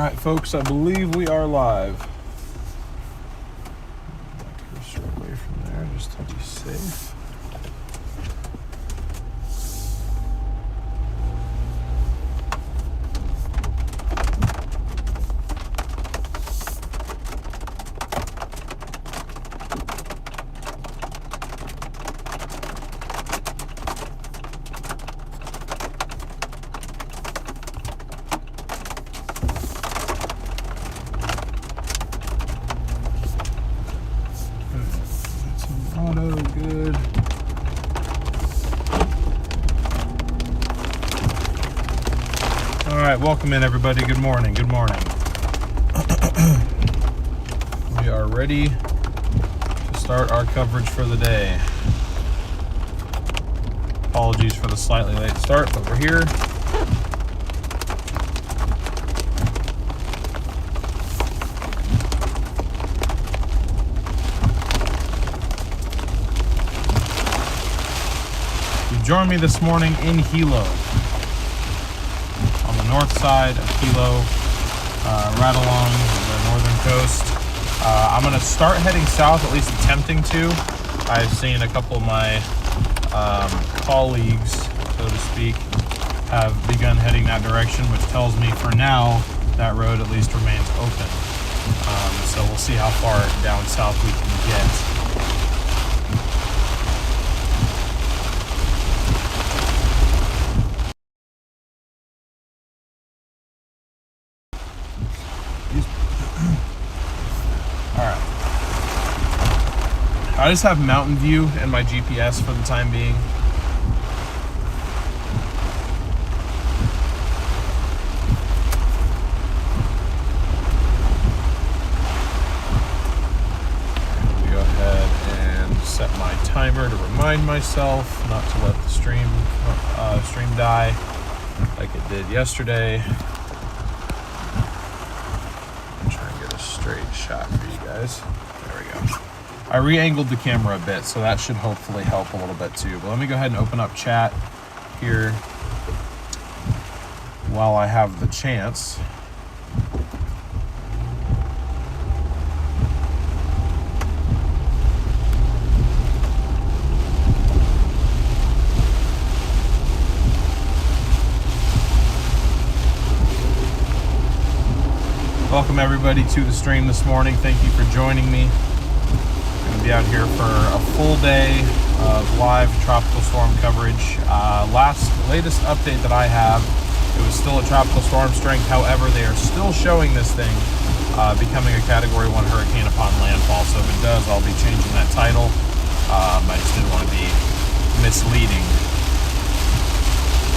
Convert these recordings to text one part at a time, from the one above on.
Alright folks, I believe we are live. Go straight away from there just to be safe. Good. All right, welcome in everybody. Good morning. Good morning. We are ready to start our coverage for the day. Apologies for the slightly late start, but we're here. Join me this morning in Hilo, on the north side of Hilo, right along the northern coast. I'm going to start heading south, at least attempting to. I've seen a couple of my colleagues, so to speak, have begun heading that direction, which tells me for now that road at least remains open. So we'll see how far down south we can get. I just have Mountain View in my GPS for the time being. Let me go ahead and set my timer to remind myself not to let the stream die like it did yesterday. I'm trying to get a straight shot for you guys. There we go. I re-angled the camera a bit, so that should hopefully help a little bit too. But let me go ahead and open up chat here while I have the chance. Welcome everybody to the stream this morning. Thank you for joining me. Be out here for a full day of live tropical storm coverage. Latest update that I have, it was still a tropical storm strength. However, they are still showing this thing becoming a Category 1 hurricane upon landfall. So if it does, I'll be changing that title. I just didn't want to be misleading.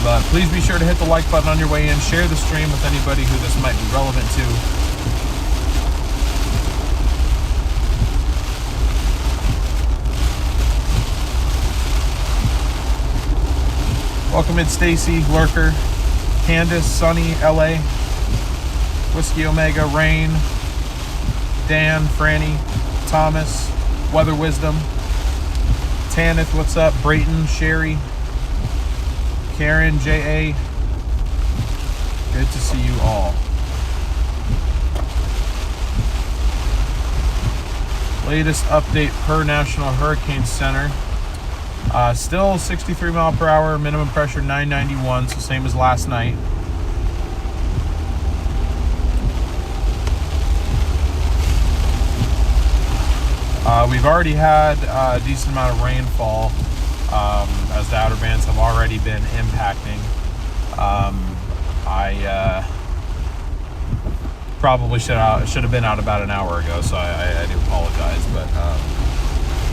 But please be sure to hit the like button on your way in. Share the stream with anybody who this might be relevant to. Welcome in Stacy, Lurker, Candace, Sunny, LA, Whiskey Omega, Rain, Dan, Franny, Thomas, Weather Wisdom, Tanith, what's up? Brayton, Sherry, Karen, J.A. Good to see you all. Latest update per National Hurricane Center. Still 63 mile per hour, minimum pressure 991, so same as last night. We've already had a decent amount of rainfall, as the outer bands have already been impacting. I probably should have been out about an hour ago, so I do apologize, but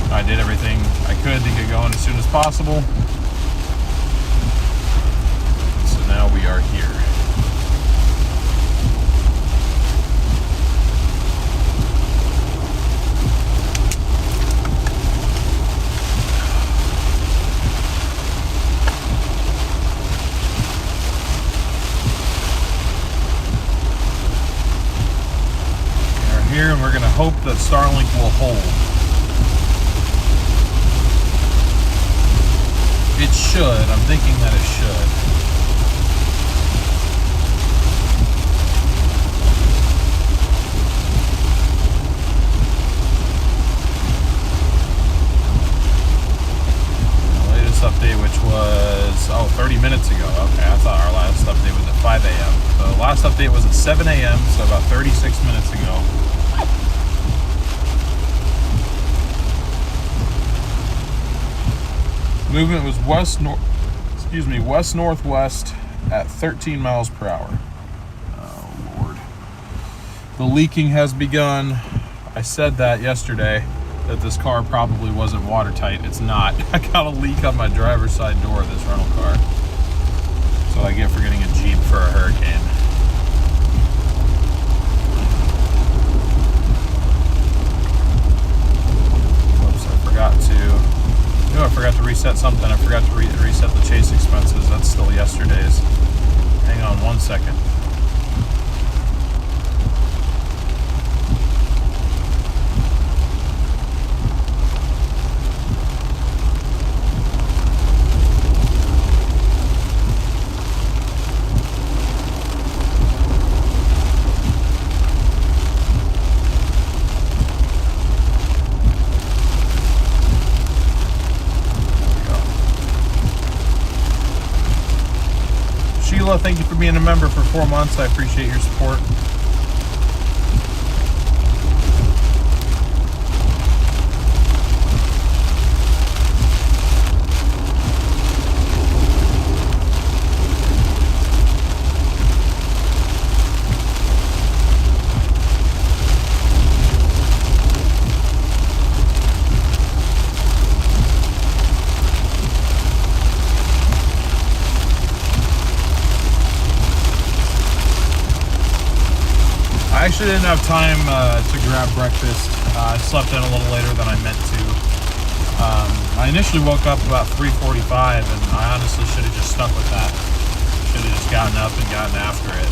I did everything I could to get going as soon as possible. So now we are here. We are here, and we're going to hope that Starlink will hold. It should. I'm thinking that it should. Oh, 30 minutes ago. Okay, I thought our last update was at 5 a.m. So last update was at 7 a.m., so about 36 minutes ago. Movement was west-northwest at 13 miles per hour. Oh, Lord. The leaking has begun. I said that yesterday, that this car probably wasn't watertight. It's not. I got a leak on my driver's side door of this rental car. So I get for getting a Jeep for a hurricane. Whoops, I forgot to reset something. I forgot to reset the chase expenses. That's still yesterday's. Hang on one second. Sheila, thank you for being a member for 4 months. I appreciate your support. I actually didn't have time to grab breakfast. I slept in a little later than I meant to. I initially woke up about 3:45, and I honestly should have just stuck with that. Should have just gotten up and gotten after it.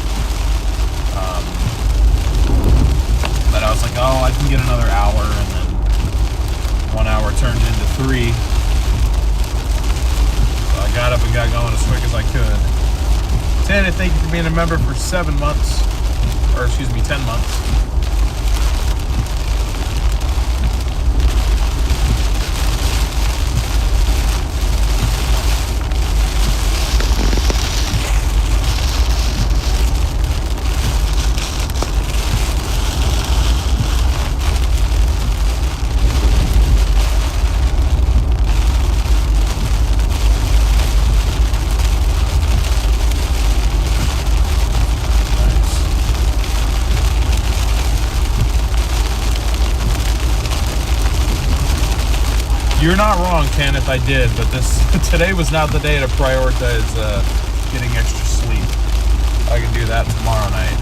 But I was like, oh, I can get another hour, and then 1 hour turned into 3. So I got up and got going as quick as I could. Tana, thank you for being a member for 7 months. Or excuse me, 10 months. You're not wrong, Kenneth, I did, but today was not the day to prioritize getting extra sleep. I can do that tomorrow night.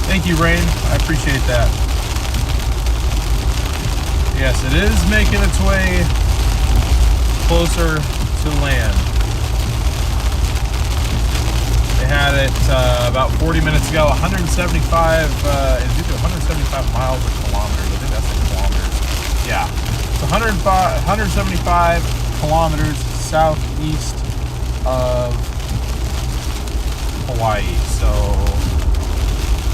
Thank you, Rain. I appreciate that. Yes, it is making its way closer to land. They had it about 40 minutes ago. 175 is either 175 miles or kilometers. I think that's in kilometers. Yeah, it's 175 kilometers southeast of Hawaii. So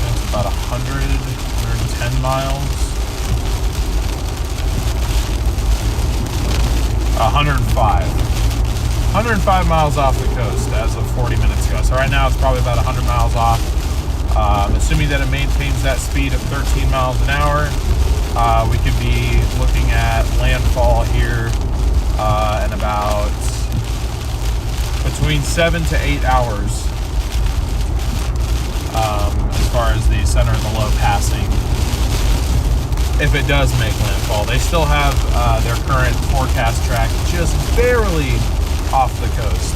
that's about 110 miles. 105 miles off the coast as of 40 minutes ago. So right now it's probably about 100 miles off. Assuming that it maintains that speed of 13 miles an hour, we could be looking at landfall here in about between 7 to 8 hours as far as the center of the low passing. If it does make landfall, they still have their current forecast track just barely off the coast.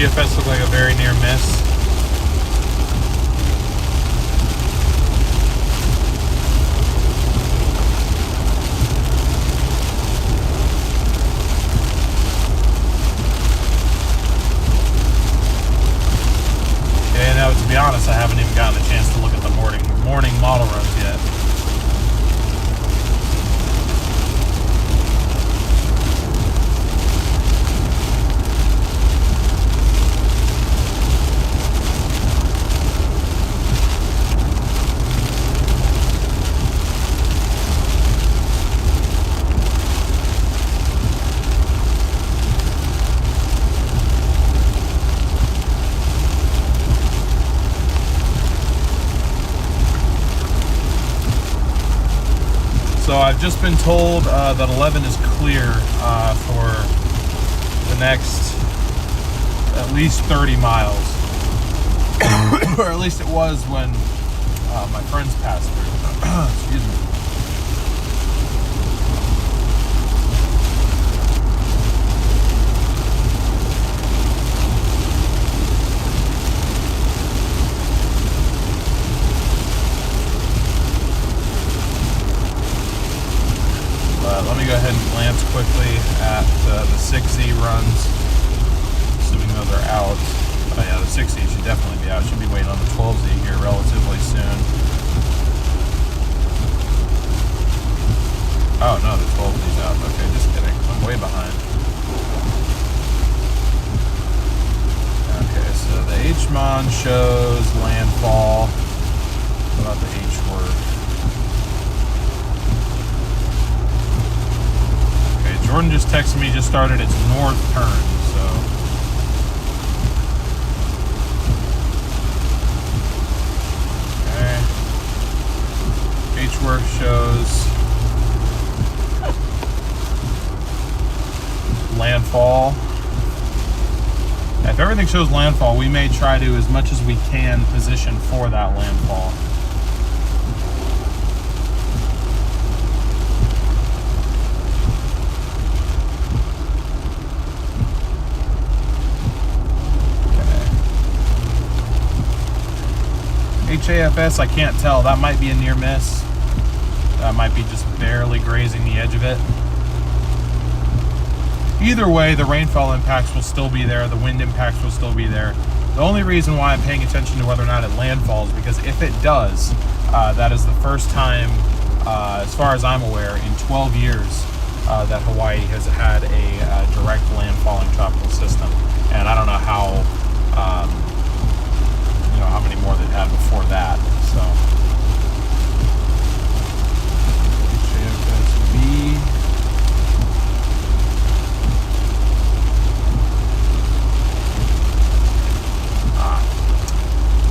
GFS looked like a very near miss. Okay, now to be honest, I haven't even gotten a chance to look at the morning model runs yet. So I've just been told that 11 is clear for the next at least 30 miles. Or at least it was when my friends passed through. Excuse me. Let me go ahead and glance quickly at the 6Z runs, assuming those are out. Oh yeah, the 6Z should definitely be out. Should be waiting on the 12Z here relatively soon. Oh no, the 12Z's out. Okay, just kidding. I'm way behind. Okay, so the HMON shows landfall. What about the H-word? Jordan just texted me, just started its north turn, so. Okay. H-work shows landfall. If everything shows landfall, we may try to, as much as we can, position for that landfall. HAFS, I can't tell. That might be a near miss. That might be just barely grazing the edge of it. Either way, the rainfall impacts will still be there. The wind impacts will still be there. The only reason why I'm paying attention to whether or not it landfalls is because if it does, that is the first time, as far as I'm aware, in 12 years that Hawaii has had a direct landfalling tropical system. And I don't know how how many more they've had before that. So HAFSB.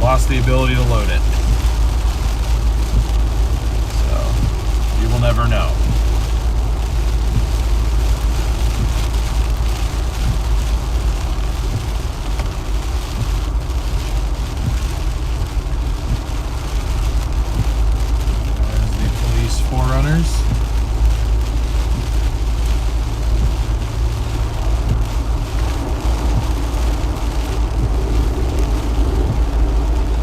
Lost the ability to load it. So you will never know. Forerunners.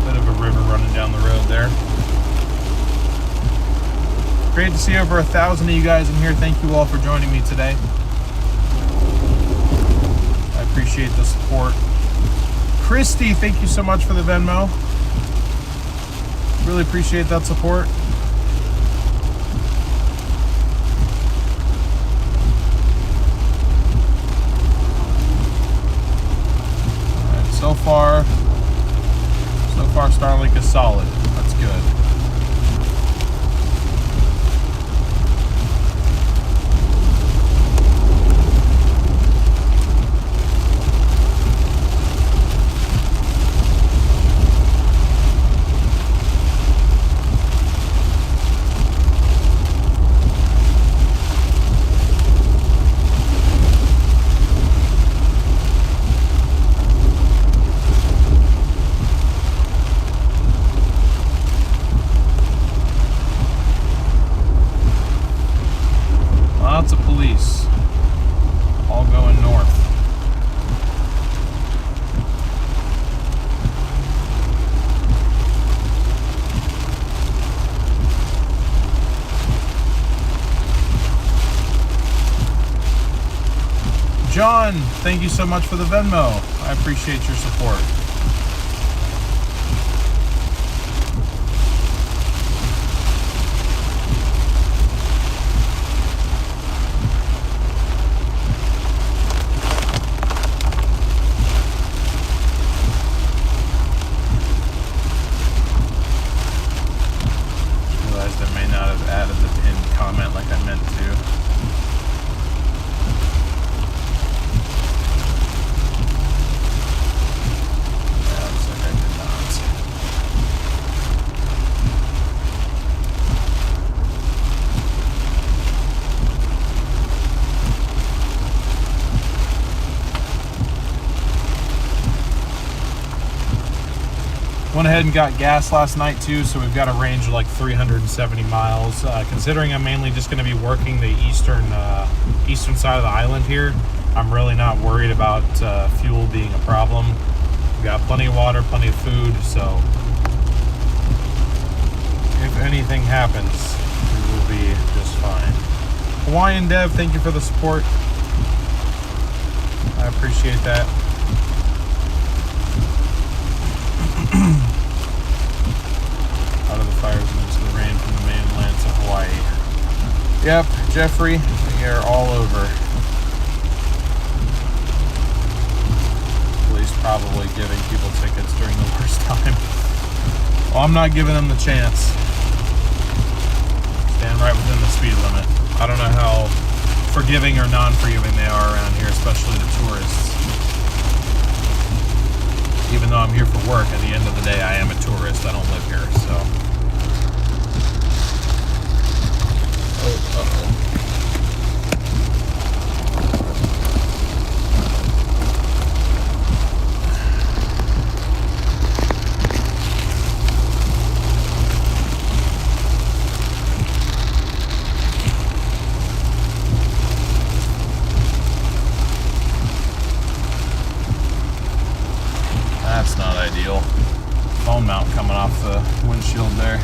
Bit of a river running down the road there. Great to see over 1,000 of you guys in here. Thank you all for joining me today. I appreciate the support. Christy, thank you so much for the Venmo. Really appreciate that support. So far, Starlink is solid. That's good. John, thank you so much for the Venmo. I appreciate your support. Realized I may not have added the pinned comment like I meant to. Went ahead and got gas last night too, so we've got a range of like 370 miles. Considering I'm mainly just going to be working the eastern side of the island here, I'm really not worried about fuel being a problem. We've got plenty of water, plenty of food, so if anything happens, we will be just fine. Hawaiian Dev, thank you for the support. I appreciate that. Out of the fires and into the rain from the mainland to Hawaii. Yep, Jeffrey, we are all over. Police probably giving people tickets during the worst time. Well, I'm not giving them the chance. Stand right within the speed limit. I don't know how forgiving or non-forgiving they are around here, especially the tourists. Even though I'm here for work, at the end of the day, I am a tourist. I don't live here, so. Uh-oh. That's not ideal. Phone mount coming off the windshield there.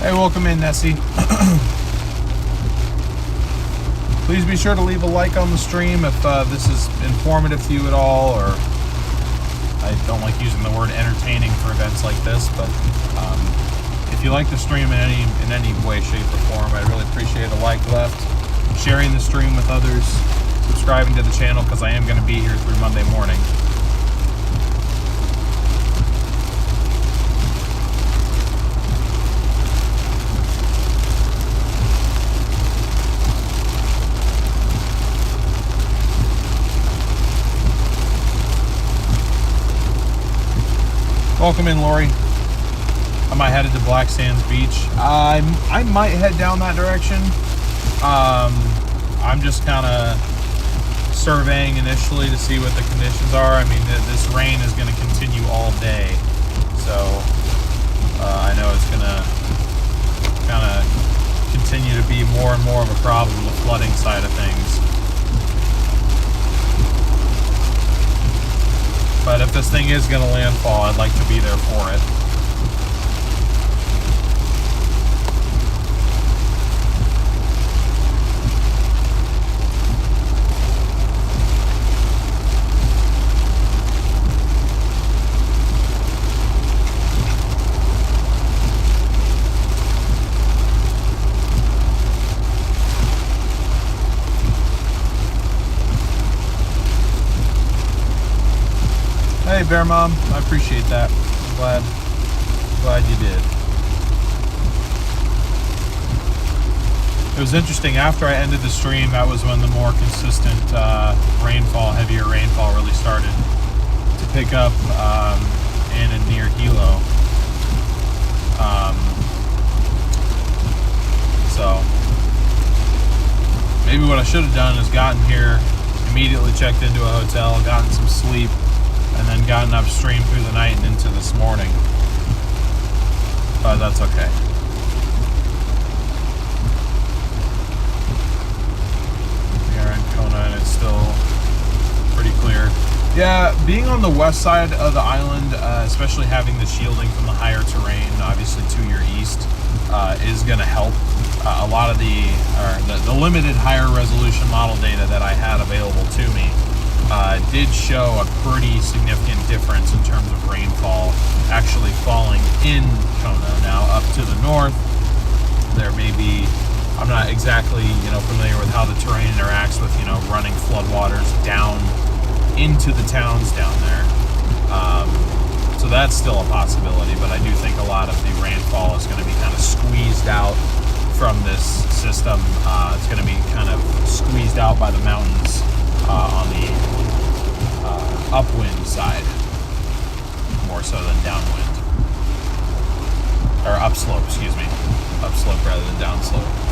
Hey, welcome in, Nessie. Please be sure to leave a like on the stream if this is informative to you at all, or I don't like using the word entertaining for events like this, but if you like the stream in any way, shape, or form, I'd really appreciate a like left, sharing the stream with others, subscribing to the channel, because I am going to be here through Monday morning. Welcome in, Lori. Am I headed to Black Sands Beach? I might head down that direction. I'm just kind of surveying initially to see what the conditions are. I mean, this rain is going to continue all day, so I know it's going to kind of continue to be more and more of a problem, the flooding side of things. But if this thing is going to landfall, I'd like to be there for it. Hey, Bear Mom, I appreciate that. I'm glad you did. It was interesting, after I ended the stream, that was when the more consistent rainfall, heavier rainfall really started to pick up in and near Hilo. So maybe what I should have done is gotten here, immediately checked into a hotel, gotten some sleep, and then gotten upstream through the night and into this morning. But that's okay. We are in Kona and it's still pretty clear. Yeah, being on the west side of the island, especially having the shielding from the higher terrain, obviously to your east, is going to help. A lot of the limited higher resolution model data that I had available to me did show a pretty significant difference in terms of rainfall actually falling in Kona. Now, up to the north, there may be, I'm not exactly, familiar with how the terrain interacts with, running floodwaters down into the towns down there. So that's still a possibility, but I do think a lot of the rainfall is going to be kind of squeezed out from this system. It's going to be kind of squeezed out by the mountains on the upwind side, more so than downwind. Or upslope, excuse me. Upslope rather than downslope.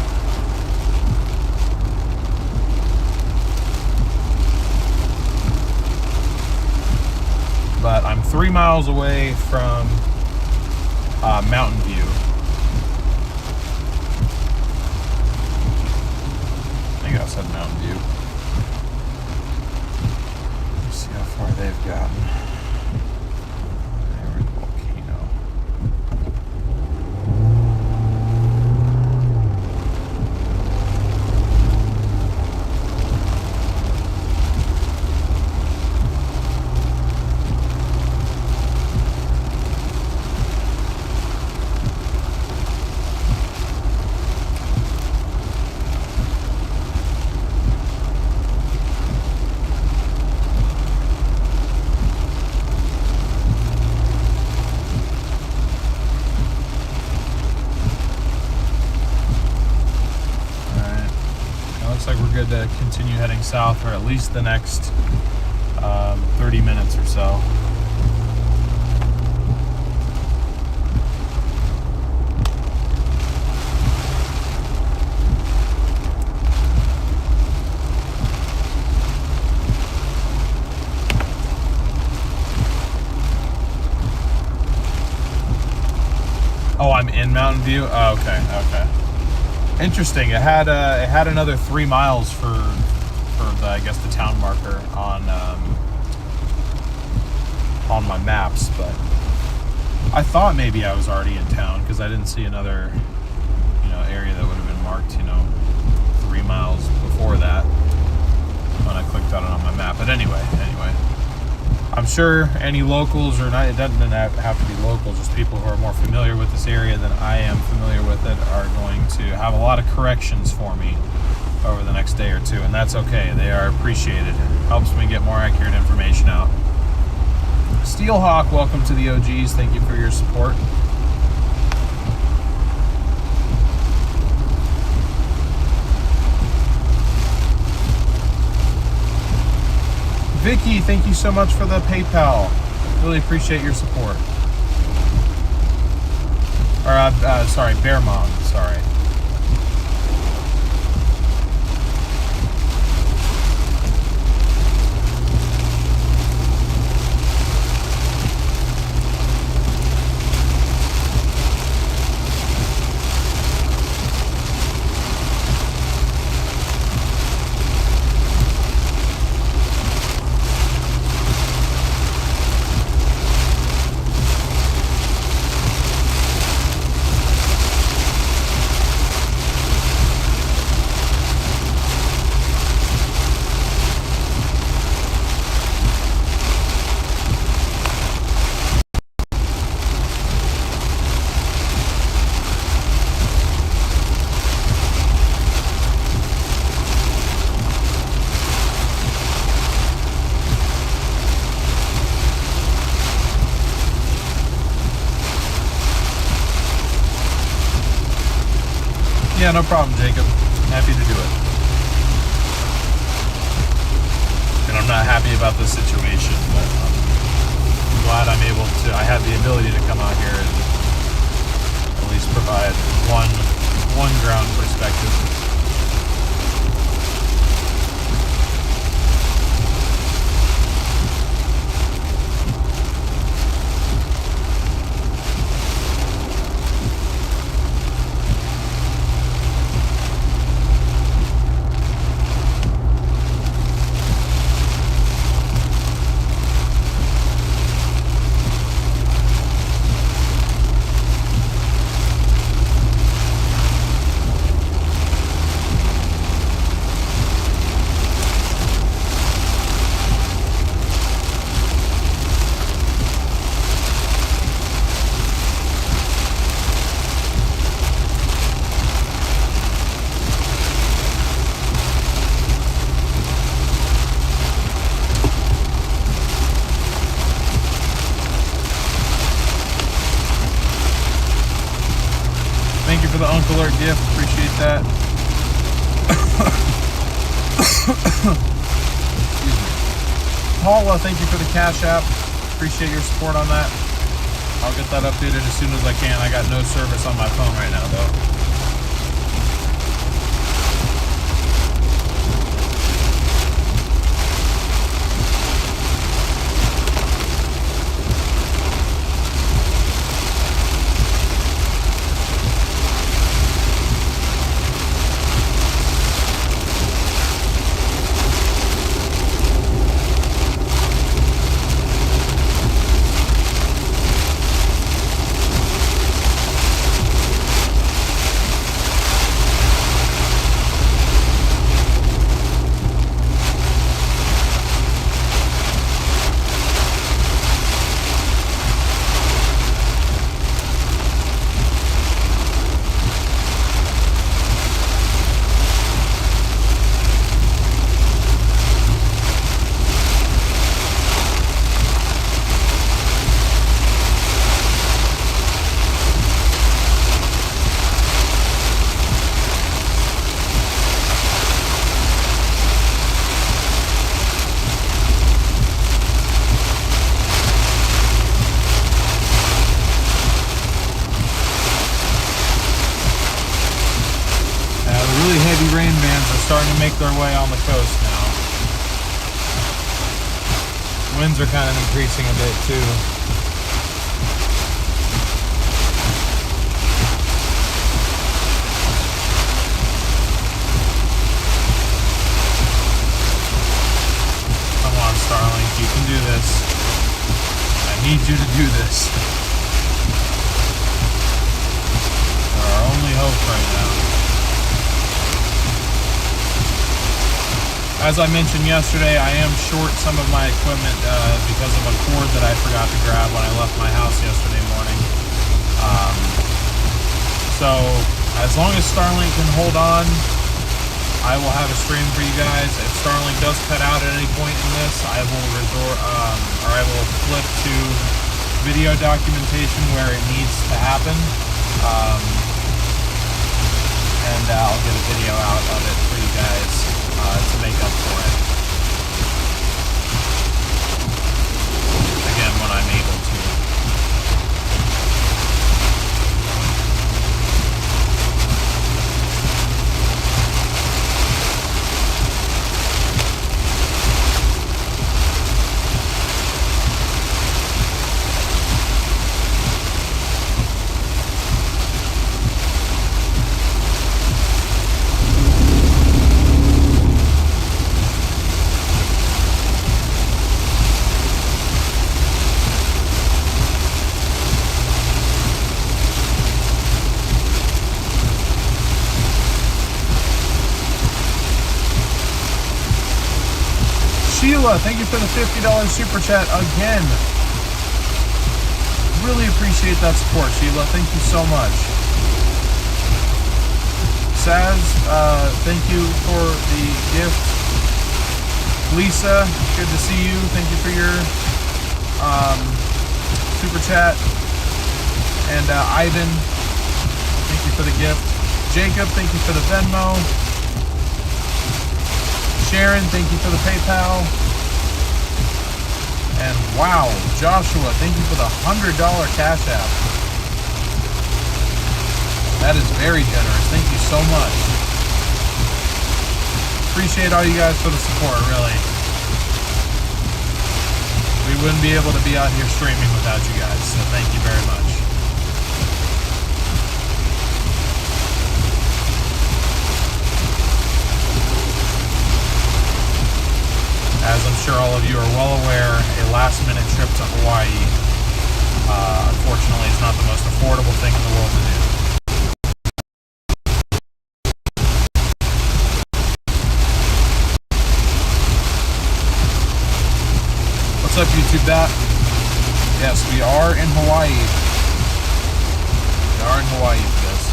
But I'm 3 miles away from Mountain View. I think I said Mountain View. Let's see how far they've gotten. They were in Volcano. To continue heading south for at least the next 30 minutes or so. Oh, I'm in Mountain View? Oh, okay. Interesting. It had another 3 miles for the, I guess, the town marker on my maps, but I thought maybe I was already in town because I didn't see another area that would have been marked 3 miles before that when I clicked on it on my map. But anyway, I'm sure any locals, or not, it doesn't have to be locals, just people who are more familiar with this area than I am familiar with it, are going to have a lot of corrections for me over the next day or two, and that's okay. They are appreciated. Helps me get more accurate information out. Steelhawk, welcome to the OGs. Thank you for your support. Vicky, thank you so much for the PayPal. Really appreciate your support. Or, sorry, Bear Mom, sorry. Yeah, no problem, Jacob. Happy to do it. And I'm not happy about this situation, but I'm glad I'm able to, I have the ability to come out here and at least provide one ground perspective. Thank you for the Uncle Alert gift. Appreciate that. Excuse me. Paula, thank you for the Cash App. Appreciate your support on that. I'll get that updated as soon as I can. I got no service on my phone right now, though. Rain bands are starting to make their way on the coast now. Winds are kind of increasing a bit too. Come on, Starlink, you can do this. I need you to do this. Our only hope right now. As I mentioned yesterday, I am short some of my equipment because of a cord that I forgot to grab when I left my house yesterday morning. So as long as Starlink can hold on, I will have a stream for you guys. If Starlink does cut out at any point in this, I will flip to video documentation where it needs to happen, and I'll get a video out of it for you guys. To make up for it. Again, when I'm able to. Sheila, thank you for the $50 super chat again. Really appreciate that support, Sheila. Thank you so much. Saz, thank you for the gift. Lisa, good to see you. Thank you for your super chat. And Ivan, thank you for the gift. Jacob, thank you for the Venmo. Sharon, thank you for the PayPal. And wow, Joshua, thank you for the $100 Cash App. That is very generous. Thank you so much. Appreciate all you guys for the support, really. We wouldn't be able to be out here streaming without you guys, so thank you very much. As I'm sure all of you are well aware, a last-minute trip to Hawaii, unfortunately, is not the most affordable thing in the world to do. What's up, YouTube Bat? Yes, we are in Hawaii. We are in Hawaii for this.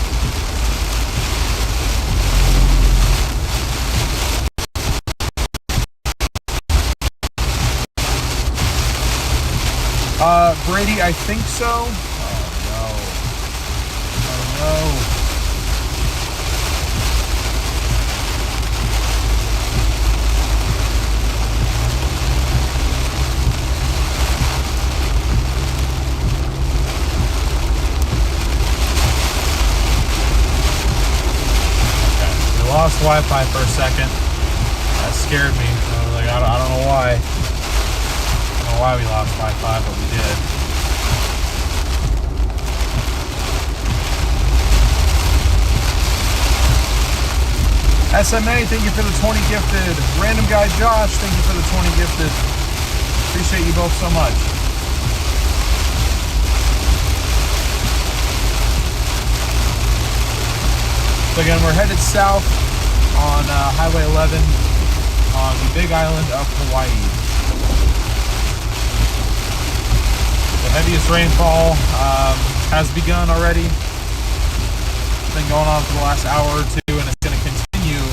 Brady, I think so. Oh no. Oh no. lost Wi-Fi for a second. That scared me. I was like, I don't know why. I don't know why we lost Wi-Fi, but we did. SMA, thank you for the 20 gifted. Random guy Josh, thank you for the 20 gifted. Appreciate you both so much. So again, we're headed south on Highway 11 on the Big Island of Hawaii. The heaviest rainfall has begun already. It's been going on for the last hour or two, and it's going to continue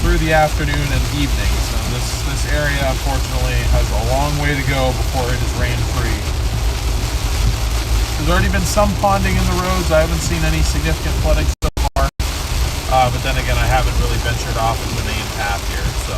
through the afternoon and evening. So this area, unfortunately, has a long way to go before it is rain-free. There's already been some ponding in the roads. I haven't seen any significant flooding so far. But then again, I haven't really ventured off of the main path here, so.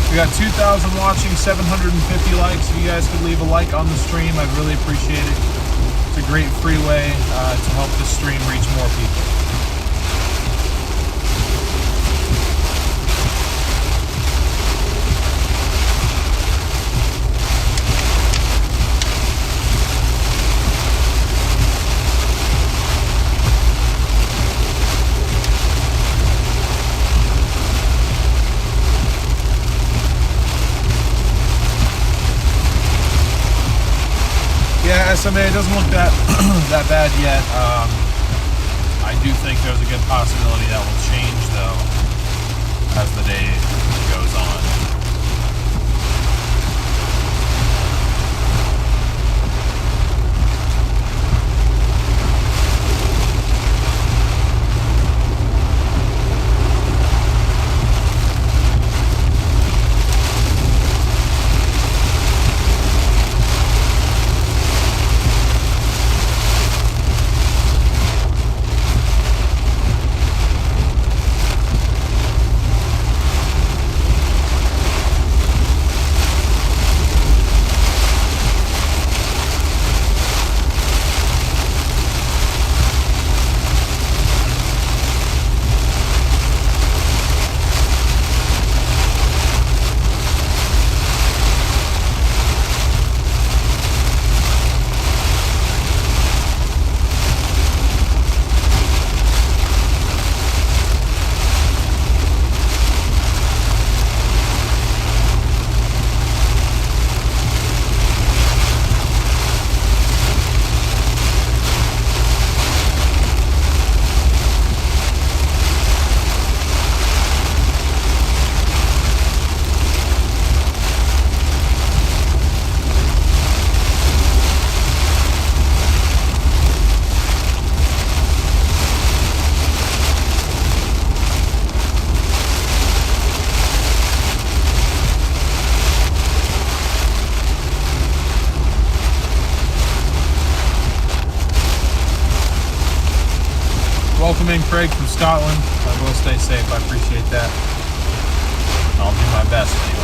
We got 2,000 watching, 750 likes. If you guys could leave a like on the stream, I'd really appreciate it. It's a great free way to help this stream reach more people. Yeah, SMA, it doesn't look that bad yet. I do think there's a good possibility that will change, though, as the day goes on. Welcome in, Craig from Scotland. I will stay safe. I appreciate that. I'll do my best anyway.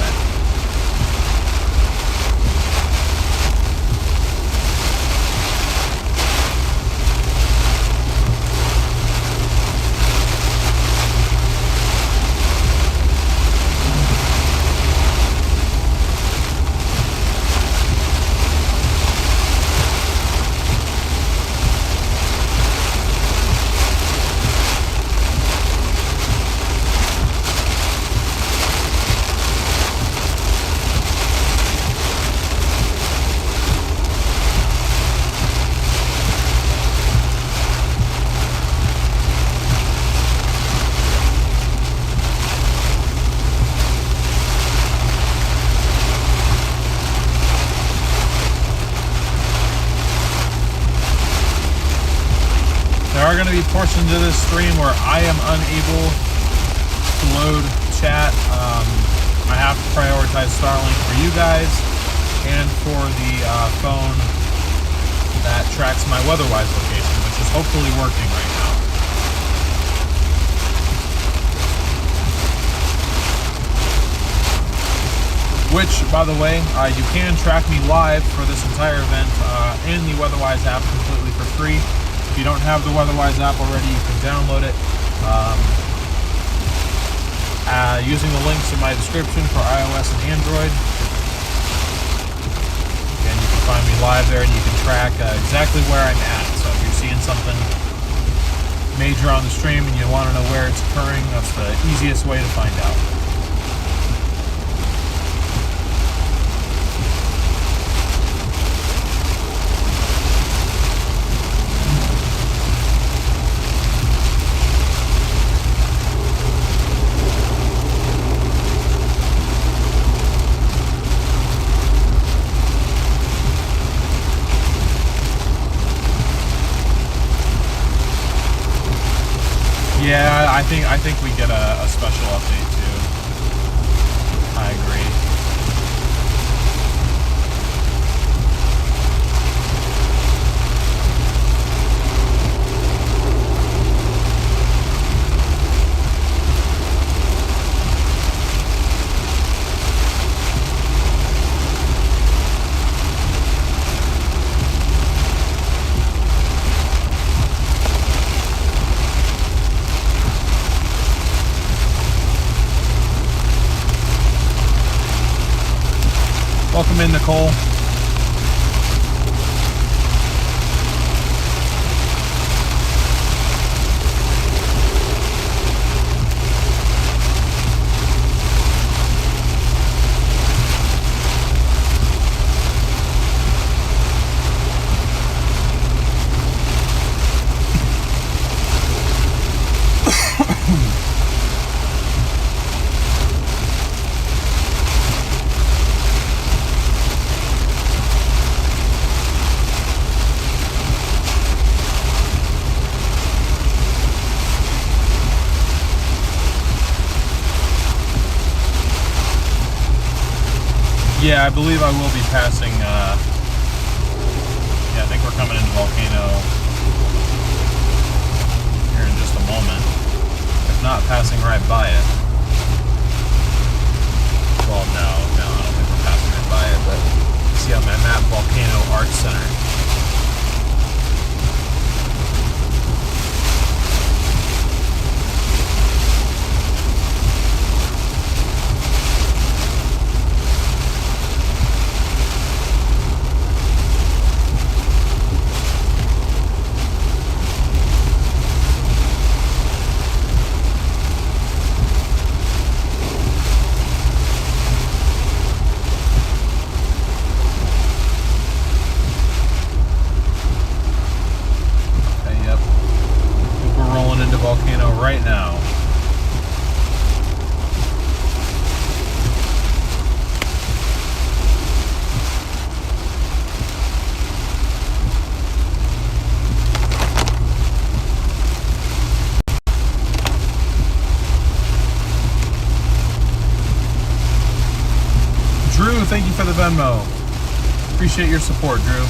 portions of this stream where I am unable to load chat. I have to prioritize Starlink for you guys and for the phone that tracks my weatherwise location, which is hopefully working right now. Which, by the way, you can track me live for this entire event in the Weatherwise app completely for free. If you don't have the Weatherwise app already, you can download it using the links in my description for iOS and Android. And you can find me live there, and you can track exactly where I'm at. So if you're seeing something major on the stream and you want to know where it's occurring, that's the easiest way to find out. Yeah, I think we get a special update too. I agree. Welcome in, Nicole. Yeah, I believe I will be passing, yeah, I think we're coming into Volcano here in just a moment. If not, passing right by it. Well, no, I don't think we're passing right by it, but see on my map, Volcano Arts Center. Right now. Drew, thank you for the Venmo. Appreciate your support, Drew.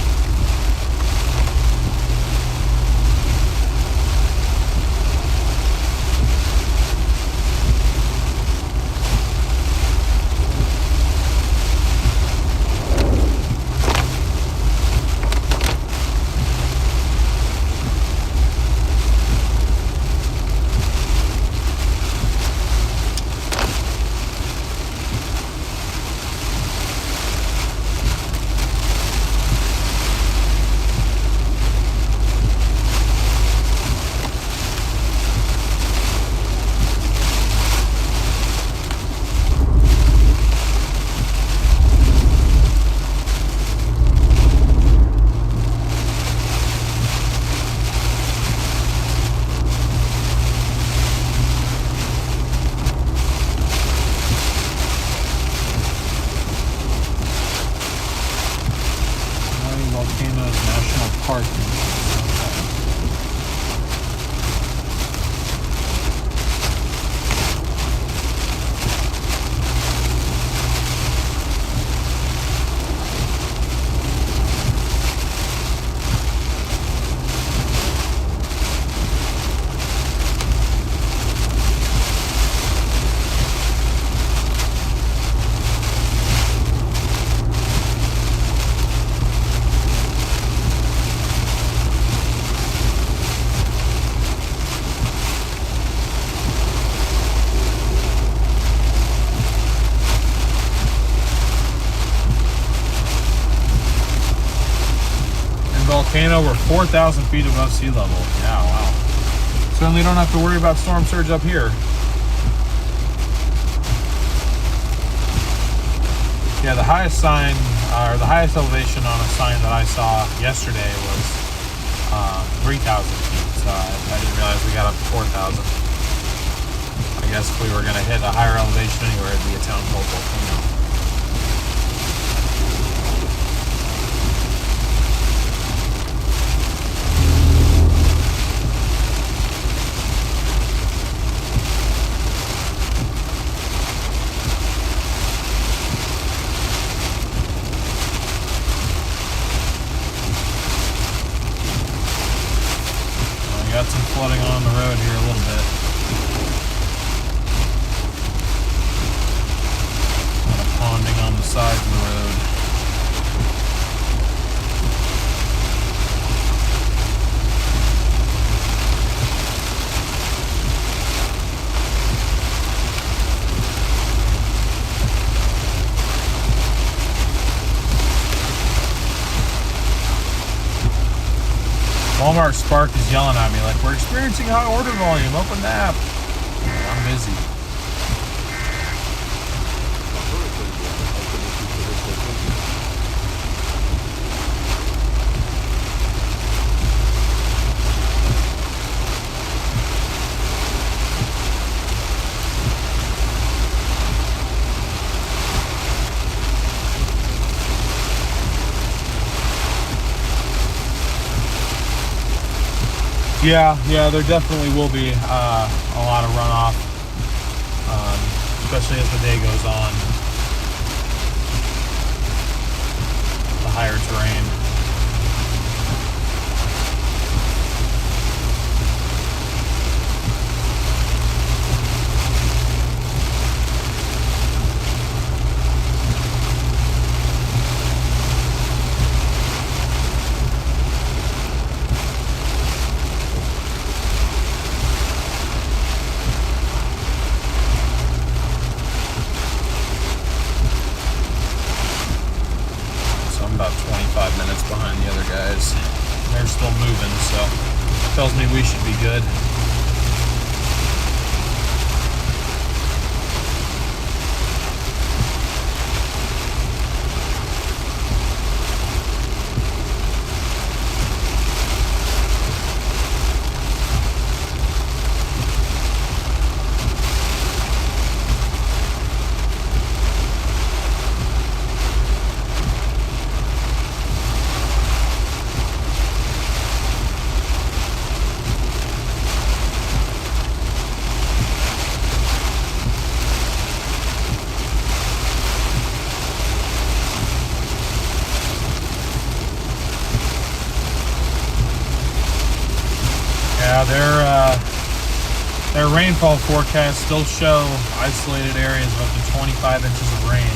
volcano. We're 4,000 feet above sea level. Yeah, wow. Certainly don't have to worry about storm surge up here. Yeah, the highest sign, or the highest elevation on a sign that I saw yesterday was 3,000 feet. So I didn't realize we got up to 4,000. I guess if we were going to hit a higher elevation anywhere, it'd be a town called Volcano. Got some flooding on the road here a little bit. Kind of ponding on the side of the road. Walmart Spark is yelling at me like, we're experiencing high order volume, open the app. I'm busy. Yeah, there definitely will be a lot of runoff, especially as the day goes on. The higher terrain. About 25 minutes behind the other guys. They're still moving, so tells me we should be good. Yeah, their rainfall forecasts still show isolated areas of up to 25 inches of rain.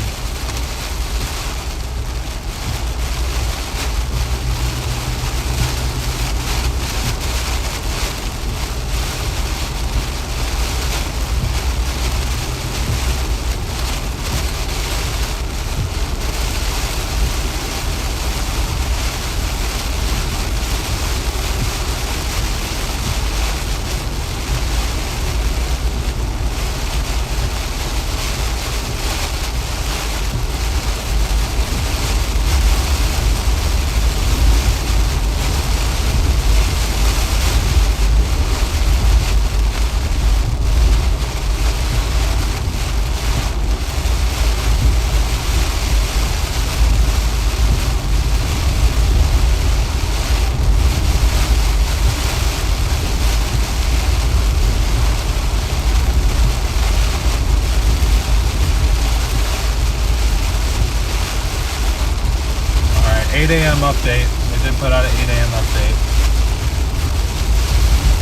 All right, 8 a.m. update. They did put out an 8 a.m. update.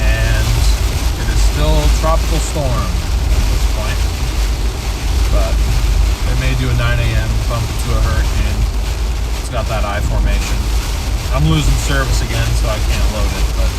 And it is still tropical storm at this point. But they may do a 9 a.m. bump to a hurricane. It's got that I formation. I'm losing service again, so I can't load it, but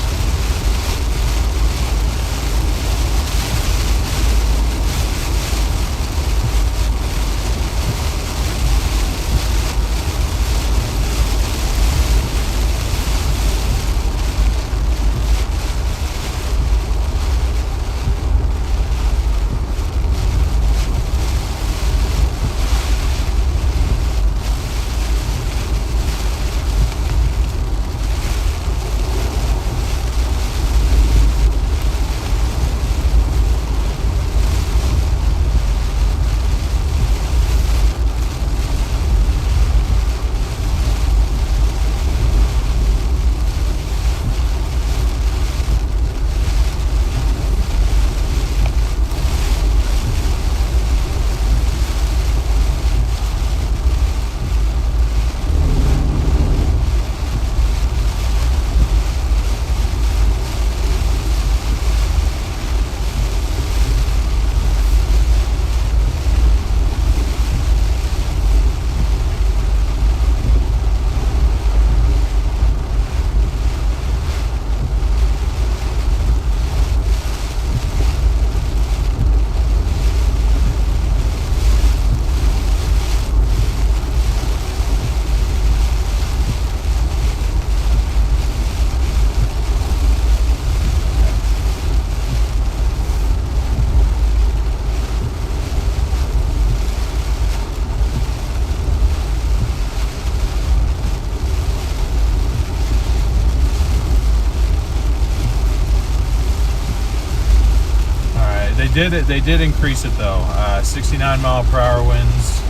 did increase it though. 69 mile per hour winds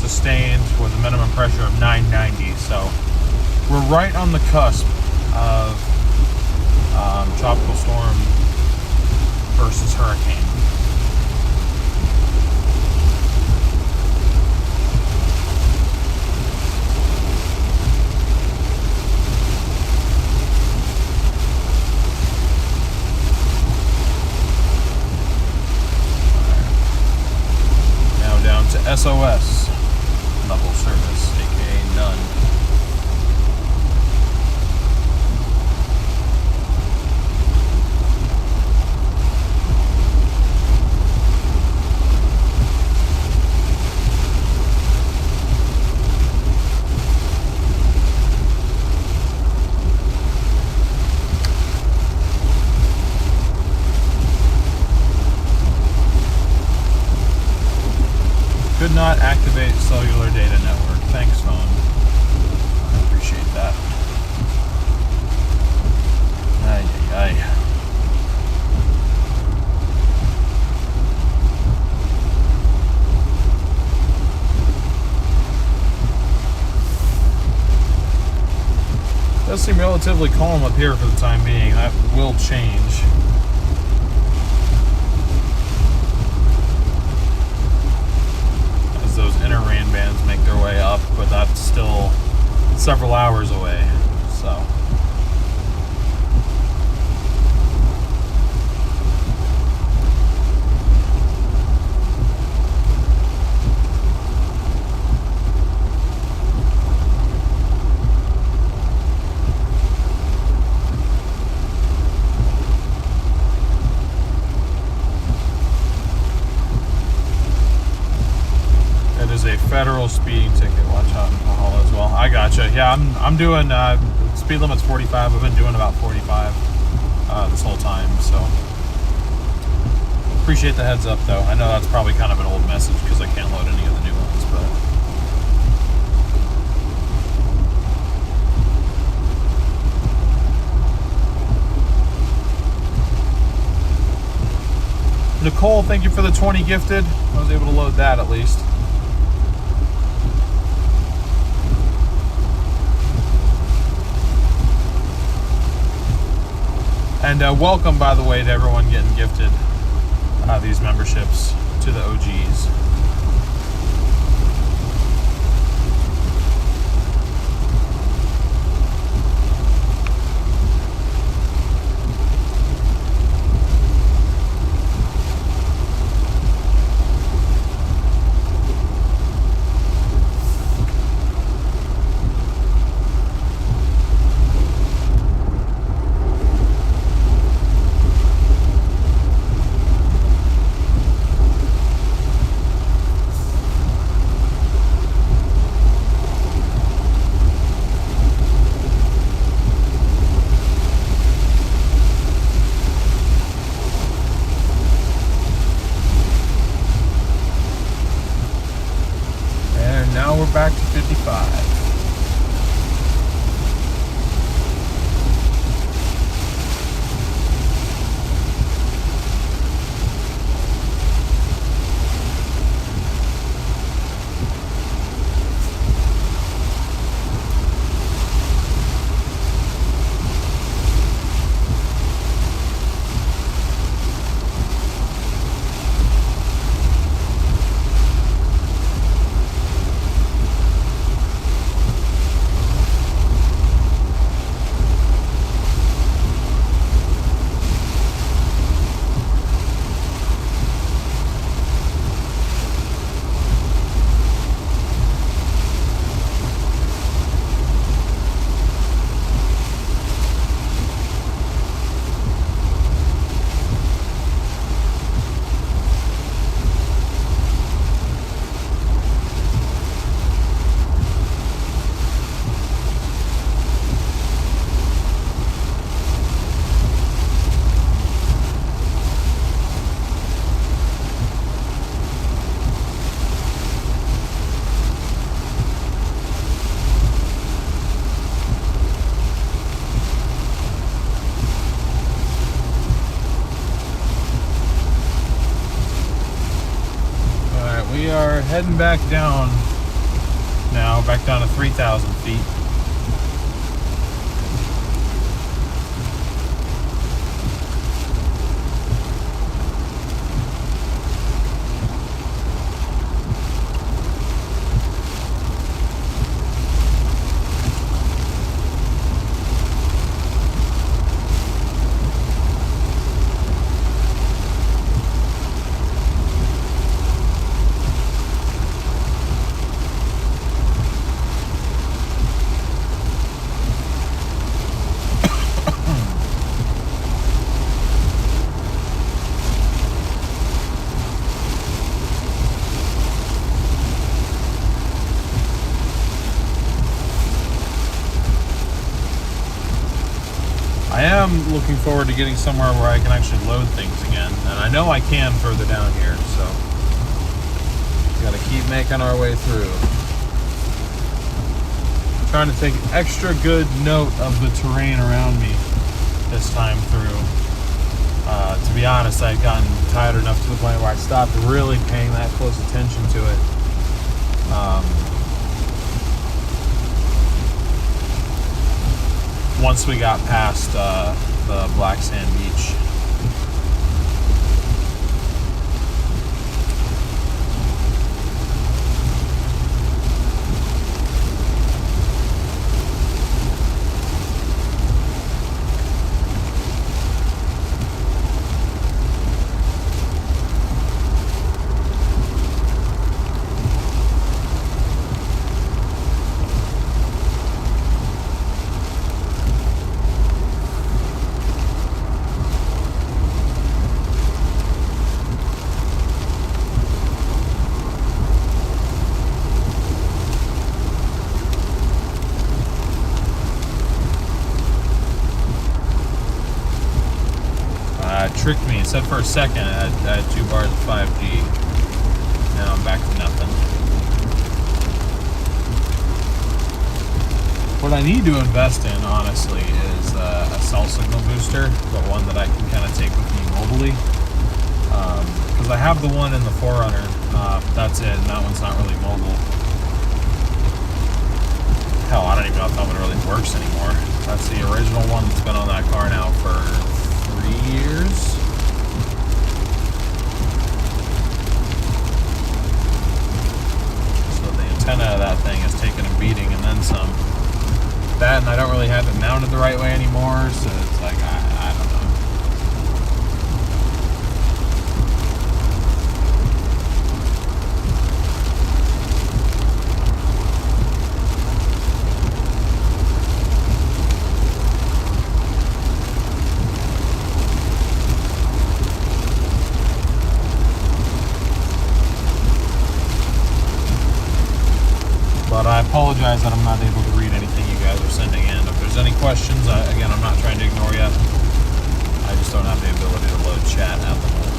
sustained with a minimum pressure of 990. So we're right on the cusp of tropical storm versus hurricane. SOS level service, aka none. Could not activate cellular data network. Thanks, phone. I appreciate that. Ay, ay, ay. It does seem relatively calm up here for the time being. That will change. Those inner rain bands make their way up, but that's still several hours away. So a federal speeding ticket. Watch out in Lala as well. I gotcha. Yeah, I'm doing speed limit's 45. I've been doing about 45 this whole time. So appreciate the heads up, though. I know that's probably kind of an old message because I can't load any of the new ones, but Nicole, thank you for the 20 gifted. I was able to load that at least. And welcome, by the way, to everyone getting gifted these memberships to the OGs. Now we're back to 55. we are heading back down now, back down to 3,000 feet. I am looking forward to getting somewhere where I can actually load things again, and I know I can further down here, so we gotta keep making our way through. Trying to take extra good note of the terrain around me this time through. To be honest, I'd gotten tired enough to the point where I stopped really paying that close attention to it. Once we got past the black sand beach. Tricked me. It said for a second I had 2 bars of 5G. Now I'm back to nothing. What I need to invest in, honestly, is a cell signal booster, but one that I can kind of take with me mobily. Because I have the one in the 4Runner. That's it, and that one's not really mobile. Hell, I don't even know if that one really works anymore. That's the original one that's been on that car now for 3 years. So the antenna of that thing has taken a beating and then some. That, and I don't really have it mounted the right way anymore, so it's like, I don't know. But I apologize that I'm not able to read anything you guys are sending in. If there's any questions, again, I'm not trying to ignore you. I just don't have the ability to load chat at the moment.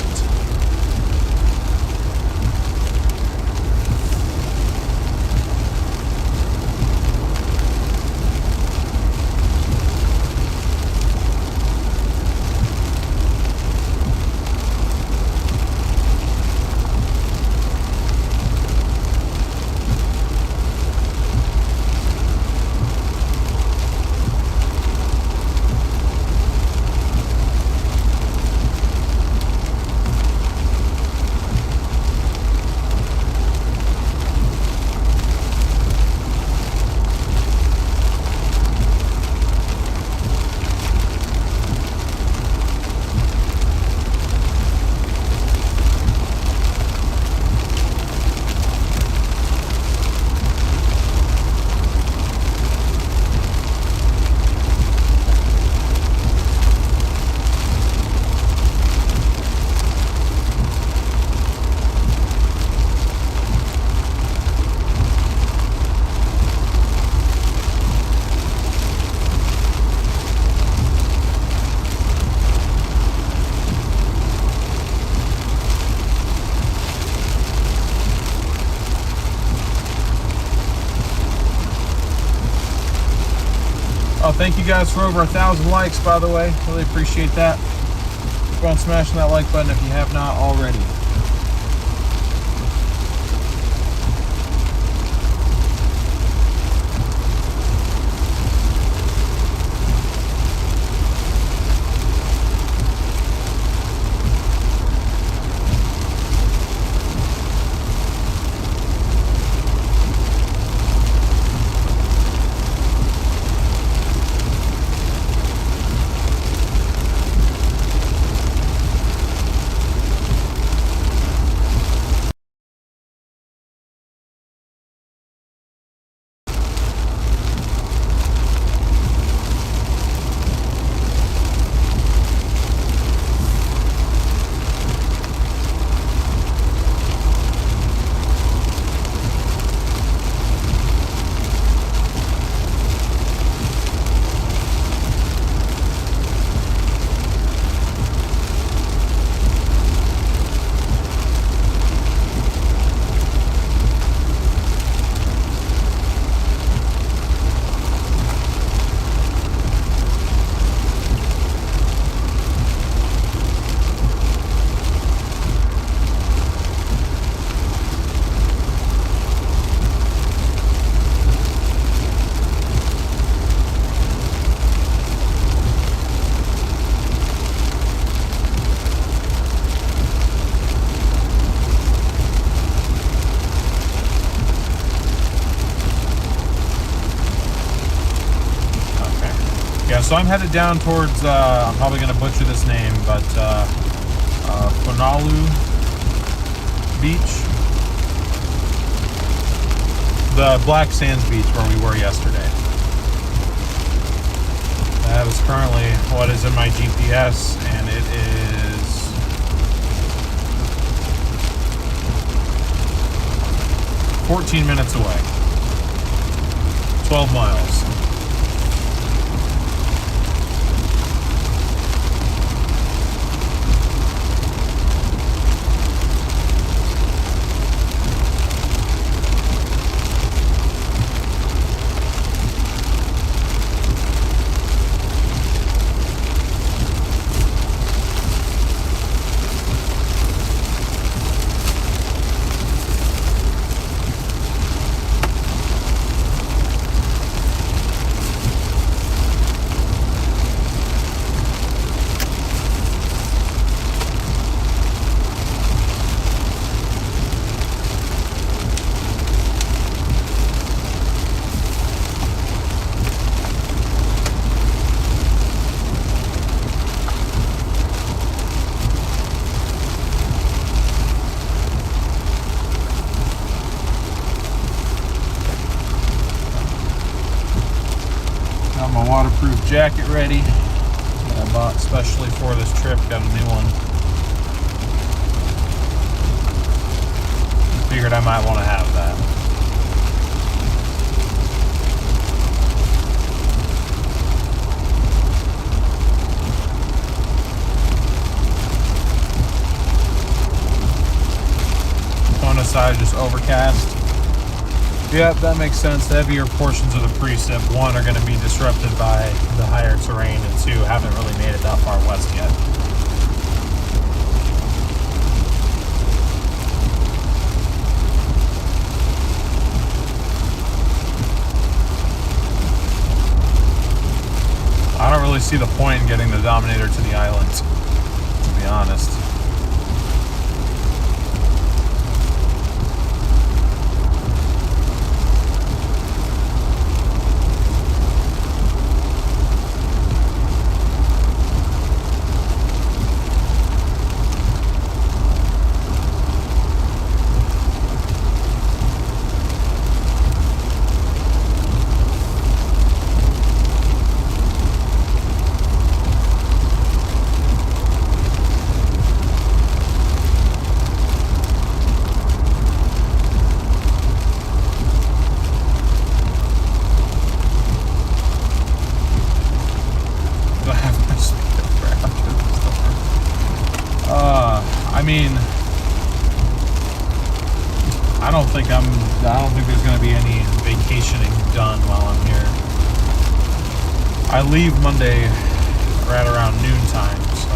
Oh, thank you guys for over 1,000 likes, by the way. Really appreciate that. Keep on smashing that like button if you have not already. So I'm headed down towards, I'm probably going to butcher this name, but Punalu'u Beach. The Black Sands Beach where we were yesterday. That is currently what is in my GPS, and it is 14 minutes away. 12 miles. Got my waterproof jacket ready that I bought especially for this trip. Got a new one. Figured I might want to have that. One aside, just overcast. Yep, that makes sense. The heavier portions of the precip, one, are going to be disrupted by the higher terrain, and two, haven't really made it that far west yet. I don't really see the point in getting the Dominator to the island, to be honest. I mean, I don't think there's going to be any vacationing done while I'm here. I leave Monday right around noontime, so.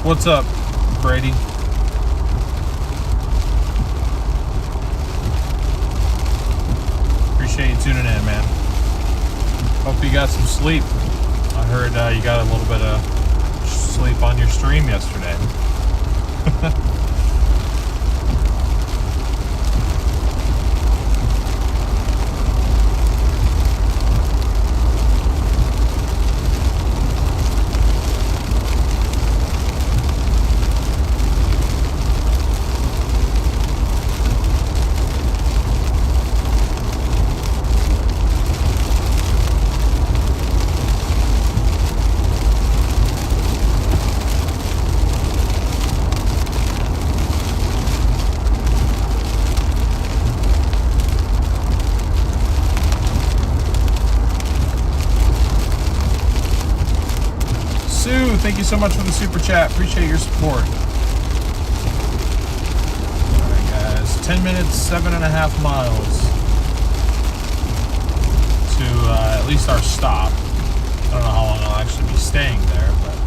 What's up, Brady? Appreciate you tuning in, man. Hope you got some sleep. I heard you got a little bit of sleep on your stream yesterday. Sue, thank you so much for the super chat. Appreciate your support. All right, guys. 10 minutes, 7.5 miles to at least our stop. I don't know how long I'll actually be staying there, but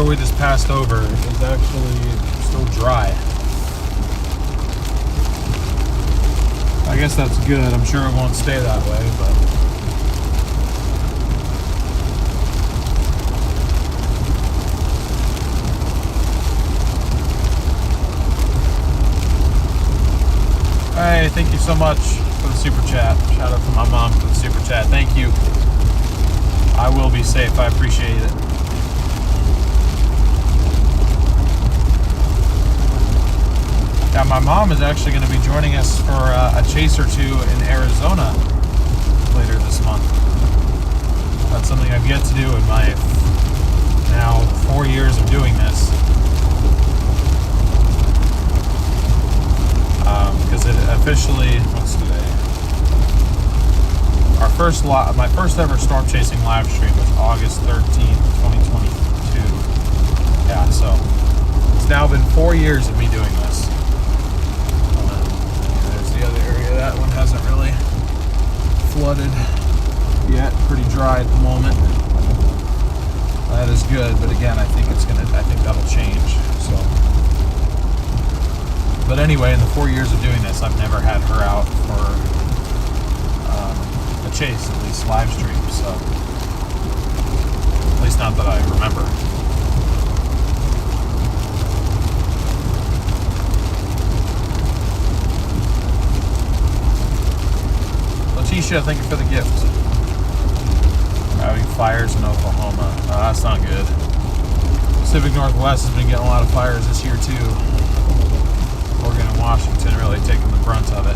we just passed over is actually still dry. I guess that's good. I'm sure it won't stay that way, but hey, thank you so much for the super chat. Shout out to my mom for the super chat. Thank you. I will be safe. I appreciate it. Yeah, my mom is actually going to be joining us for a chase or two in Arizona later this month. That's something I've yet to do in my now 4 years of doing this. Because it officially, what's today? My first ever storm chasing live stream was August 13th, 2022. Yeah, so it's now been 4 years of me doing this. The other area, that one hasn't really flooded yet. Pretty dry at the moment. That is good, but again, I think that'll change. So, but anyway, in the 4 years of doing this, I've never had her out for a chase, at least live stream. So, at least not that I remember. Tisha, thank you for the gift. Having fires in Oklahoma. That's not good. Pacific Northwest has been getting a lot of fires this year too. Oregon and Washington really taking the brunt of it.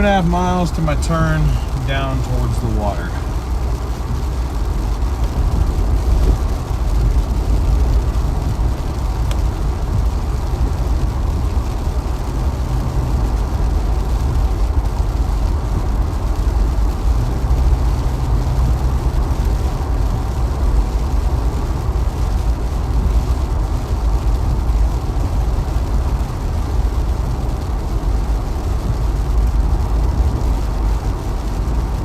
2.5 miles to my turn down towards the water.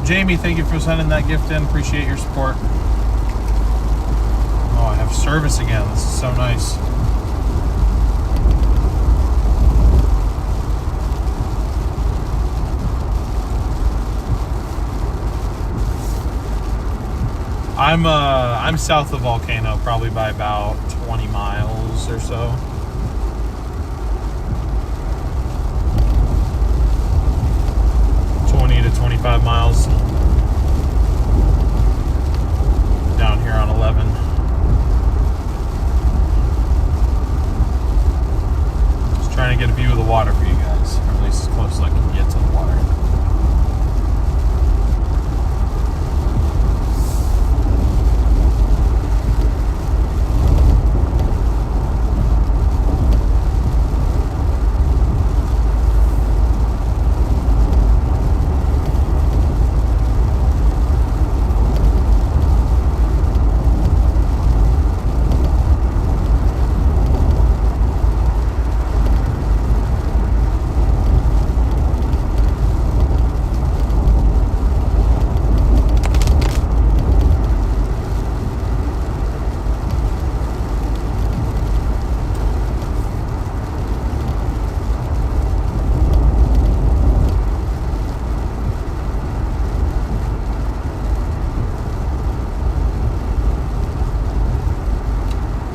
Jamie, thank you for sending that gift in. Appreciate your support. Oh, I have service again. This is so nice. I'm south of Volcano, probably by about 20 miles or so. To 25 miles down here on 11. Just trying to get a view of the water for you guys, or at least as close as I can get to the water.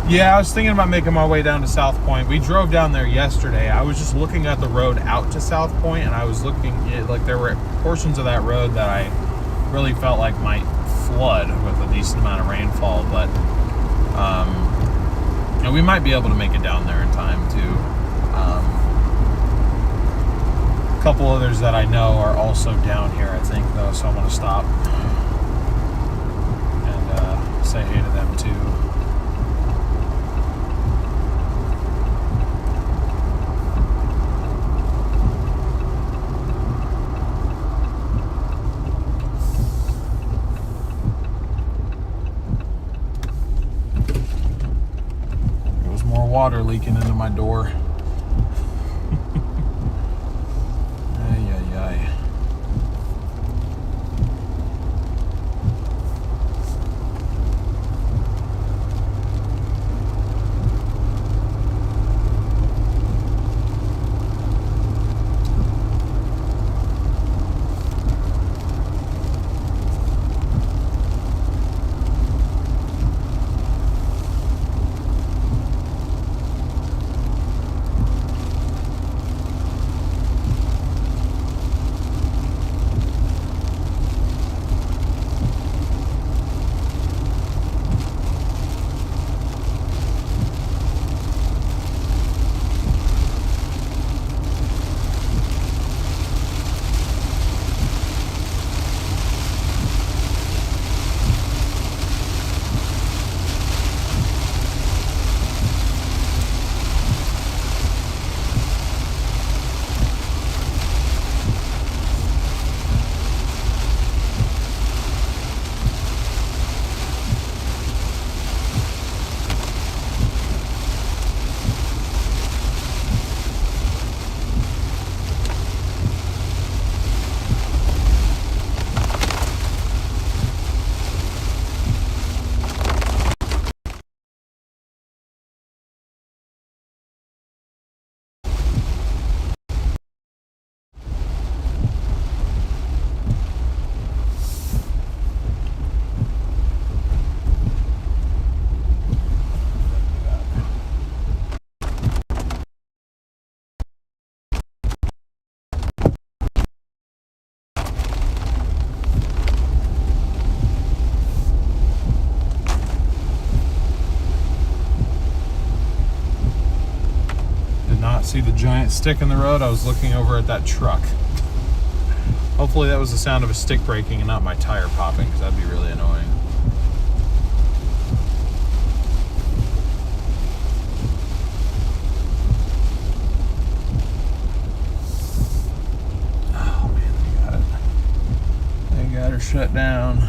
Yeah, I was thinking about making my way down to South Point. We drove down there yesterday. I was just looking at the road out to South Point, and I was looking at, like, there were portions of that road that I really felt like might flood with a decent amount of rainfall, but you know, we might be able to make it down there in time too. A couple others that I know are also down here, I think, though, so I'm going to stop and say hey to them too. Water leaking into my door. Ay, ay, ay. See the giant stick in the road? I was looking over at that truck. Hopefully that was the sound of a stick breaking and not my tire popping, because that'd be really annoying. Oh man, they got it. They got her shut down.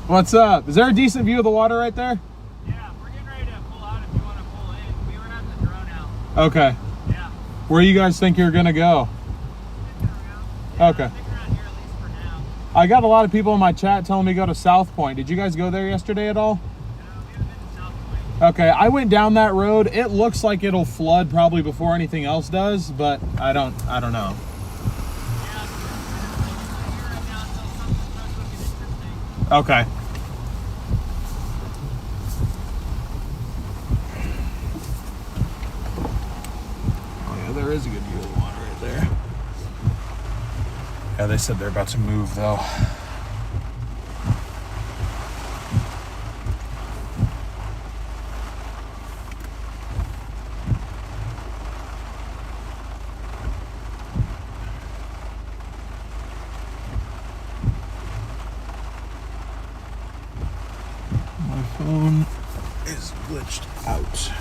What's up? Is there a decent view of the water right there? Yeah, we're getting ready to pull out if you want to pull in. We were having the drone out. Okay. Yeah. Where you guys think you're gonna go? Sticking around. Yeah, Okay. Sticking around here at least for now. I got a lot of people in my chat telling me to go to South Point. Did you guys go there yesterday at all? We haven't been to South Point. Okay, I went down that road. It looks like it'll flood probably before anything else does, but I don't know. Yeah, we're not here right now until something starts looking interesting. Okay. Oh yeah, there is a good view of the water right there. Yeah, they said they're about to move though. My phone is glitched out.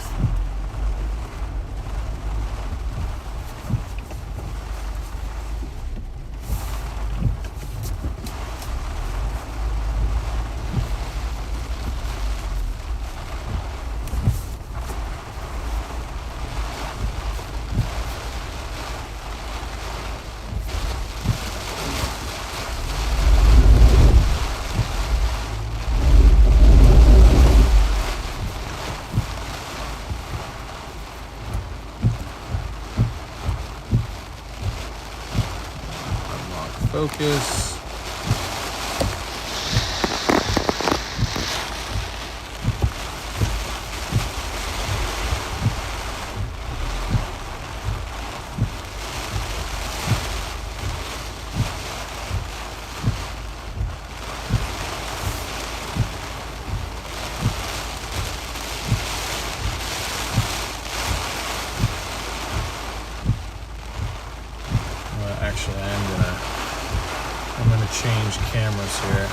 Focus. Actually, I'm gonna change cameras here.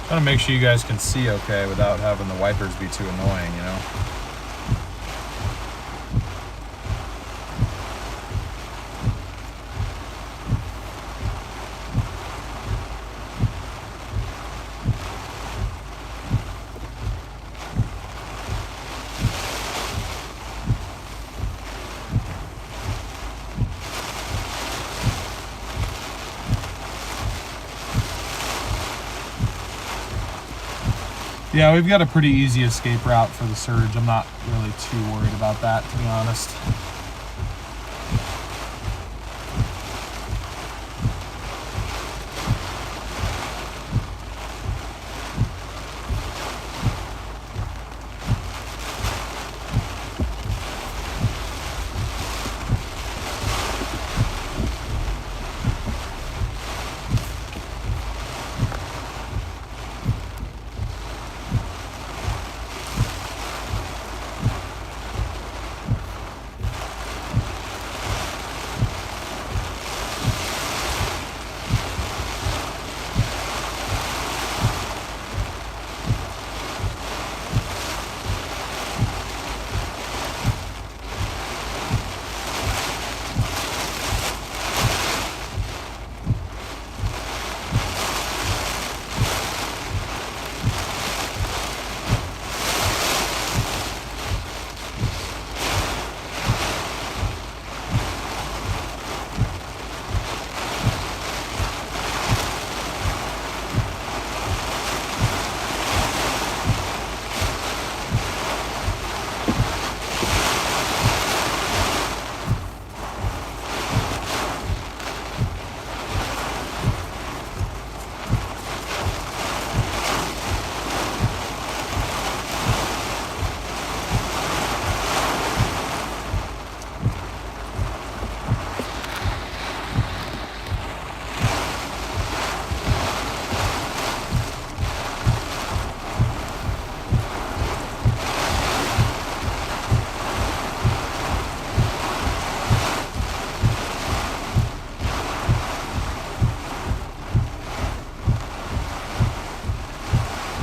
Trying to make sure you guys can see okay without having the wipers be too annoying, you know? Yeah, we've got a pretty easy escape route for the surge. I'm not really too worried about that, to be honest.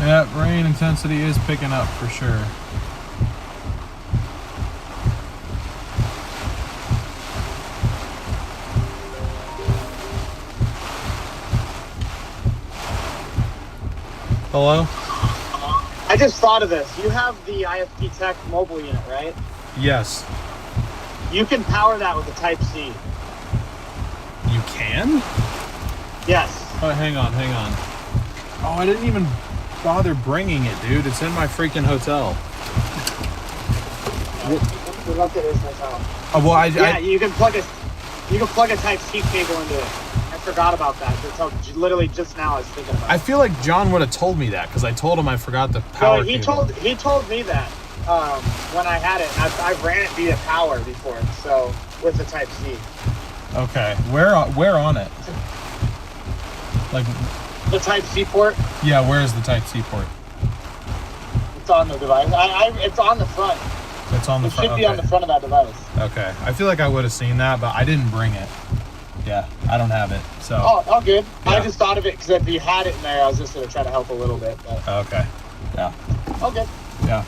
Yeah, rain intensity is picking up for sure. Hello? I just thought of this. You have the IFP Tech mobile unit, right? Yes. You can power that with a Type-C. You can? Yes. Oh, hang on. Oh, I didn't even bother bringing it, dude. It's in my freaking hotel. We left it in this hotel. Oh, well, Yeah, you can plug a Type-C cable into it. I forgot about that. Literally just now I was thinking about it. I feel like John would have told me that because I told him I forgot the power cable. He told me that when I had it. I've ran it via power before, so with the Type-C. Okay, where on it? Like the Type-C port? Yeah, where is the Type-C port? It's on the device. It's on the front. It's on the front. It should be on the front of that device. Okay, I feel like I would have seen that, but I didn't bring it. Yeah, I don't have it, so. Oh, good. Yeah. I just thought of it because if you had it in there, I was just going to try to help a little bit. But... Okay, yeah. Okay. Yeah.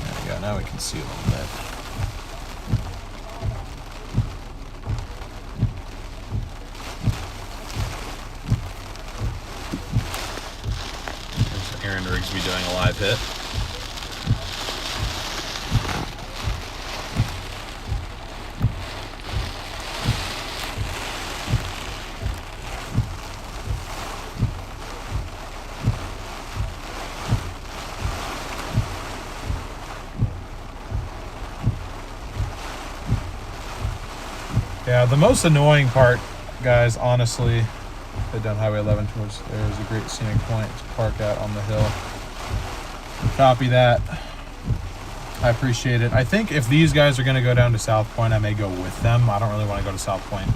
There we go, now we can see a little bit. Aaron Rigsby doing a live hit. Yeah, the most annoying part, guys, honestly, head down Highway 11 towards there's a great scenic point to park at on the hill. Copy that. I appreciate it. I think if these guys are going to go down to South Point, I may go with them. I don't really want to go to South Point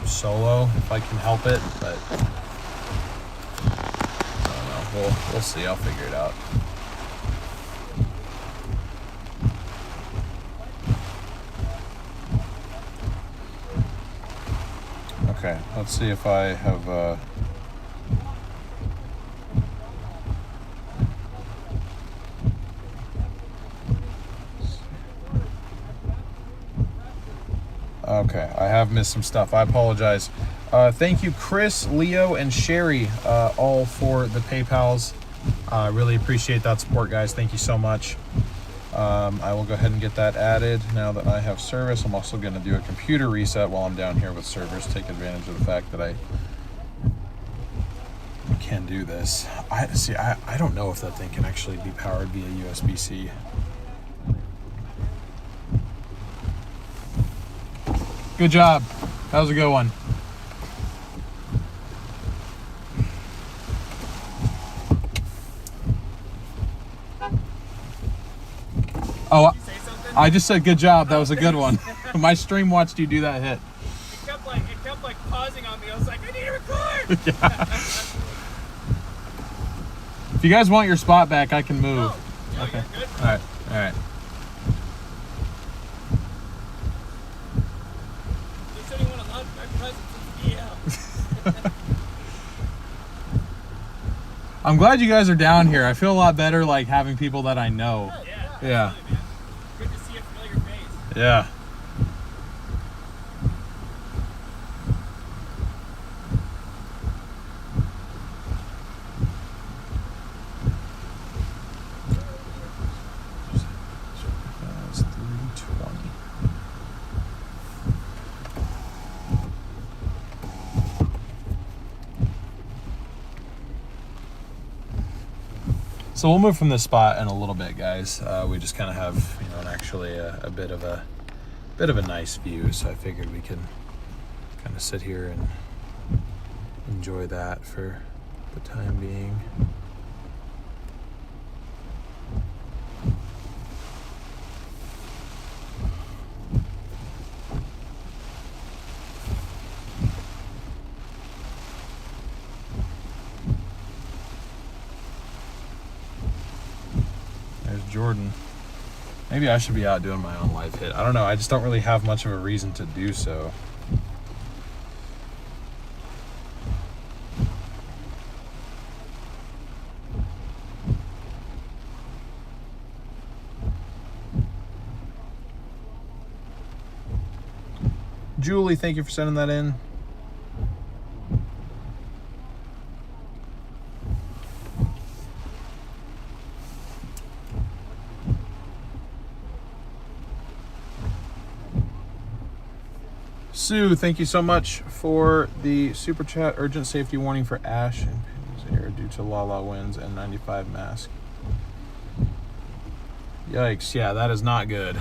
solo if I can help it, but I don't know. We'll see. I'll figure it out. Okay, let's see if I have okay, I have missed some stuff. I apologize. Thank you, Chris, Leo, and Sherry, all for the PayPals. I really appreciate that support, guys. Thank you so much. I will go ahead and get that added now that I have service. I'm also going to do a computer reset while I'm down here with servers. Take advantage of the fact that I can do this. I don't know if that thing can actually be powered via USB-C. Good job. That was a good one. Oh, I just said good job. That was a good one. My stream watched you do that hit. It kept like pausing on me. I was like, I need to record. Yeah. If you guys want your spot back, I can move. Oh, yeah, okay. You're good. All right. All right. They said you want to launch my presence in DL. I'm glad you guys are down here. I feel a lot better like having people that I know. Yeah. Absolutely, man. Good to see a familiar face. Yeah. That's 320. So we'll move from this spot in a little bit, guys. We just kind of have, actually a bit of a nice view. So I figured we can kind of sit here and enjoy that for the time being. There's Jordan. Maybe I should be out doing my own live hit. I don't know. I just don't really have much of a reason to do so. Julie, thank you for sending that in. Sue, thank you so much for the super chat. Urgent safety warning for ash and air due to Lala winds and 95 mask. Yikes, yeah, that is not good.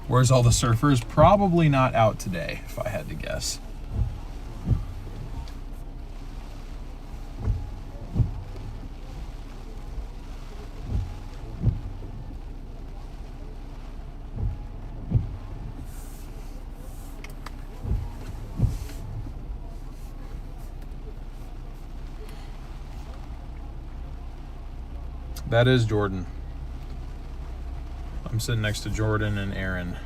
Where's all the surfers? Probably not out today, if I had to guess. That is Jordan. I'm sitting next to Jordan and Aaron.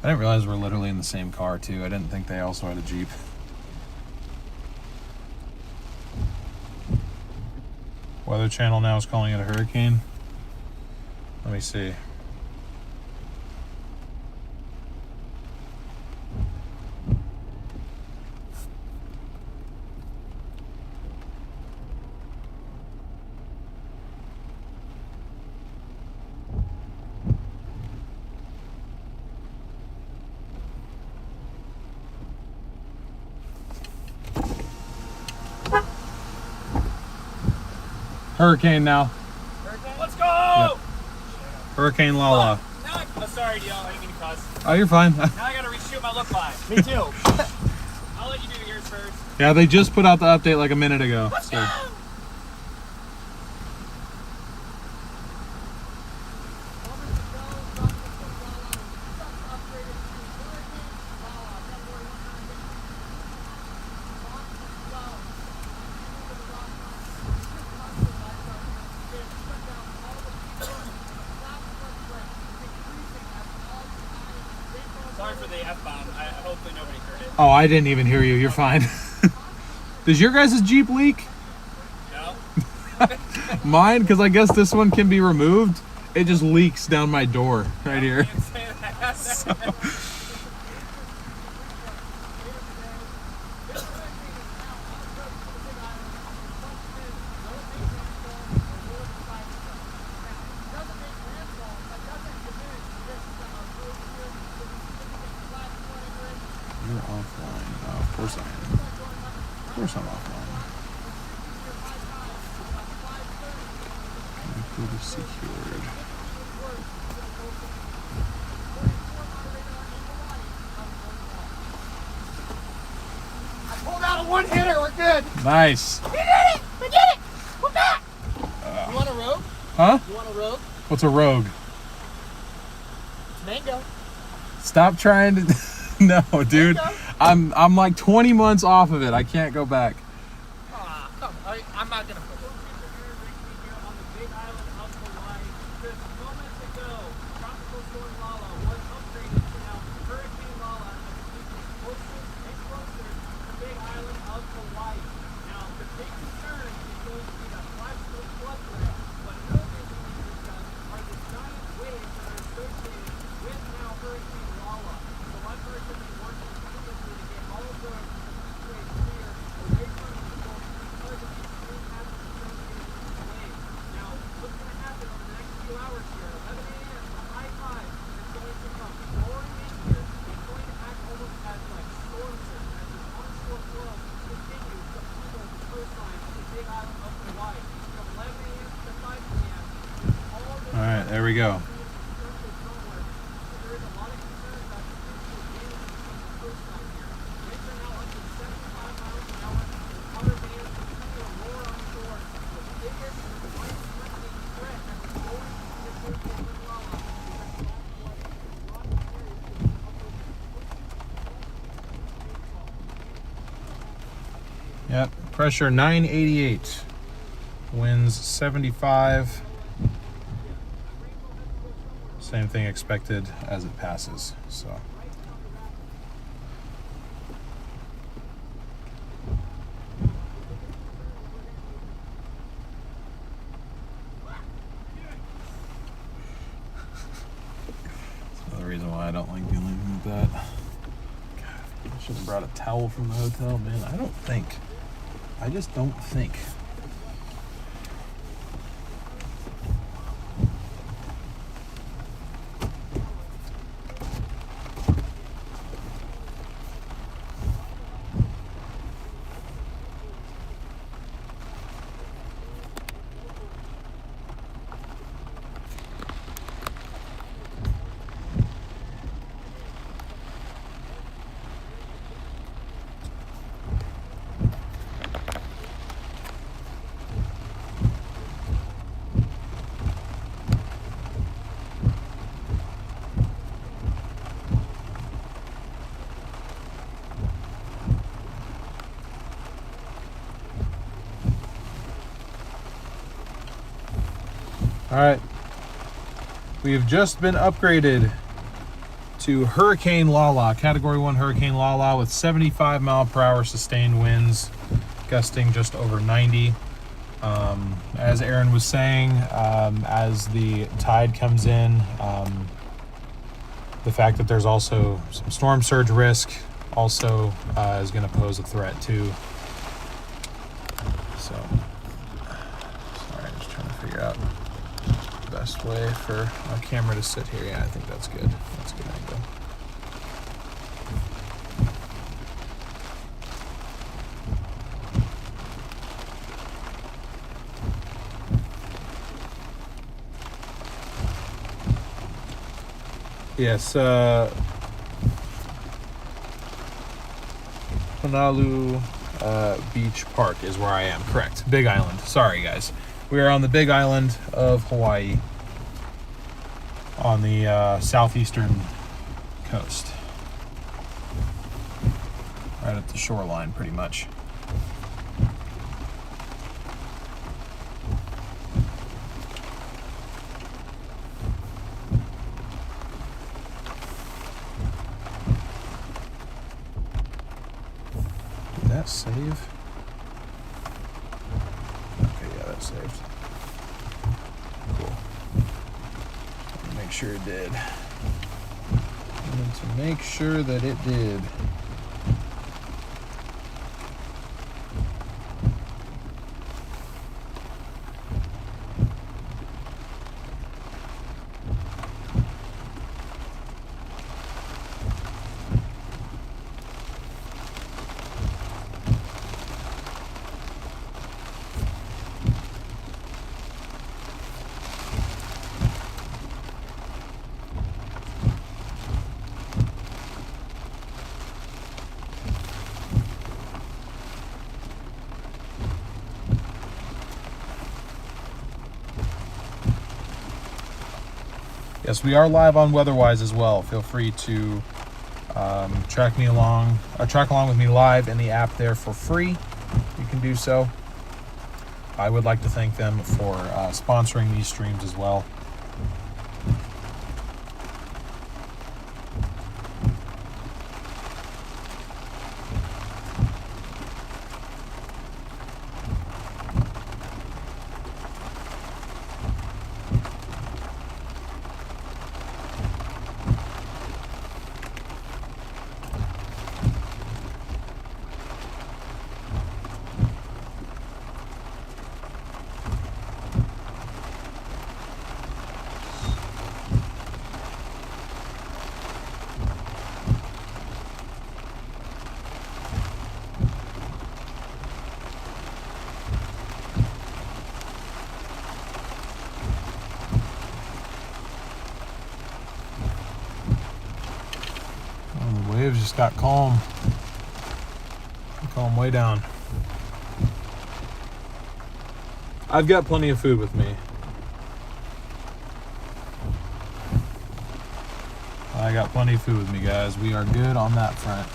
I didn't realize we're literally in the same car too. I didn't think they also had a Jeep. Weather Channel now is calling it a hurricane. Let me see. Hurricane now. Hurricane? Let's go! Yep. Hurricane Lala. Oh, sorry, DL. I didn't mean to cuss. Oh, you're fine. Now I gotta reshoot my look live. Me too. I'll let you do yours first. Yeah, they just put out the update like a minute ago. Let's So. go! Sorry for the F-bomb. Hopefully nobody heard it. Oh, I didn't even hear you. You're fine. Does your guys' Jeep leak? No? Mine, because I guess this one can be removed. It just leaks down my door right here. Can't say that. So. You're offline. Oh, of course I am. Of course I'm offline. Connectivity secured. I pulled out a one-hitter. We're good. Nice. We did it. We did it. We're back. You want a rogue? Huh? You want a rogue? What's a rogue? It's mango. Stop trying to. No, dude. I'm like 20 months off of it. I can't go back. Ah, come on. I'm not gonna put it. On the Big Island of Hawaii, just moments ago, Tropical Storm Lala was upgraded to now Hurricane Lala as it is closer and closer to the Big Island of Hawaii. Now, the big concern is going to be that flash flood threat, but another thing we need to discuss are the giant waves that are associated with now Hurricane Lala. So I'm going to be working tirelessly to get all of the waves clear away from people because of these extreme hazards associated with these waves. Now, what's going to happen over the next few hours here? 11 a.m. the high tide is going to come roaring in here. It's going to act almost as like storm surge as this onshore flow continues to fuel the coastline of the Big Island of Hawaii. From 11 a.m. to 5 p.m. all the All right, there we go. there is a lot of concern about potential damage Yep, pressure 988, winds 75. Same thing expected as it passes, so. That's another reason why I don't like dealing with that. God, I should have brought a towel from the hotel, man. I just don't think. All right, we have just been upgraded to Hurricane Lala, Category 1 Hurricane Lala with 75 mile per hour sustained winds, gusting just over 90. As Aaron was saying, as the tide comes in, the fact that there's also some storm surge risk also is going to pose a threat too. So, sorry, I'm just trying to figure out best way for my camera to sit here. Yeah, I think that's good. That's a good angle. Yes, Punalu'u Beach Park is where I am. Correct. Big Island. Sorry, guys. We are on the Big Island of Hawaii on the southeastern coast. Right at the shoreline, pretty much. Did that save? Okay, yeah, that saved. Cool. Make sure it did. And to make sure that it did. Yes, we are live on Weatherwise as well. Feel free to track along with me live in the app there for free. You can do so. I would like to thank them for sponsoring these streams as well. The waves just got calm. Calm way down. I've got plenty of food with me. I got plenty of food with me, guys. We are good on that front.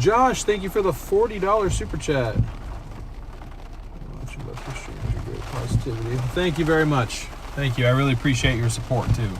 Josh, thank you for the $40 super chat. Great positivity. Thank you very much. Thank you. I really appreciate your support too.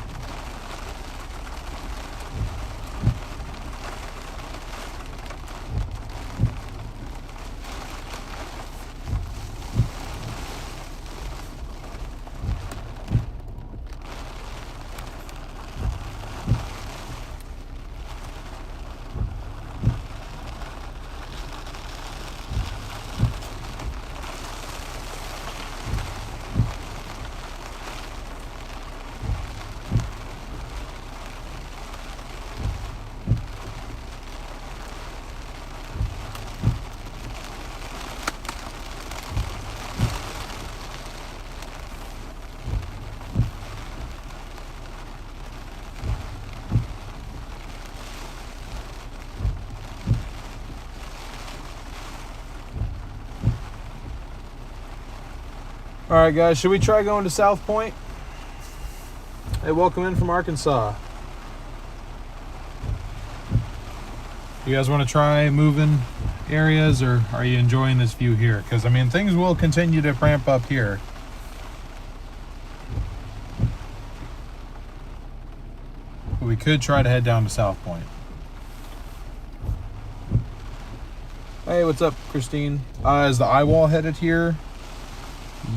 All right, guys, should we try going to South Point? Hey, welcome in from Arkansas. You guys want to try moving areas, or are you enjoying this view here? Because, I mean, things will continue to ramp up here. But we could try to head down to South Point. Hey, what's up, Christine? Is the eye wall headed here?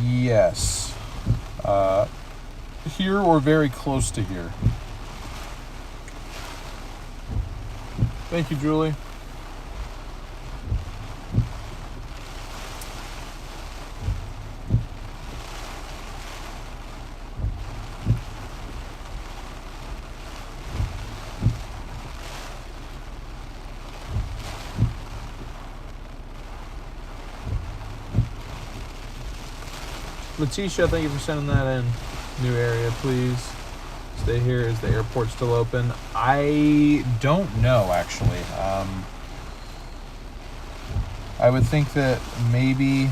Yes. Here or very close to here. Thank you, Julie. Letitia, thank you for sending that in. New area, please. Stay here. Is the airport still open? I don't know, actually. I would think that maybe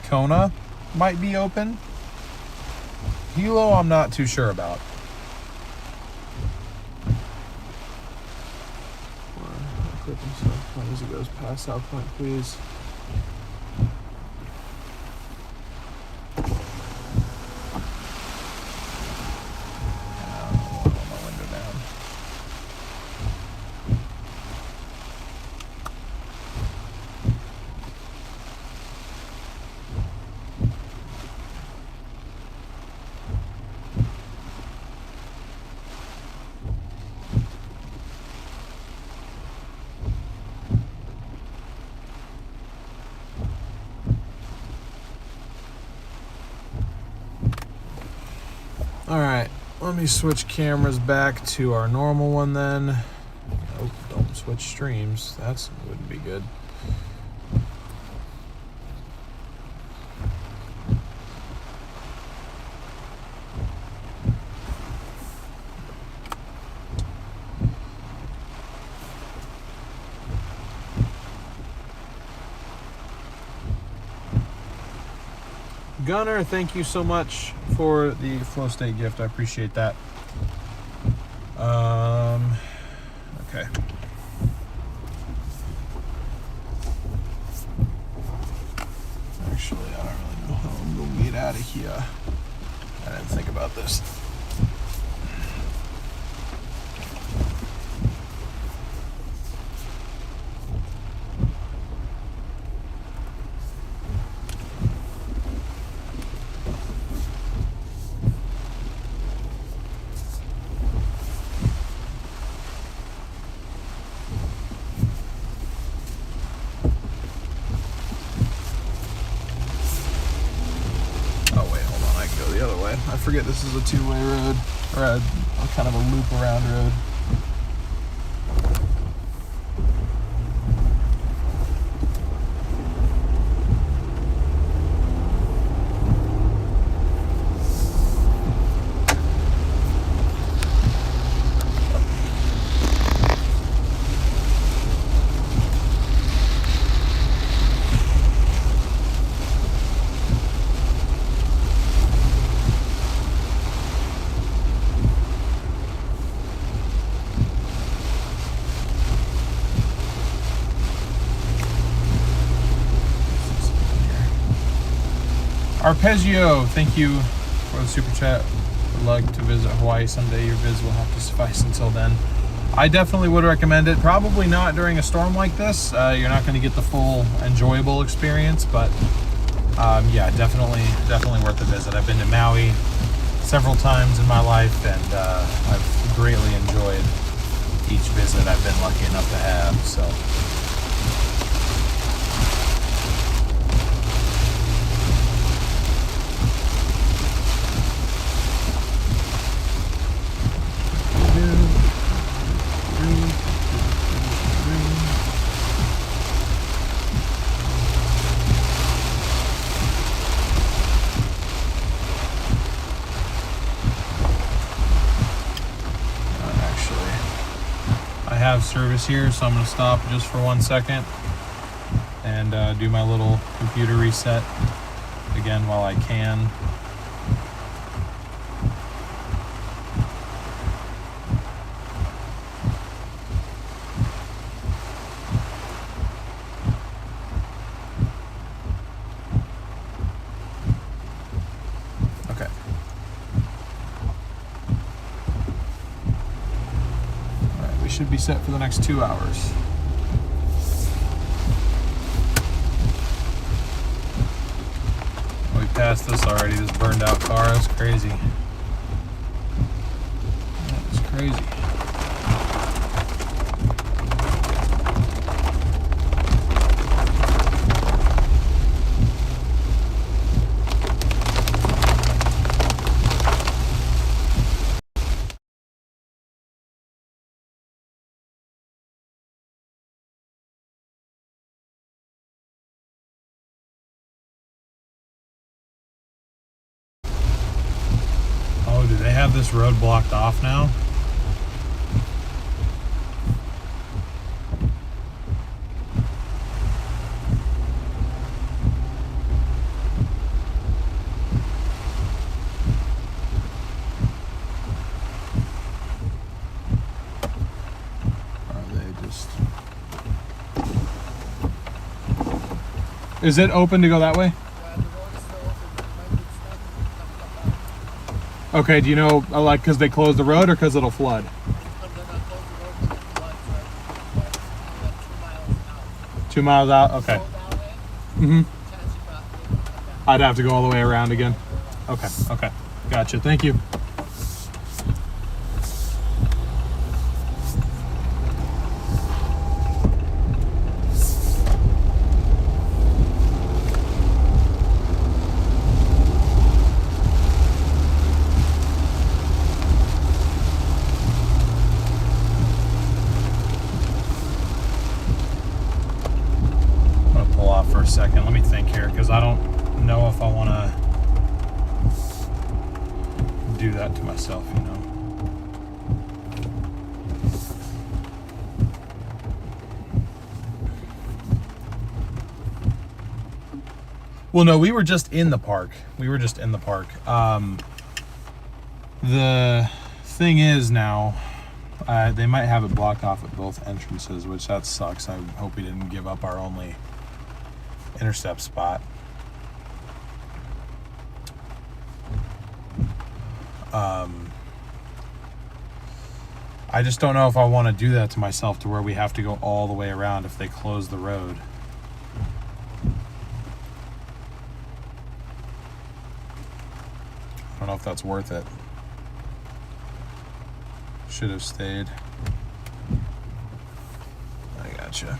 Kona might be open. Hilo, I'm not too sure about. As it goes past South Point, please. Roll my window down. All right, let me switch cameras back to our normal one then. Nope, don't switch streams. That wouldn't be good. Gunner, thank you so much for the Flow State gift. I appreciate that. Okay. Actually, I don't really know how I'm going to get out of here. I didn't think about this. I forget this is a two-way road, or a kind of a loop around road. Arpeggio, thank you for the super chat. Would like to visit Hawaii someday. Your visit will have to suffice until then. I definitely would recommend it. Probably not during a storm like this. You're not going to get the full enjoyable experience, but yeah, definitely worth a visit. I've been to Maui several times in my life, and I've greatly enjoyed each visit I've been lucky enough to have. So. Have service here, so I'm going to stop just for 1 second and do my little computer reset again while I can. Should be set for the next 2 hours. We passed this already, this burned out car. That's crazy. That is crazy. Do they have this road blocked off now? Are they just... Is it open to go that way? Okay, do you know, like, because they closed the road or because it'll flood? 2 miles out? Okay. Mm-hmm. I'd have to go all the way around again. Okay, okay. Gotcha. Thank you. Second, let me think here, because I don't know if I want to do that to myself, you know. Well, no, we were just in the park. The thing is now, they might have it blocked off at both entrances, which that sucks. I hope we didn't give up our only intercept spot. I just don't know if I want to do that to myself to where we have to go all the way around if they close the road. I don't know if that's worth it. Should have stayed. I gotcha.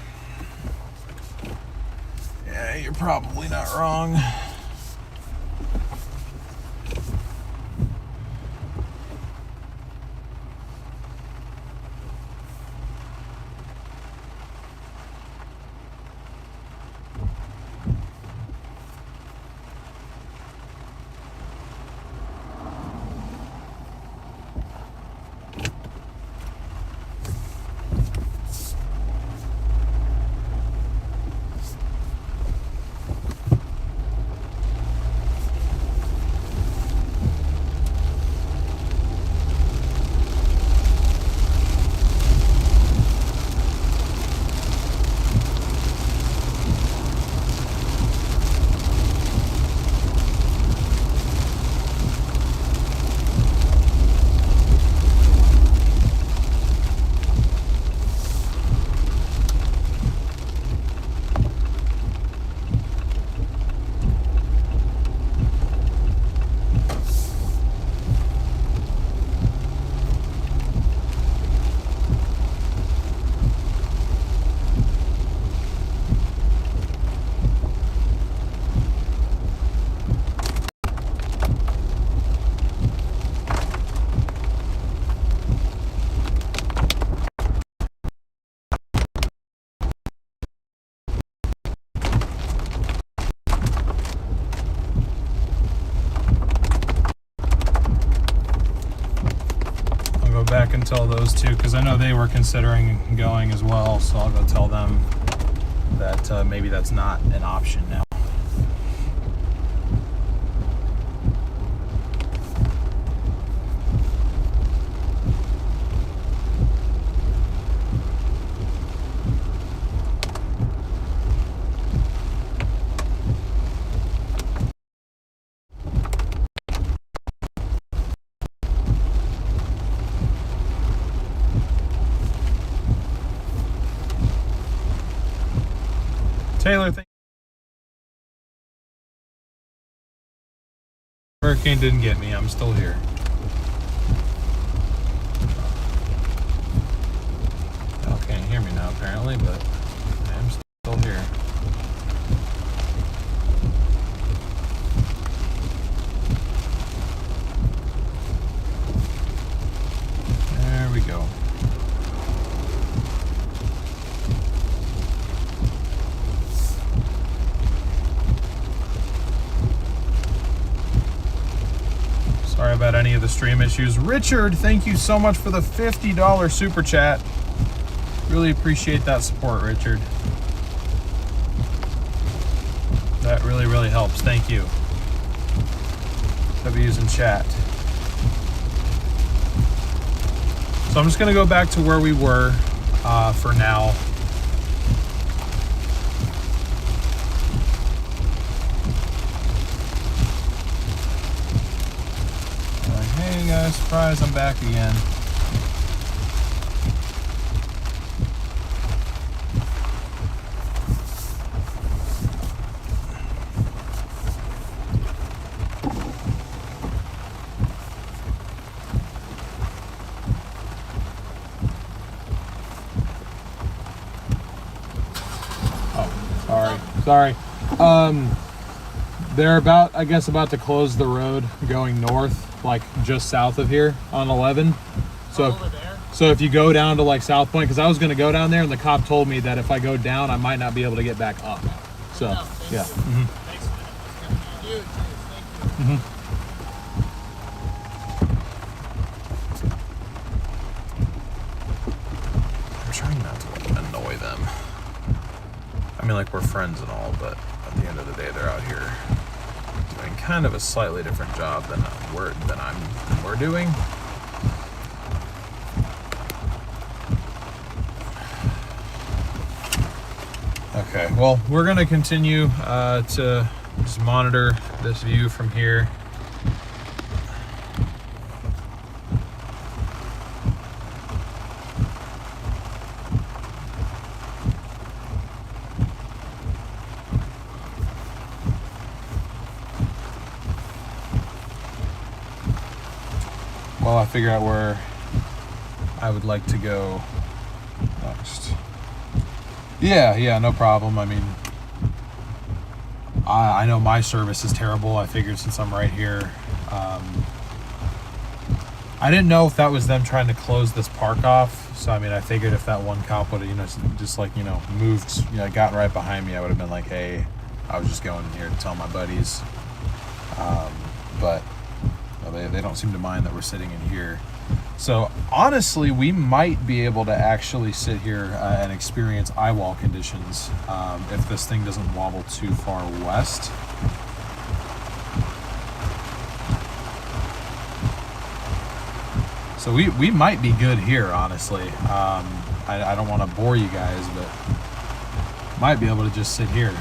Yeah, you're probably not wrong. back and tell those two, because I know they were considering going as well, so I'll go tell them that maybe that's not an option now. Taylor, hurricane didn't get me. I'm still here. Y'all can't hear me now, apparently, but I'm still here. There we go. Sorry about any of the stream issues. Richard, thank you so much for the $50 super chat. Really appreciate that support, Richard. That really, really helps. Thank you. W's in chat. So I'm just going to go back to where we were for now. Hey guys, surprise, I'm back again. Oh, sorry. They're about to close the road going north, like just south of here on 11. So if you go down to like South Point, because I was going to go down there and the cop told me that if I go down, I might not be able to get back up. So, yeah. Mm-hmm. Thanks, man. It's going to be huge. Thank you. Mm-hmm. I'm trying not to annoy them. I mean, like, we're friends and all, but at the end of the day, they're out here doing kind of a slightly different job than we're doing. Okay, well, we're going to continue to just monitor this view from here. While I figure out where I would like to go next. Yeah, no problem. I mean, I know my service is terrible. I figured since I'm right here, I didn't know if that was them trying to close this park off. So, I mean, I figured if that one cop would have, just like, moved, gotten right behind me, I would have been like, hey, I was just going in here to tell my buddies. But they don't seem to mind that we're sitting in here. So honestly, we might be able to actually sit here and experience eye wall conditions if this thing doesn't wobble too far west. So we might be good here, honestly. I don't want to bore you guys, but might be able to just sit here.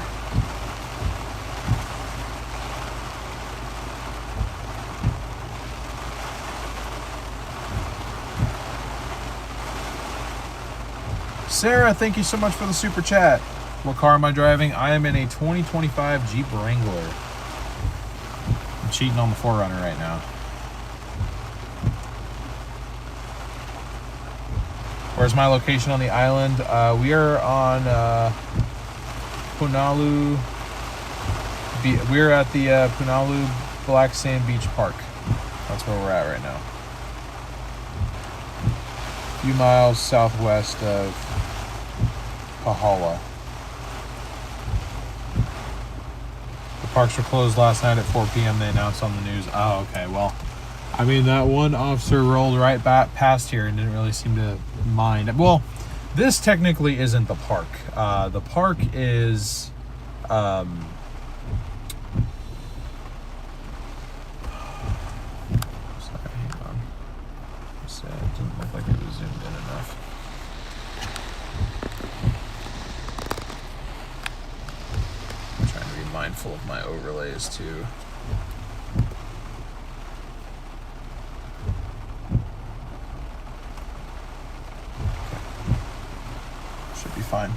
Sarah, thank you so much for the super chat. What car am I driving? I am in a 2025 Jeep Wrangler. I'm cheating on the 4Runner right now. Where's my location on the island? We are on Punalu'u. We're at the Punalu'u Black Sand Beach Park. That's where we're at right now. A few miles southwest of Pahala. The parks were closed last night at 4 p.m. They announced on the news. Oh, okay. Well, I mean, that one officer rolled right back past here and didn't really seem to mind. Well, this technically isn't the park. The park is... sorry, hang on. It didn't look like it was zoomed in enough. I'm trying to be mindful of my overlays too. Should be fine.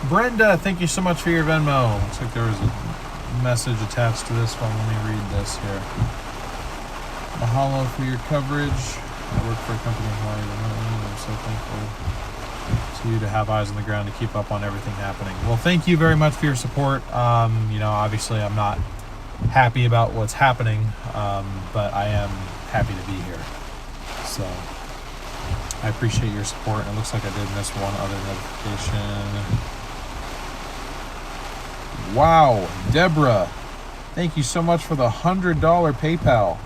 Brenda, thank you so much for your Venmo. Looks like there was a message attached to this one. Let me read this here. Mahalo for your coverage. I work for a company in Hawaii. I'm so thankful to you to have eyes on the ground to keep up on everything happening. Well, thank you very much for your support. You know, obviously I'm not happy about what's happening, but I am happy to be here. So I appreciate your support. It looks like I did miss one other notification. Wow, Deborah, thank you so much for the $100 PayPal.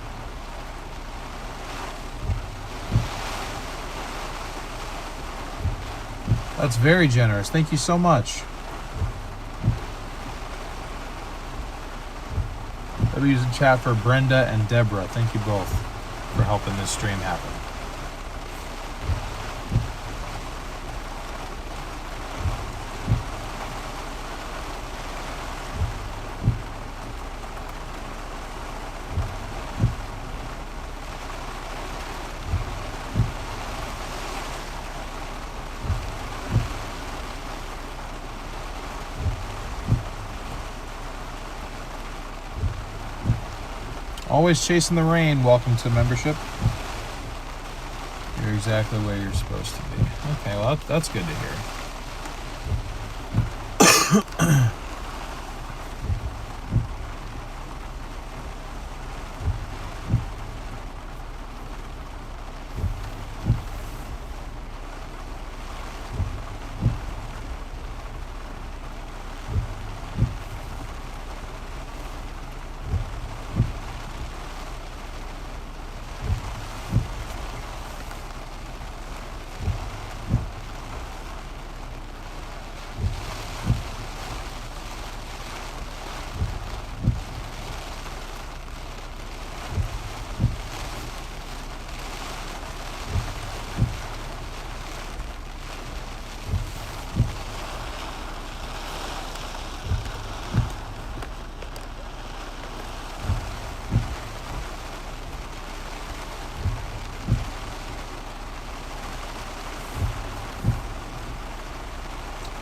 That's very generous. Thank you so much. W's in chat for Brenda and Deborah. Thank you both for helping this stream happen. Always chasing the rain. Welcome to membership. You're exactly where you're supposed to be. Okay, well, that's good to hear.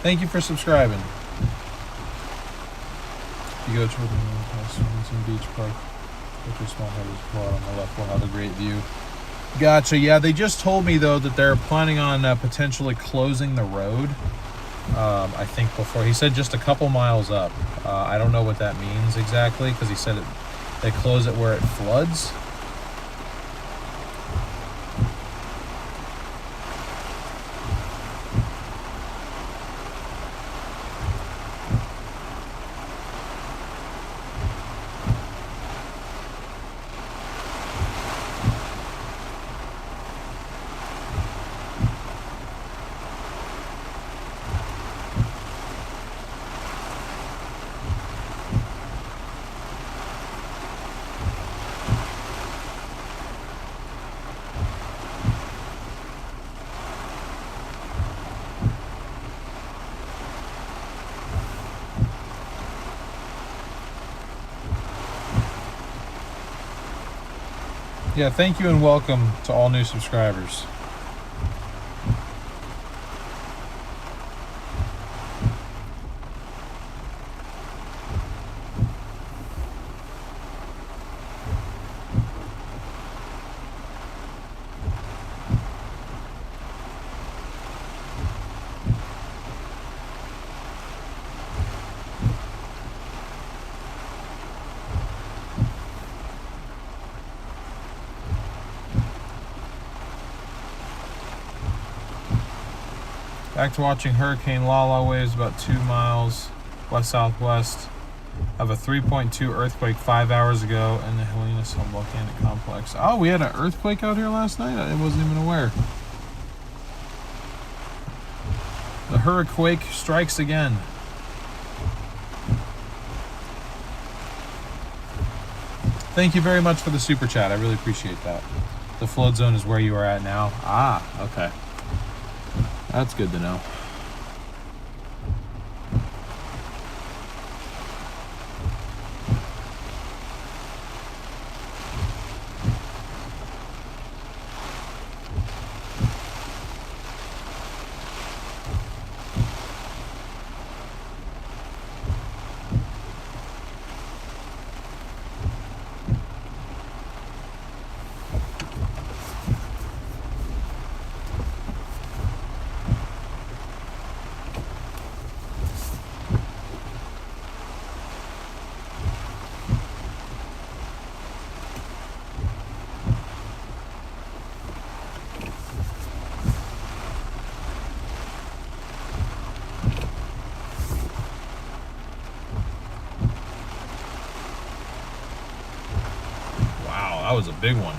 Thank you for subscribing. If you go toward the moon past Swimmington Beach Park, look your small head is plot on the left will have a great view. Gotcha. Yeah, they just told me though that they're planning on potentially closing the road. I think before he said just a couple miles up. I don't know what that means exactly because he said they close it where it floods. Yeah, thank you and welcome to all new subscribers. Back to watching Hurricane Lala. Waves about 2 miles west-southwest of a 3.2 earthquake 5 hours ago in the Helena subvolcanic complex. Oh, we had an earthquake out here last night? I wasn't even aware. The hurricane strikes again. Thank you very much for the super chat. I really appreciate that. The flood zone is where you are at now. Ah, okay. That's good to know. That was a big one.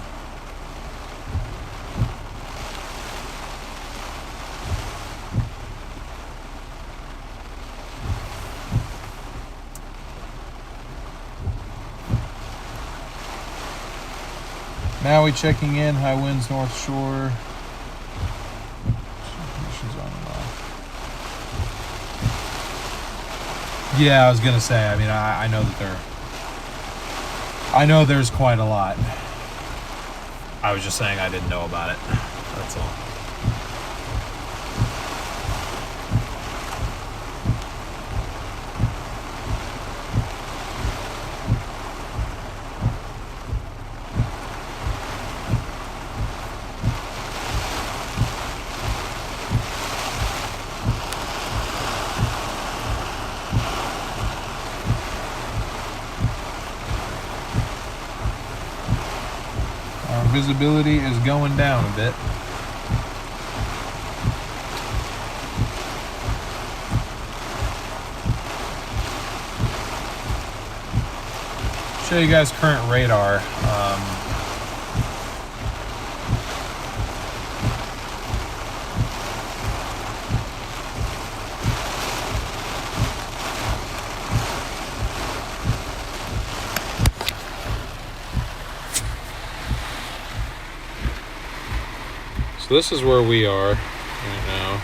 Maui checking in, high winds North Shore. Yeah, I was gonna say, I mean, I know that I know there's quite a lot. I was just saying I didn't know about it. That's all. Visibility is going down a bit. Show you guys current radar. So this is where we are right now.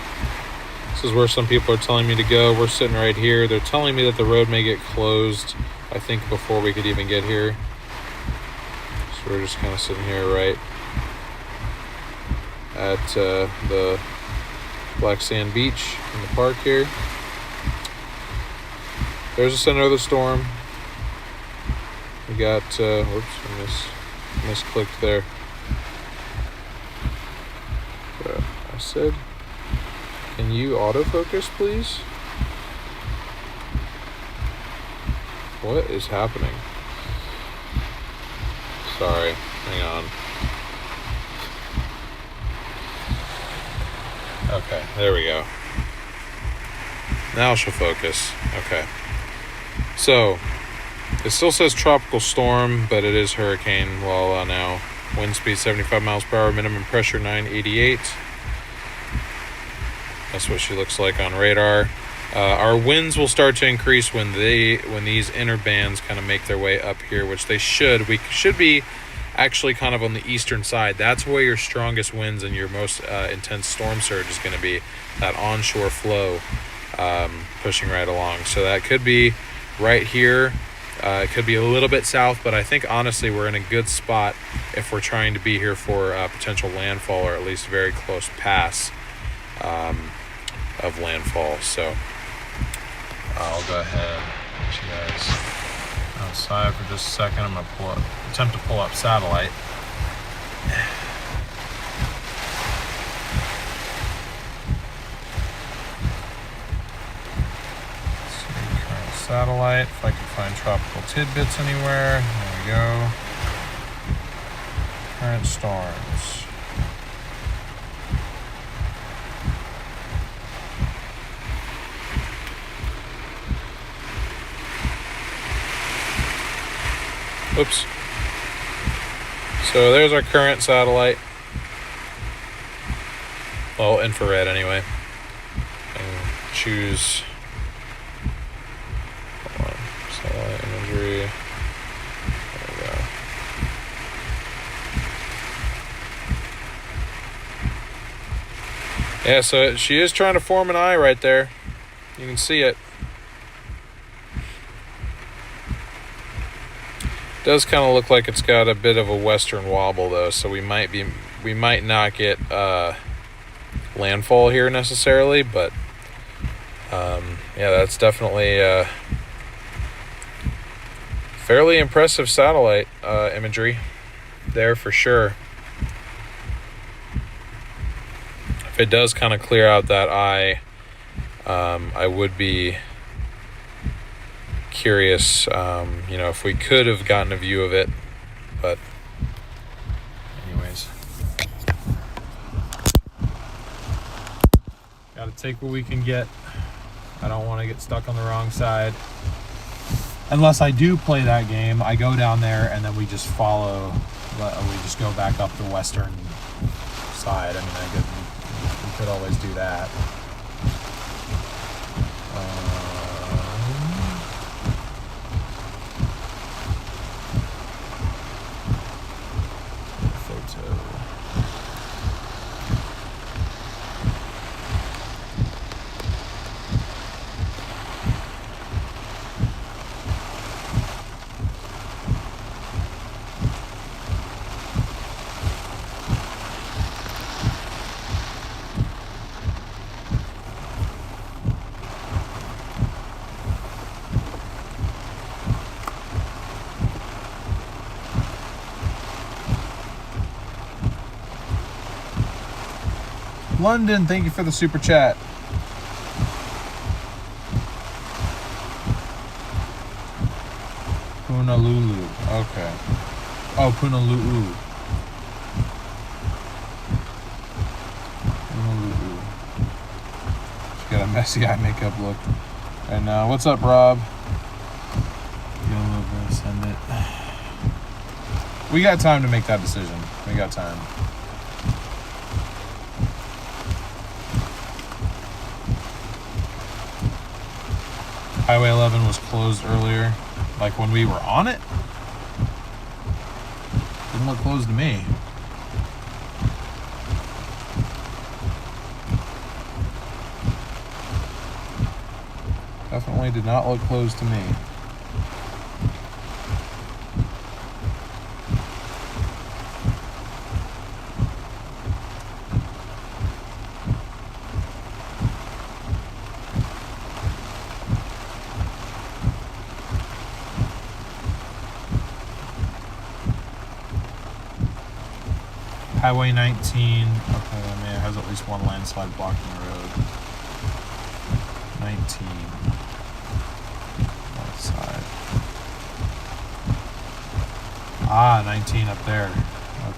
This is where some people are telling me to go. We're sitting right here. They're telling me that the road may get closed, I think, before we could even get here. So we're just kind of sitting here right at the Black Sand Beach in the park here. There's the center of the storm. We got, whoops, I misclicked there. I said, can you autofocus, please? What is happening? Sorry, hang on. Okay, there we go. Now she'll focus. Okay. So, it still says tropical storm, but it is Hurricane Lala now. Wind speed 75 miles per hour, minimum pressure 988. That's what she looks like on radar. Our winds will start to increase when these inner bands kind of make their way up here, which they should. We should be actually kind of on the eastern side. That's where your strongest winds and your most intense storm surge is going to be. That onshore flow pushing right along. So that could be right here. It could be a little bit south, but I think honestly we're in a good spot if we're trying to be here for potential landfall, or at least very close pass of landfall. So I'll go ahead and let you guys outside for just a second. I'm going to attempt to pull up satellite. Satellite, if I can find tropical tidbits anywhere. There we go. Current storms. Oops. So there's our current satellite. Well, infrared anyway. And choose. Hold on. Satellite imagery. There we go. Yeah, so she is trying to form an eye right there. You can see it. Does kind of look like it's got a bit of a western wobble though, so we might not get landfall here necessarily, but yeah, that's definitely fairly impressive satellite imagery there for sure. If it does kind of clear out that eye, I would be curious, if we could have gotten a view of it, but anyways, gotta take what we can get. I don't want to get stuck on the wrong side. Unless I do play that game, I go down there and then we just follow, we just go back up the western side. I mean, we could always do that. London, thank you for the super chat. Punalu'u. Okay. Oh, Punalu'u. Punalu'u. She got a messy eye makeup look. And what's up, Rob? Get a little bit, send it. We got time to make that decision. We got time. Highway 11 was closed earlier, like when we were on it. Didn't look closed to me. Definitely did not look closed to me. Highway 19, okay, I mean, it has at least one landslide blocking the road. 19, that side. Ah, 19 up there,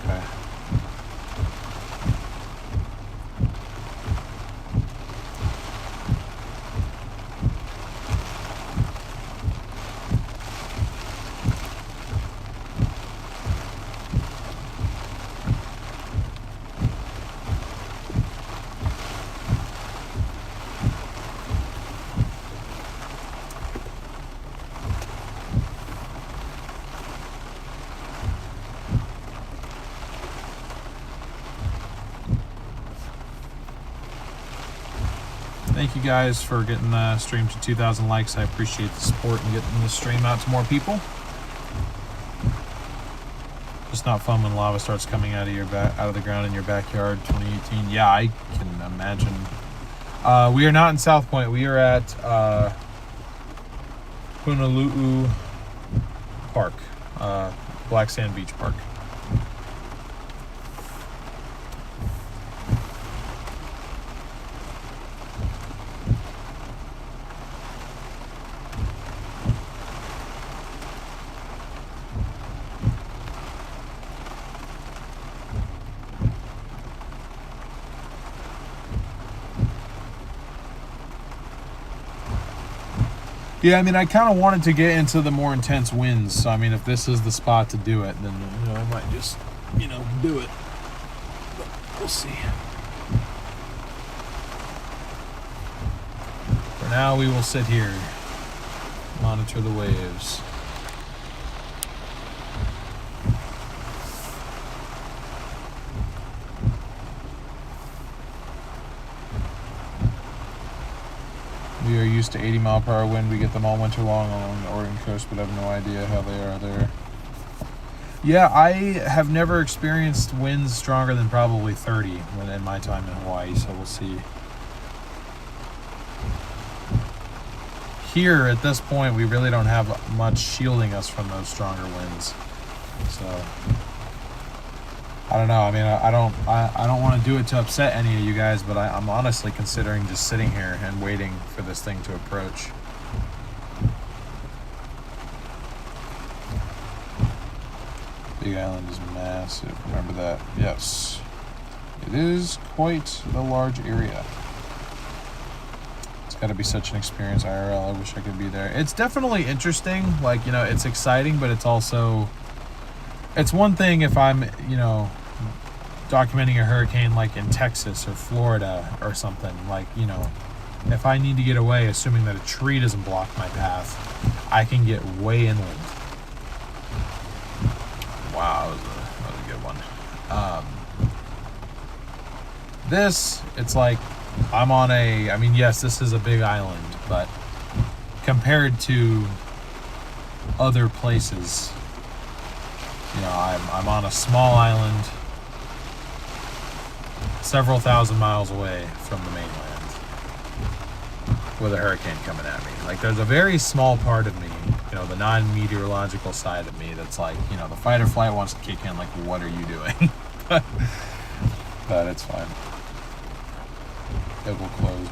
okay. Thank you guys for getting the stream to 2,000 likes. I appreciate the support and getting the stream out to more people. Just not fun when lava starts coming out of the ground in your backyard. 2018. Yeah, I can imagine. We are not in South Point. We are at Punalu'u Park, Black Sand Beach Park. Yeah, I mean, I kind of wanted to get into the more intense winds. So, I mean, if this is the spot to do it, then, you know, I might just, you know, do it. But we'll see. For now, we will sit here, monitor the waves. We are used to 80-mile-per-hour wind. We get them all winter long along the Oregon coast, but I have no idea how they are there. Yeah, I have never experienced winds stronger than probably 30 when in my time in Hawaii, so we'll see. Here, at this point, we really don't have much shielding us from those stronger winds. So, I don't know. I mean, I don't want to do it to upset any of you guys, but I'm honestly considering just sitting here and waiting for this thing to approach. Big Island is massive. Remember that. Yes. It is quite a large area. It's got to be such an experience, IRL. I wish I could be there. It's definitely interesting. Like, you know, it's exciting, but it's also... It's one thing if I'm, you know, documenting a hurricane like in Texas or Florida or something. Like, you know, if I need to get away, assuming that a tree doesn't block my path, I can get way inland. Wow, that was a good one. This, it's like I'm on a, I mean, yes, this is a big island, but compared to other places, you know, I'm on a small island several thousand miles away from the mainland with a hurricane coming at me. Like, there's a very small part of me, you know, the non-meteorological side of me that's like, you know, the fight or flight wants to kick in, like, what are you doing? But it's fine. It will close.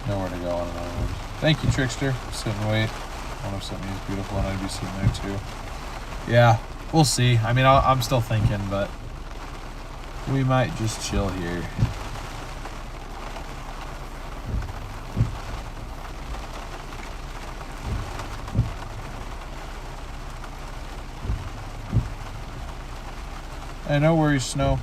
Nowhere to go on an island. Thank you, Trickster. Sit and wait. One of something is beautiful, and I'd be sitting there too. Yeah, we'll see. I mean, I'm still thinking, but we might just chill here. Hey, no worries, Snow.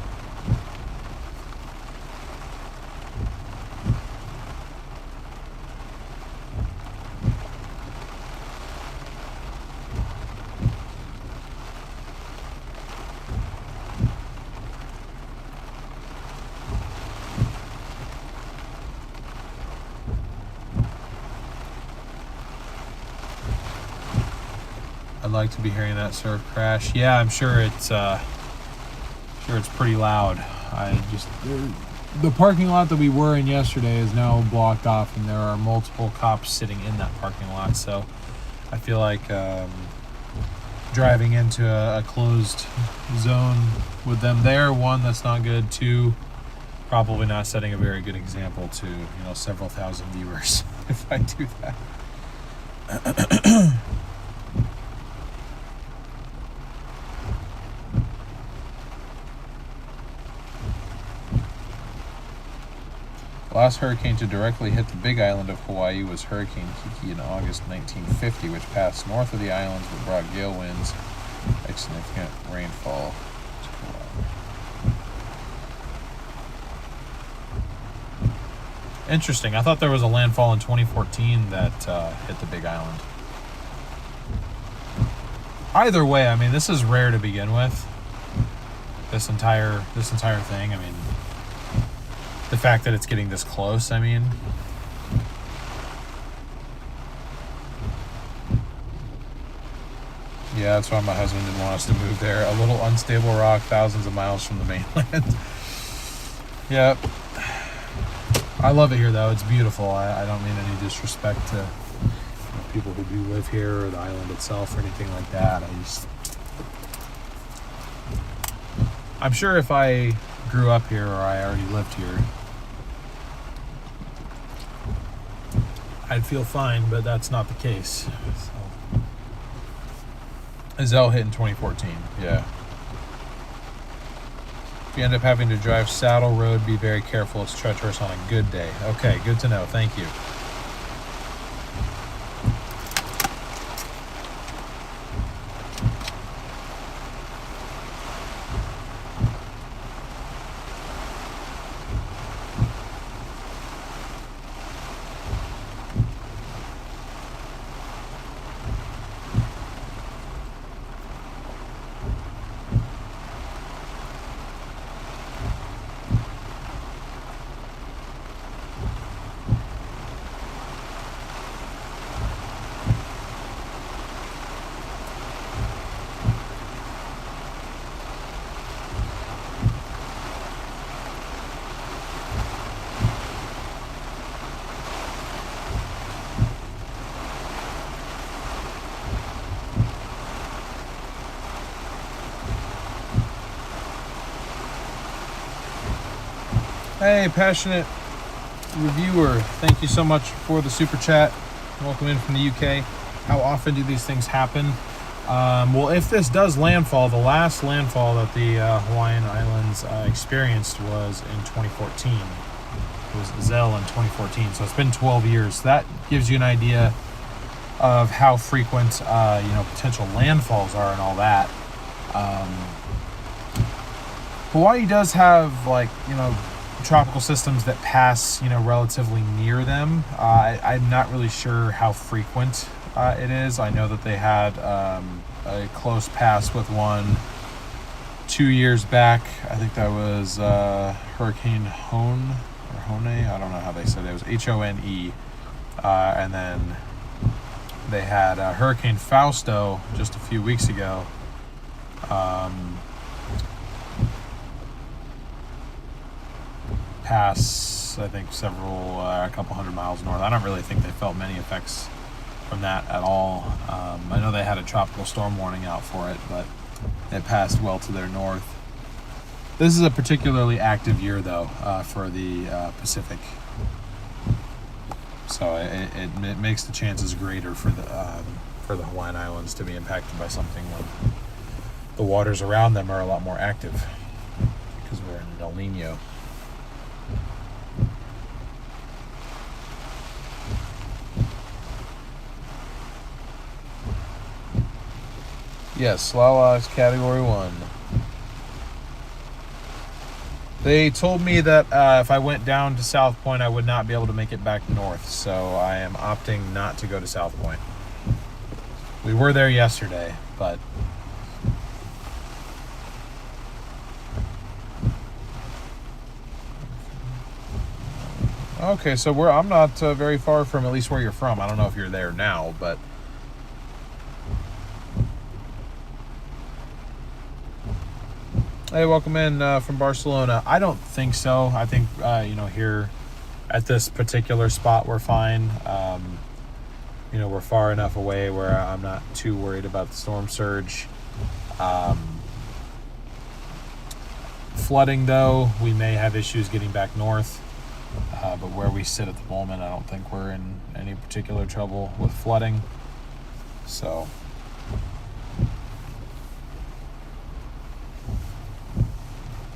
I'd like to be hearing that surf crash. Yeah, I'm sure it's pretty loud. The parking lot that we were in yesterday is now blocked off, and there are multiple cops sitting in that parking lot. So I feel like driving into a closed zone with them there, one, that's not good. Two, probably not setting a very good example to, you know, several thousand viewers if I do that. Last hurricane to directly hit the Big Island of Hawaii was Hurricane Kiki in August 1950, which passed north of the islands but brought gale winds and significant rainfall. Interesting. I thought there was a landfall in 2014 that hit the Big Island. Either way, I mean, this is rare to begin with. This entire thing. I mean, the fact that it's getting this close, I mean. Yeah, that's why my husband didn't want us to move there. A little unstable rock thousands of miles from the mainland. Yep. I love it here, though. It's beautiful. I don't mean any disrespect to people who do live here or the island itself or anything like that. I'm sure if I grew up here or I already lived here, I'd feel fine, but that's not the case. So. Zell hit in 2014, yeah. If you end up having to drive Saddle Road, be very careful. It's treacherous on a good day. Okay, good to know. Thank you. Hey, passionate reviewer, thank you so much for the super chat. Welcome in from the UK. How often do these things happen? Well, if this does landfall, the last landfall that the Hawaiian Islands experienced was in 2014. It was Zell in 2014, so it's been 12 years. That gives you an idea of how frequent, potential landfalls are and all that. Hawaii does have, tropical systems that pass, relatively near them. I'm not really sure how frequent it is. I know that they had a close pass with one 2 years back. I think that was Hurricane Hone. I don't know how they said it. It was Hone. And then they had Hurricane Fausto just a few weeks ago. Pass, I think, a couple hundred miles north. I don't really think they felt many effects from that at all. I know they had a tropical storm warning out for it, but it passed well to their north. This is a particularly active year, though, for the Pacific. So it makes the chances greater for the Hawaiian Islands to be impacted by something when the waters around them are a lot more active, because we're in El Nino. Yes, Lala is Category 1. They told me that if I went down to South Point, I would not be able to make it back north, so I am opting not to go to South Point. We were there yesterday, but... Okay, so I'm not very far from at least where you're from. I don't know if you're there now, but... Hey, welcome in from Barcelona. I don't think so. I think, here at this particular spot, we're fine. We're far enough away where I'm not too worried about the storm surge. Flooding, though, we may have issues getting back north. But where we sit at the moment, I don't think we're in any particular trouble with flooding. So...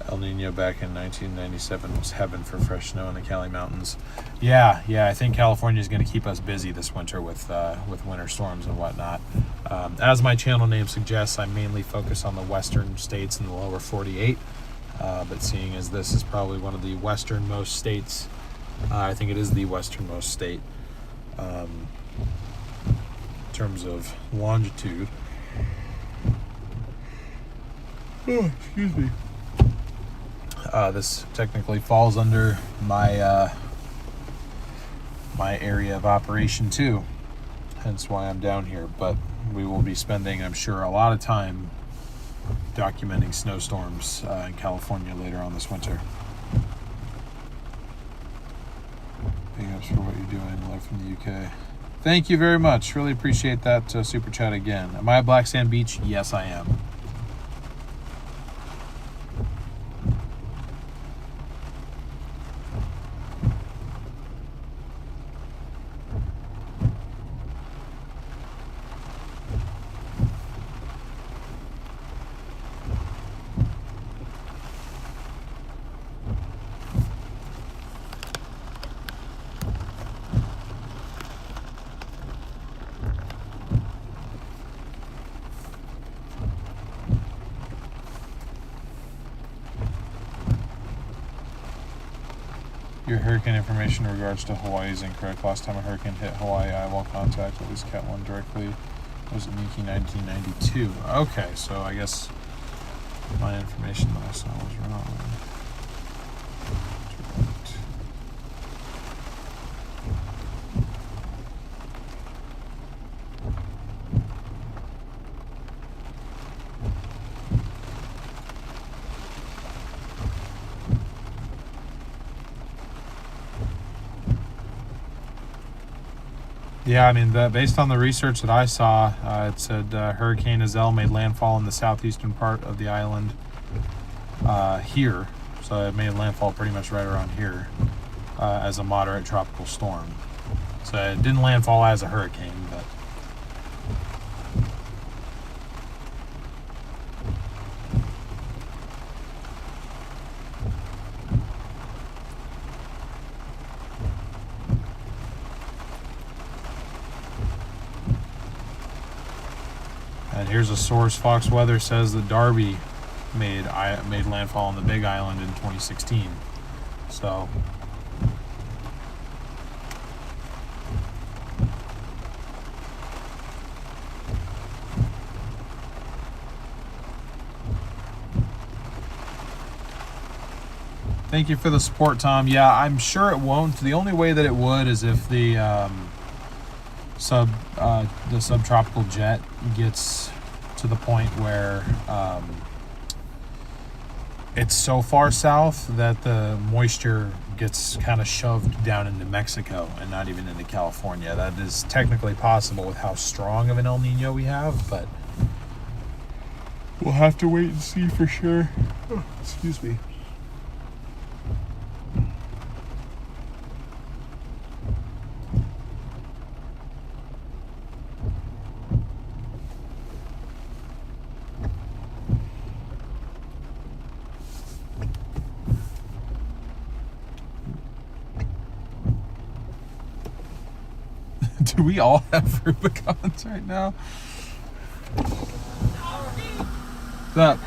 El Nino back in 1997 was heaven for fresh snow in the Cali Mountains. Yeah, I think California is going to keep us busy this winter with winter storms and whatnot. As my channel name suggests, I mainly focus on the western states in the lower 48. But seeing as this is probably one of the westernmost states, I think it is the westernmost state in terms of longitude. Oh, excuse me. This technically falls under my my area of operation too, hence why I'm down here. But we will be spending, I'm sure, a lot of time documenting snowstorms in California later on this winter. Big ups for what you're doing live from the UK. Thank you very much. Really appreciate that super chat again. Am I at Black Sand Beach? Yes, I am. Your hurricane information in regards to Hawaii is incorrect. Last time a hurricane hit Hawaii, eyewall contact, at least Cat 1 directly, was in Miki 1992. Okay, so I guess my information that I saw was wrong. Direct. Yeah, I mean, based on the research that I saw, it said Hurricane Azelle made landfall in the southeastern part of the island here So it made landfall pretty much right around here as a moderate tropical storm. So it didn't landfall as a hurricane, but and here's a source. Fox Weather says that Darby made landfall on the Big Island in 2016. So thank you for the support, Tom. Yeah, I'm sure it won't. The only way that it would is if the subtropical jet gets to the point where it's so far south that the moisture gets kind of shoved down into Mexico and not even into California. That is technically possible with how strong of an El Nino we have, but we'll have to wait and see for sure. Oh, excuse me. Do we all have Rubicons right now? What's up?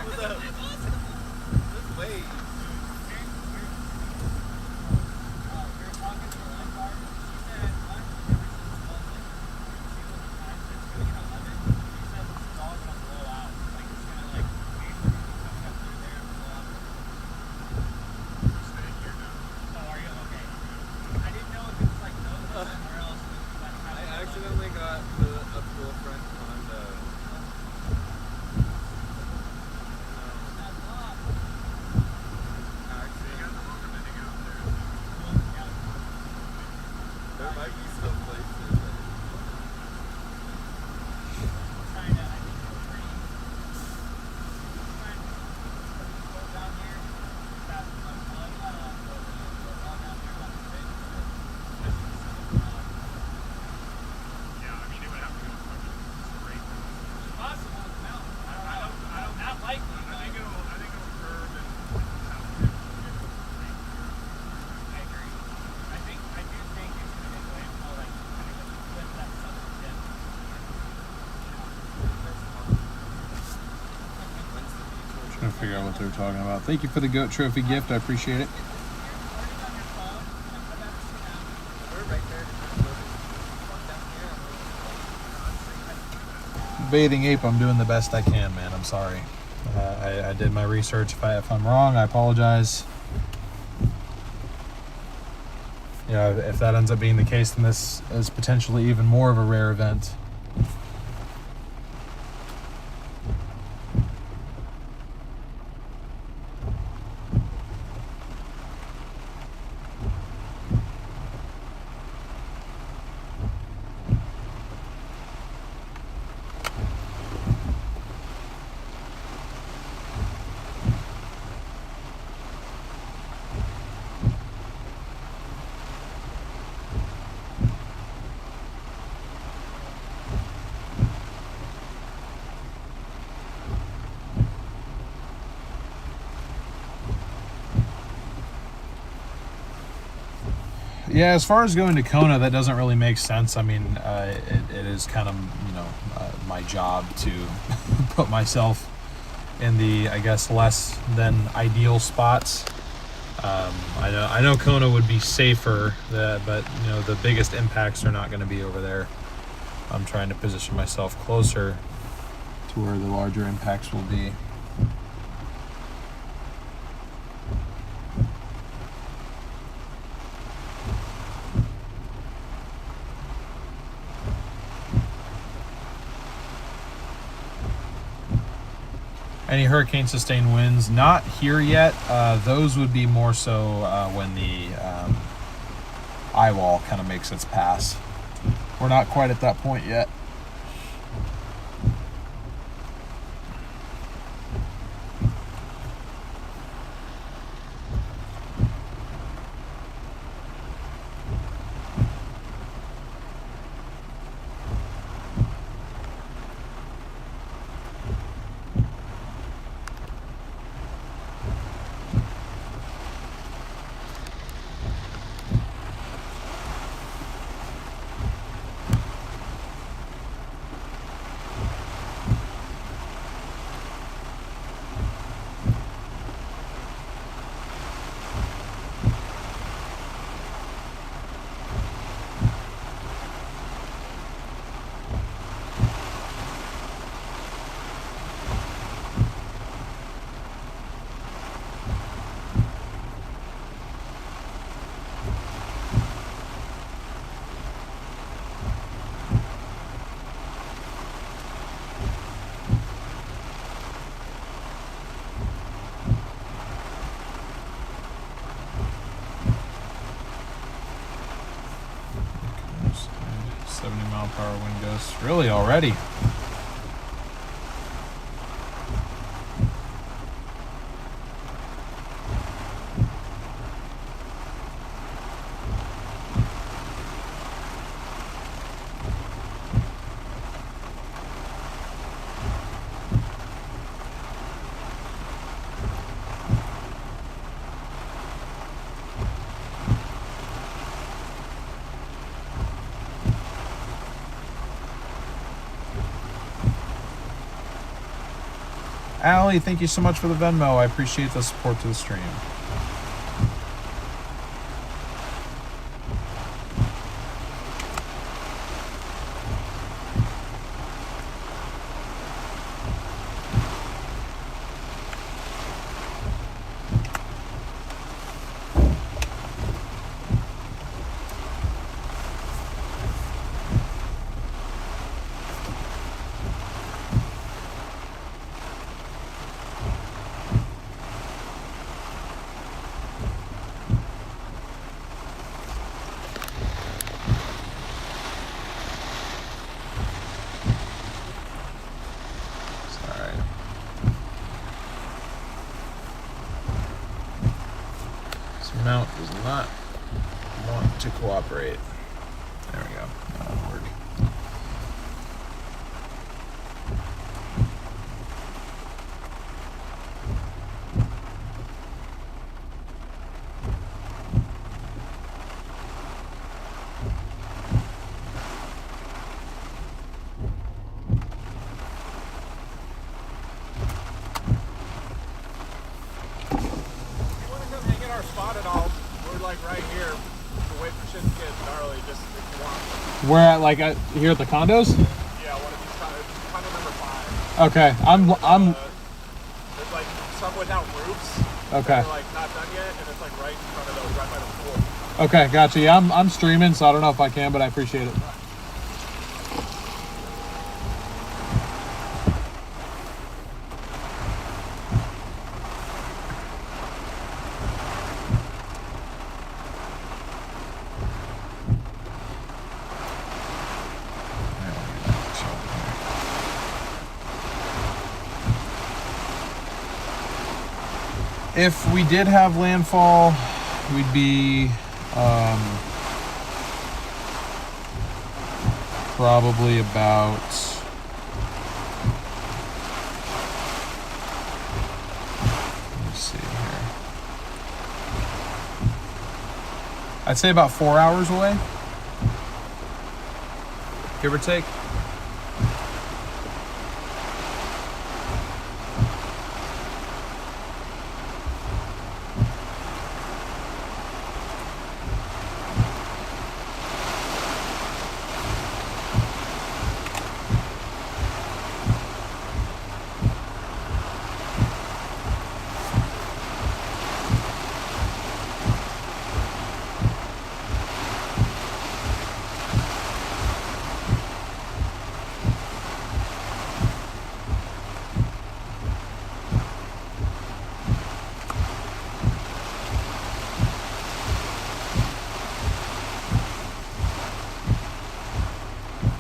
Trying to figure out what they're talking about. Thank you for the goat trophy gift. I appreciate it. Bathing ape, I'm doing the best I can, man. I'm sorry. I did my research. If I'm wrong, I apologize. You know, if that ends up being the case, then this is potentially even more of a rare event. Yeah, as far as going to Kona, that doesn't really make sense. I mean, it is kind of, my job to put myself in the, I guess, less than ideal spots. I know Kona would be safer, but, the biggest impacts are not going to be over there. I'm trying to position myself closer to where the larger impacts will be. Any hurricane sustained winds? Not here yet. Those would be more so when the eye wall kind of makes its pass. We're not quite at that point yet. us, really, already. Allie, thank you so much for the Venmo. I appreciate the support to the stream. Mount does not want to cooperate. There we go. That'll work. Where at, like here at the condos? Yeah, one of these condo number 5. Okay, I'm. There's like some without roofs. Okay. They're like not done yet, and it's like right in front of those, right by the pool. Okay, gotcha. Yeah, I'm streaming, so I don't know if I can, but I appreciate it. If we did have landfall, we'd be probably about let me see here. I'd say about 4 hours away, give or take.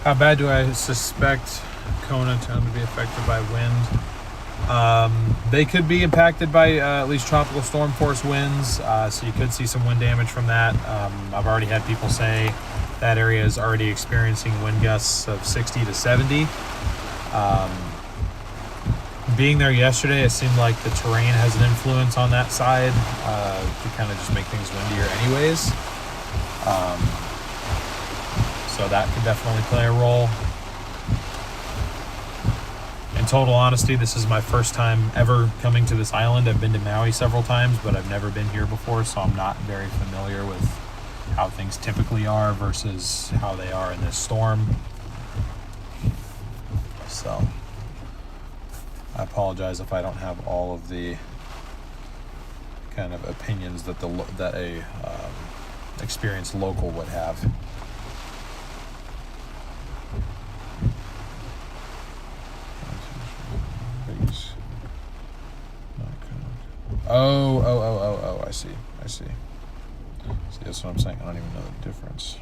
How bad do I suspect Kona town to be affected by wind? They could be impacted by at least tropical storm force winds, so you could see some wind damage from that. I've already had people say that area is already experiencing wind gusts of 60 to 70. Being there yesterday, it seemed like the terrain has an influence on that side to kind of just make things windier anyways. So that could definitely play a role. In total honesty, this is my first time ever coming to this island. I've been to Maui several times, but I've never been here before, so I'm not very familiar with how things typically are versus how they are in this storm. So I apologize if I don't have all of the kind of opinions that a experienced local would have. Oh, I see. See, that's what I'm saying. I don't even know the difference.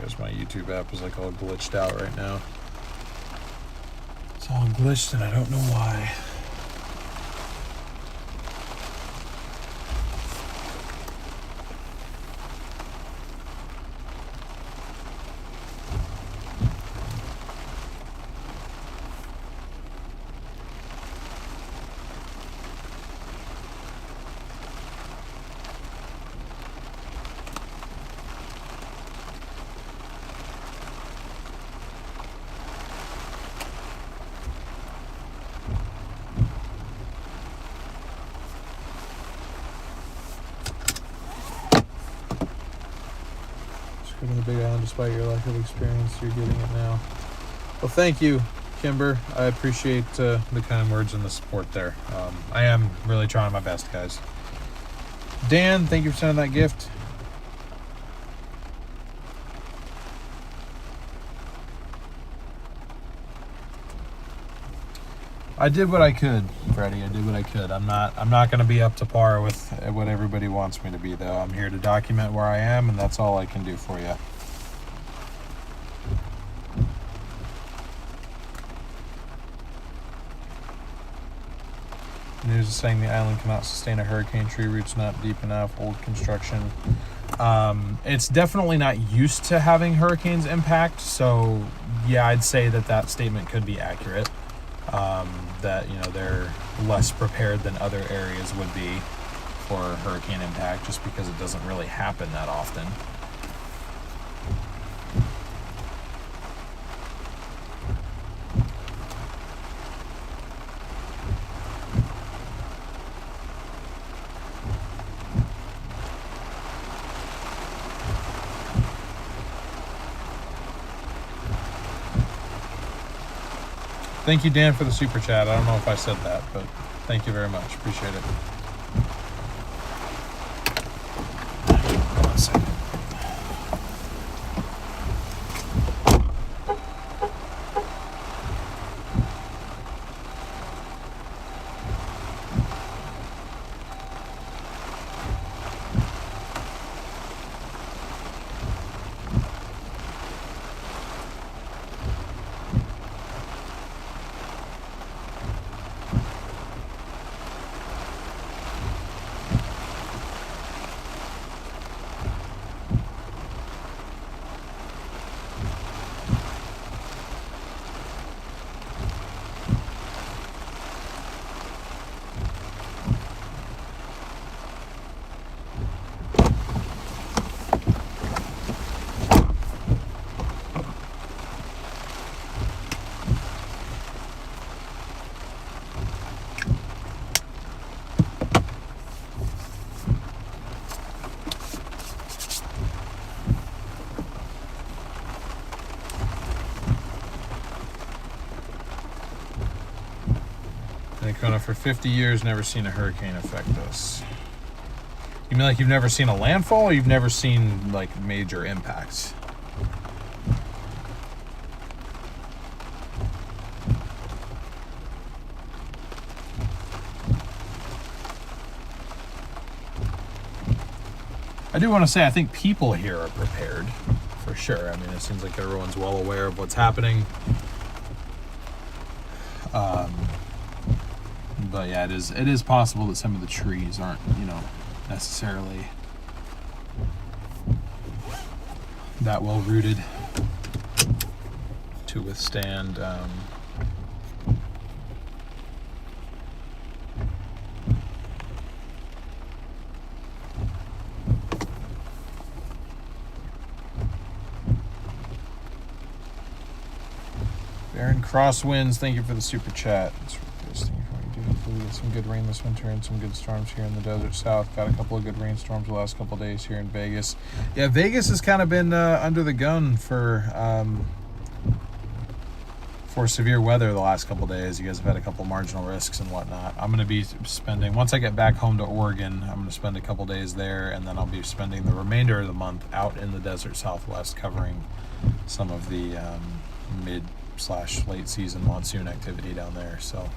Guess my YouTube app is like all glitched out right now. It's all glitched and I don't know why. Go to the Big Island despite your lack of experience. You're getting it now. Well, thank you, Kimber. I appreciate the kind words and the support there. I am really trying my best, guys. Dan, thank you for sending that gift. I did what I could, Freddie. I did what I could. I'm not going to be up to par with what everybody wants me to be, though. I'm here to document where I am, and that's all I can do for you. News is saying the island cannot sustain a hurricane. Tree roots not deep enough. Old construction. It's definitely not used to having hurricanes impact. So, yeah, I'd say that statement could be accurate. That, you know, they're less prepared than other areas would be for hurricane impact just because it doesn't really happen that often. Thank you, Dan, for the super chat. I don't know if I said that, but thank you very much. Appreciate it. One second. For 50 years, never seen a hurricane affect us. You mean like you've never seen a landfall, or you've never seen like major impacts? I do want to say I think people here are prepared, for sure. I mean, it seems like everyone's well aware of what's happening. But yeah, it is possible that some of the trees aren't, you know, necessarily that well rooted to withstand Baron Crosswinds, thank you for the super chat. We get some good rain this winter and some good storms here in the desert south. Got a couple of good rainstorms the last couple of days here in Vegas. Yeah, Vegas has kind of been under the gun for severe weather the last couple of days. You guys have had a couple marginal risks and whatnot. I'm going to be spending, once I get back home to Oregon, I'm going to spend a couple days there, and then I'll be spending the remainder of the month out in the desert southwest covering some of the mid/late season monsoon activity down there. So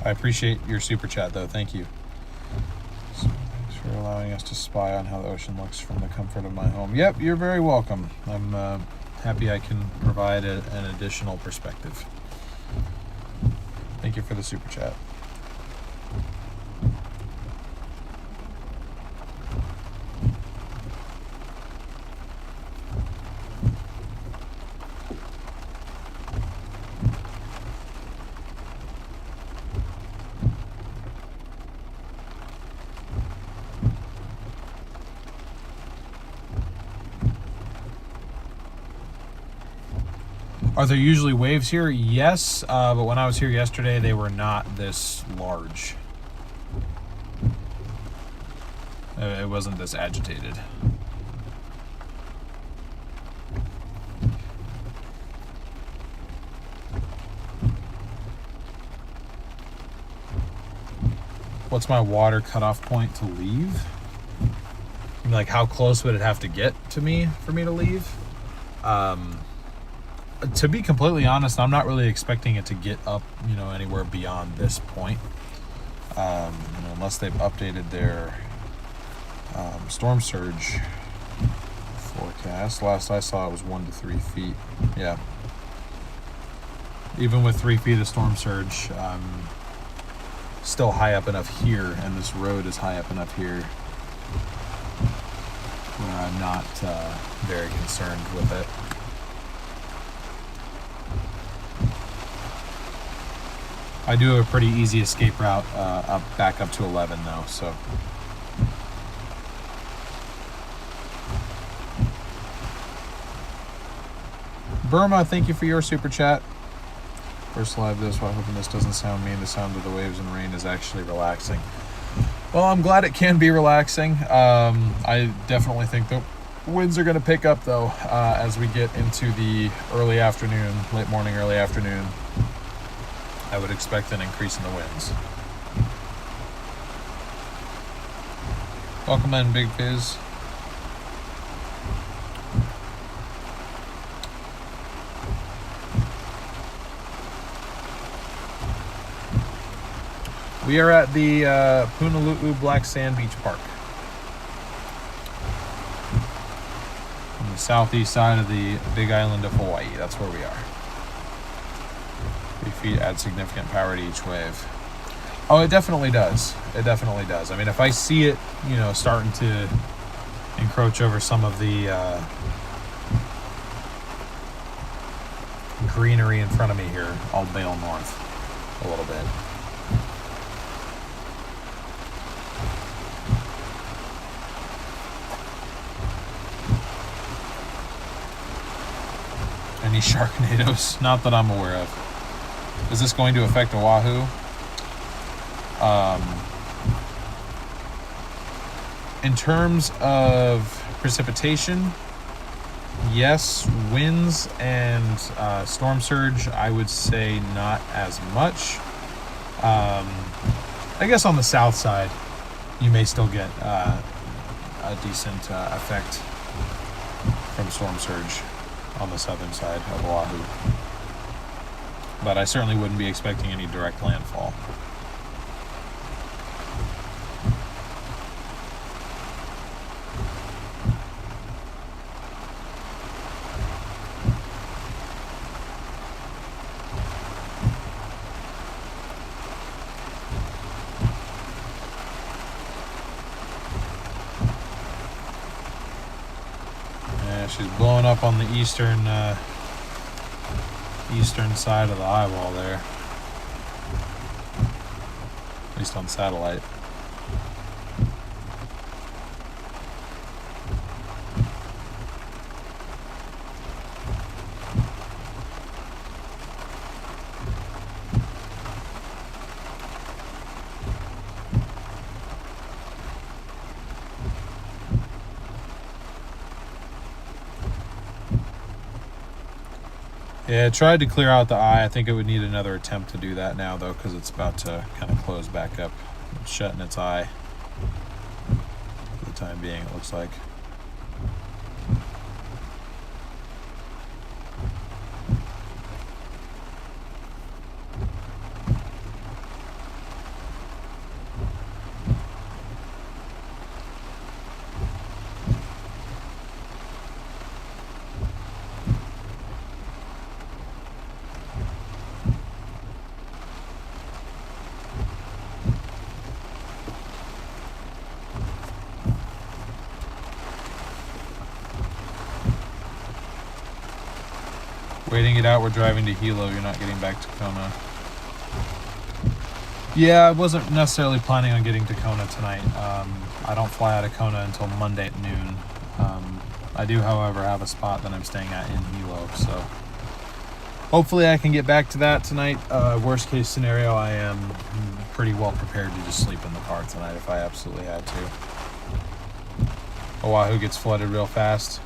I I appreciate your super chat, though. Thank you. So, thanks for allowing us to spy on how the ocean looks from the comfort of my home. Yep, you're very welcome. I'm happy I can provide an additional perspective. Thank you for the super chat. Are there usually waves here? Yes, but when I was here yesterday, they were not this large. It wasn't this agitated. What's my water cutoff point to leave? I mean, like, how close would it have to get to me for me to leave? To be completely honest, I'm not really expecting it to get up, anywhere beyond this point. Unless they've updated their storm surge forecast. Last I saw, it was 1 to 3 feet. Yeah. Even with 3 feet of storm surge, still high up enough here, and this road is high up enough here where I'm not very concerned with it. I do have a pretty easy escape route back up to 11 though, so. Burma, thank you for your super chat. First live this, while hoping this doesn't sound mean. The sound of the waves and rain is actually relaxing. Well, I'm glad it can be relaxing. I definitely think the winds are going to pick up though as we get into the early afternoon, late morning, early afternoon. I would expect an increase in the winds. Welcome in, Big Fizz. We are at the Punalu'u Black Sand Beach Park. On the southeast side of the big island of Hawaii. That's where we are. 3 feet add significant power to each wave. Oh, it definitely does. It definitely does. I mean, if I see it, starting to encroach over some of the greenery in front of me here, I'll bail north a little bit. Any Sharknadoes? Not that I'm aware of. Is this going to affect Oahu? In terms of precipitation, yes. Winds and storm surge, I would say not as much. I guess on the south side, you may still get a decent effect from storm surge on the southern side of Oahu. But I certainly wouldn't be expecting any direct landfall. Yeah, she's blowing up on the eastern side of the eye wall there, at least on satellite. Yeah, I tried to clear out the eye. I think it would need another attempt to do that now, though, because it's about to kind of close back up. It's shutting its eye for the time being, it looks like. Waiting it out, we're driving to Hilo. You're not getting back to Kona. Yeah, I wasn't necessarily planning on getting to Kona tonight. I don't fly out of Kona until Monday at noon. I do, however, have a spot that I'm staying at in Hilo, so hopefully I can get back to that tonight. Worst case scenario, I am pretty well prepared to just sleep in the car tonight if I absolutely had to. Oahu gets flooded real fast.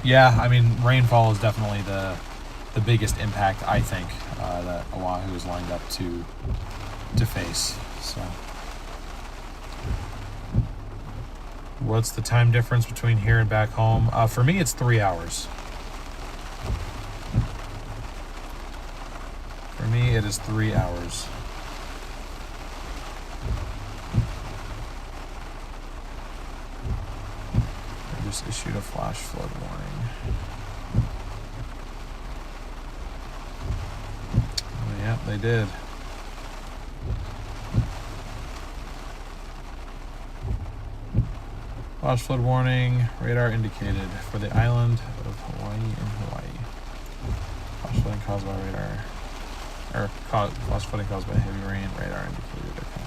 Yeah, I mean, rainfall is definitely the biggest impact, I think, that Oahu is lined up to face. So, what's the time difference between here and back home? For me, it's 3 hours. For me, it is 3 hours. They just issued a flash flood warning. Oh, yeah, they did. Flash flood warning, radar indicated for the island of Hawaii and Hawaii. Flash flooding caused by radar, or flash flooding caused by heavy rain, radar indicated. Okay.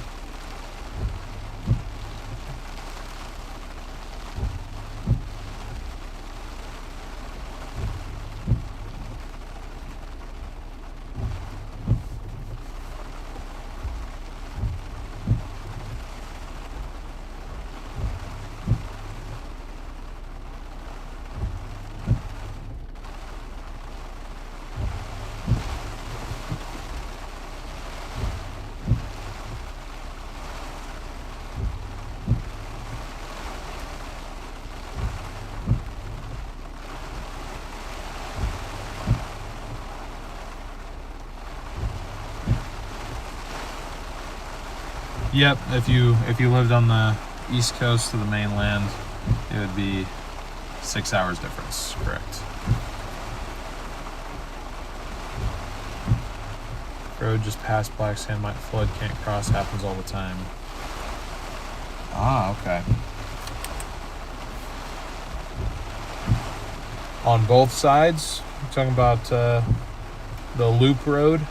Yep, if you lived on the east coast of the mainland, it would be 6 hours difference, correct. Road just past Black Sand might flood, can't cross, happens all the time. Ah, okay. On both sides? You're talking about the loop road?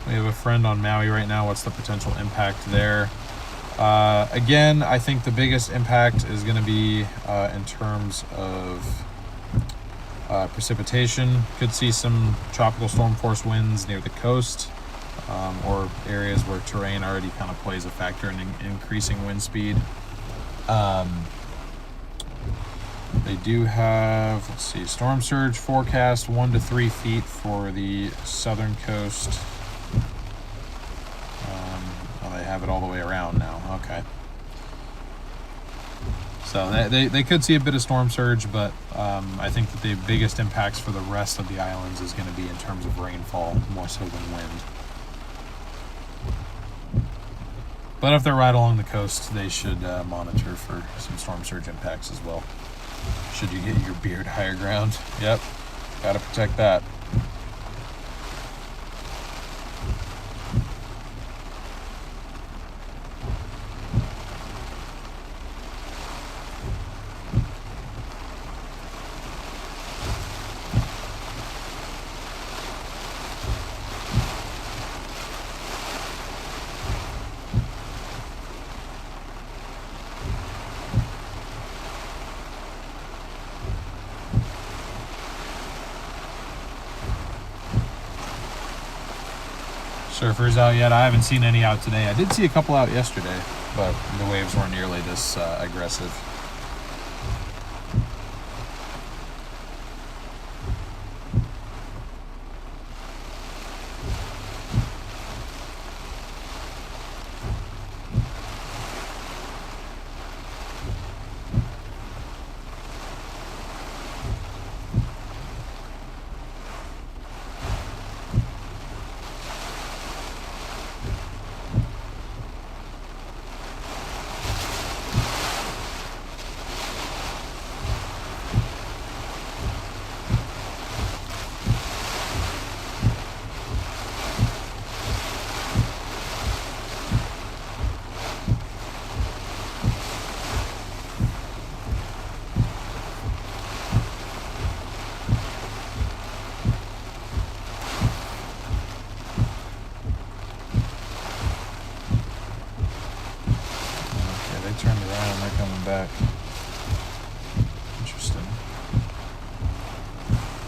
We have a friend on Maui right now. What's the potential impact there? Again, I think the biggest impact is going to be in terms of precipitation. Could see some tropical storm force winds near the coast, or areas where terrain already kind of plays a factor in increasing wind speed. They do have, let's see, storm surge forecast 1 to 3 feet for the southern coast. They have it all the way around now. Okay. So they could see a bit of storm surge, but I think that the biggest impacts for the rest of the islands is going to be in terms of rainfall, more so than wind. But if they're right along the coast, they should monitor for some storm surge impacts as well. Should you get your beard higher ground? Yep, got to protect that. Surfers out yet? I haven't seen any out today. I did see a couple out yesterday, but the waves weren't nearly this aggressive.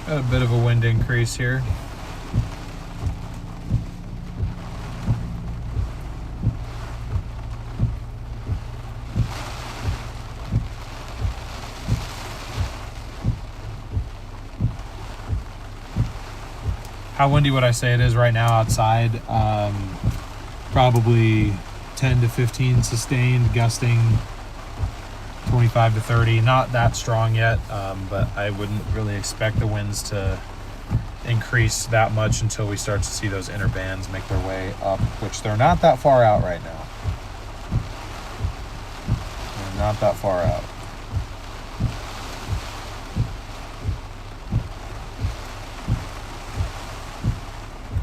Got a bit of a wind increase here. How windy would I say it is right now outside? Probably 10 to 15 sustained, gusting 25 to 30. Not that strong yet, but I wouldn't really expect the winds to increase that much until we start to see those inner bands make their way up, which they're not that far out right now. They're not that far out.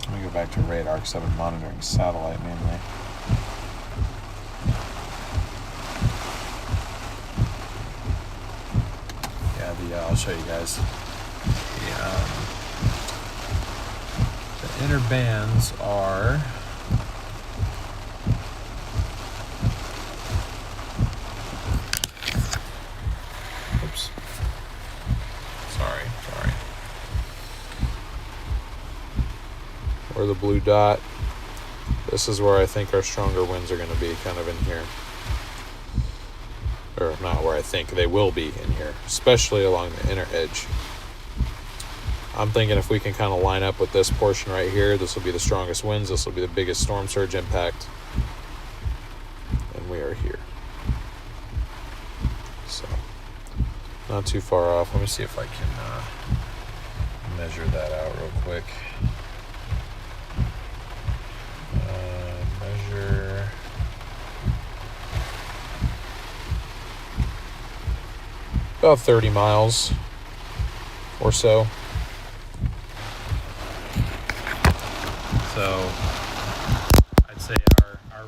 Let me go back to radar because I've been monitoring satellite mainly. Yeah, I'll show you guys. The inner bands are oops. Sorry. Or the blue dot. This is where I think our stronger winds are going to be, kind of in here. Or not where I think they will be in here, especially along the inner edge. I'm thinking if we can kind of line up with this portion right here, this will be the strongest winds, this will be the biggest storm surge impact, and we are here. So, not too far off. Let me see if I can measure that out real quick. Measure... about 30 miles or so. So I'd say our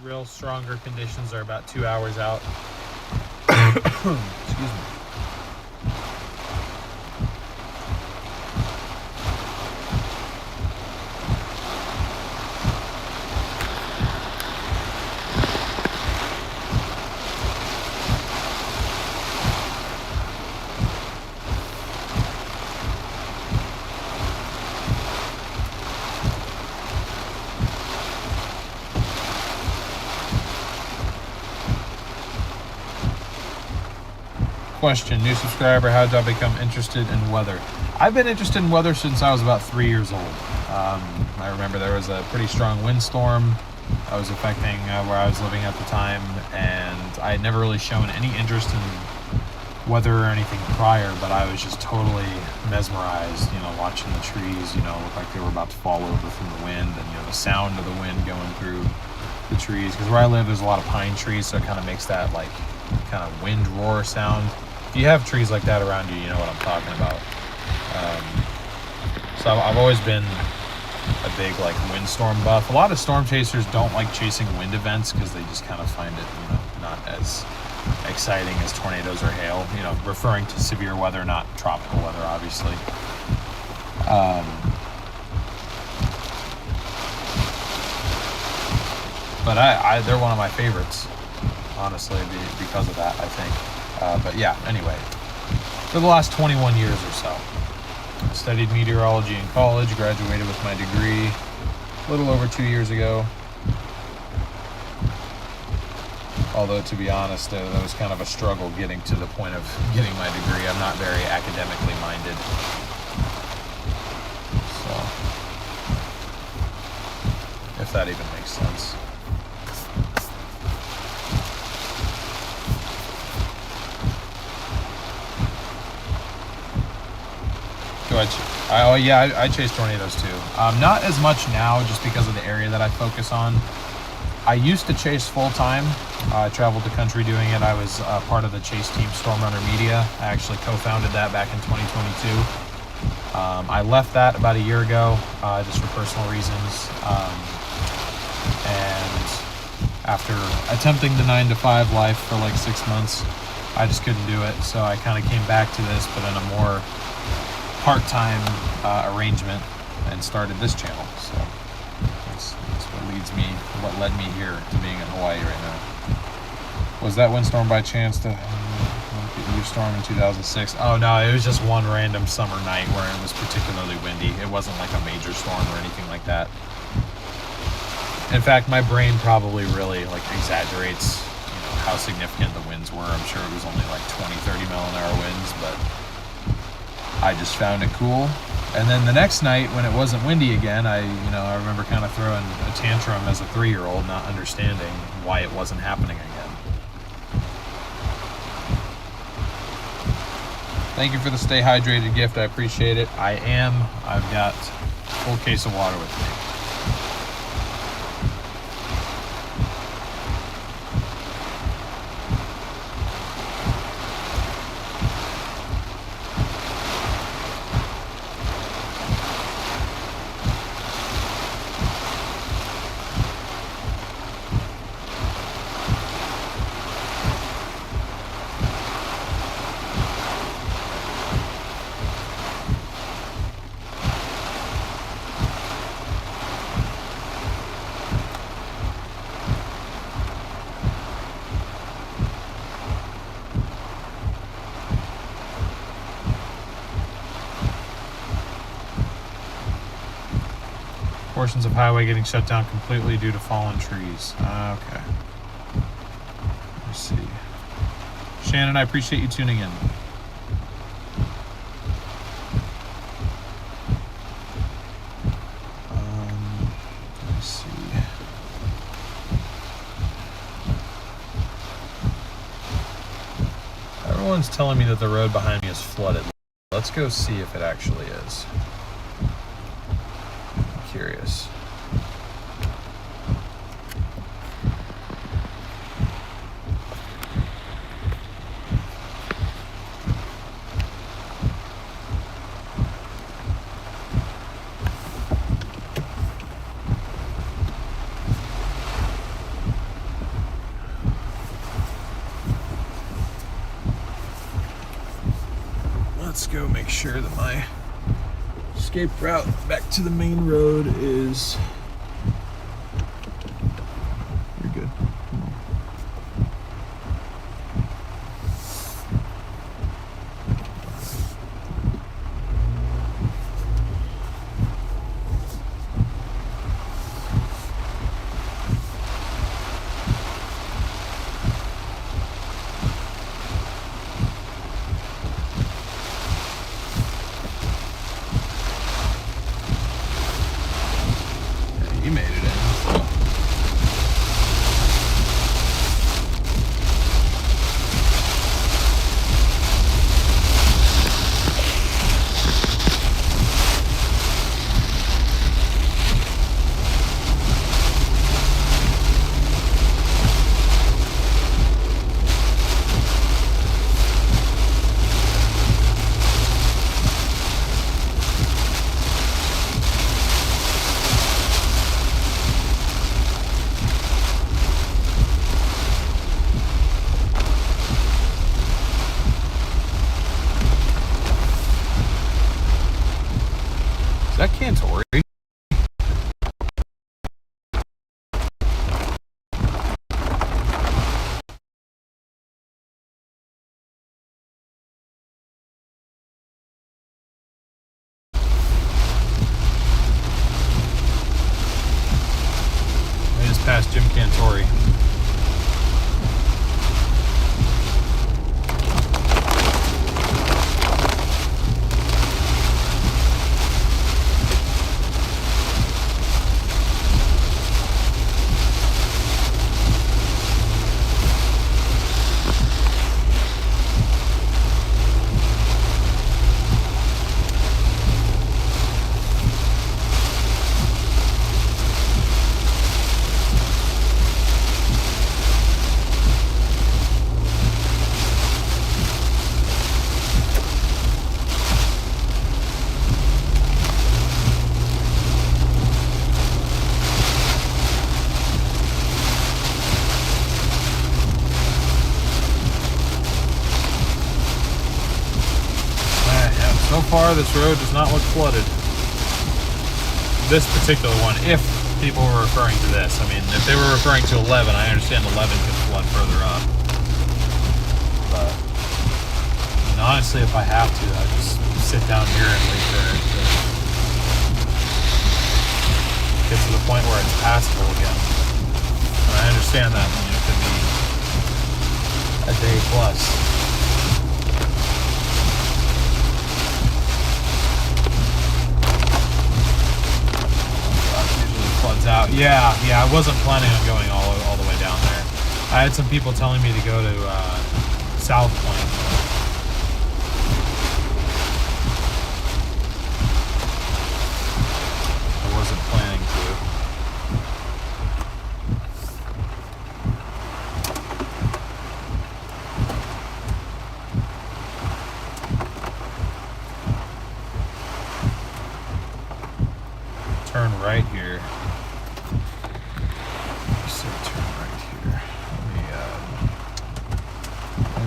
real stronger conditions are about 2 hours out. Excuse me. Question, new subscriber, how did I become interested in weather? I've been interested in weather since I was about 3 years old. I remember there was a pretty strong windstorm that was affecting where I was living at the time, and I had never really shown any interest in weather or anything prior, but I was just totally mesmerized, watching the trees, look like they were about to fall over from the wind, and the sound of the wind going through the trees. Because where I live, there's a lot of pine trees, so it kind of makes that kind of wind roar sound. If you have trees like that around you, you know what I'm talking about. So I've always been a big windstorm buff. A lot of storm chasers don't like chasing wind events because they just kind of find it not as exciting as tornadoes or hail, referring to severe weather, not tropical weather, obviously. But they're one of my favorites, honestly, because of that, I think. But yeah, anyway, for the last 21 years or so, I studied meteorology in college, graduated with my degree a little over 2 years ago. Although, to be honest, that was kind of a struggle getting to the point of getting my degree. I'm not very academically minded. So, if that even makes sense. I chase tornadoes too. Not as much now, just because of the area that I focus on. I used to chase full time. I traveled the country doing it. I was part of the chase team Storm Runner Media. I actually co-founded that back in 2022. I left that about a year ago, just for personal reasons. And after attempting the 9-to-5 life for 6 months, I just couldn't do it. So I kind of came back to this, but in a more part-time arrangement, and started this channel. So that's what led me here to being in Hawaii right now. Was that windstorm by chance? Might be. your storm in 2006? Oh no, it was just one random summer night where it was particularly windy. It wasn't like a major storm or anything like that. In fact, my brain probably really like exaggerates, how significant the winds were. I'm sure it was only like 20, 30 mile an hour winds, but I just found it cool. And then the next night when it wasn't windy again, I remember kind of throwing a tantrum as a 3-year-old, not understanding why it wasn't happening again. Thank you for the stay hydrated gift. I appreciate it. I am. I've got a full case of water with me. Portions of highway getting shut down completely due to fallen trees. Okay. Let's see. Shannon, I appreciate you tuning in. Let's see. Everyone's telling me that the road behind me is flooded. Let's go see if it actually is. Curious. Let's go make sure that my escape route back to the main road is... You're good. Come on. You made it in. Is that Cantori? I just passed Jim Cantori. So far, this road does not look flooded. This particular one, if people were referring to this. I mean, if they were referring to 11, I understand 11 could flood further up. But honestly, if I have to, I just sit down here and wait for it to get to the point where it's passable again. And I understand that, it could be a day plus. Usually floods out. Yeah, I wasn't planning on going all the way down there. I had some people telling me to go to South Point. I wasn't planning to. Turn right here.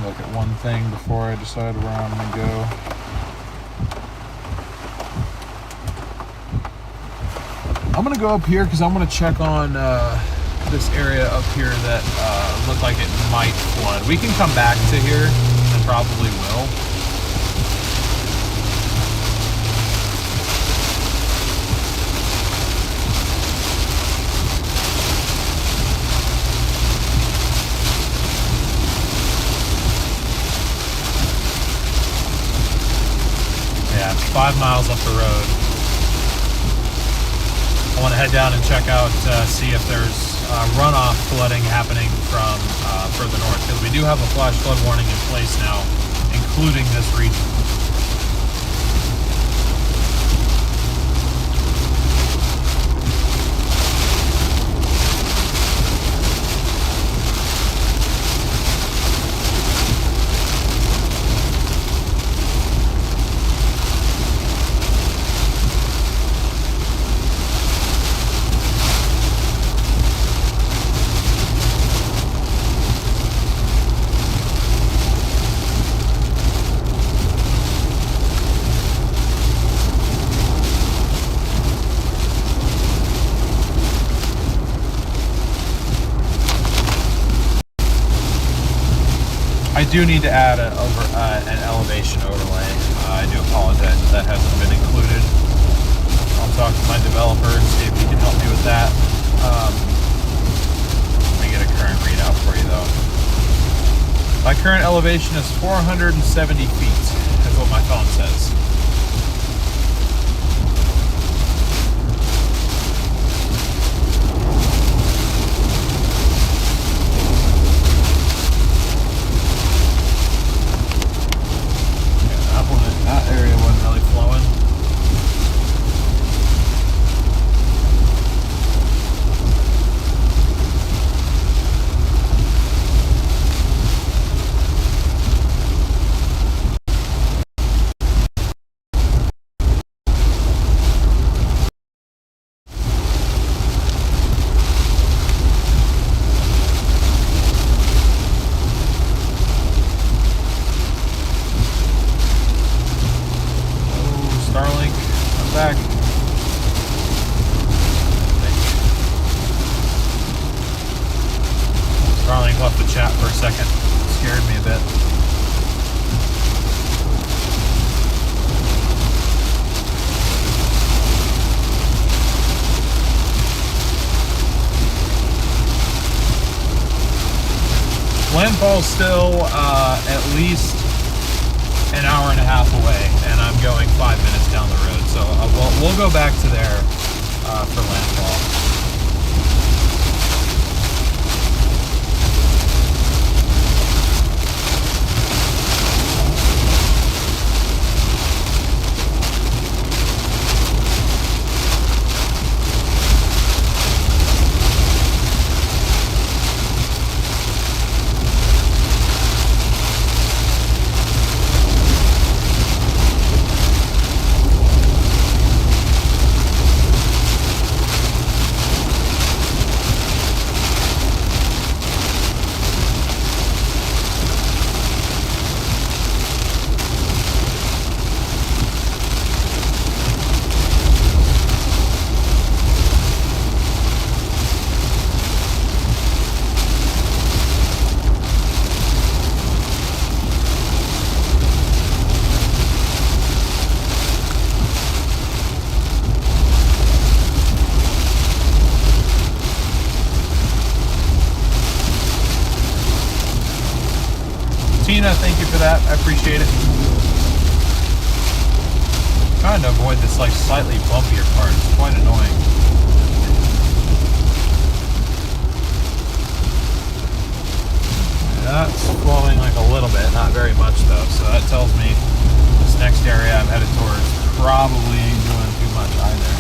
Look at one thing before I decide where I'm going to go. I'm going to go up here because I want to check on this area up here that looked like it might flood. We can come back to here and probably will. Yeah, it's 5 miles up the road. I want to head down and check out, see if there's runoff flooding happening from further north, because we do have a flash flood warning in place now, including this region. I do need to add an elevation overlay. I do apologize that that hasn't been included. I'll talk to my developer and see if he can help me with that. Let me get a current readout for you though. My current elevation is 470 feet, is what my phone says. That area wasn't really flowing. Back. Starlink left the chat for a second. Scared me a bit. Landfall's still at least an hour and a half away, and I'm going 5 minutes down the road, so we'll go back to there for landfall. that. I appreciate it. Trying to avoid this like slightly bumpier part. It's quite annoying. That's flowing like a little bit, not very much though. So that tells me this next area I'm headed towards probably ain't doing too much either.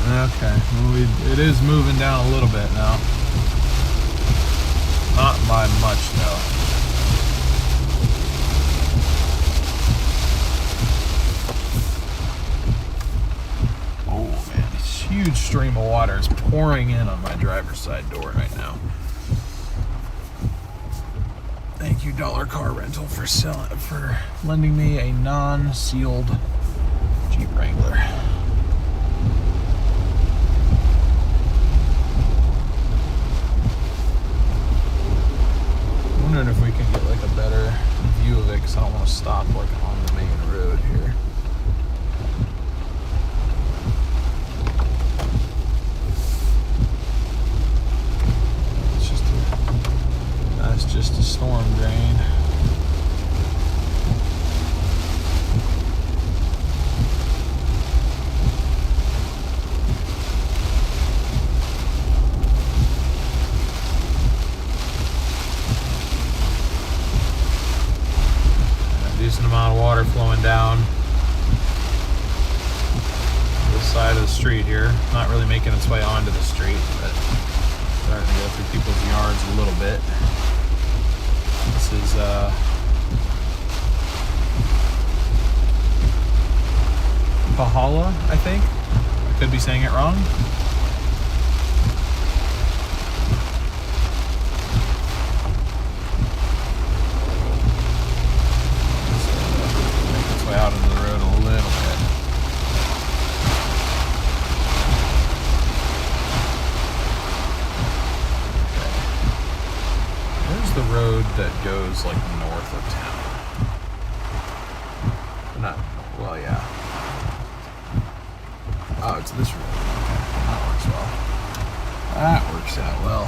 Okay, well, it is moving down a little bit now. Not by much though. Oh man, this huge stream of water is pouring in on my driver's side door right now. Thank you, Dollar Car Rental, for lending me a non-sealed Jeep Wrangler. Wondering if we can get like a better view of it, because I don't want to stop like on the main road here. That's just a storm drain. Decent amount of water flowing down this side of the street here. Not really making its way onto the street, but starting to go through people's yards a little bit. This is Pahala, I think. I could be saying it wrong. Out into the road a little bit. Okay. There's the road that goes like north of town. Not, well, yeah. Oh, it's this road. Okay. That works well. That works out well.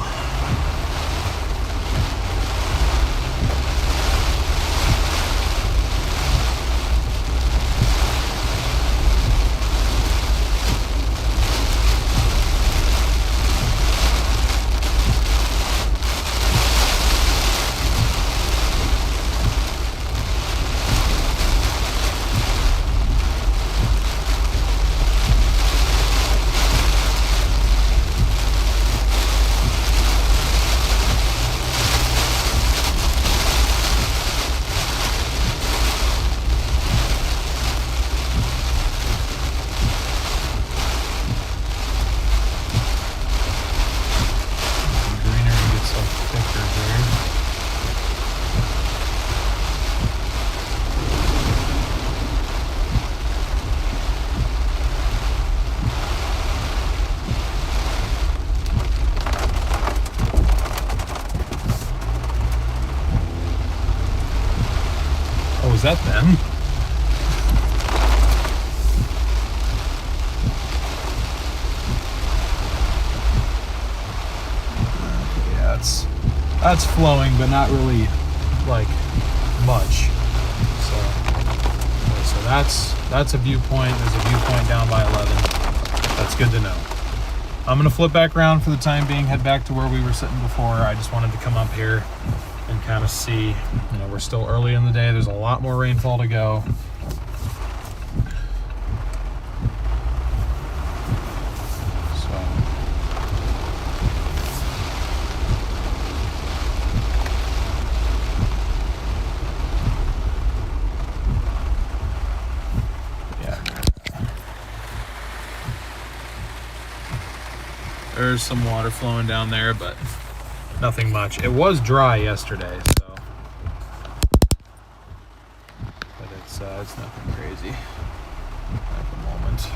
was that them? Yeah, that's flowing, but not really like much. So that's a viewpoint. There's a viewpoint down by 11. That's good to know. I'm gonna flip back around for the time being, head back to where we were sitting before. I just wanted to come up here and kind of see, you know, we're still early in the day. There's a lot more rainfall to go. There's some water flowing down there, but nothing much. It was dry yesterday, so, but it's nothing crazy at the moment.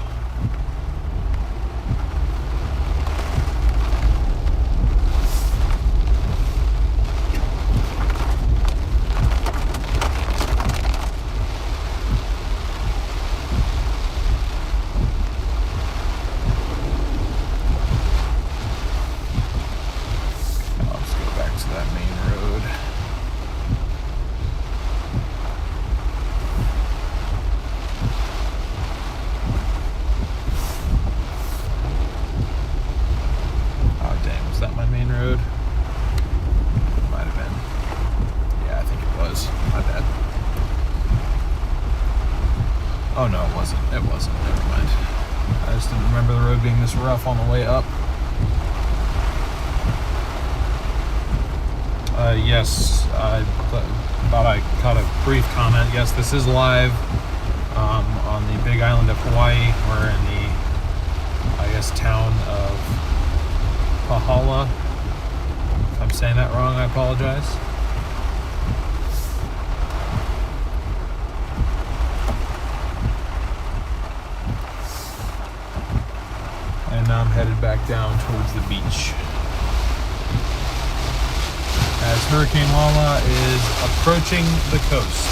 Oh no, it wasn't. It wasn't. Never mind. I just didn't remember the road being this rough on the way up. Yes, I thought I caught a brief comment. Yes, this is live on the big island of Hawaii. We're in the, I guess, town of Pahala. If I'm saying that wrong, I apologize. And now I'm headed back down towards the beach, as Hurricane Lala is approaching the coast.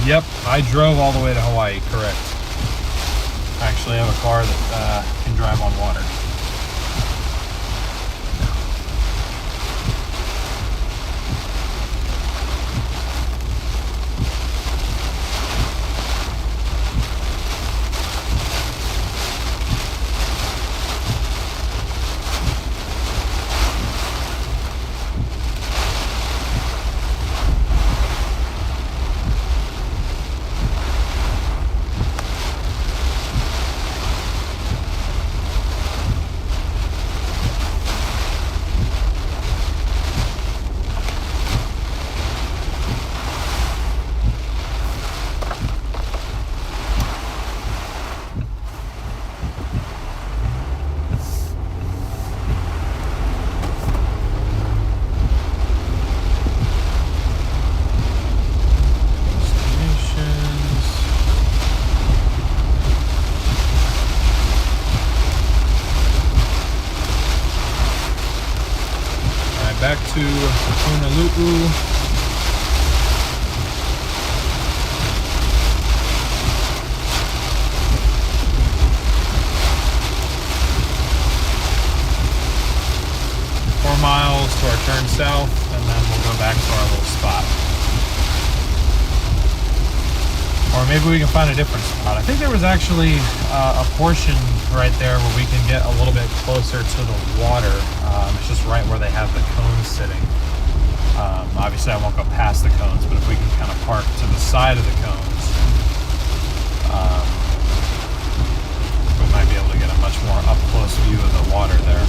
Yep, I drove all the way to Hawaii, correct. I actually have a car that can drive on water. Back to Punalu'u. Four miles to our turn south, and then we'll go back to our little spot. Or maybe we can find a different spot. I think there was actually a portion right there where we can get a little bit closer to the water. It's just right where they have the cones sitting. Obviously I won't go past the cones, but if we can kind of park to the side of the cones, we might be able to get a much more up-close view of the water there.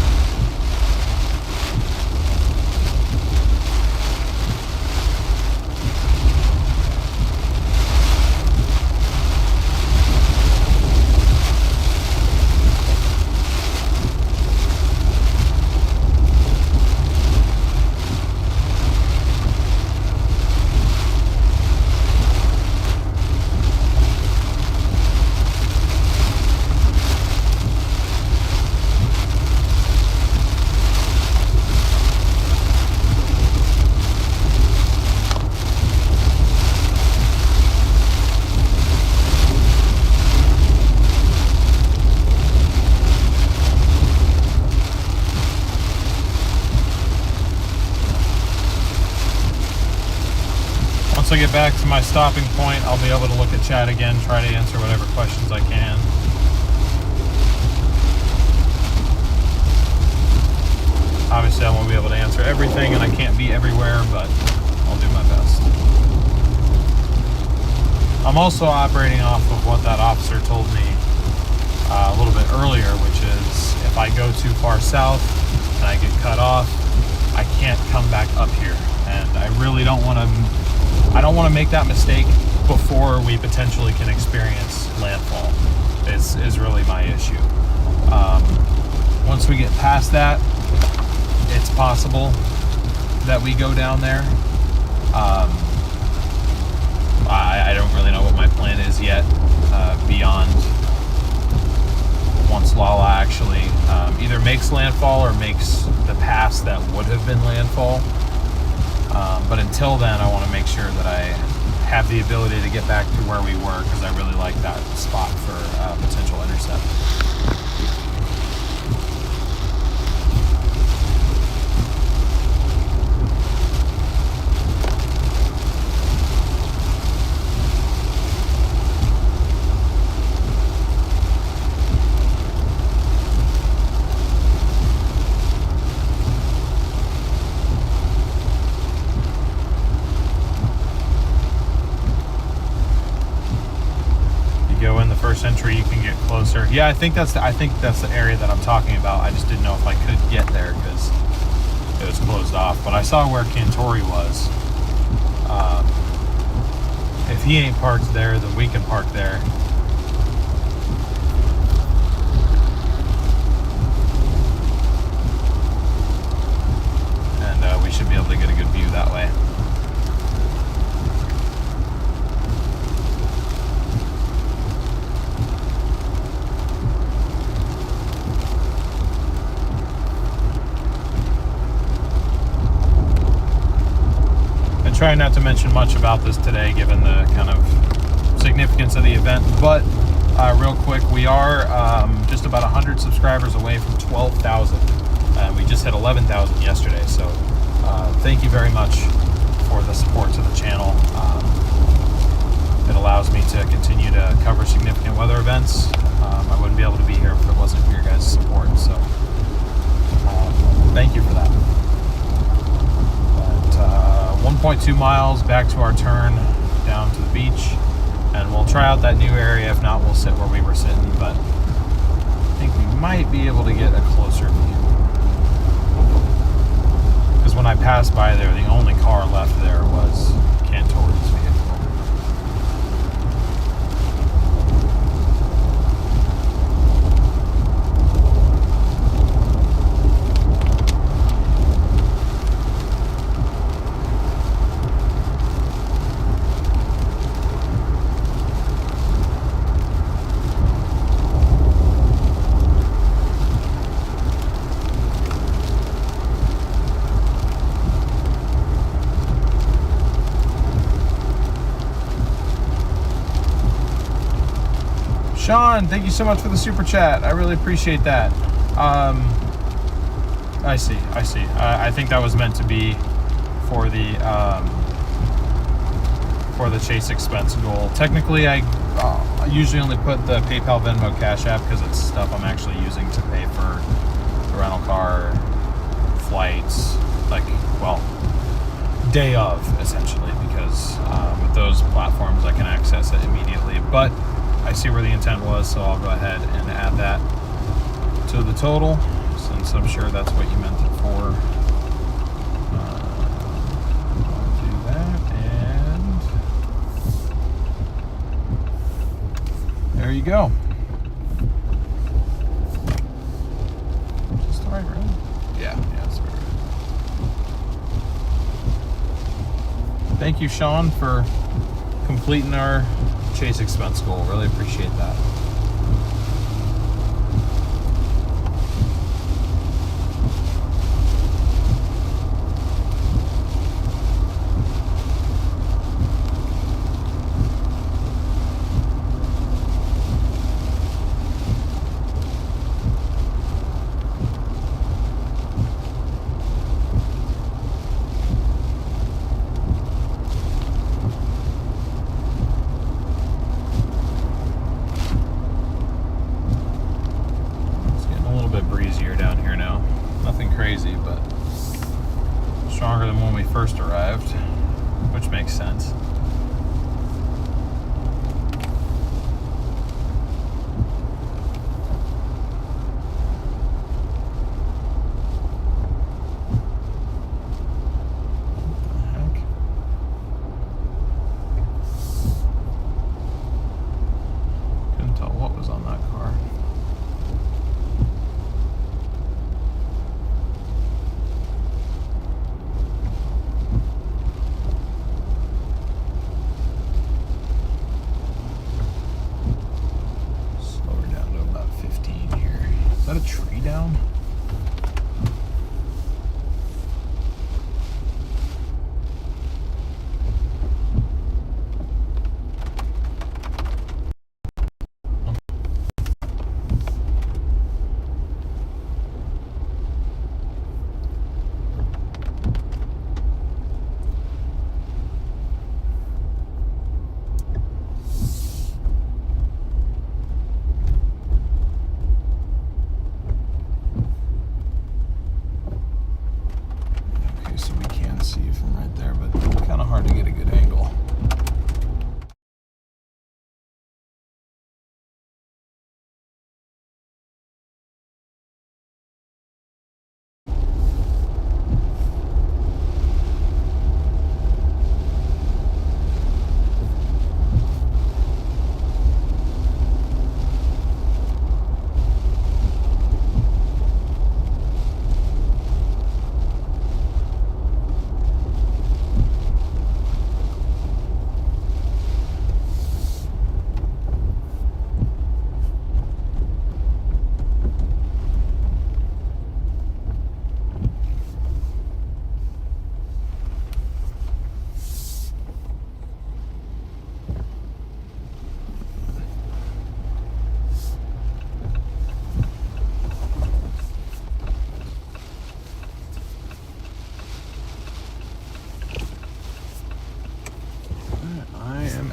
I get back to my stopping point, I'll be able to look at chat again, try to answer whatever questions I can. Obviously, I won't be able to answer everything, and I can't be everywhere, but I'll do my best. I'm also operating off of what that officer told me a little bit earlier, which is if I go too far south and I get cut off, I can't come back up here. And I really don't want to. I don't want to make that mistake before we potentially can experience landfall. Is really my issue. Once we get past that, it's possible that we go down there. I don't really know what my plan is yet beyond once Lala actually either makes landfall or makes the pass that would have been landfall. But until then, I want to make sure that I have the ability to get back to where we were, because I really like that spot for potential intercept. Entry, you can get closer. Yeah, I think that's the area that I'm talking about. I just didn't know if I could get there because it was closed off. But I saw where Cantori was. If he ain't parked there, then we can park there. And we should be able to get a good view that way. Trying not to mention much about this today given the kind of significance of the event, but real quick, we are just about 100 subscribers away from 12,000. We just hit 11,000 yesterday, so thank you very much for the support to the channel. It allows me to continue to cover significant weather events. I wouldn't be able to be here if it wasn't for your guys' support, so thank you for that. 1.2 miles back to our turn down to the beach, and we'll try out that new area. If not, we'll sit where we were sitting, but I think we might be able to get a closer view, because when I passed by there, the only car left there was Cantori's vehicle. Sean, thank you so much for the super chat. I really appreciate that. I see. I think that was meant to be for the chase expense goal. Technically, I usually only put the PayPal, Venmo, Cash App because it's stuff I'm actually using to pay for the rental car, flights, like, well, day of, essentially, because with those platforms I can access it immediately. But I see where the intent was, so I'll go ahead and add that to the total, since I'm sure that's what you meant it for. I'll do that, and there you go. Is this the right road? Yeah, it's the right road. Thank you, Sean, for completing our chase expense goal. Really appreciate that. makes sense.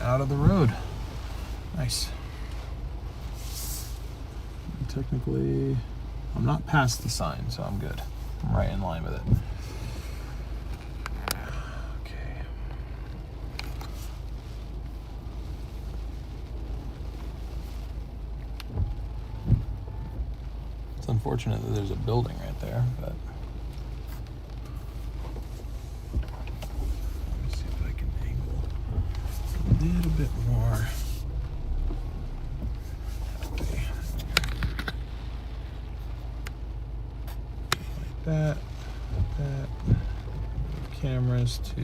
Out of the road. Nice. Technically, I'm not past the sign, so I'm good. I'm right in line with it. Okay. It's unfortunate that there's a building right there, but a little bit more. Like that, cameras to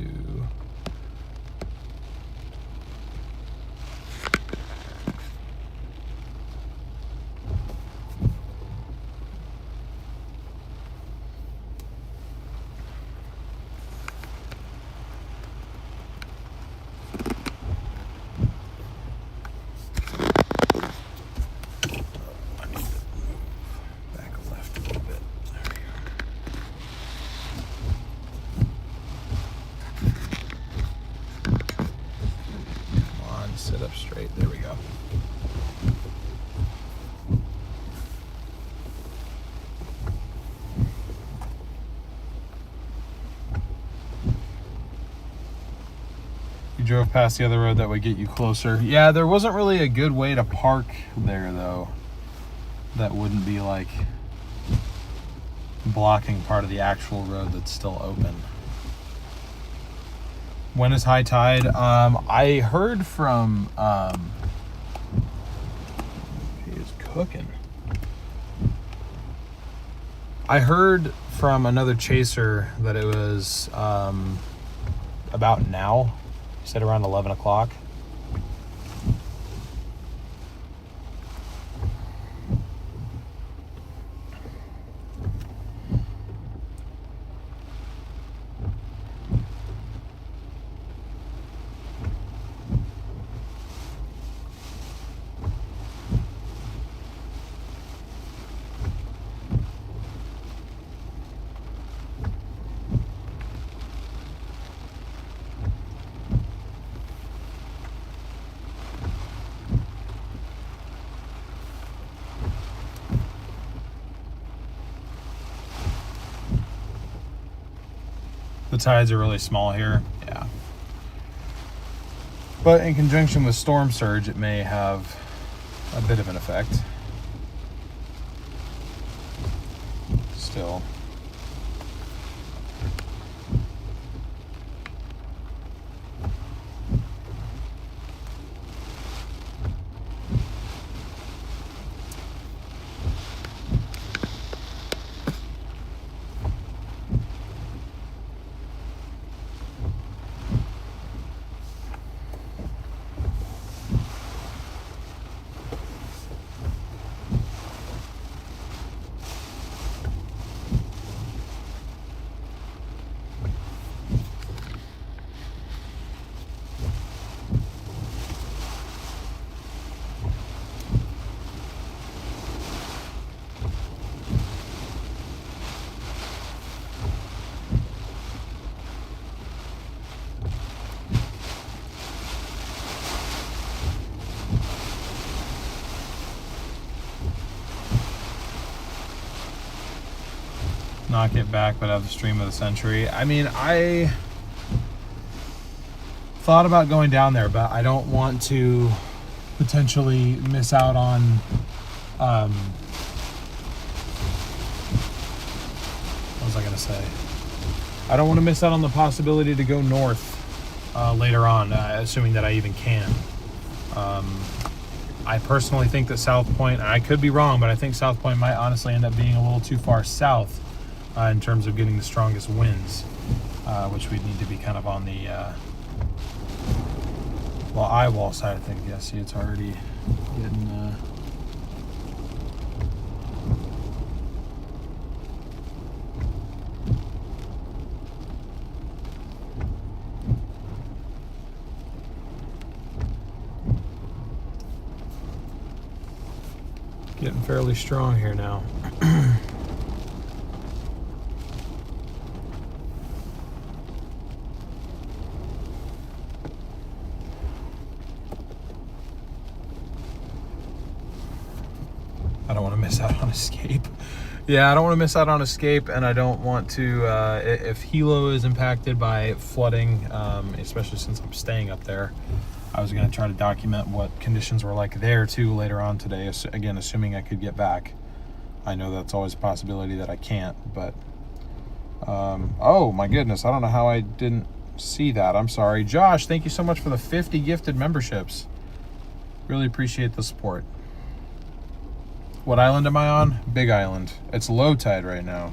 sit up straight. There we go. You drove past the other road that would get you closer. Yeah, there wasn't really a good way to park there though. That wouldn't be like blocking part of the actual road that's still open. When is high tide? I heard from, he is cooking. I heard from another chaser that it was about now. He said around 11 o'clock. The tides are really small here. Yeah. But in conjunction with storm surge, it may have a bit of an effect. Still. Not get back, but have the stream of the century. I mean, I thought about going down there, but I don't want to potentially miss out on what was I gonna say? I don't want to miss out on the possibility to go north later on, assuming that I even can. I personally think that South Point, I could be wrong, but I think South Point might honestly end up being a little too far south in terms of getting the strongest winds, which we'd need to be kind of on the eye wall side of things. Yeah, see, it's already getting getting fairly strong here now. I don't want to miss out on escape. Yeah, I don't want to miss out on escape, and I don't want to, if Hilo is impacted by flooding, especially since I'm staying up there, I was going to try to document what conditions were like there too later on today, again, assuming I could get back. I know that's always a possibility that I can't, but, oh my goodness, I don't know how I didn't see that. I'm sorry. Josh, thank you so much for the 50 gifted memberships. Really appreciate the support. What island am I on? Big Island. It's low tide right now.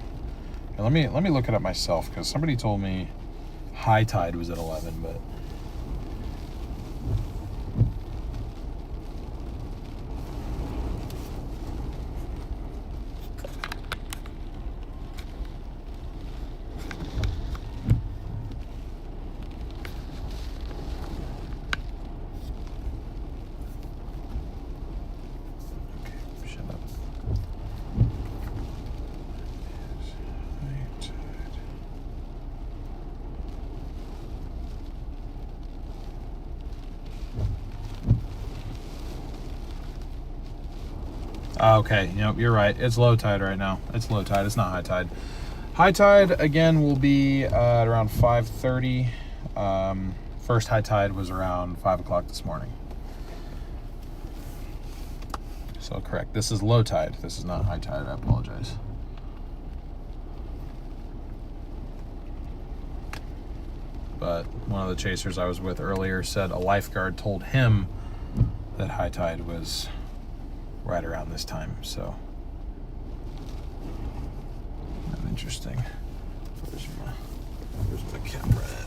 Now, let me look it up myself, because somebody told me high tide was at 11, but okay, yep, you're right. It's low tide right now. It's low tide. It's not high tide. High tide, again, will be at around 5:30. First high tide was around 5 o'clock this morning. So correct. This is low tide. This is not high tide. I apologize. But one of the chasers I was with earlier said a lifeguard told him that high tide was right around this time, so interesting. Where's my camera at?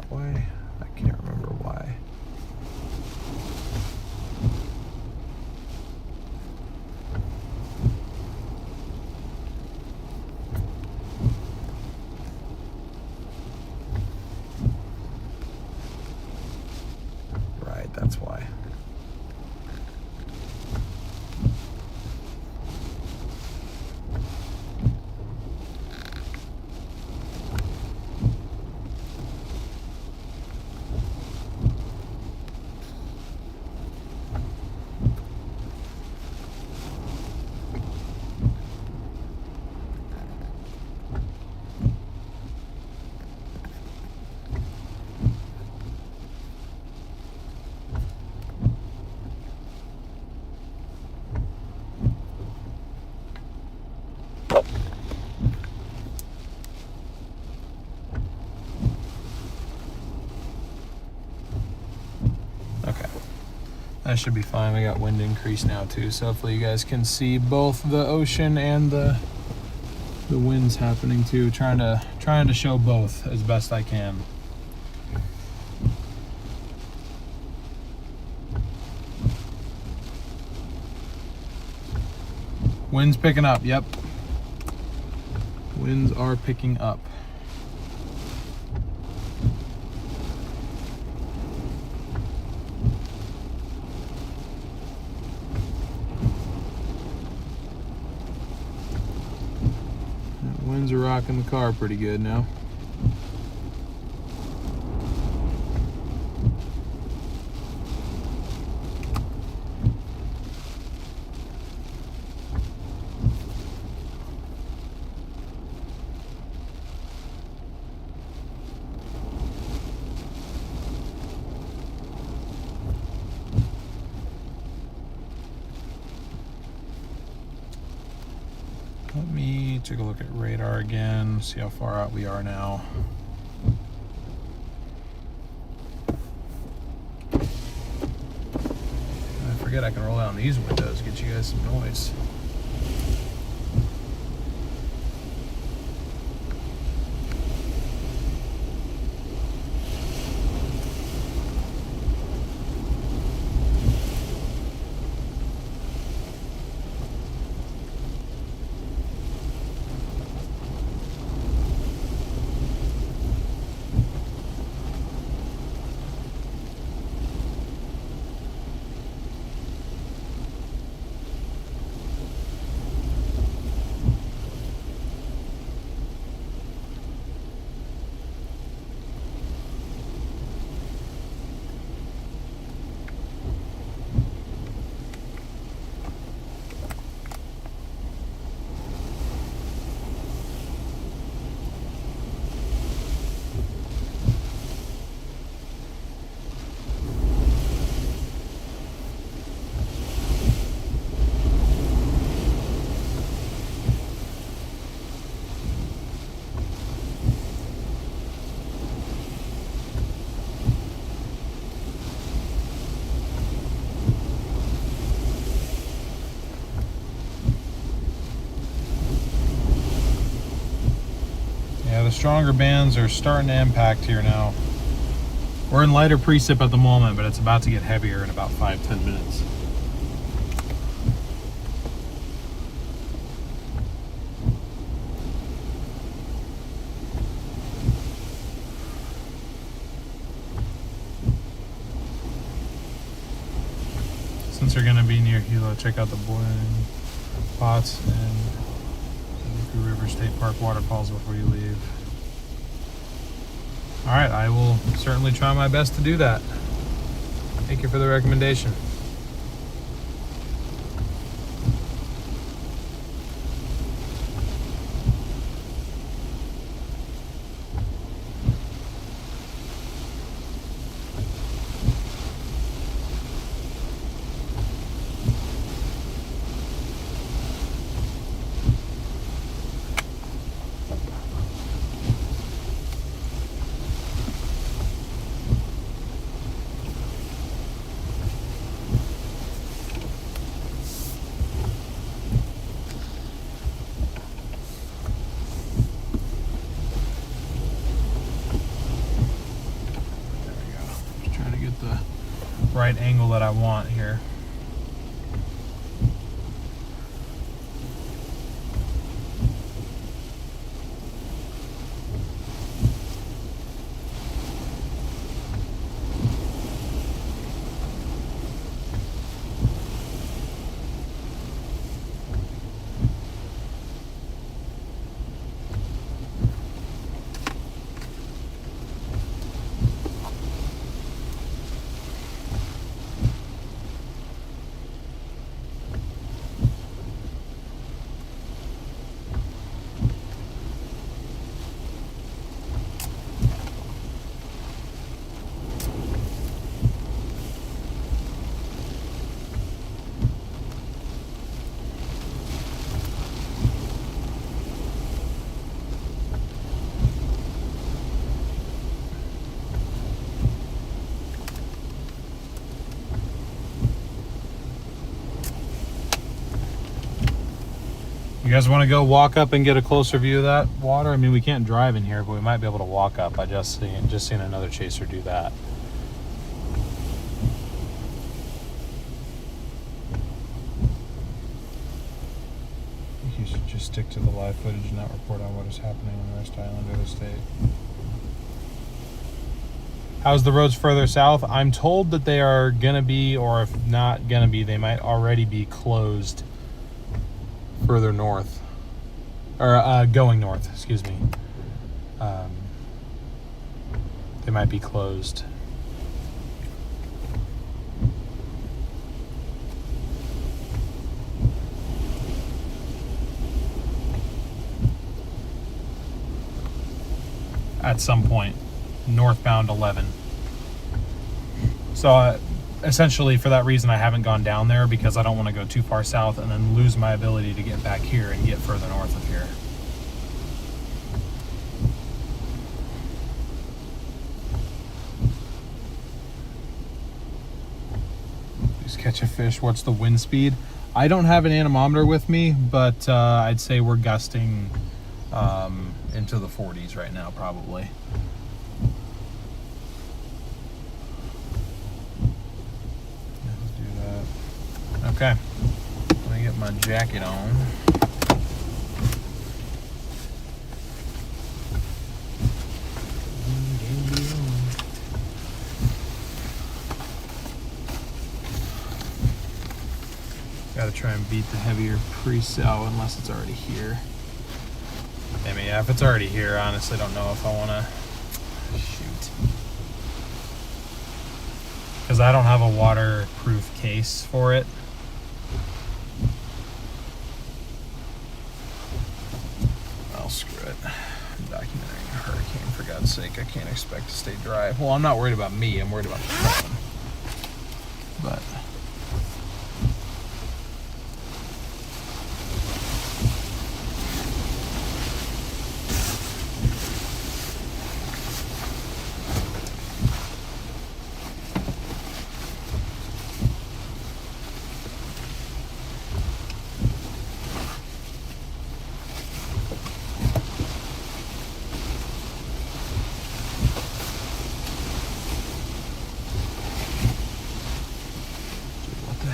way. I can't remember why. Right, that's why. Okay, that should be fine. We got wind increase now too, so hopefully you guys can see both the ocean and the winds happening too. Trying to show both as best I can. Winds picking up. Yep, winds are picking up. Winds are rocking the car pretty good now. Let me take a look at radar again, see how far out we are now. I forget I can roll down these windows, get you guys some noise. The stronger bands are starting to impact here now. We're in lighter precip at the moment, but it's about to get heavier in about 5-10 minutes. Since we're going to be near Hilo, check out the boiling pots and the River State Park waterfalls before you leave. All right, I will certainly try my best to do that. Thank you for the recommendation. get the right angle that I want here. You guys want to go walk up and get a closer view of that water? I mean, we can't drive in here, but we might be able to walk up. I just seen another chaser do that. I think you should just stick to the live footage and not report on what is happening on the rest island of the state. How's the roads further south? I'm told that they are gonna be, or if not gonna be, they might already be closed further north, or going north, excuse me. They might be closed. At some point, northbound 11. So essentially, for that reason, I haven't gone down there, because I don't want to go too far south and then lose my ability to get back here and get further north of here. Just catch a fish. What's the wind speed? I don't have an anemometer with me, but I'd say we're gusting into the 40s right now, probably. Okay, let me get my jacket on. Gotta try and beat the heavier pre-sow unless it's already here. I mean, yeah, if it's already here, I honestly don't know if I wanna shoot. Because I don't have a waterproof case for it. Screw it. I'm documenting a hurricane, for God's sake. I can't expect to stay dry. Well, I'm not worried about me, I'm worried about the phone. But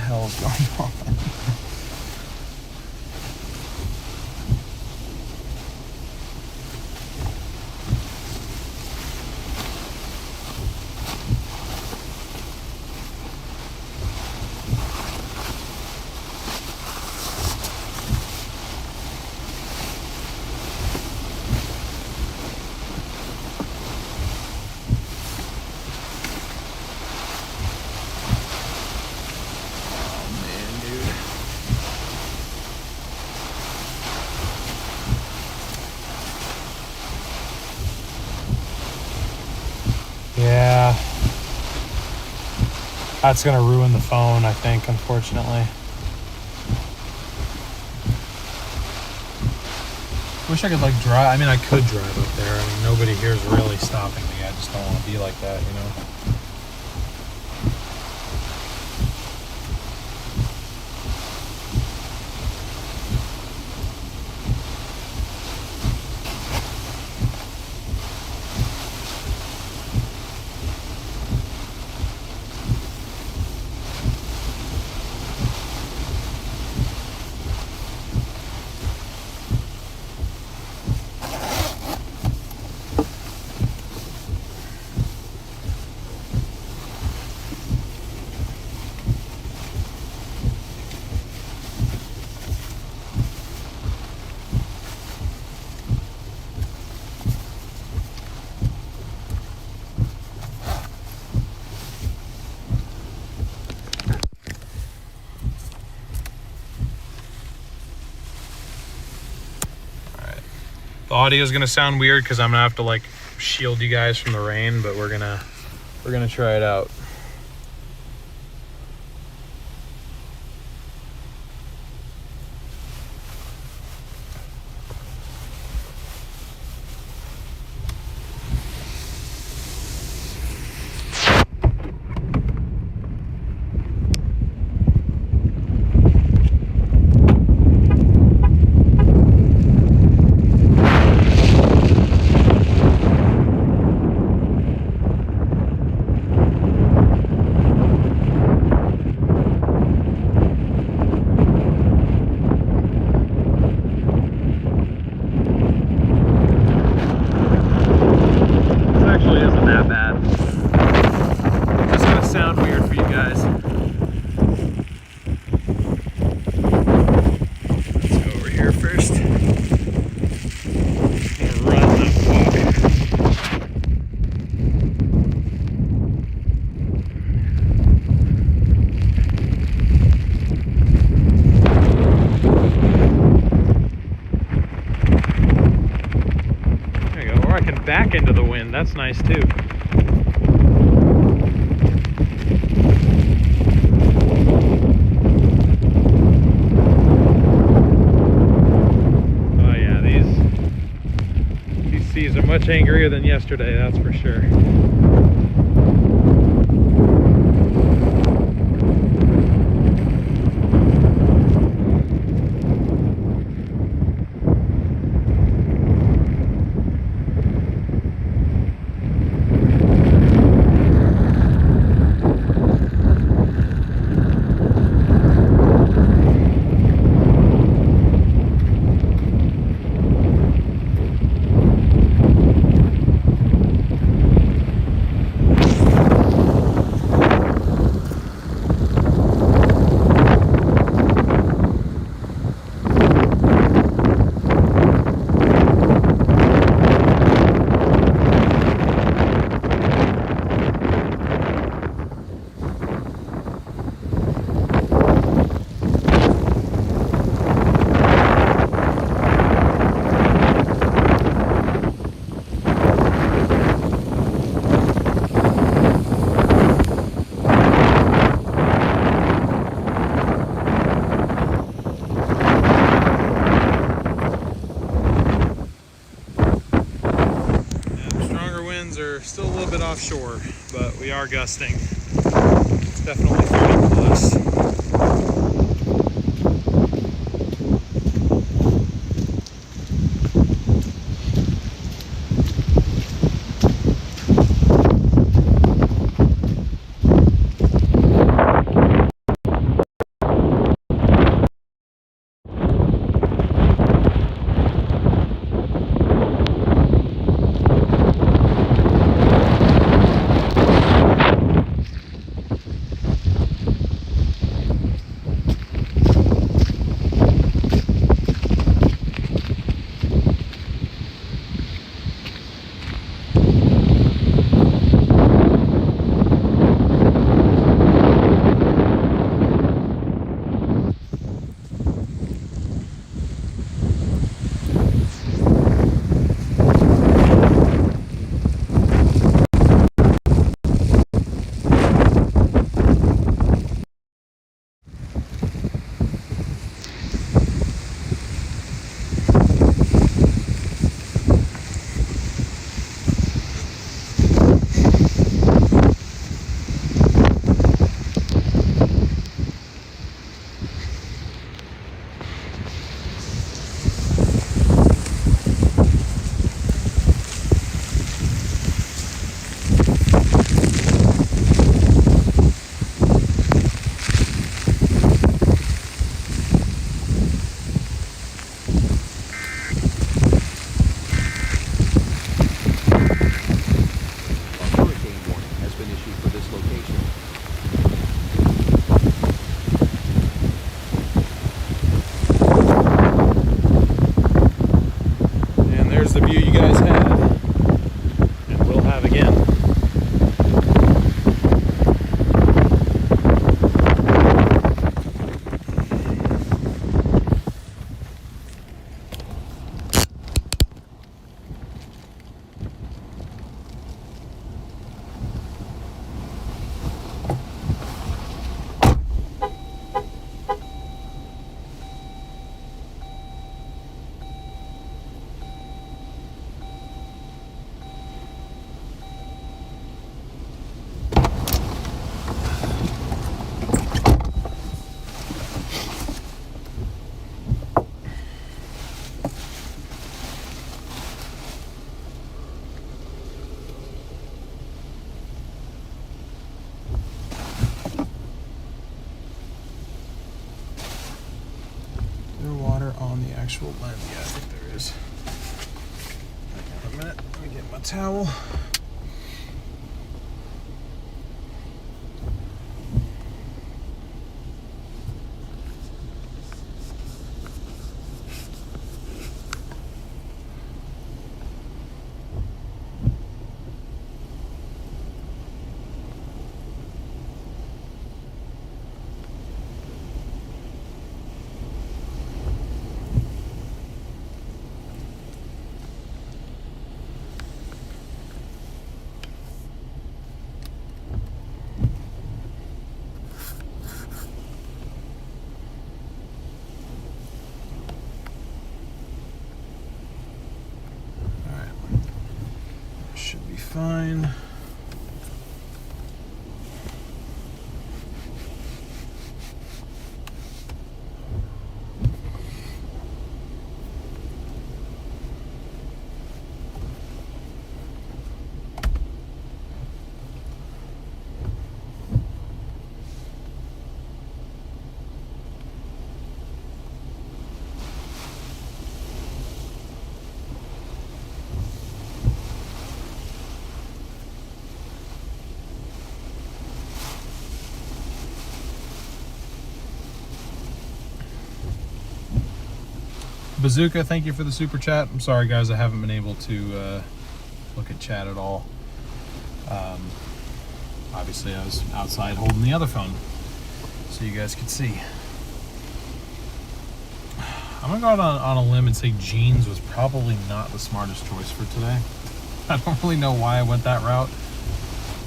hell's going on? Yeah, that's gonna ruin the phone, I think, unfortunately. Wish I could like drive. I mean, I could drive up there. I mean, nobody here is really stopping me. I just don't want to be like that, you know. audio is gonna sound weird because I'm gonna have to like shield you guys from the rain, but we're gonna try it out. Back into the wind, that's nice too. Oh yeah, these seas are much angrier than yesterday, that's for sure. Still a little bit offshore, but we are gusting. It's definitely 30 plus. actual lens. Yeah, I think there is. Hang on a minute. Let me get my towel. Should be fine. Bazooka, thank you for the super chat. I'm sorry, guys, I haven't been able to look at chat at all. Obviously, I was outside holding the other phone so you guys could see. I'm gonna go out on a limb and say jeans was probably not the smartest choice for today. I don't really know why I went that route.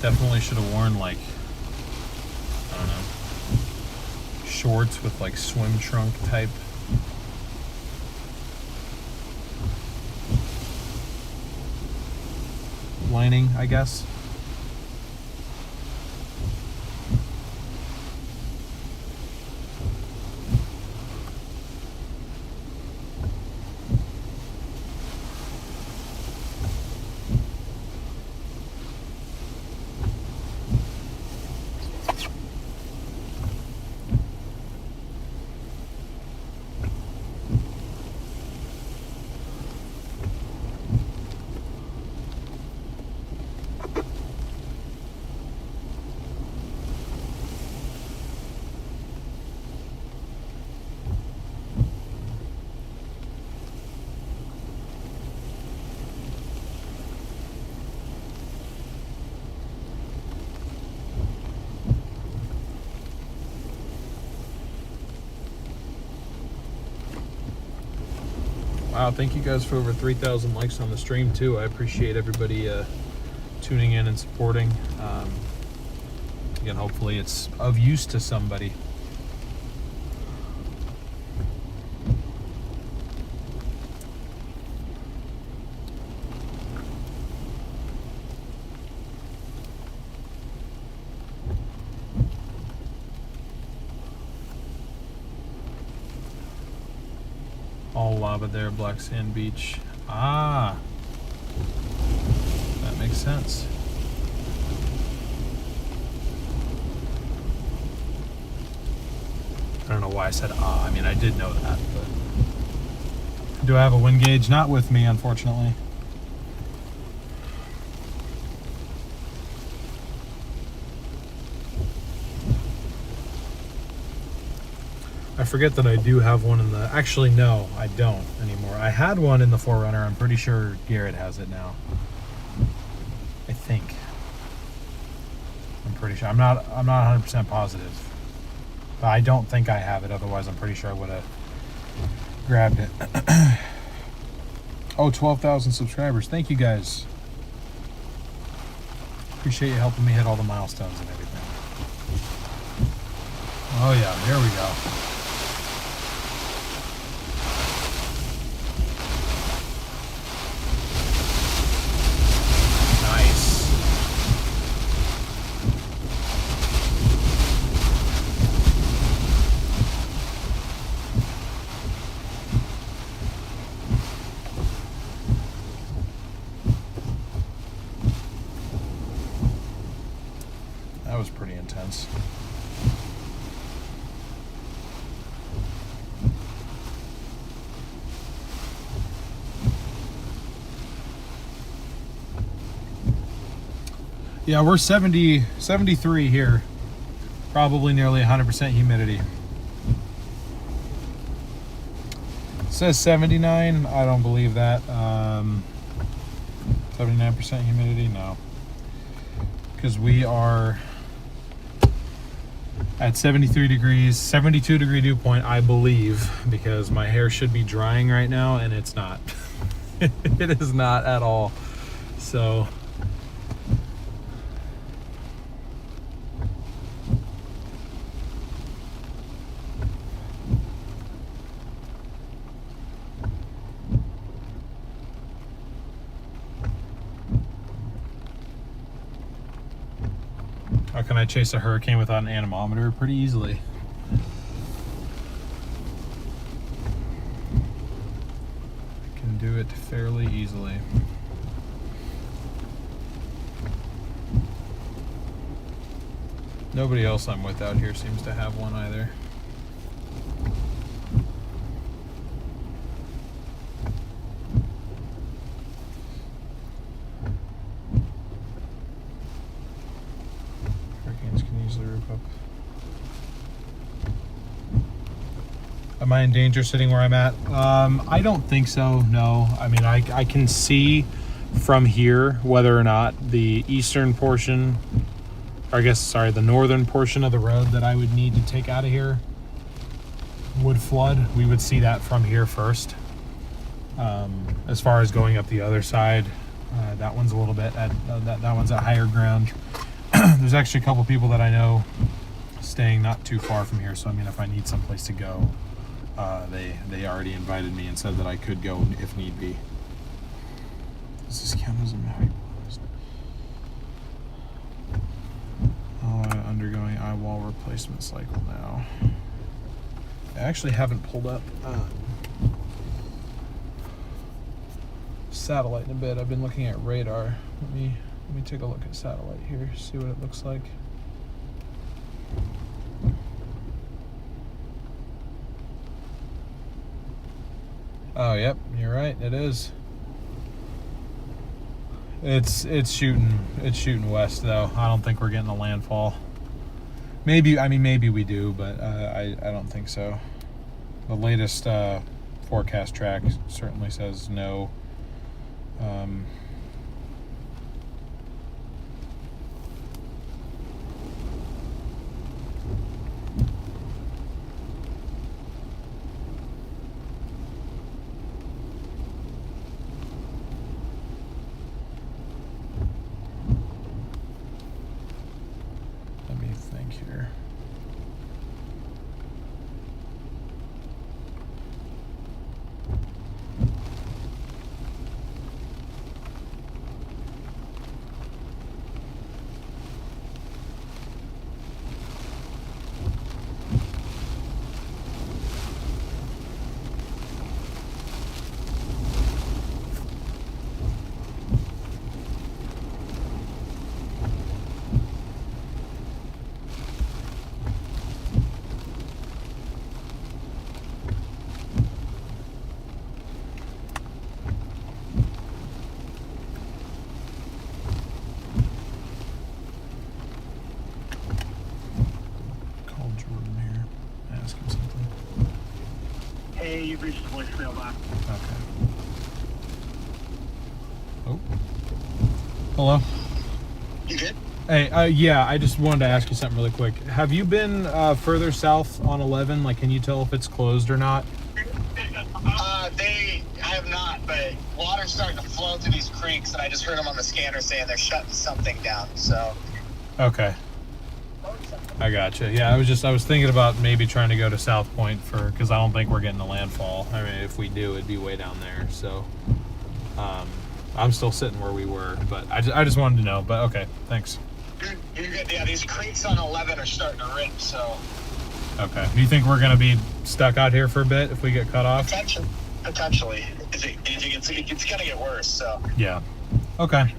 Definitely should have worn, like, I don't know, shorts with like swim trunk type lining, I guess. Wow, thank you guys for over 3,000 likes on the stream too. I appreciate everybody tuning in and supporting. Again, hopefully it's of use to somebody. All lava there, black sand beach. Ah, that makes sense. I don't know why I said ah. I mean, I did know that, but do I have a wind gauge? Not with me, unfortunately. I forget that I do have one in the... Actually, no, I don't anymore. I had one in the 4Runner. I'm pretty sure Garrett has it now. I think. I'm pretty sure. I'm not 100% positive. But I don't think I have it. Otherwise, I'm pretty sure I would have grabbed it. Oh, 12,000 subscribers. Thank you, guys. Appreciate you helping me hit all the milestones and everything. Oh, yeah. There we go. That was pretty intense. Yeah, we're 73 here. Probably nearly 100% humidity. It says 79. I don't believe that. 79% humidity? No. Because we are at 73 degrees, 72 degree dew point, I believe, because my hair should be drying right now and it's not. It is not at all. So how can I chase a hurricane without an anemometer? Pretty easily. I can do it fairly easily. Nobody else I'm with out here seems to have one either. Hurricanes can easily rip up. Am I in danger sitting where I'm at? I don't think so, no. I mean, I can see from here whether or not the eastern portion, or I guess, sorry, the northern portion of the road that I would need to take out of here would flood. We would see that from here first. As far as going up the other side, that one's a little bit at that one's at higher ground. There's actually a couple people that I know staying not too far from here, so I mean, if I need someplace to go, they already invited me and said that I could go if need be. Does this count as a Maui post? Undergoing eye wall replacement cycle now. I actually haven't pulled up satellite in a bit. I've been looking at radar. Let me take a look at satellite here, see what it looks like. Oh, yep, you're right. It is. It's shooting west though. I don't think we're getting a landfall. Maybe we do, but I don't think so. The latest forecast track certainly says no. Let me think here. Hey, you've reached the voicemail box. Okay. Oh. Hello. You good? Hey, yeah, I just wanted to ask you something really quick. Have you been further south on 11? Like, can you tell if it's closed or not? I have not, but water's starting to flow through these creeks, and I just heard them on the scanner saying they're shutting something down, so. Okay. I gotcha. Yeah, I was thinking about maybe trying to go to South Point because I don't think we're getting a landfall. I mean, if we do, it'd be way down there. So, I'm still sitting where we were, but I just wanted to know. But okay, thanks. You're good. Yeah, these creeks on 11 are starting to rip, so. Okay. Do you think we're gonna be stuck out here for a bit if we get cut off? Potentially. It's gonna get worse, so. Yeah. Okay.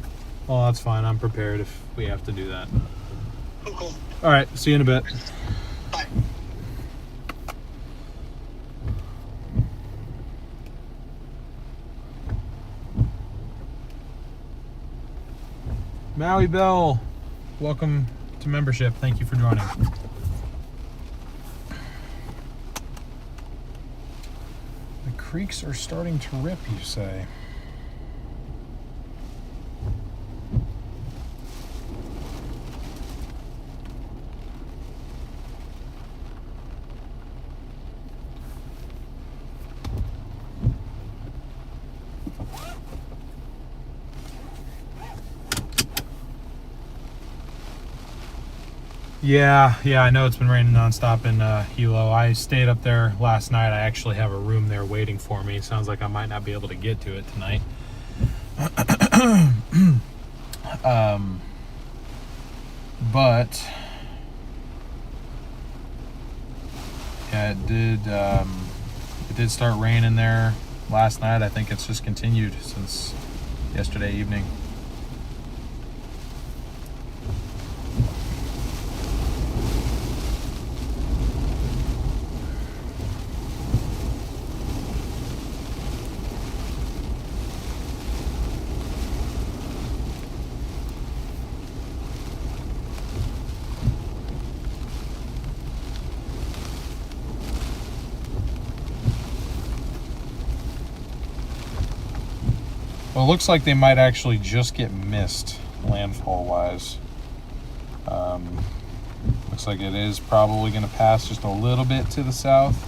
Well, that's fine. I'm prepared if we have to do that. Cool. All right. See you in a bit. Bye. Maui Bell. welcome to membership. Thank you for joining. The creeks are starting to rip, you say? Yeah, I know it's been raining nonstop in Hilo. I stayed up there last night. I actually have a room there waiting for me. Sounds like I might not be able to get to it tonight. But yeah, it did start raining there last night. I think it's just continued since yesterday evening. Well, it looks like they might actually just get missed landfall-wise. Looks like it is probably going to pass just a little bit to the south.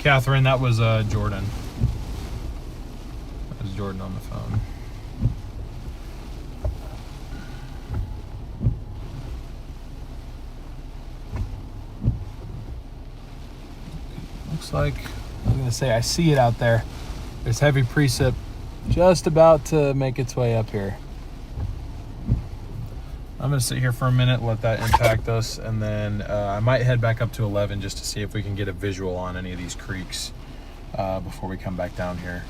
Catherine, that was Jordan. That was Jordan on the phone. Looks like, I was going to say, I see it out there. There's heavy precip just about to make its way up here. I'm going to sit here for a minute, let that impact us, and then I might head back up to 11 just to see if we can get a visual on any of these creeks before we come back down here.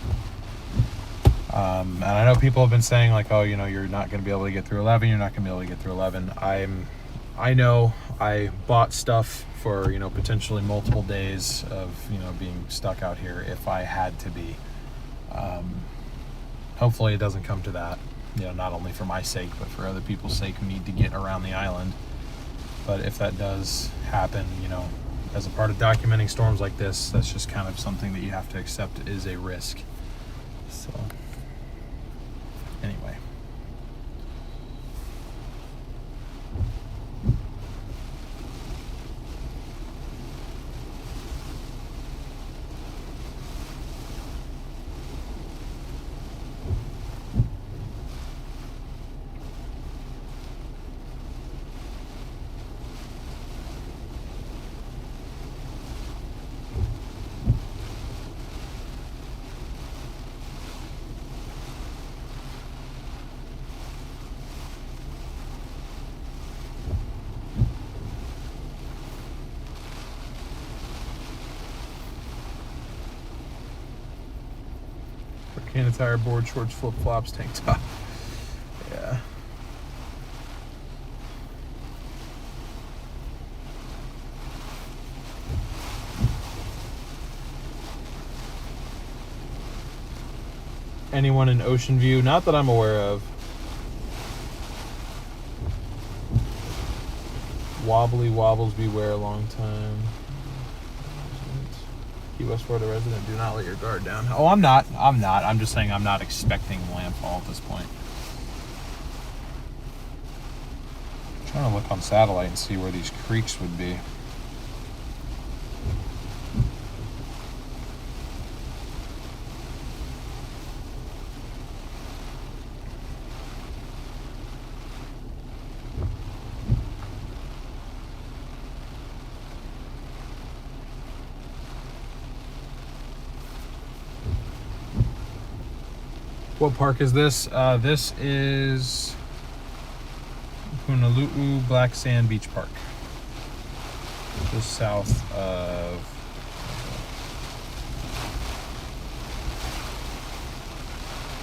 And I know people have been saying, like, oh, you know, you're not going to be able to get through 11, you're not going to be able to get through 11. I know I bought stuff for, you know, potentially multiple days of, you know, being stuck out here if I had to be. Hopefully it doesn't come to that. You know, not only for my sake, but for other people's sake who need to get around the island. But if that does happen, you know, as a part of documenting storms like this, that's just kind of something that you have to accept is a risk. So, anyway. Can attire, board shorts, flip flops, tank top. Yeah. Anyone in Ocean View? Not that I'm aware of. Wobbly wobbles, beware, long time. Key West, Florida resident, do not let your guard down. Oh, I'm not. I'm just saying I'm not expecting landfall at this point. I'm trying to look on satellite and see where these creeks would be. What park is this? This is Punalu'u Black Sand Beach Park. Just south of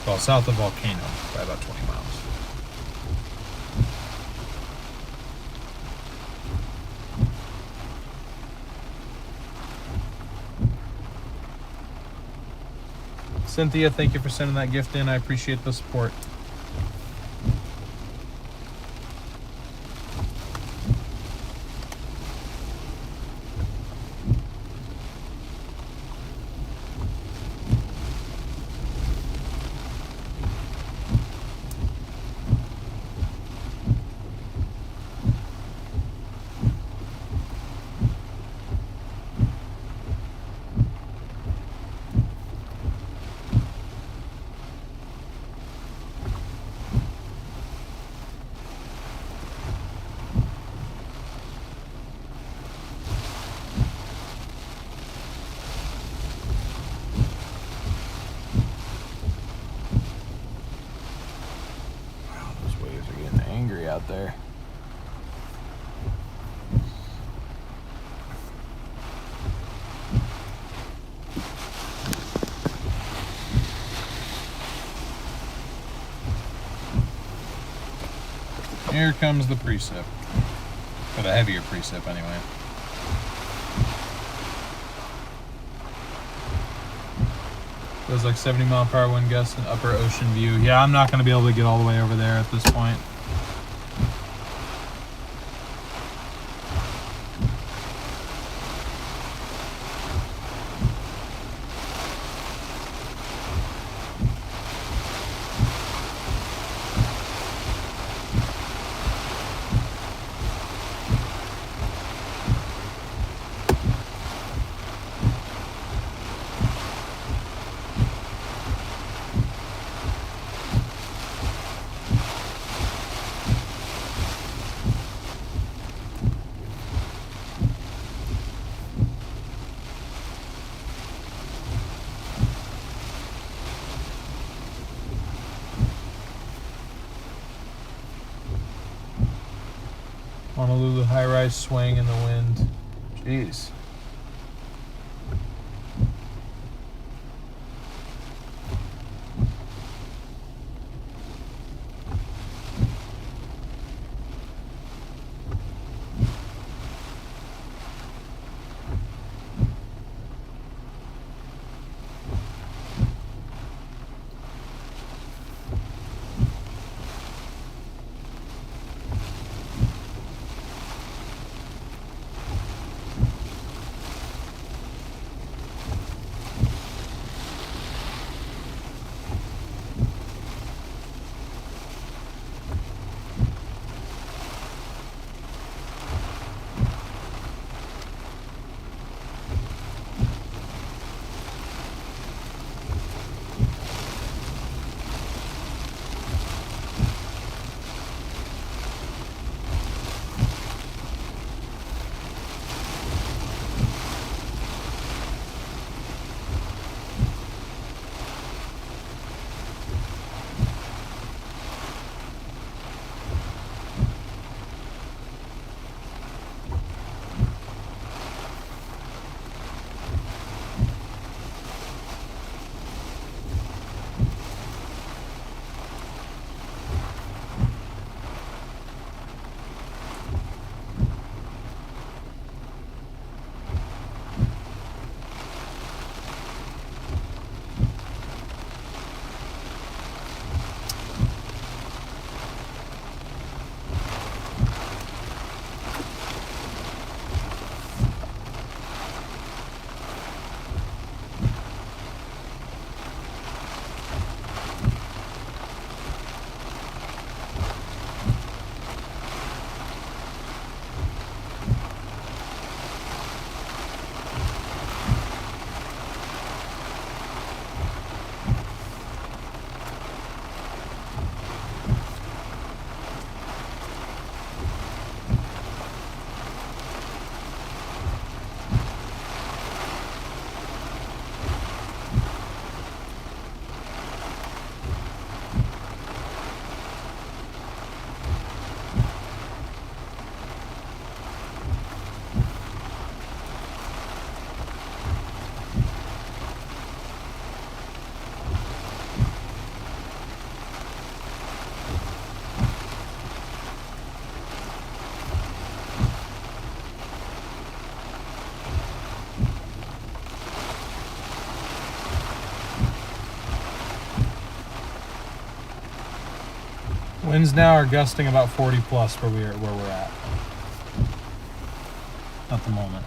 Well, south of Volcano by about 20 miles. Cynthia, thank you for sending that gift in. I appreciate the support. Out there. Here comes the precip. For the heavier precip, anyway. Feels like 70-mile-per-hour wind gusts and upper ocean view. Yeah, I'm not going to be able to get all the way over there at this point. Honolulu high-rise swaying in the wind. Jeez. Winds now are gusting about 40 plus where we're at the moment.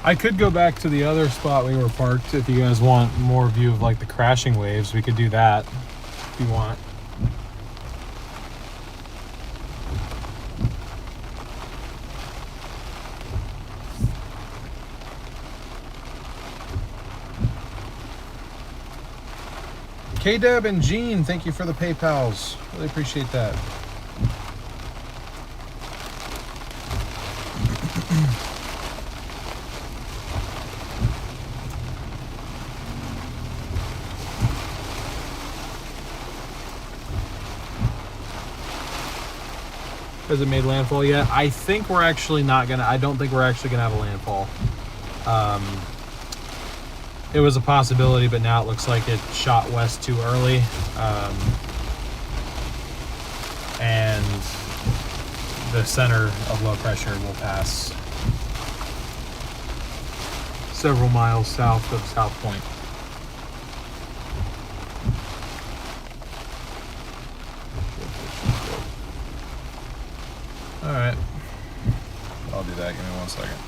I could go back to the other spot we were parked if you guys want more view of like the crashing waves. We could do that if you want. K-Deb and Jean, thank you for the PayPals. Really appreciate that. Has it made landfall yet? I think we're actually not gonna. I don't think we're actually gonna have a landfall. It was a possibility, but now it looks like it shot west too early, and the center of low pressure will pass several miles south of South Point. All right, I'll do that. Give me 1 second.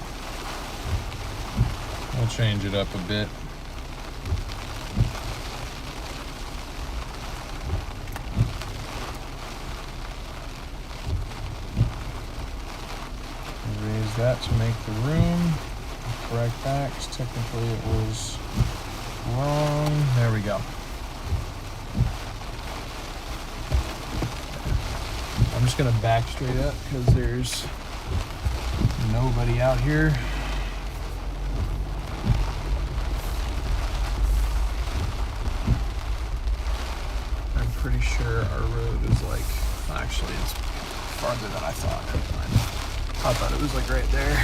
We'll change it up a bit. Raise that to make the room. Correct that, 'cause technically it was wrong. There we go. I'm just gonna back straight up because there's nobody out here. I'm pretty sure our road is like, actually it's farther than I thought. I thought it was like right there.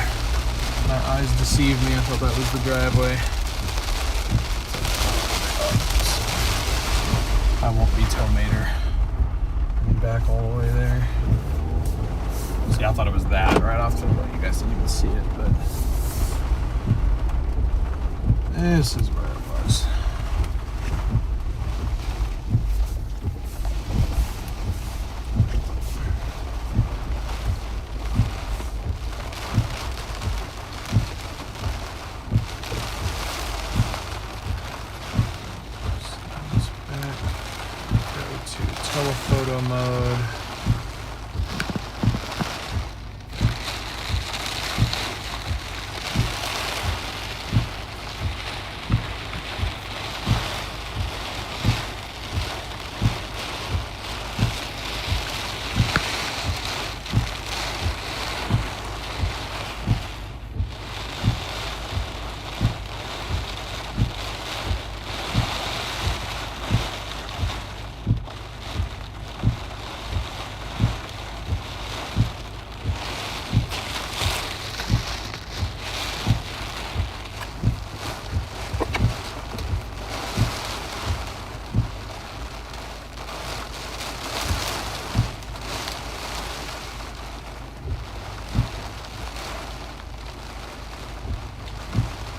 My eyes deceived me. I thought that was the driveway. I won't be Tomater. Back all the way there. See, I thought it was that right off to the right. You guys didn't even see it, but this is where it was. Telephoto mode.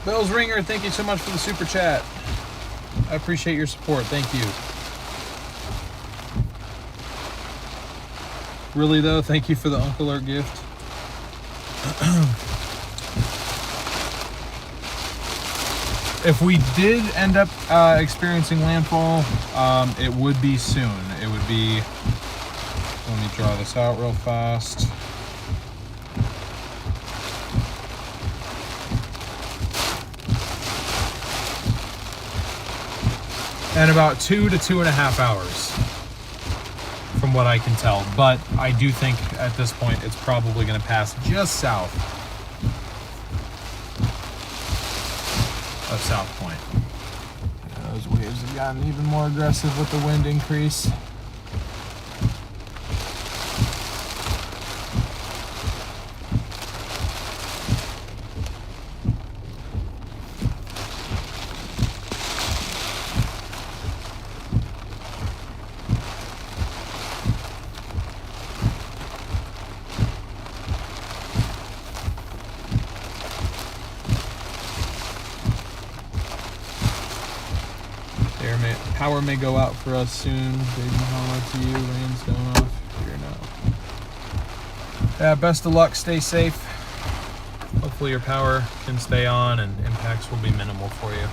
Bells Ringer, thank you so much for the super chat. I appreciate your support. Thank you. Really though, thank you for the Uncle Alert gift. If we did end up experiencing landfall, it would be soon. It would be, let me draw this out real fast. And about 2 to 2.5 hours, from what I can tell. But I do think at this point it's probably going to pass just south of South Point. Yeah, those waves gotten even more aggressive with the wind increase. Power may go out for us soon. Big mahalo to you. Rain's going off here now. Yeah, best of luck. Stay safe. Hopefully your power can stay on and impacts will be minimal for you.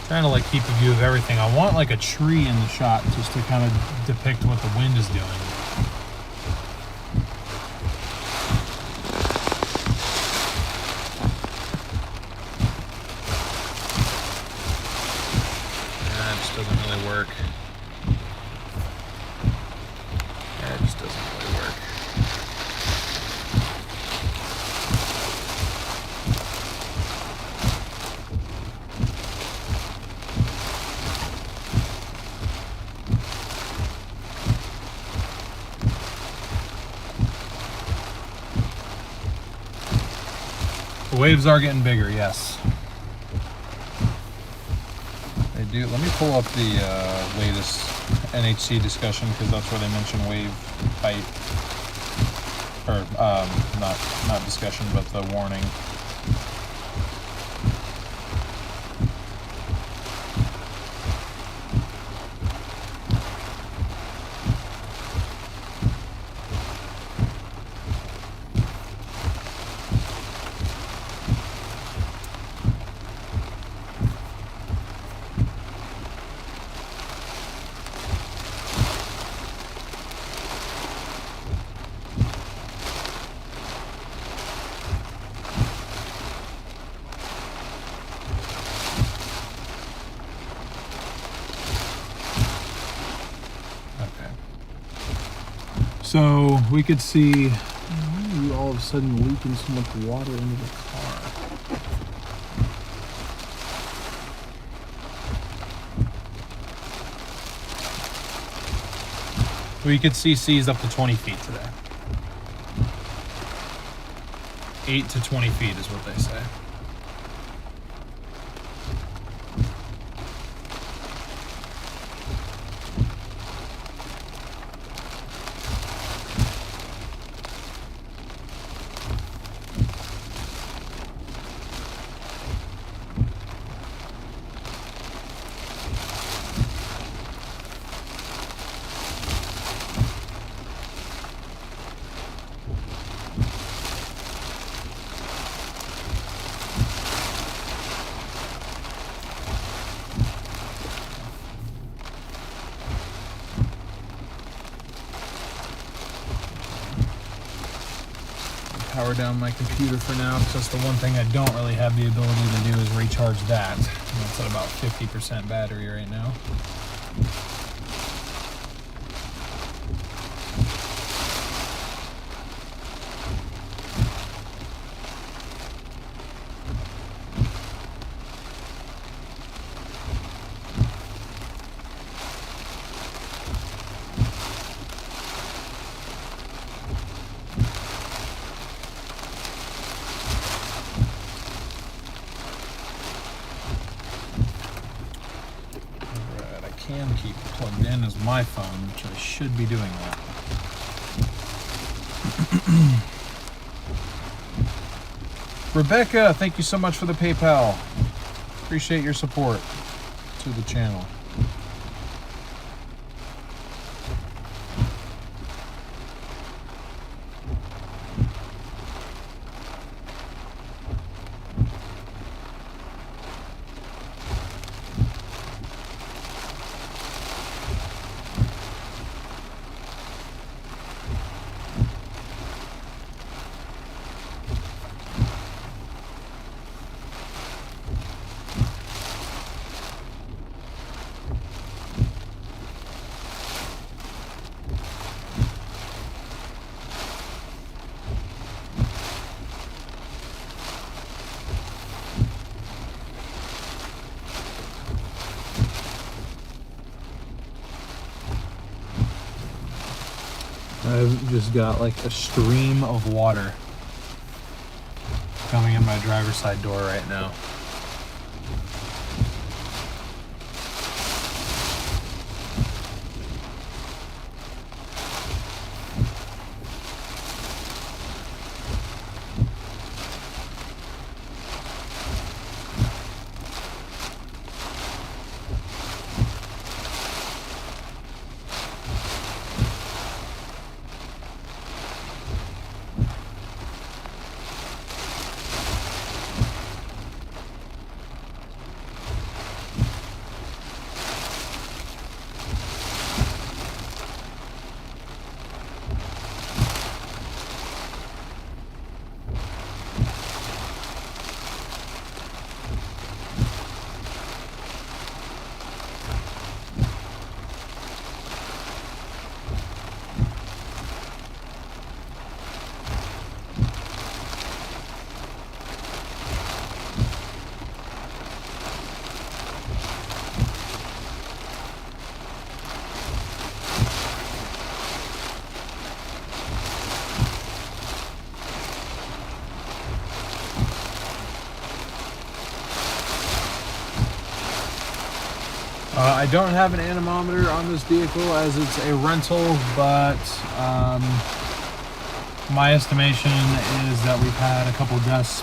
Trying to like keep a view of everything. I want like a tree in the shot just to kind of depict what the wind is doing. Doesn't really work. Yeah, it just doesn't really work. The waves are getting bigger, yes. Let me pull up the latest NHC discussion because that's where they mention wave height, or not discussion, but the warning. So we could see, why are you all of a sudden leaking so much water into the car? We could see seas up to 20 feet today. 8 to 20 feet is what they say. Power down my computer for now because that's the one thing I don't really have the ability to do is recharge that. It's at about 50% battery right now. Can keep it plugged in as my phone, which I should be doing that. Rebecca, thank you so much for the PayPal. Appreciate your support to the channel. I've just got like a stream of water coming in my driver's side door right now. I don't have an anemometer on this vehicle as it's a rental, but my estimation is that we've had a couple gusts,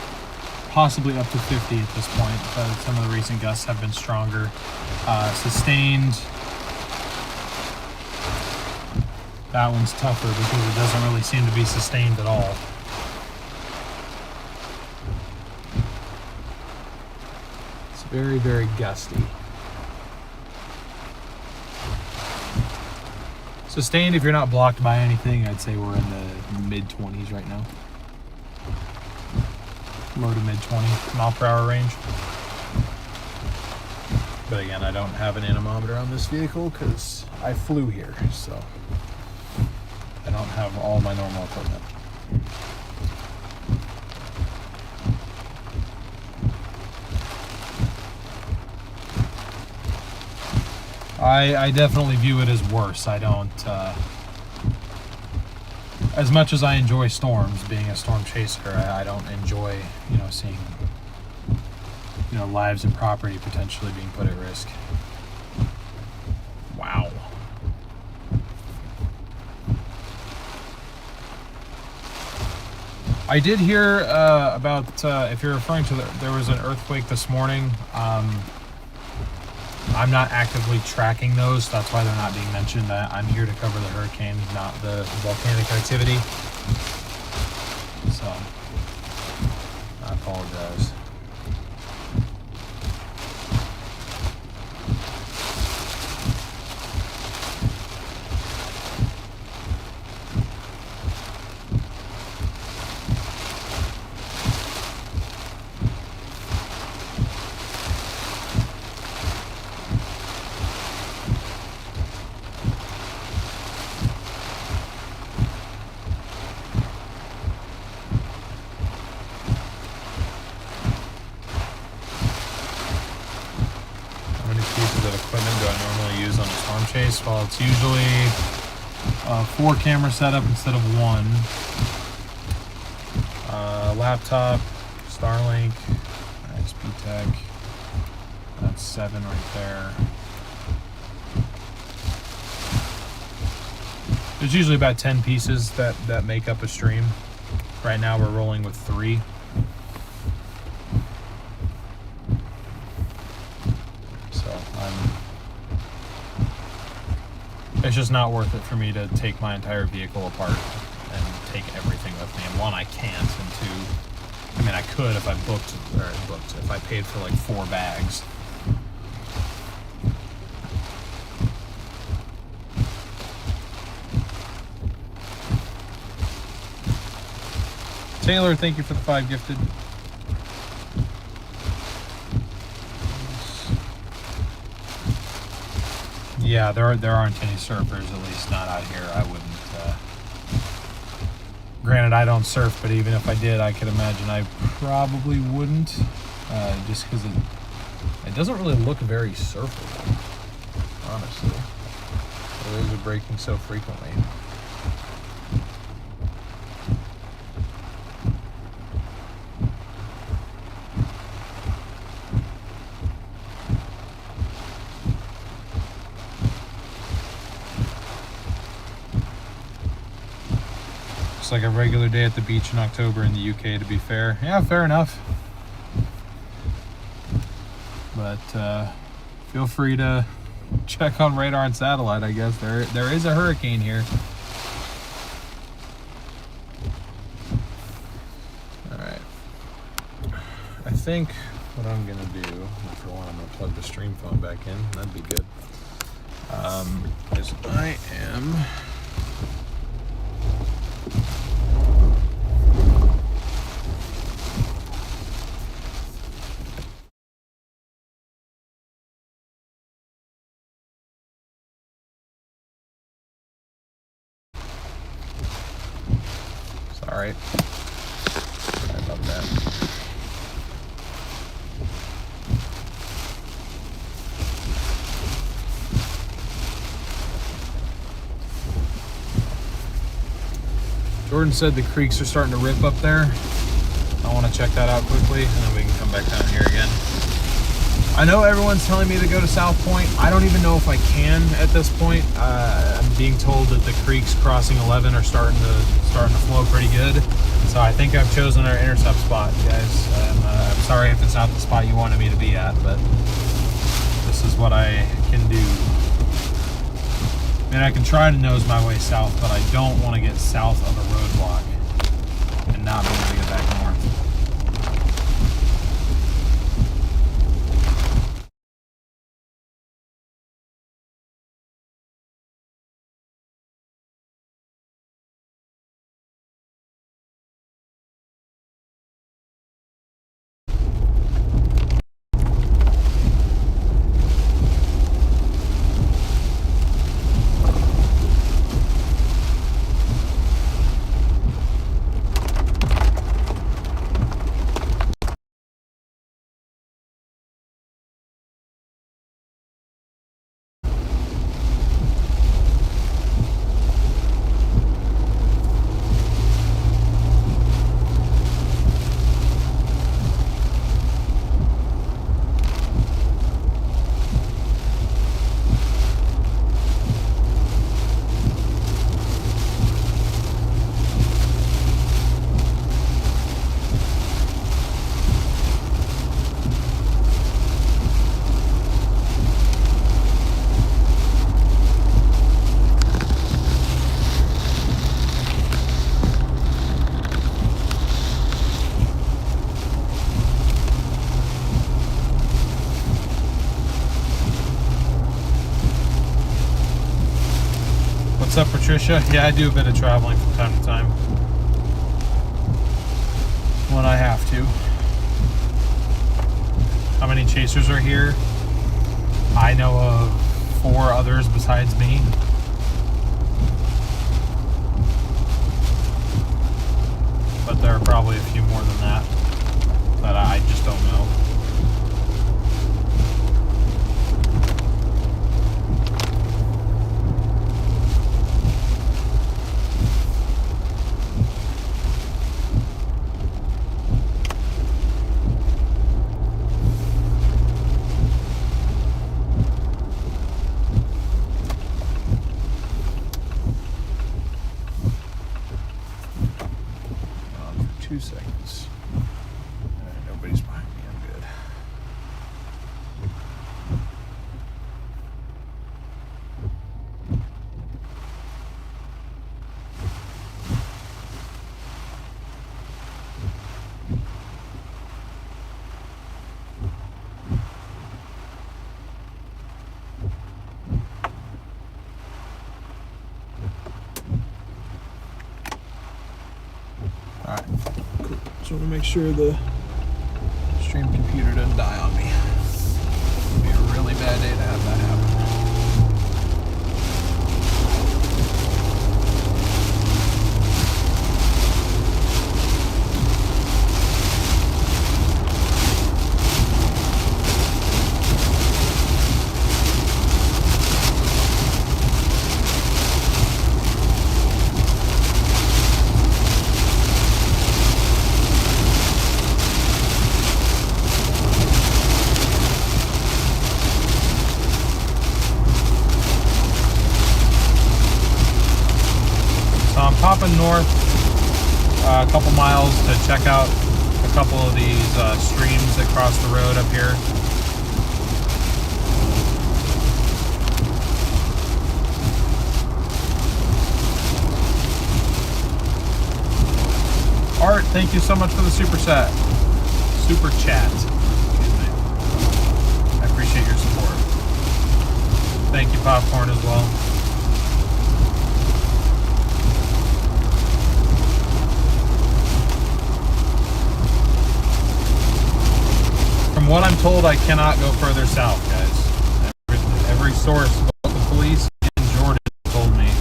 possibly up to 50 at this point, but some of the recent gusts have been stronger. Sustained, that one's tougher because it doesn't really seem to be sustained at all. It's very, very gusty. Sustained, if you're not blocked by anything, I'd say we're in the mid-20s right now. Low to mid-20 mile per hour range. But again, I don't have an anemometer on this vehicle because I flew here, so I don't have all my normal equipment. I definitely view it as worse. I don't, as much as I enjoy storms, being a storm chaser, I don't enjoy, seeing, lives and property potentially being put at risk. Wow. I did hear about, if you're referring to, there was an earthquake this morning. I'm not actively tracking those, that's why they're not being mentioned. I'm here to cover the hurricane, not the volcanic activity. So, I apologize. Chase. Well, it's usually a 4-camera setup instead of 1. Laptop, Starlink, XP Tech. That's 7 right there. There's usually about 10 pieces that make up a stream. Right now we're rolling with 3. It's just not worth it for me to take my entire vehicle apart and take everything with me. And 1, I can't, and 2, I mean, I could if I if I paid for like 4 bags. Taylor, thank you for the 5 gifted. Yeah, there aren't any surfers, at least not out here. I wouldn't. Granted, I don't surf, but even if I did, I could imagine I probably wouldn't. Just because it doesn't really look very surfable, honestly. The waves are breaking so frequently. Looks like a regular day at the beach in October in the UK, to be fair. Yeah, fair enough. But feel free to check on radar and satellite, I guess. There is a hurricane here. Alright. I think what I'm going to do, for one, I'm going to plug the stream phone back in. That'd be good. Is I am... Sorry about that. Jordan said the creeks are starting to rip up there. I want to check that out quickly, and then we can come back down here again. I know everyone's telling me to go to South Point. I don't even know if I can at this point. I'm being told that the creeks crossing 11 are starting to flow pretty good. So I think I've chosen our intercept spot, guys. I'm sorry if it's not the spot you wanted me to be at, but this is what I can do. I mean, I can try to nose my way south, but I don't want to get south of a roadblock and not be able to get back north. What's up, Patricia? Yeah, I do a bit of traveling from time to time when I have to. How many chasers are here? I know of 4 others besides me. But there are probably a few more than that that I just don't know. Alright, cool. Just want to make sure the stream computer doesn't die on me. It'd be a really bad day to have that happen. Popping north a couple miles to check out a couple of these streams that cross the road up here. Art, thank you so much for the super chat. Super chat. Excuse me. I appreciate your support. Thank you, Popcorn, as well. From what I'm told, I cannot go further south, guys. Every source, both the police and Jordan, told me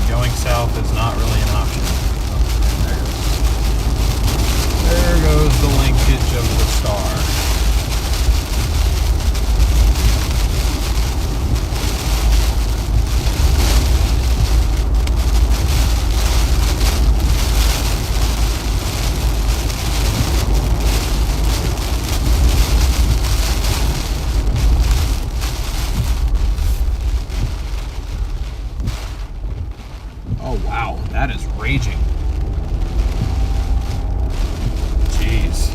going south is not really an option. There goes the linkage of the star. Oh wow, that is raging. Jeez.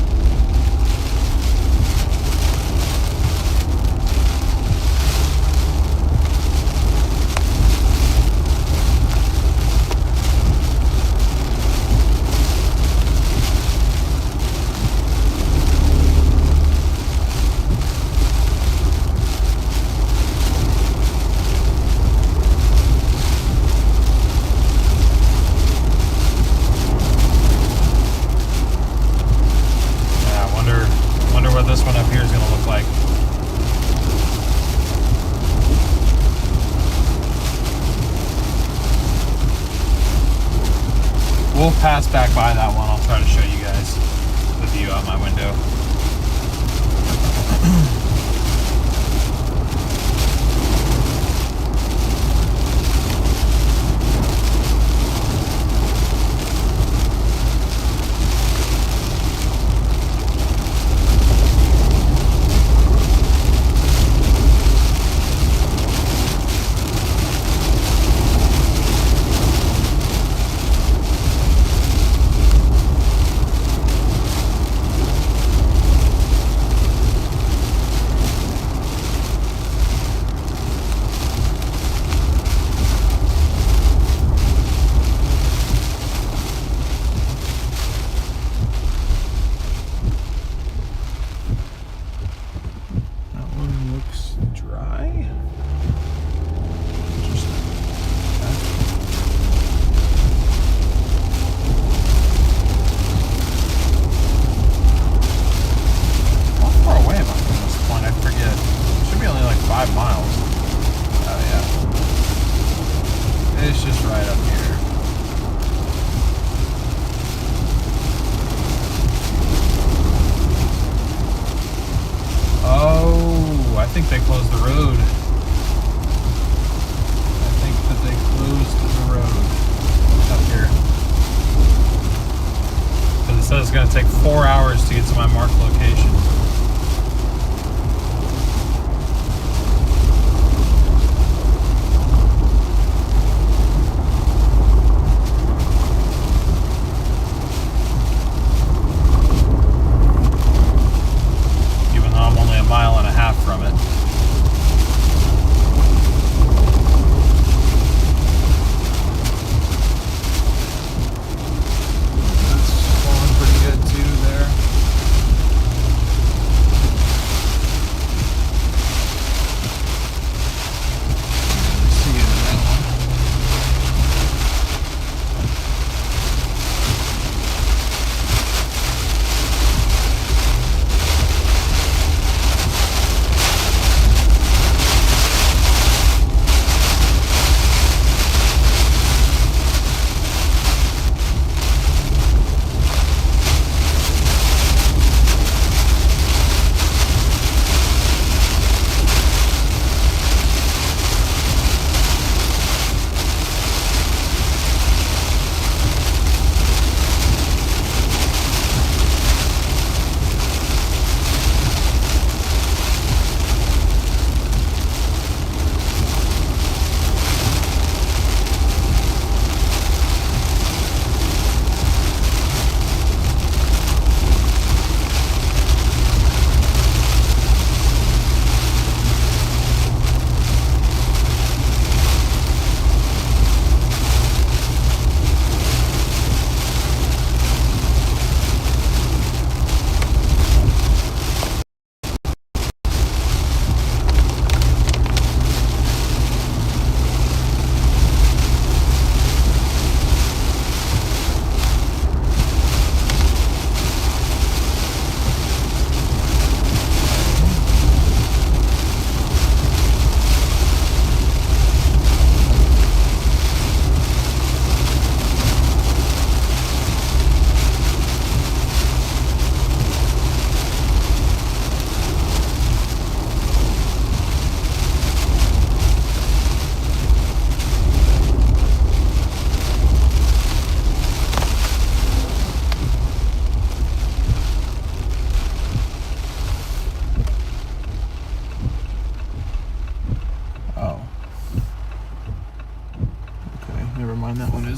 This one up here is going to look like. We'll pass back by that one. I'll try to show you guys the view out my window.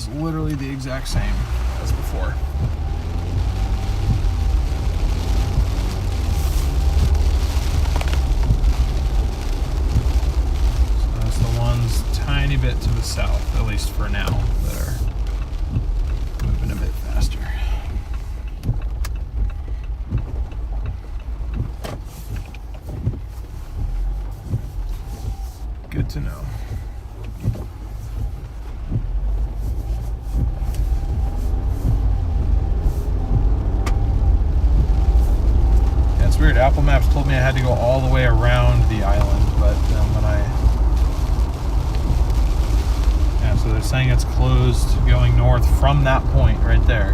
is literally the exact same as before. So that's the ones tiny bit to the south, at least for now, that are moving a bit faster. Good to know. Yeah, it's weird. Apple Maps told me I had to go all the way around the island, but when so they're saying it's closed going north from that point right there,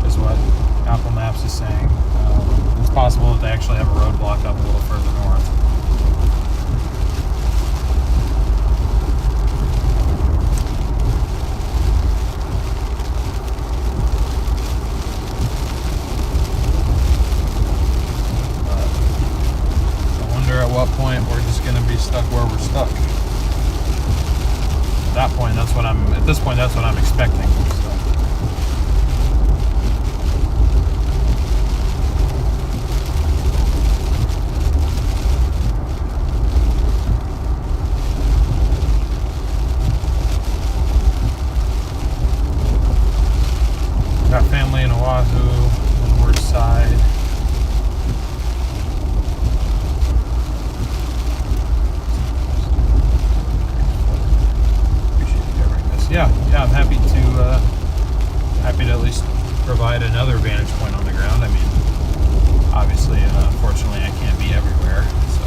is what Apple Maps is saying. It's possible that they actually have a roadblock up a little further north. At what point we're just going to be stuck where we're stuck. At this point that's what I'm expecting. So. Got family in Oahu, Windward side. Yeah, I'm happy to at least provide another vantage point on the ground. I mean, obviously, unfortunately, I can't be everywhere, so.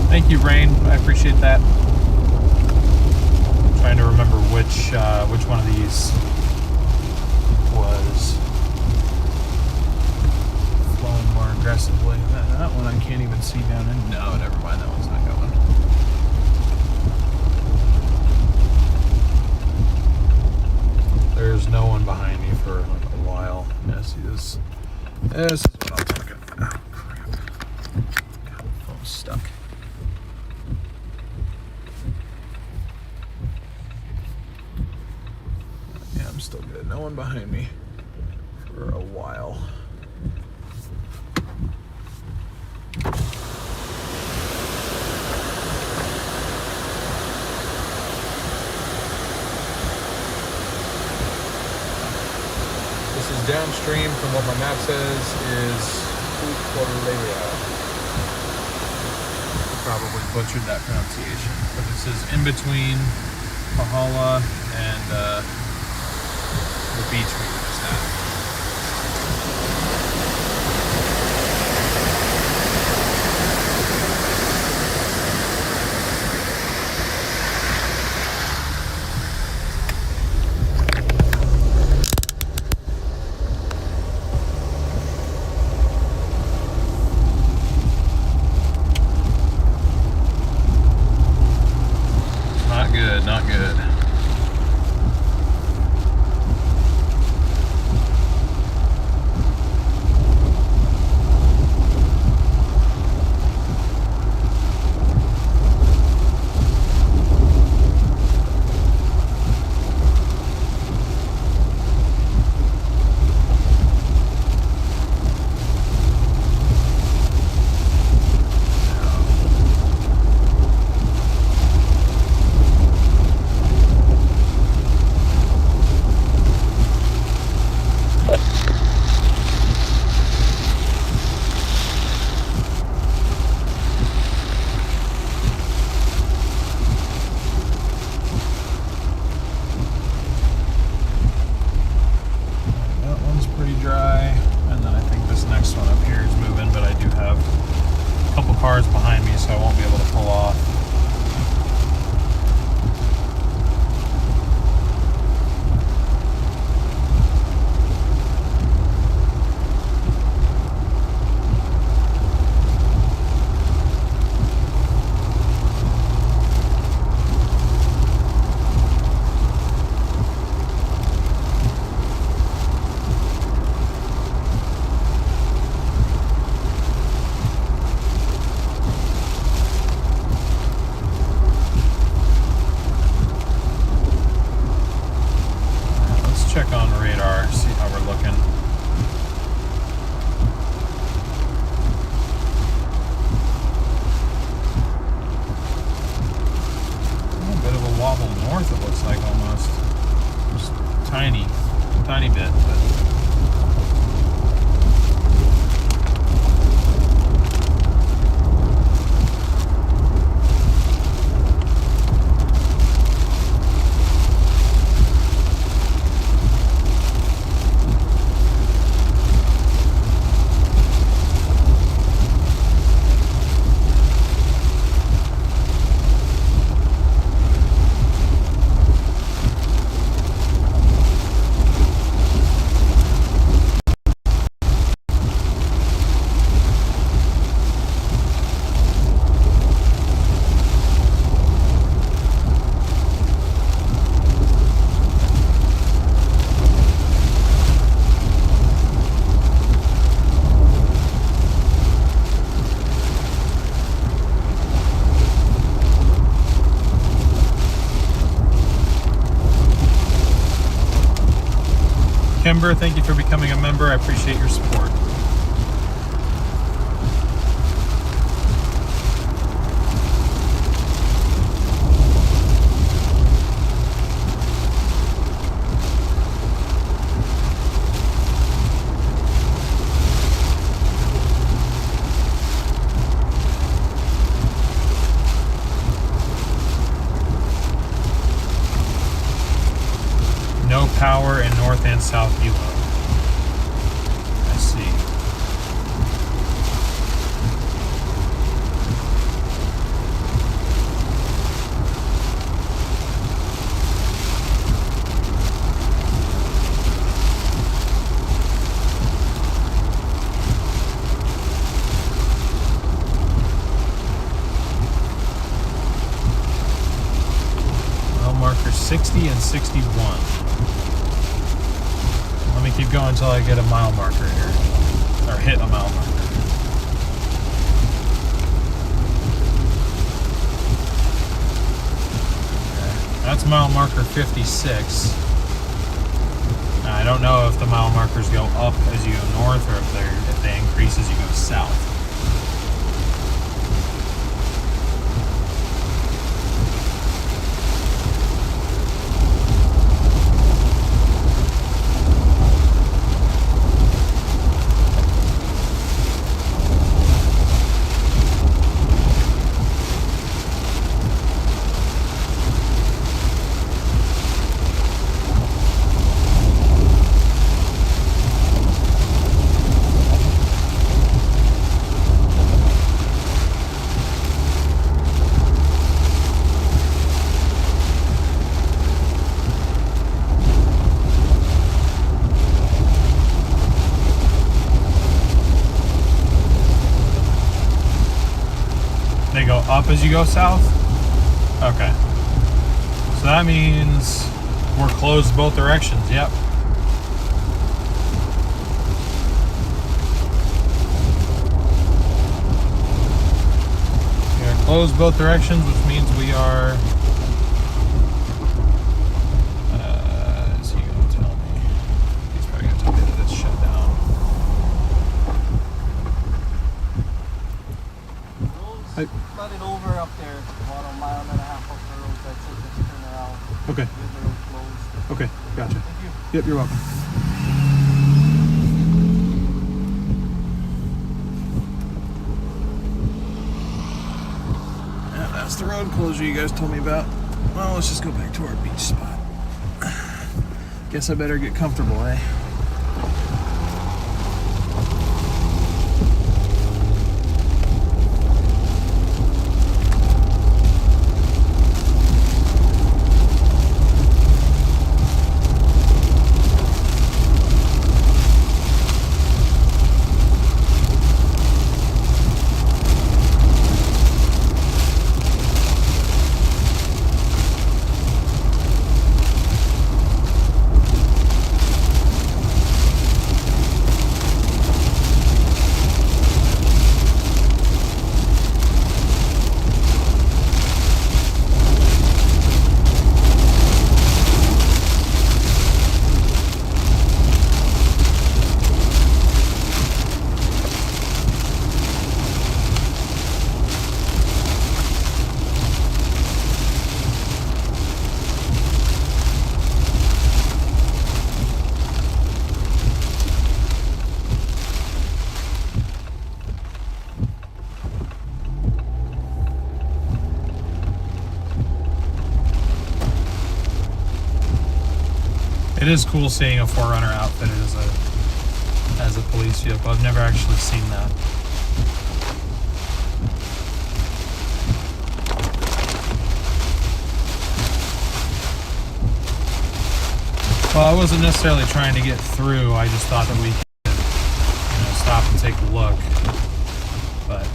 Thank you, Rain. I appreciate that. I'm trying to remember which one of these was flowing more aggressively. That one I can't even see down in. No, never mind. That one's not going. There's no one behind me for like a while. Yeah, see this. This is what I'm talking about. Oh, crap. God, the phone's stuck. Still good. No one behind me for a while. This is downstream from what my map says is Punalu'u. Probably butchered that pronunciation, but this is in between Pahala and the beach we were just at. Not good, not good. cars behind me, so I won't be able to pull off. radar, see how we're looking. A bit of a wobble north, it looks like, almost. Just tiny bit, but Kimber, thank you for becoming a member. I appreciate your support. No power in north and south Hilo. I see. Mile marker 60 and 61. Let me keep going until I get a mile marker here, or hit a mile marker. Okay. That's mile marker 56. Now, I don't know if the mile markers go up as you go north, or if they increase as you go south. They go up as you go south? Okay. So that means we're closed both directions, yep. We're closed both directions, which means we are... is he going to tell me? He's probably going to tell me that it's shut down. Hi. Let it over up there, about a mile and a half up the road. That's it, just turn around. Okay. Get the road closed. Okay, gotcha. Thank you. Yep, you're welcome. Yeah, that's the road closure you guys told me about. Well, let's just go back to our beach spot. Guess I better get comfortable, eh? It is cool seeing a 4Runner outfitted as a police vehicle. I've never actually seen that. Well, I wasn't necessarily trying to get through. I just thought that we could, stop and take a look. But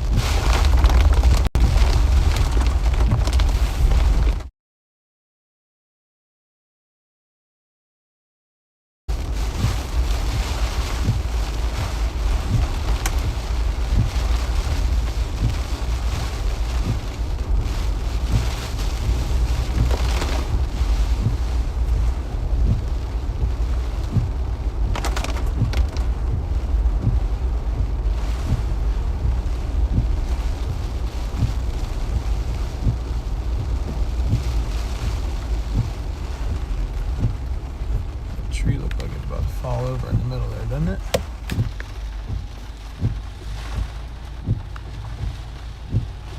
tree looked like it's about to fall over in the middle there, doesn't it?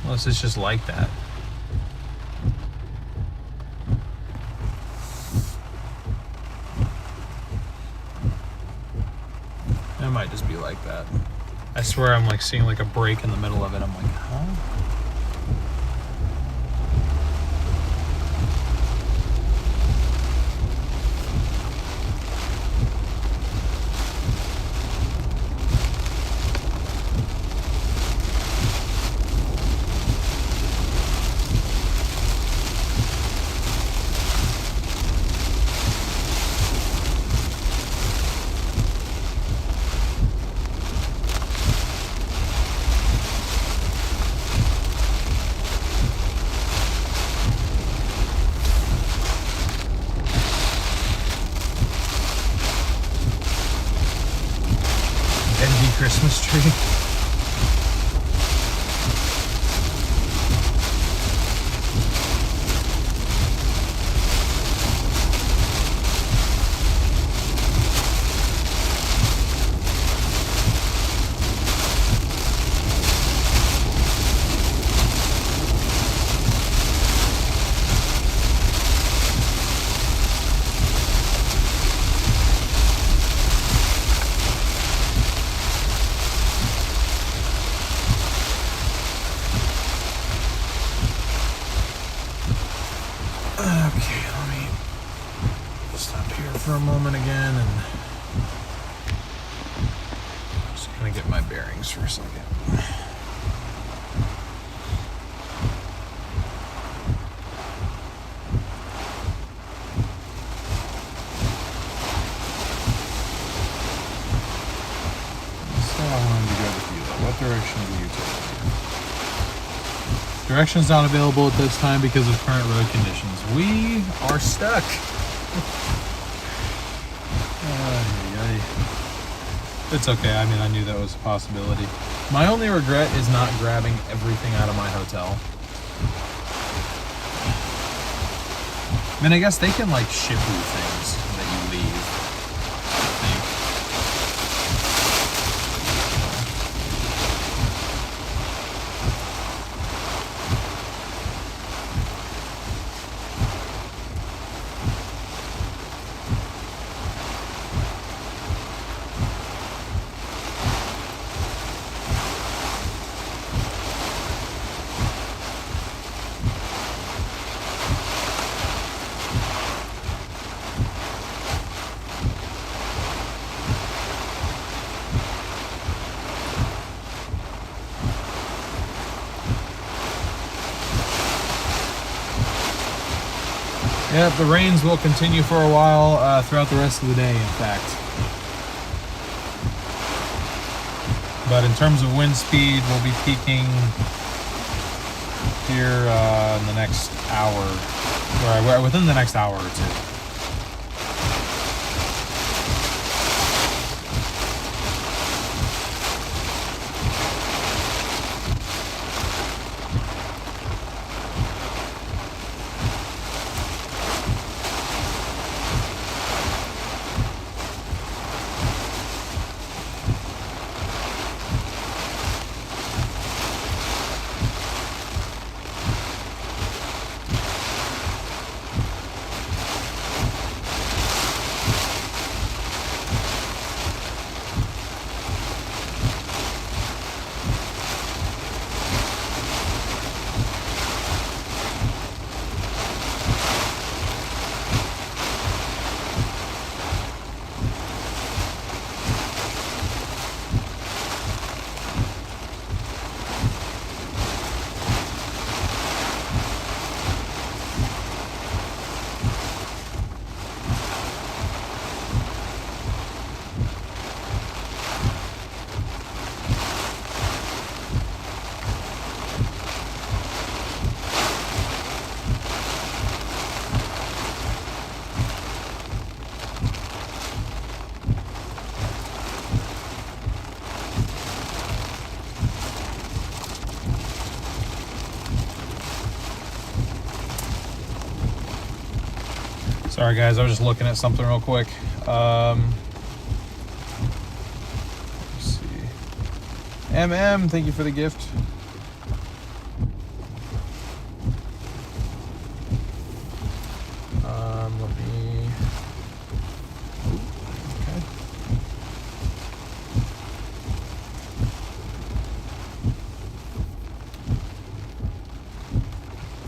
Unless it's just like that. It might just be like that. I swear I'm like seeing like a break in the middle of it. I'm like, huh? Christmas tree. Okay, let me stop here for a moment again and I'm just gonna get my bearings for a second. So I wanted to go with you though. What direction do you take? Directions not available at this time because of current road conditions. We are stuck. It's okay. I mean, I knew that was a possibility. My only regret is not grabbing everything out of my hotel. I mean, I guess they can like ship you things that you leave, I think. Yeah, the rains will continue for a while throughout the rest of the day, in fact. But in terms of wind speed, we'll be peaking here in the next hour, or within the next hour or two. Sorry guys, I was just looking at something real quick. Let's see. Thank you for the gift. Let me. Okay.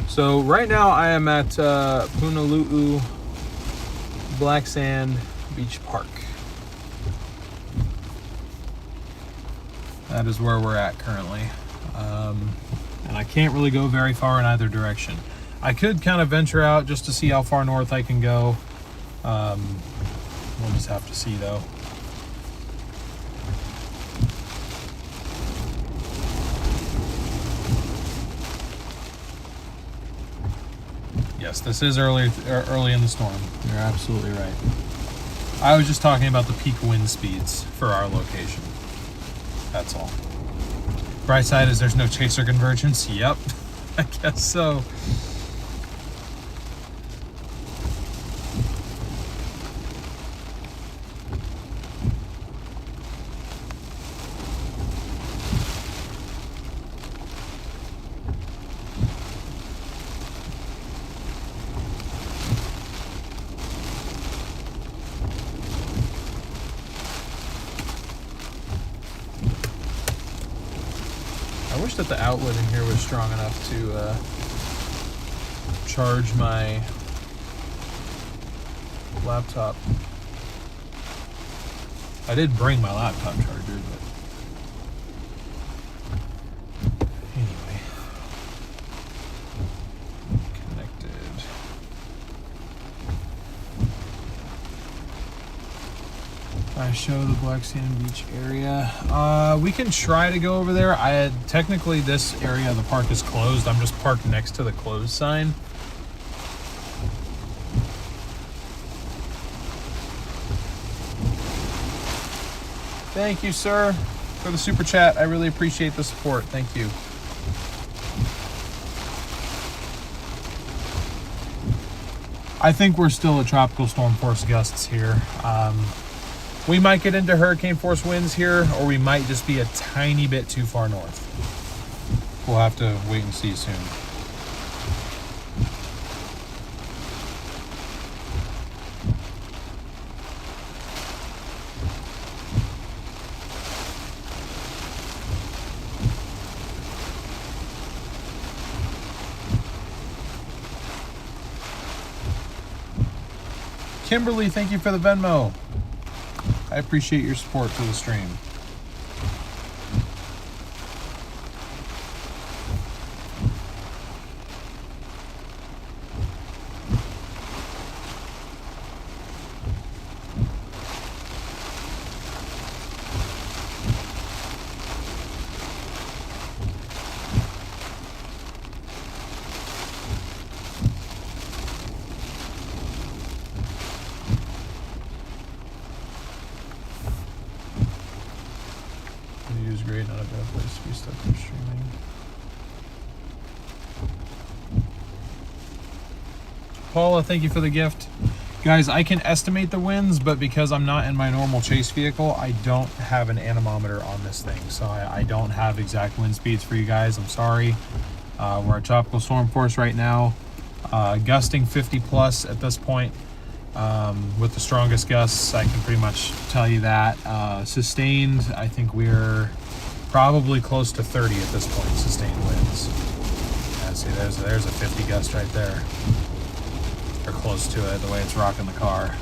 So right now I am at Punalu'u Black Sand Beach Park. That is where we're at currently. And I can't really go very far in either direction. I could kind of venture out just to see how far north I can go. We'll just have to see though. Yes, this is early in the storm. You're absolutely right. I was just talking about the peak wind speeds for our location. That's all. Bright side is there's no chaser convergence. Yep, I guess so. I wish that the outlet in here was strong enough to charge my laptop. I did bring my laptop charger, but anyway. Connected. I show the Black Sand Beach area. We can try to go over there. Technically this area of the park is closed. I'm just parked next to the closed sign. Thank you, sir, for the super chat. I really appreciate the support. Thank you. I think we're still at tropical storm force gusts here. We might get into hurricane force winds here, or we might just be a tiny bit too far north. We'll have to wait and see soon. Kimberly, thank you for the Venmo. I appreciate your support for the stream. Great, not a bad place to be stuck for streaming. Paula, thank you for the gift. Guys, I can estimate the winds, but because I'm not in my normal chase vehicle, I don't have an anemometer on this thing. So I don't have exact wind speeds for you guys. I'm sorry. We're at tropical storm force right now. Gusting 50 plus at this point. With the strongest gusts, I can pretty much tell you that. Sustained, I think we're probably close to 30 at this point, sustained winds. Yeah, see, there's a 50 gust right there. Or close to it, the way it's rocking the car.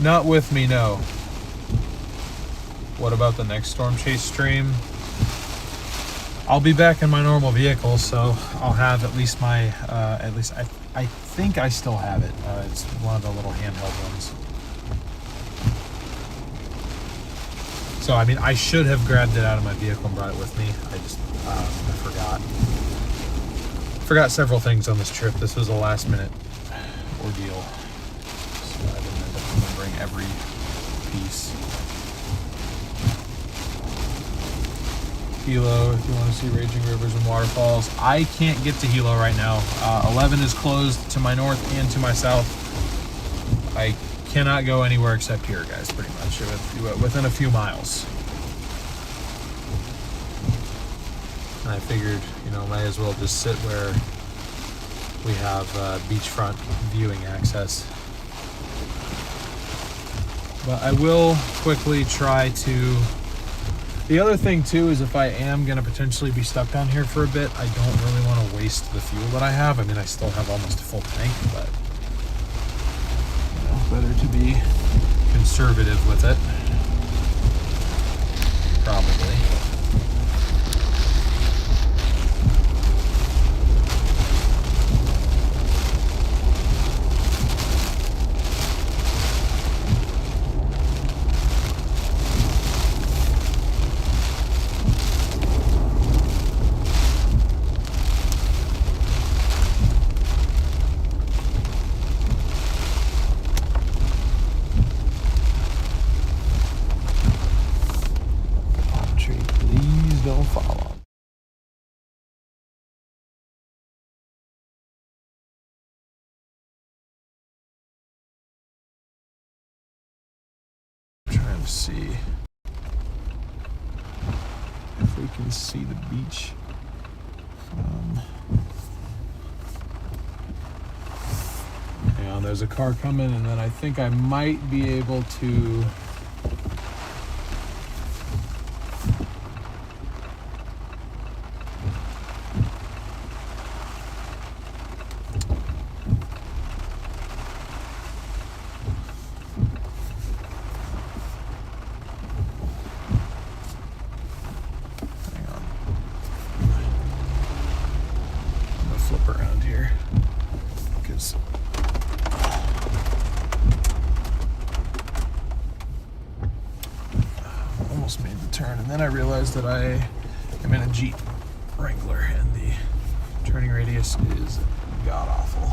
Not with me, no. What about the next storm chase stream? I'll be back in my normal vehicle, so I'll have at least my, I think I still have it. It's one of the little handheld ones. So, I mean, I should have grabbed it out of my vehicle and brought it with me. I just, I forgot. Forgot several things on this trip. This was a last minute ordeal. So I didn't end up remembering every piece. Hilo, if you want to see raging rivers and waterfalls. I can't get to Hilo right now. 11 is closed to my north and to my south. I cannot go anywhere except here, guys, pretty much, within a few miles. And I figured, you know, might as well just sit where we have beachfront viewing access. But I will quickly try to... The other thing too is if I am going to potentially be stuck down here for a bit, I don't really want to waste the fuel that I have. I mean, I still have almost a full tank, but you know, better to be conservative with it. Probably. Please don't fall on. I'm trying to see if we can see the beach from... Hang on, there's a car coming, and then I think I might be able to... Flip around here because almost made the turn, and then I realized that I am in a Jeep Wrangler and the turning radius is god awful.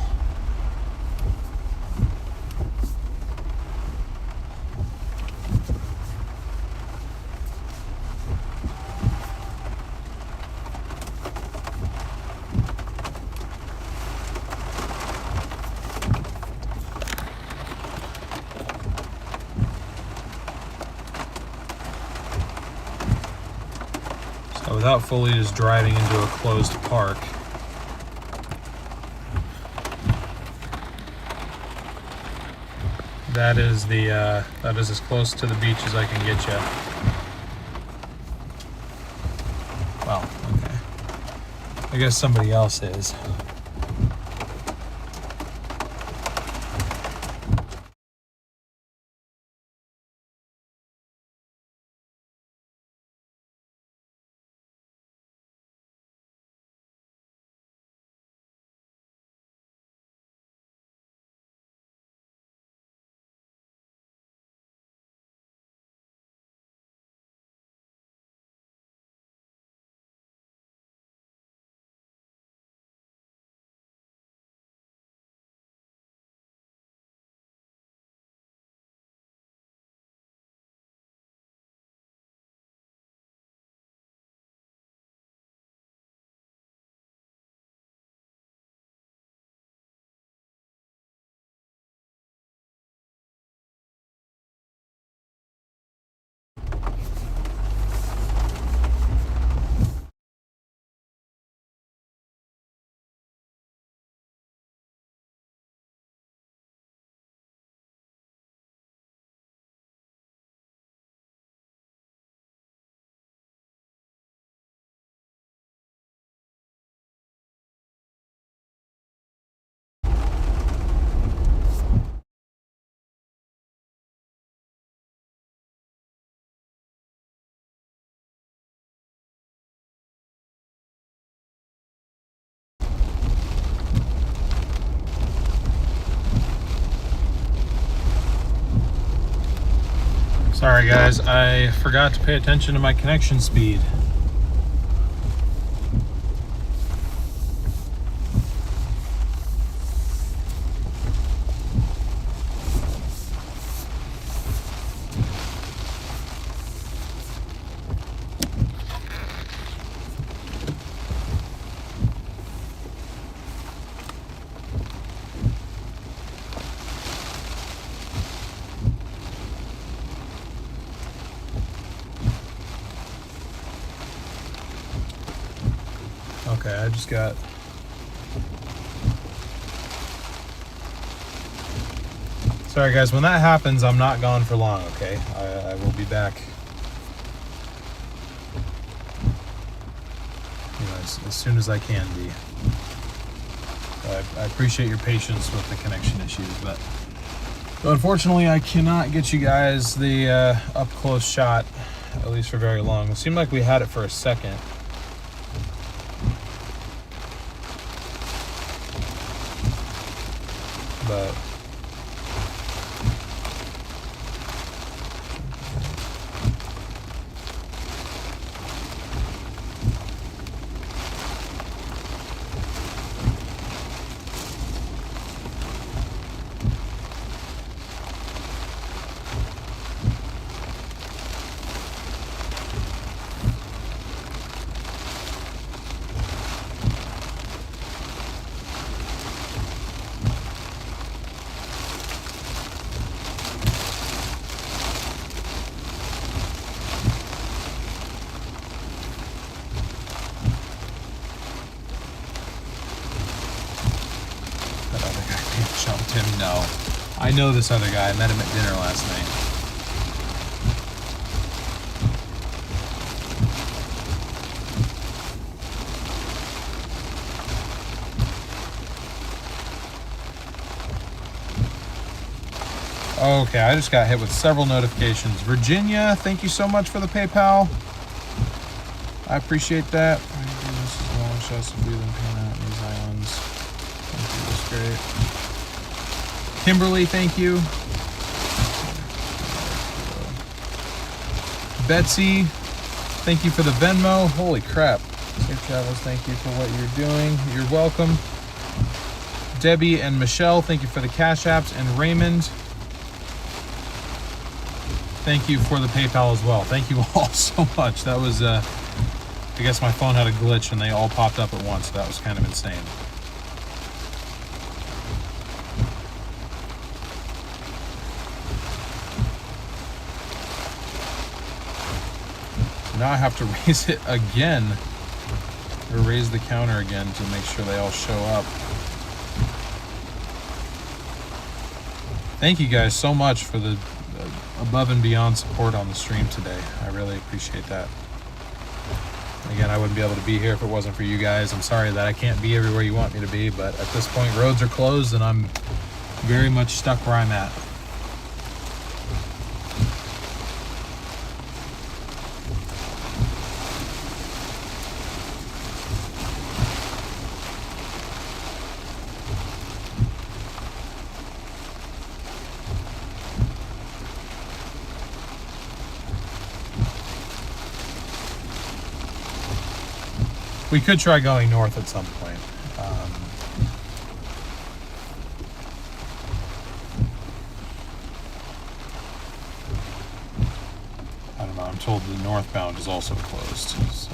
Without fully just driving into a closed park. That is as close to the beach as I can get you. Well, okay. I guess somebody else is. Sorry guys, I forgot to pay attention to my connection speed. Okay, I just got... Sorry guys, when that happens, I'm not gone for long, okay? I will be back, you know, as soon as I can be. I appreciate your patience with the connection issues, but unfortunately I cannot get you guys the up-close shot, at least for very long. It seemed like we had it for a second. But jumped him? No. I know this other guy. I met him at dinner last night. Okay, I just got hit with several notifications. Virginia, thank you so much for the PayPal. I appreciate that. This is long shots of breathing pain out in these islands. Thank you, that's great. Kimberly, thank you. Betsy, thank you for the Venmo. Holy crap. Safe travels, thank you for what you're doing. You're welcome. Debbie and Michelle, thank you for the Cash Apps. And Raymond, thank you for the PayPal as well. Thank you all so much. That was, I guess my phone had a glitch and they all popped up at once. So that was kind of insane. Now I have to raise it again, or raise the counter again to make sure they all show up. Thank you guys so much for the above and beyond support on the stream today. I really appreciate that. Again, I wouldn't be able to be here if it wasn't for you guys. I'm sorry that I can't be everywhere you want me to be, but at this point roads are closed and I'm very much stuck where I'm at. We could try going north at some point. I don't know. I'm told the northbound is also closed. So.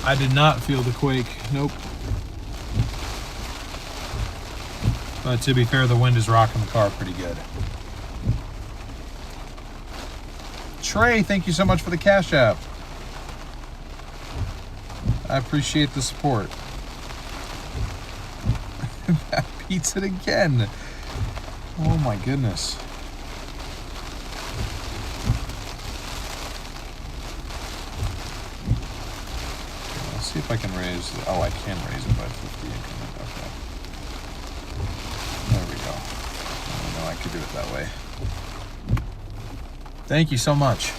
I did not feel the quake. Nope. But to be fair, the wind is rocking the car pretty good. Trey, thank you so much for the Cash App. I appreciate the support. That beats it again. Oh my goodness. see if I can raise. Oh, I can raise it by 50 increment. Okay. There we go. I know I could do it that way. Thank you so much.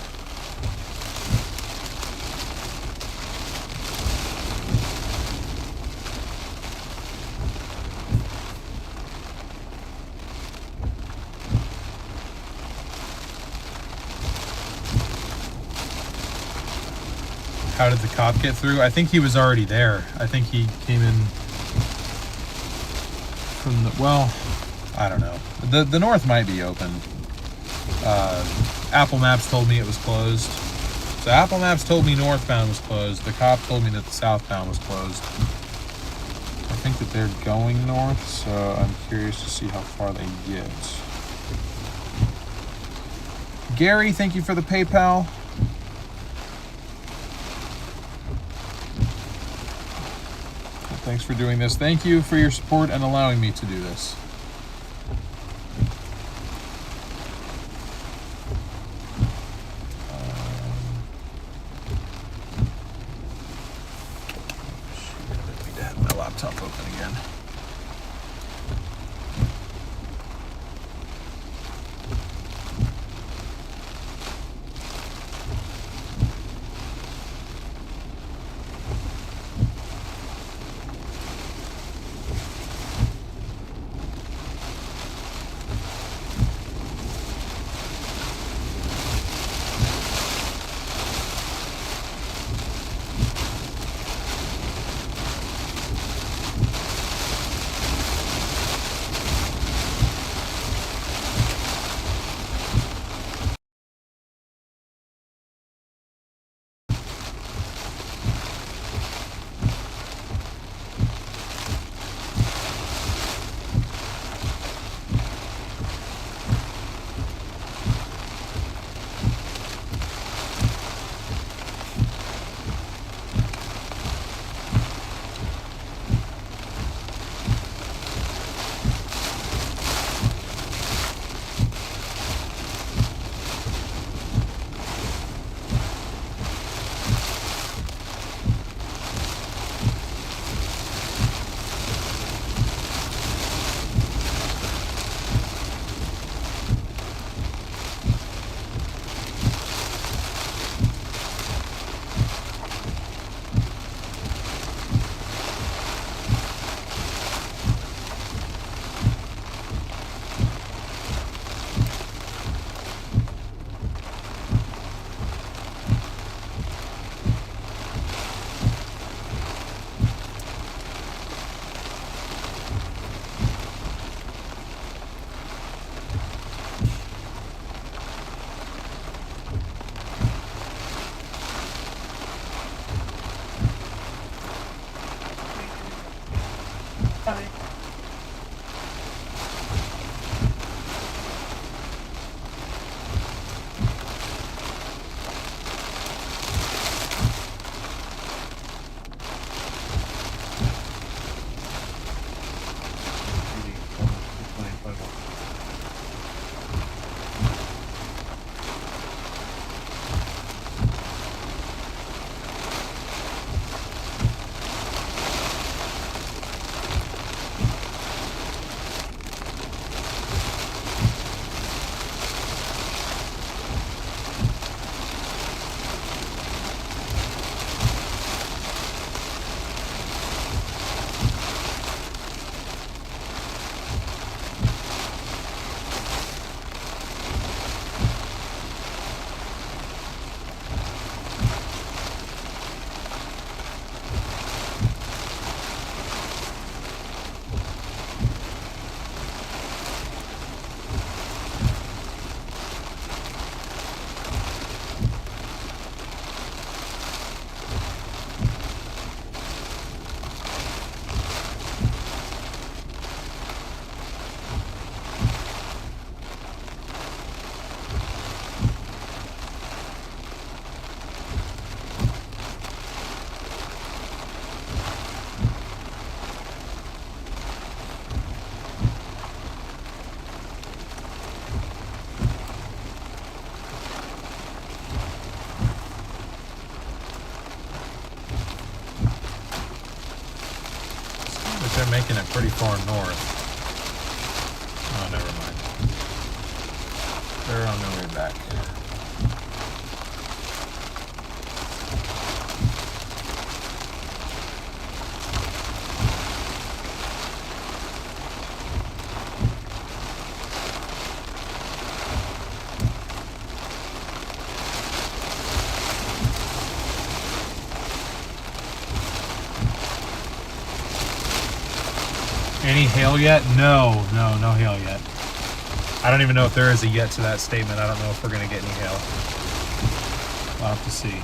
How did the cop get through? I think he was already there. I think he came in from the, well, I don't know. The north might be open. Apple Maps told me it was closed. So Apple Maps told me northbound was closed. The cop told me that the southbound was closed. I think that they're going north, so I'm curious to see how far they get. Gary, thank you for the PayPal. Thanks for doing this. Thank you for your support and allowing me to do this. Shit, I have my laptop open again. they're making it pretty far north. Oh, never mind. They're on their way back. Any hail yet? No hail yet. I don't even know if there is a yet to that statement. I don't know if we're going to get any hail. We'll have to see.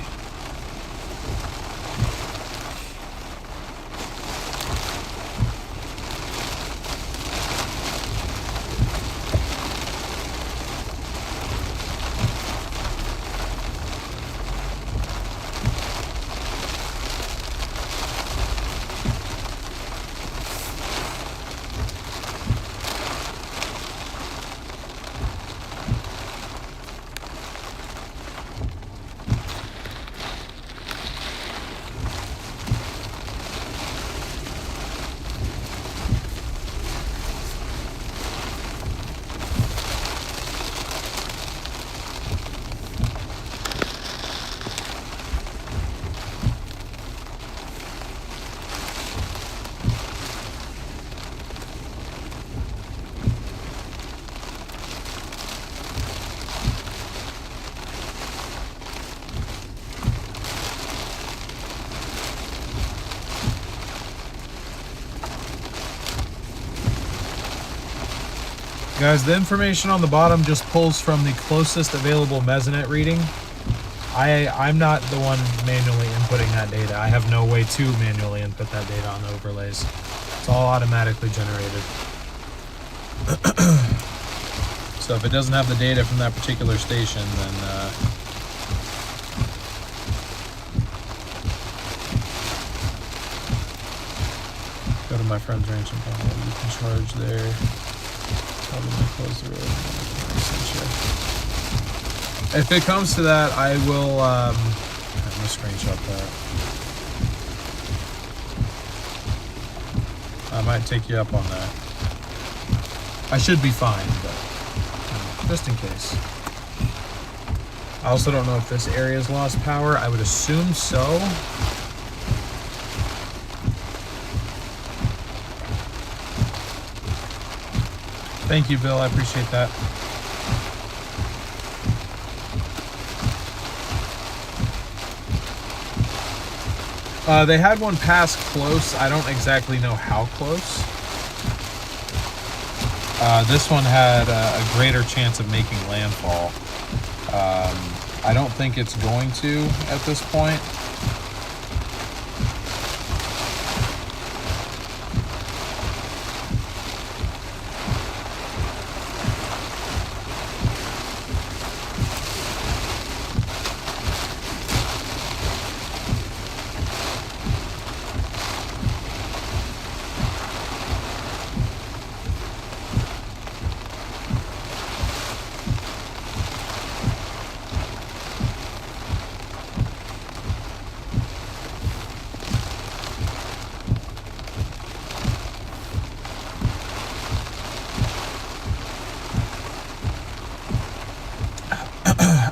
Guys, the information on the bottom just pulls from the closest available mesonet reading. I'm not the one manually inputting that data. I have no way to manually input that data on the overlays. It's all automatically generated. So if it doesn't have the data from that particular station, then go to my friend's ranch and you can charge there. Probably gonna close the road. If it comes to that, I will. I'm gonna screenshot that. I might take you up on that. I should be fine, but just in case. I also don't know if this area's lost power. I would assume so. Thank you, Bill. I appreciate that. They had one pass close. I don't exactly know how close. This one had a greater chance of making landfall. I don't think it's going to at this point.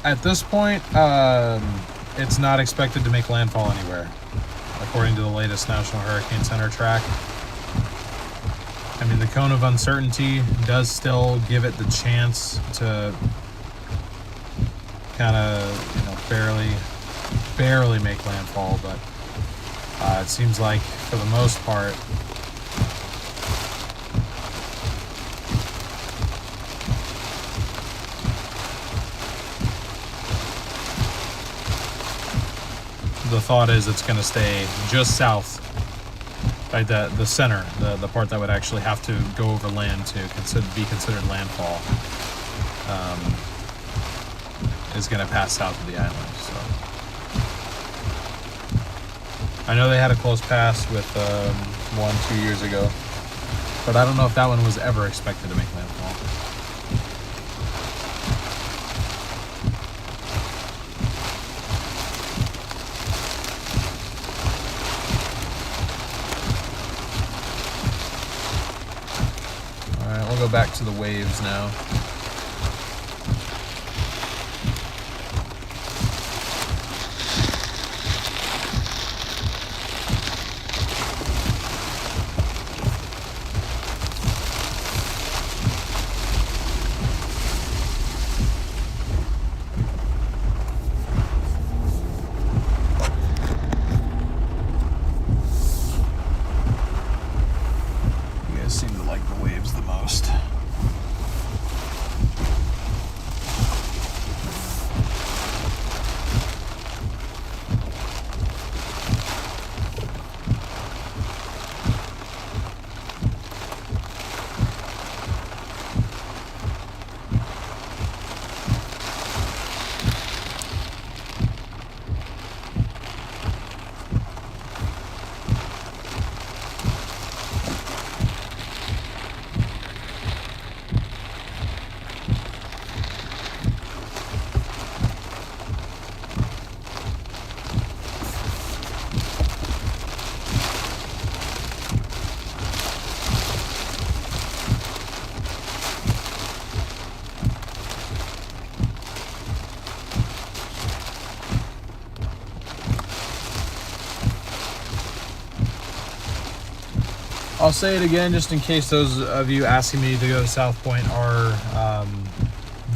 At this point, it's not expected to make landfall anywhere, according to the latest National Hurricane Center track. I mean, the cone of uncertainty does still give it the chance to kind of, you know, barely make landfall, but it seems like for the most part, the thought is it's going to stay just south, like the center, the part that would actually have to go over land to be considered landfall, is going to pass south of the island. So I know they had a close pass with 1-2 years ago, but I don't know if that one was ever expected to make landfall. back to the waves now. Seem to like the waves the most. I'll say it again just in case those of you asking me to go to South Point are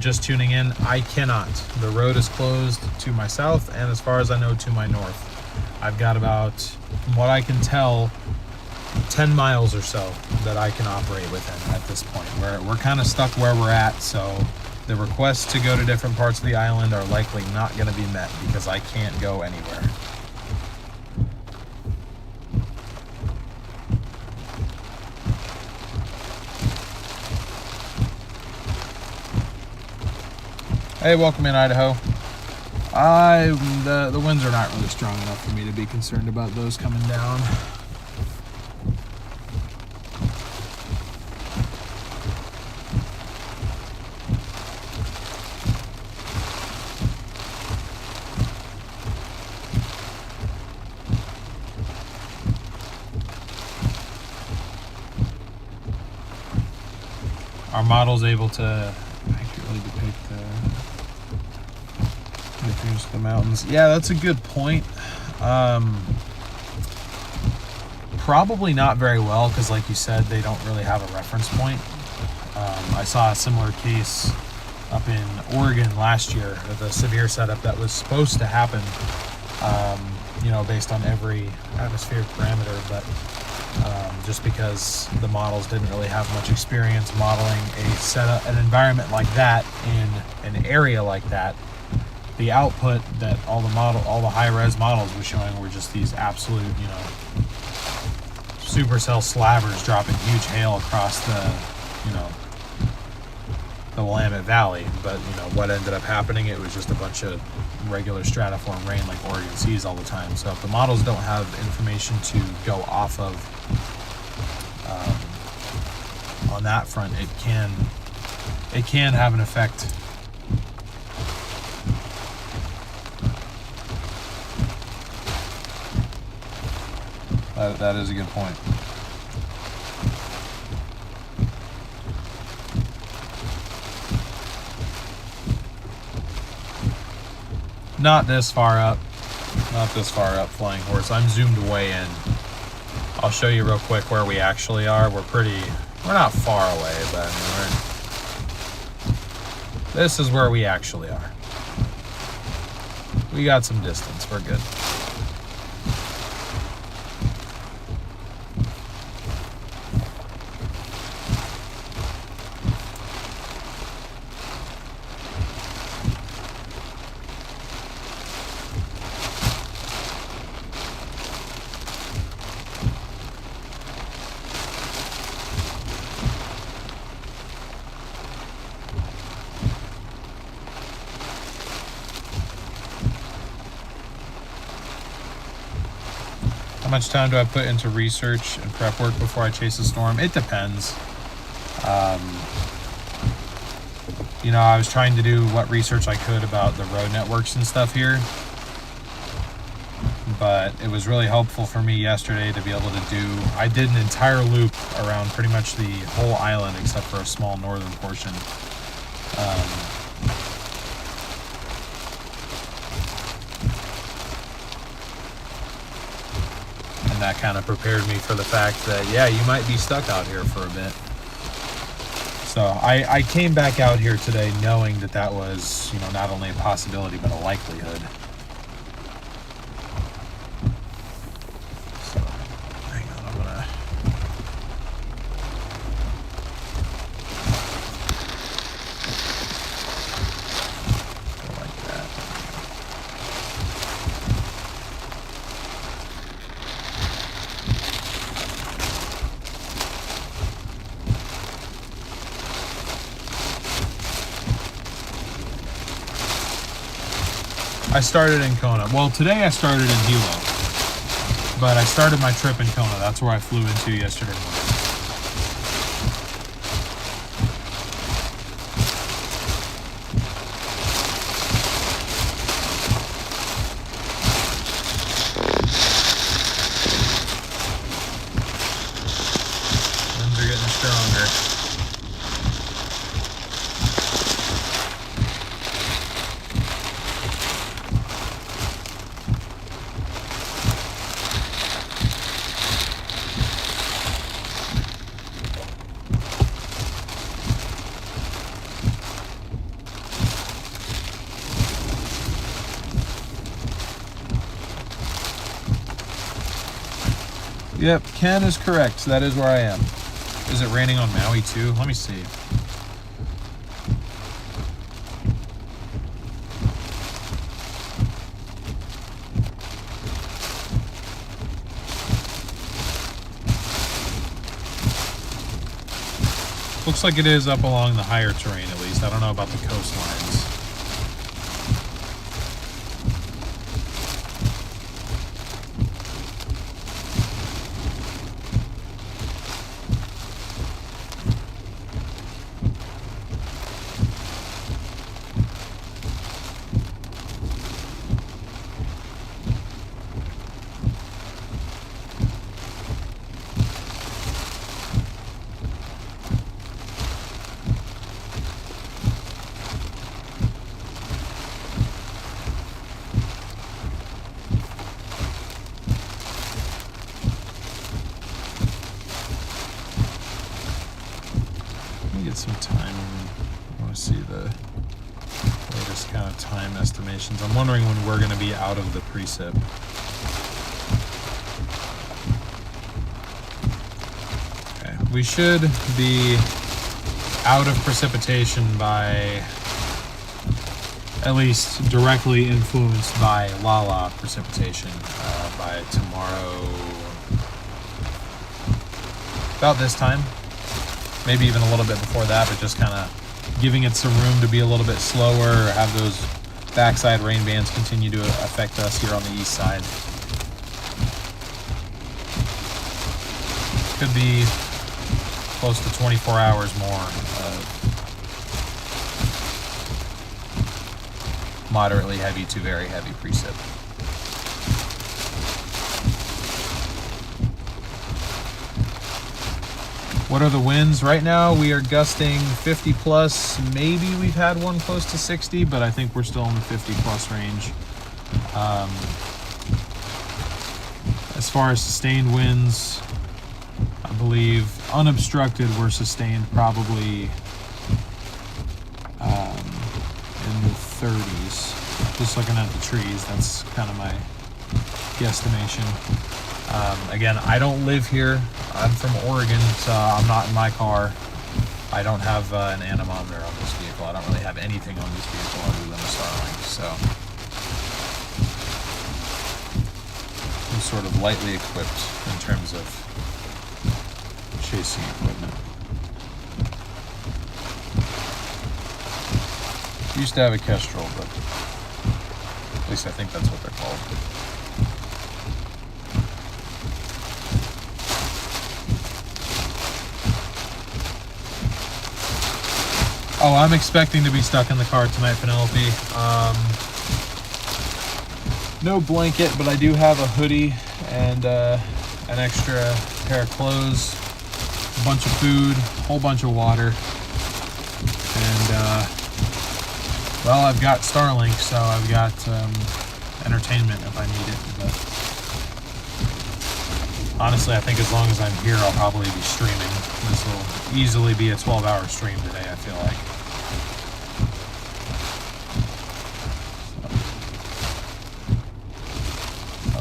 just tuning in. I cannot. The road is closed to my south and, as far as I know, to my north. I've got about, from what I can tell, 10 miles or so that I can operate within at this point. We're kind of stuck where we're at, so the requests to go to different parts of the island are likely not going to be met because I can't go anywhere. Hey, welcome in, Idaho. The winds are not really strong enough for me to be concerned about those coming down. Our model's able to accurately depict the mountains. Yeah, that's a good point. Probably not very well, because like you said, they don't really have a reference point. I saw a similar case up in Oregon last year with a severe setup that was supposed to happen, based on every atmospheric parameter, but just because the models didn't really have much experience modeling an environment like that in an area like that, the output that all the high-res models were showing were just these absolute, supercell slabbers dropping huge hail across the Willamette Valley. But what ended up happening, it was just a bunch of regular stratiform rain like Oregon sees all the time. So if the models don't have information to go off of on that front, it can have an effect. That is a good point. Not this far up, Flying Horse. I'm zoomed way in. I'll show you real quick where we actually are. We're not far away, but this is where we actually are. We got some distance. We're good. How much time do I put into research and prep work before I chase a storm? It depends. I was trying to do what research I could about the road networks and stuff here. but it was really helpful for me yesterday to be able to do, I did an entire loop around pretty much the whole island except for a small northern portion. And that kind of prepared me for the fact that, yeah, you might be stuck out here for a bit. So I came back out here today knowing that that was, you know, not only a possibility, but a likelihood. So, hang on, I'm gonna... go like that. I started in Kona. Well, today I started in Hilo, but I started my trip in Kona. That's where I flew into yesterday morning. Winds are getting stronger. Yep, Ken is correct. That is where I am. Is it raining on Maui too? Let me see. Looks like it is up along the higher terrain at least. I don't know about the coastlines. Some time. I want to see the latest kind of time estimations. I'm wondering when we're going to be out of the precip. Okay, we should be out of precipitation by, at least directly influenced by Lala precipitation by tomorrow, about this time. Maybe even a little bit before that, but just kind of giving it some room to be a little bit slower, or have those backside rain bands continue to affect us here on the east side. Could be close to 24 hours more of moderately heavy to very heavy precip. What are the winds? Right now we are gusting 50 plus. Maybe we've had one close to 60, but I think we're still in the 50 plus range. As far as sustained winds, I believe unobstructed we're sustained probably in the 30s. Just looking at the trees, that's kind of my guesstimation. Again, I don't live here. I'm from Oregon, so I'm not in my car. I don't have an anemometer on this vehicle. I don't really have anything on this vehicle other than a Starlink, so I'm sort of lightly equipped in terms of chasing equipment. Used to have a Kestrel, but at least I think that's what they're called. Oh, I'm expecting to be stuck in the car tonight, Penelope. No blanket, but I do have a hoodie and an extra pair of clothes, a bunch of food, a whole bunch of water, and well, I've got Starlink, so I've got entertainment if I need it. But honestly, I think as long as I'm here, I'll probably be streaming. This will easily be a 12-hour stream today, I feel like.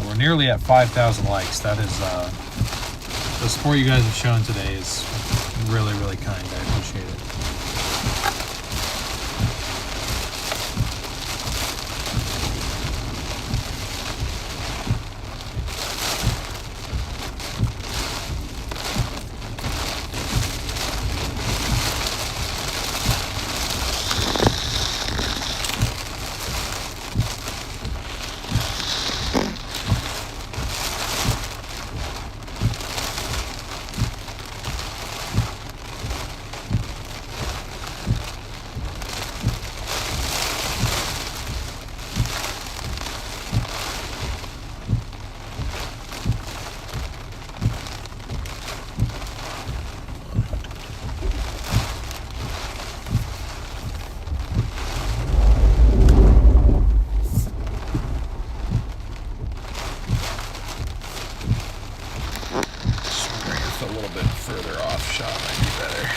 We're nearly at 5,000 likes. That is, the support you guys have shown today is really, really kind. I appreciate it. A little bit further off shot might be better.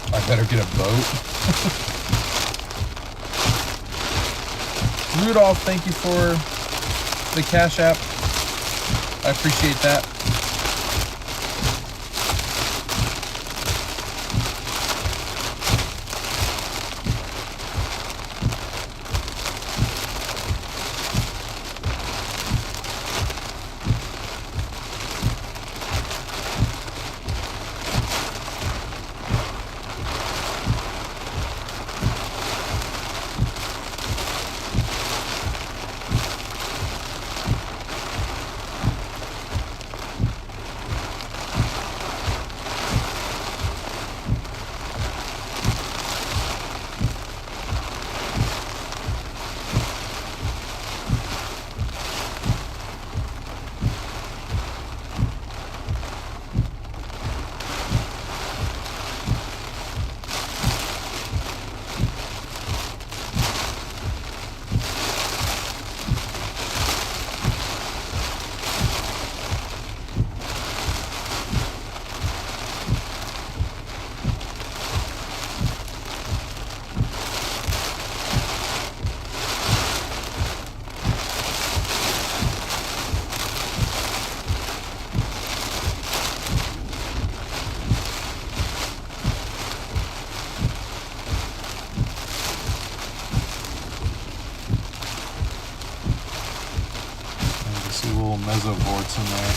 I better get a boat. Rudolph, thank you for the Cash App. I appreciate that. Little mesovorts in there.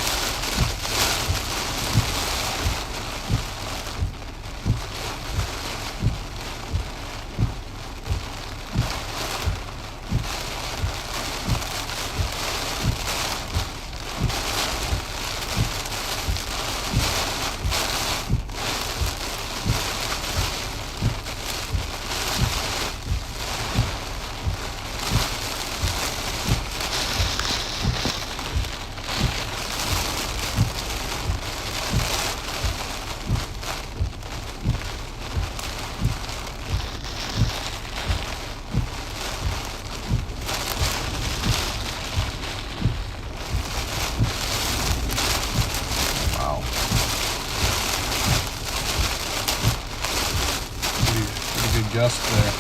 Gust there.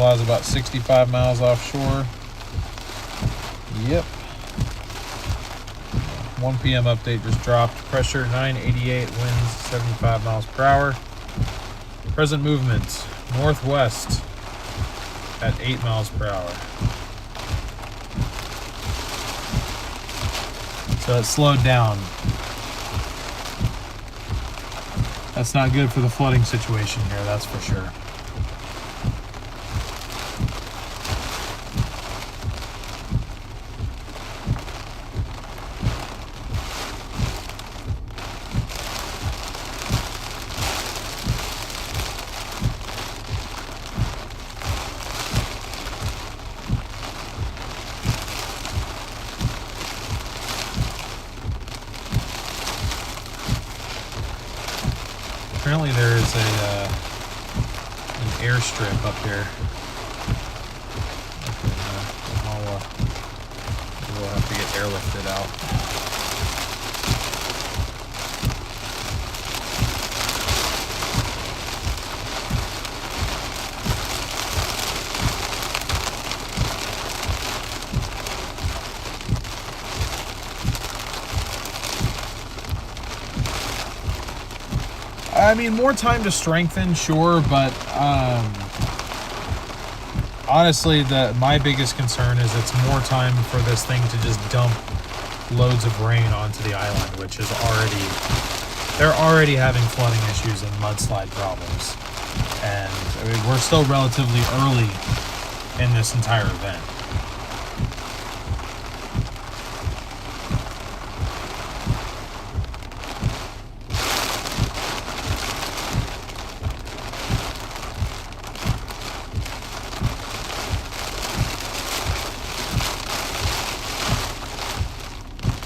Lala's about 65 miles offshore. Yep. 1 p.m. update just dropped. Pressure 988, winds 75 miles per hour. Present movement northwest at 8 miles per hour. So it slowed down. That's not good for the flooding situation here, that's for sure. Apparently there is an airstrip up here. We'll have to get airlifted out. I mean, more time to strengthen, sure, but honestly, my biggest concern is it's more time for this thing to just dump loads of rain onto the island, which is they're already having flooding issues and mudslide problems. And I mean, we're still relatively early in this entire event.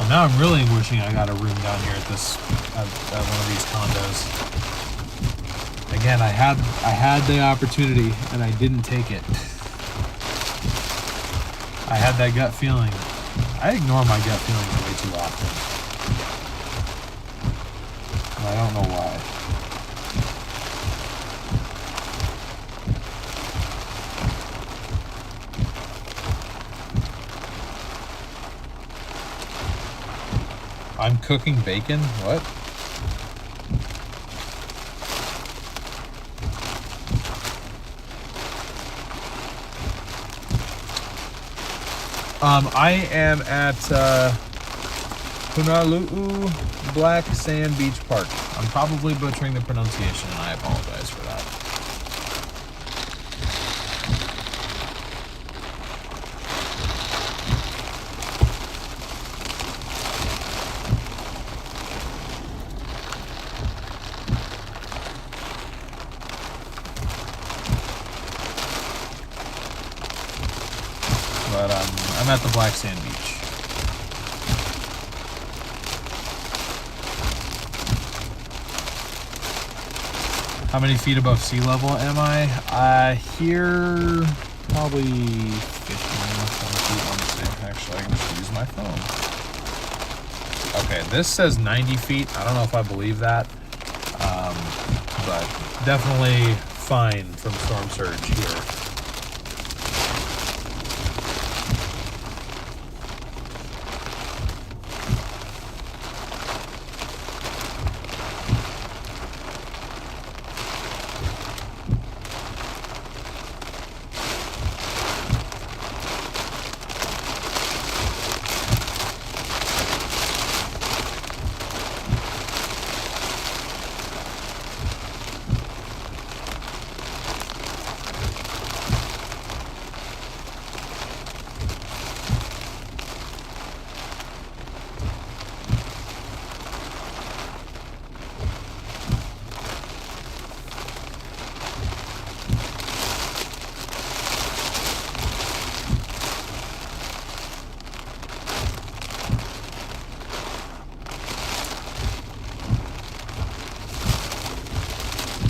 Now I'm really wishing I got a room down here at one of these condos. Again, I had the opportunity and I didn't take it. I had that gut feeling. I ignore my gut feelings way too often. And I don't know why. I'm cooking bacon? What? I am at Punalu'u Black Sand Beach Park. I'm probably butchering the pronunciation and I apologize for that. But I'm at the Black Sand Beach. How many feet above sea level am I? Here, probably 15, 20 feet, let me see. Actually, I can just use my phone. Okay, this says 90 feet. I don't know if I believe that. But definitely fine from storm surge here.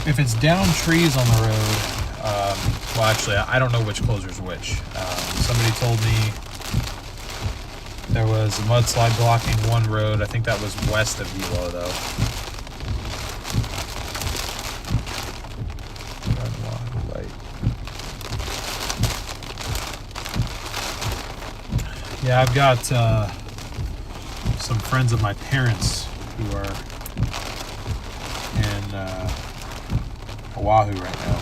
If it's down trees on the road, well, actually, I don't know which closer's which. Somebody told me there was a mudslide blocking one road. I think that was west of Hilo, though. Yeah, I've got some friends of my parents who are in Oahu right now.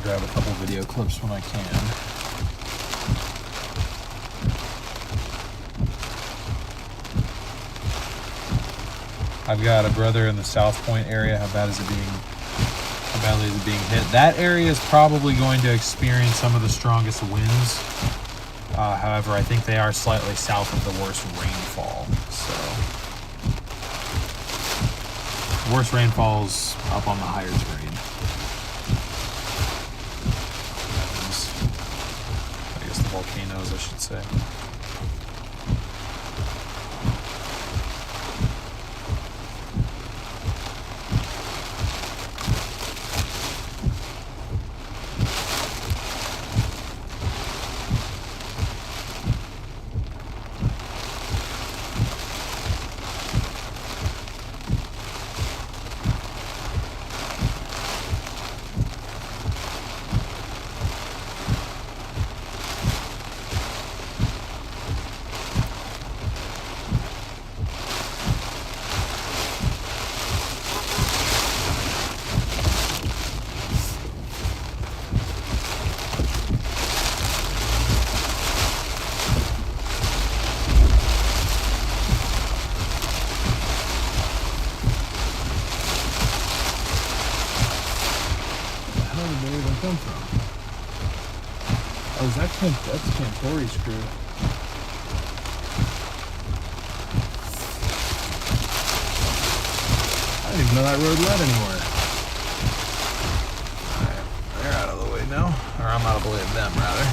Grab a couple video clips when I can. I've got a brother in the South Point area. How badly is it being hit? That area is probably going to experience some of the strongest winds. However, I think they are slightly south of the worst rainfall. So, the worst rainfall's up on the higher terrain. Volcanoes, I should say. Come from? Oh, that's Cantori's crew. I didn't even know that road led anywhere. Alright, they're out of the way now. Or I'm out of the way of them, rather.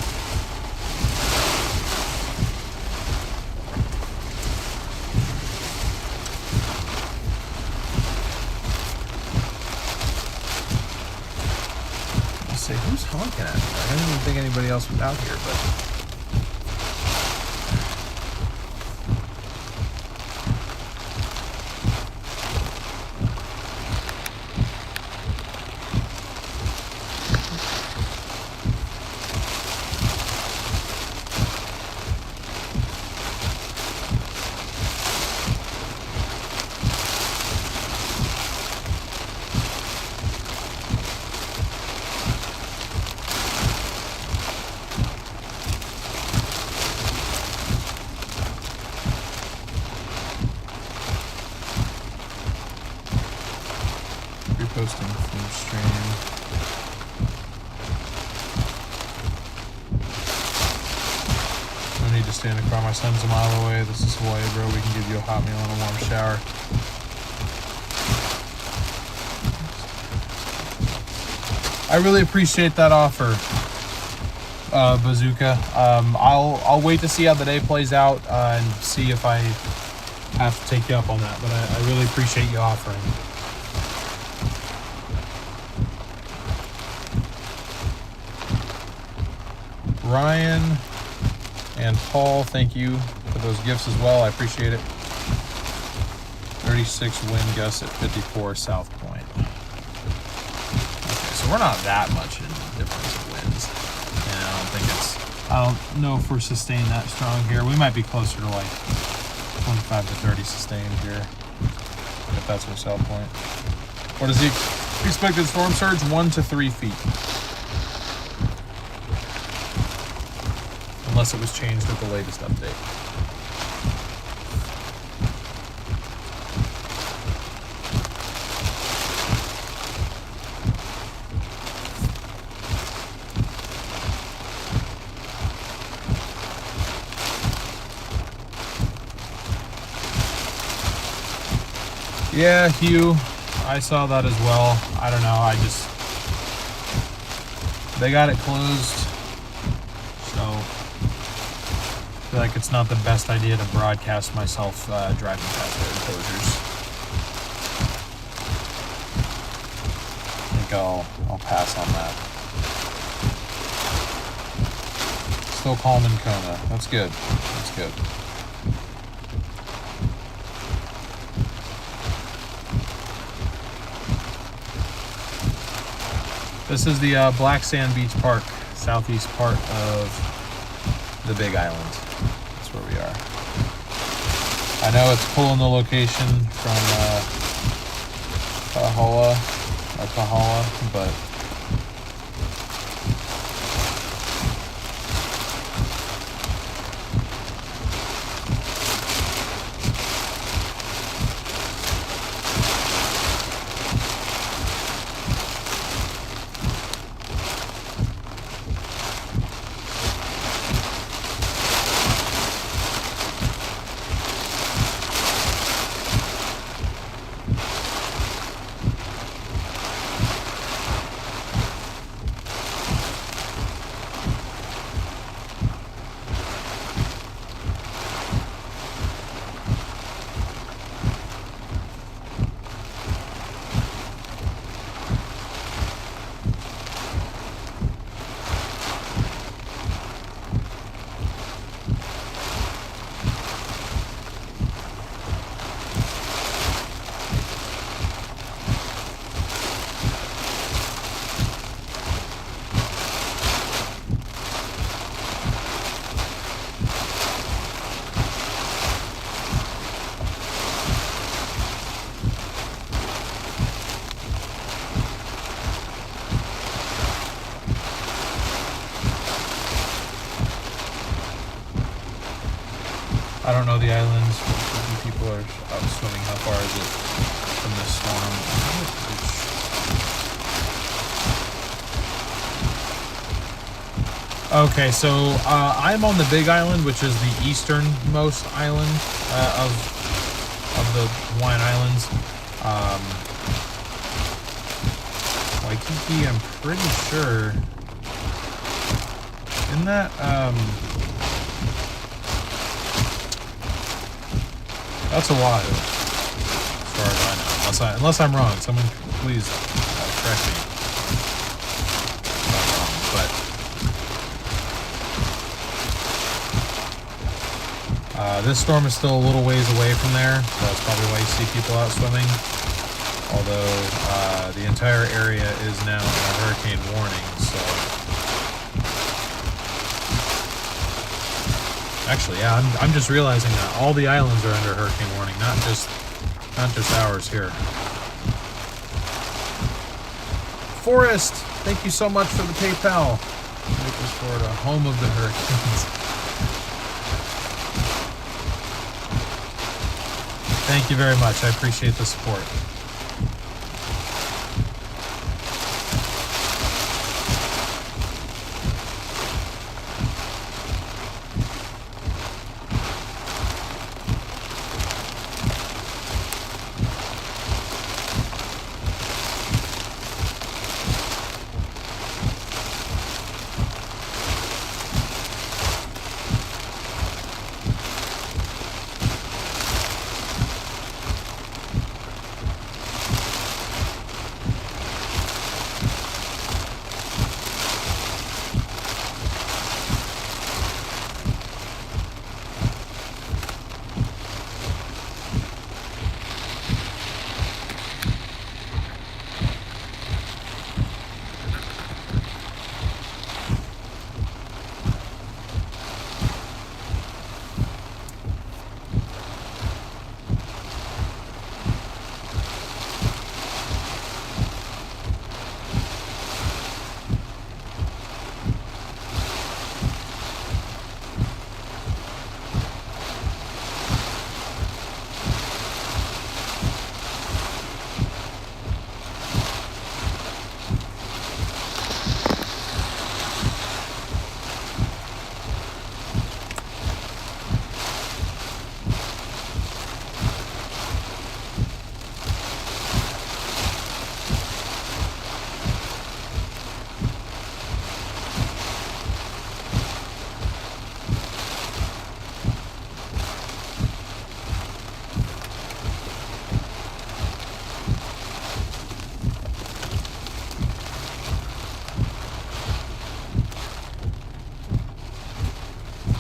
Say, who's honking at me? I didn't even think anybody else was out here, but posting from stream. No need to stand in the car. My son's a mile away. This is Hawaii, bro. We can give you a hot meal and a warm shower. I really appreciate that offer. Bazooka. I'll wait to see how the day plays out and see if I have to take you up on that. But I really appreciate you offering. Ryan and Paul, thank you for those gifts as well. I appreciate it. 36 wind gusts at 54 South Point. Okay, so we're not that much in difference of winds. And I don't know if we're sustained that strong here. We might be closer to like 25 to 30 sustained here, if that's our South Point. What is the expected storm surge? 1 to 3 feet. Unless it was changed at the latest update. Yeah, Hugh, I saw that as well. I don't know, they got it closed, so I feel like it's not the best idea to broadcast myself driving past their enclosures. I think I'll pass on that. Still calm in Kona. That's good. That's good. This is the Black Sand Beach Park, southeast part of the Big Island. That's where we are. I know it's pulling the location from Kahala, but I don't know the islands. People are out swimming. How far is it from this storm? Okay, so I'm on the Big Island, which is the easternmost island of the Hawaiian Islands. Waikiki, I'm pretty sure. Isn't that that's Oahu, as far as I know. Unless I'm wrong. Someone please correct me. I'm not wrong, but this storm is still a little ways away from there. So that's probably why you see people out swimming. Although the entire area is now in a hurricane warning. So actually, yeah, I'm just realizing that all the islands are under hurricane warning, not just ours here. Forrest, thank you so much for the PayPal. Make this Florida home of the hurricanes. Thank you very much. I appreciate the support.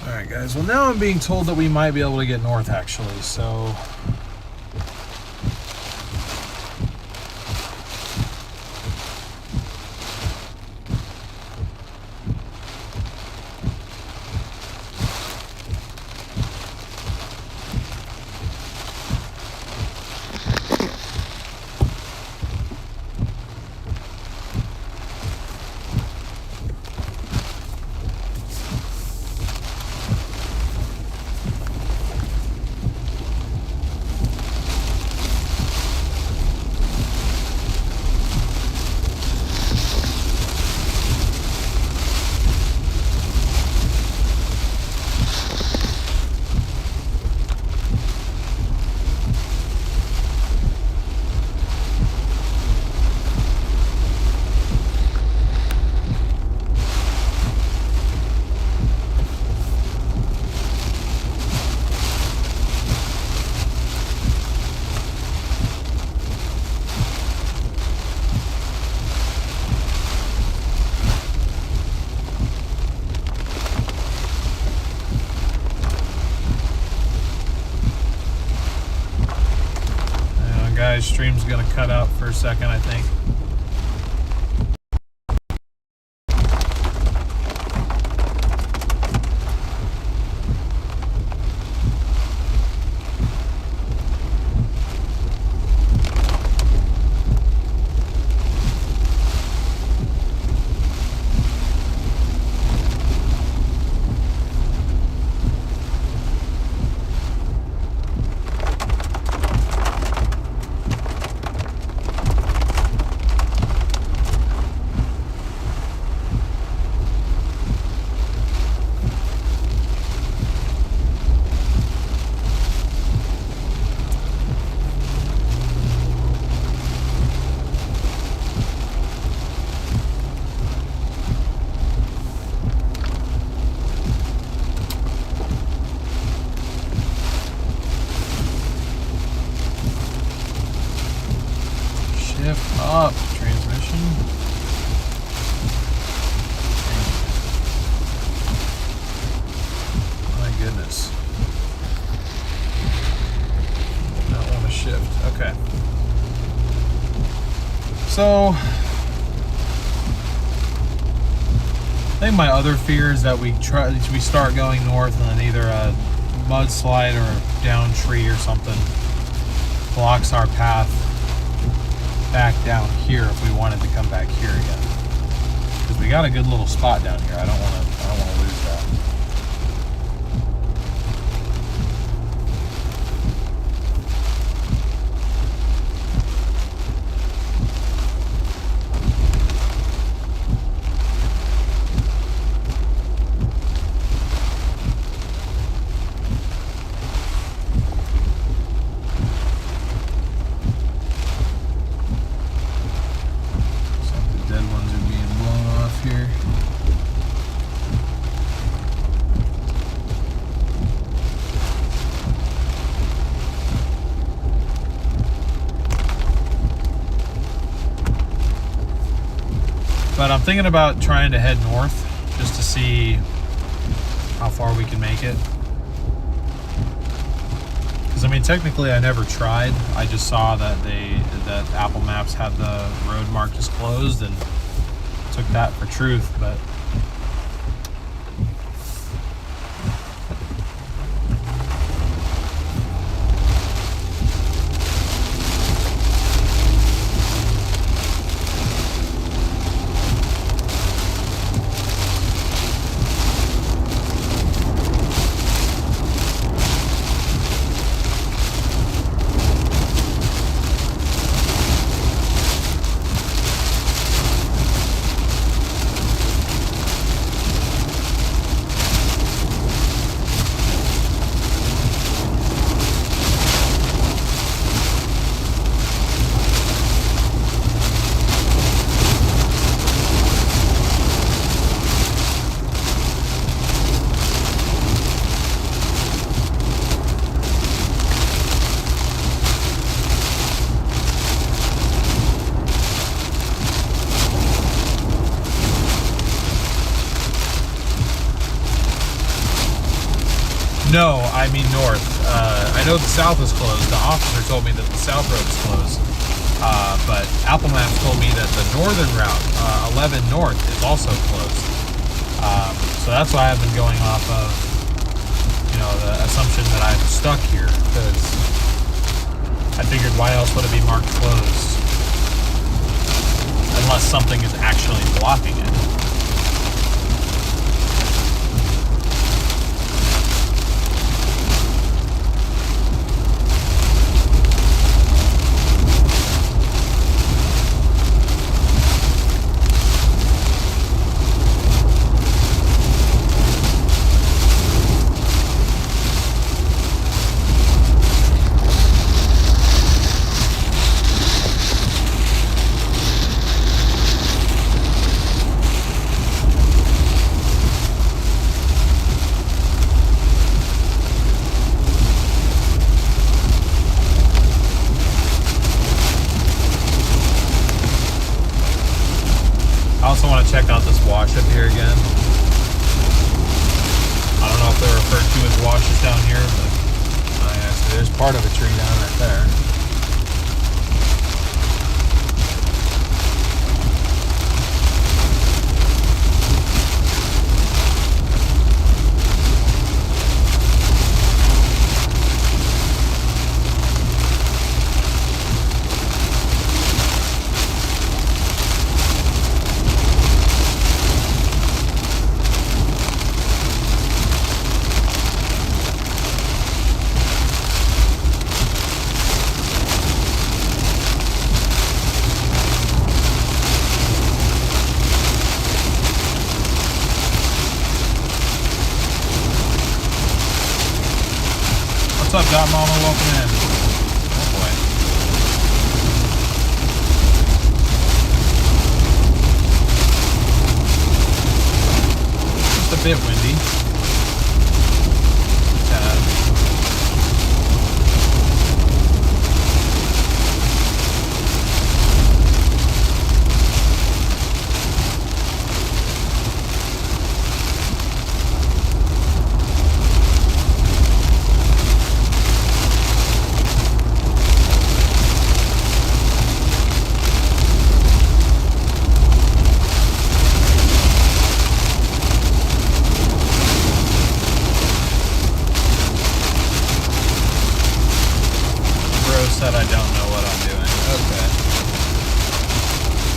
Alright guys, well now I'm being told that we might be able to get north actually, so guys, stream's gonna cut out for a second, I think. Shift up, transmission. My goodness. Don't want to shift. Okay. So, I think my other fear is that we start going north and then either a mudslide or a down tree or something blocks our path back down here if we wanted to come back here again, because we got a good little spot down here. I don't want to lose that. But I'm thinking about trying to head north just to see how far we can make it. Because I mean, technically I never tried. I just saw that that Apple Maps had the road marked as closed and took that for truth, but No, I mean north. I know the south is closed. The officer told me that the south road is closed. But Apple Maps told me that the northern route, 11 north, is also closed. So that's why I've been going off of, you know, the assumption that I'm stuck here, because I figured why else would it be marked closed unless something is actually blocking it. I also want to check out this wash up here again. I don't know if they're referred to as washes down here, but yeah, so there's part of a tree down right there. What's up, Dot Mama? Welcome in. Oh boy. Just a bit windy. Said I don't know what I'm doing. Okay.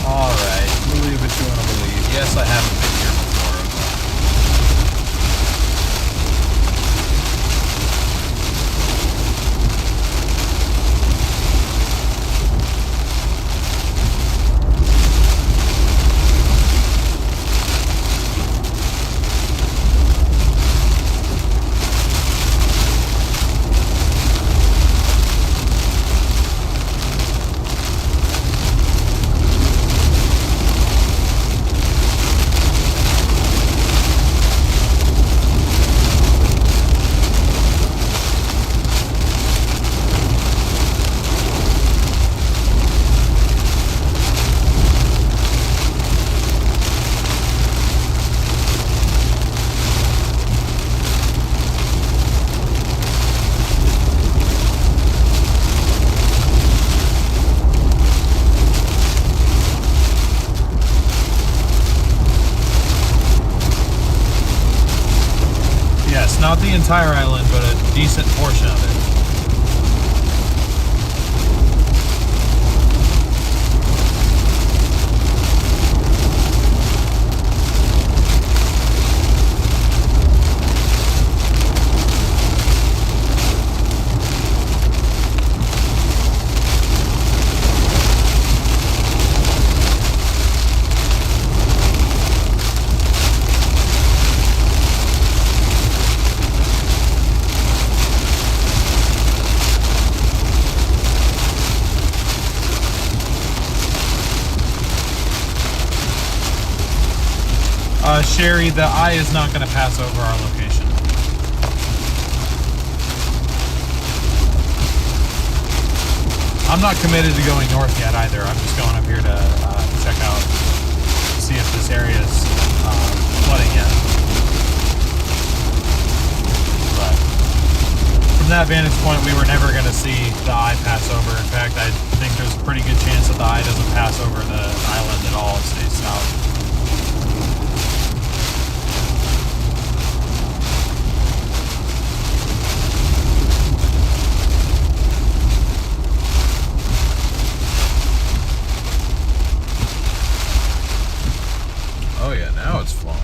Alright. Believe what you want to believe. Yes, I haven't been here before. Not the entire island, but a decent portion of it. Sherry, the eye is not going to pass over our location. I'm not committed to going north yet either. I'm just going up here to check out, see if this area is flooding yet. But that vantage point, we were never going to see the eye pass over. In fact, I think there's a pretty good chance that the eye doesn't pass over the island at all. It stays south. Oh yeah, now it's flowing.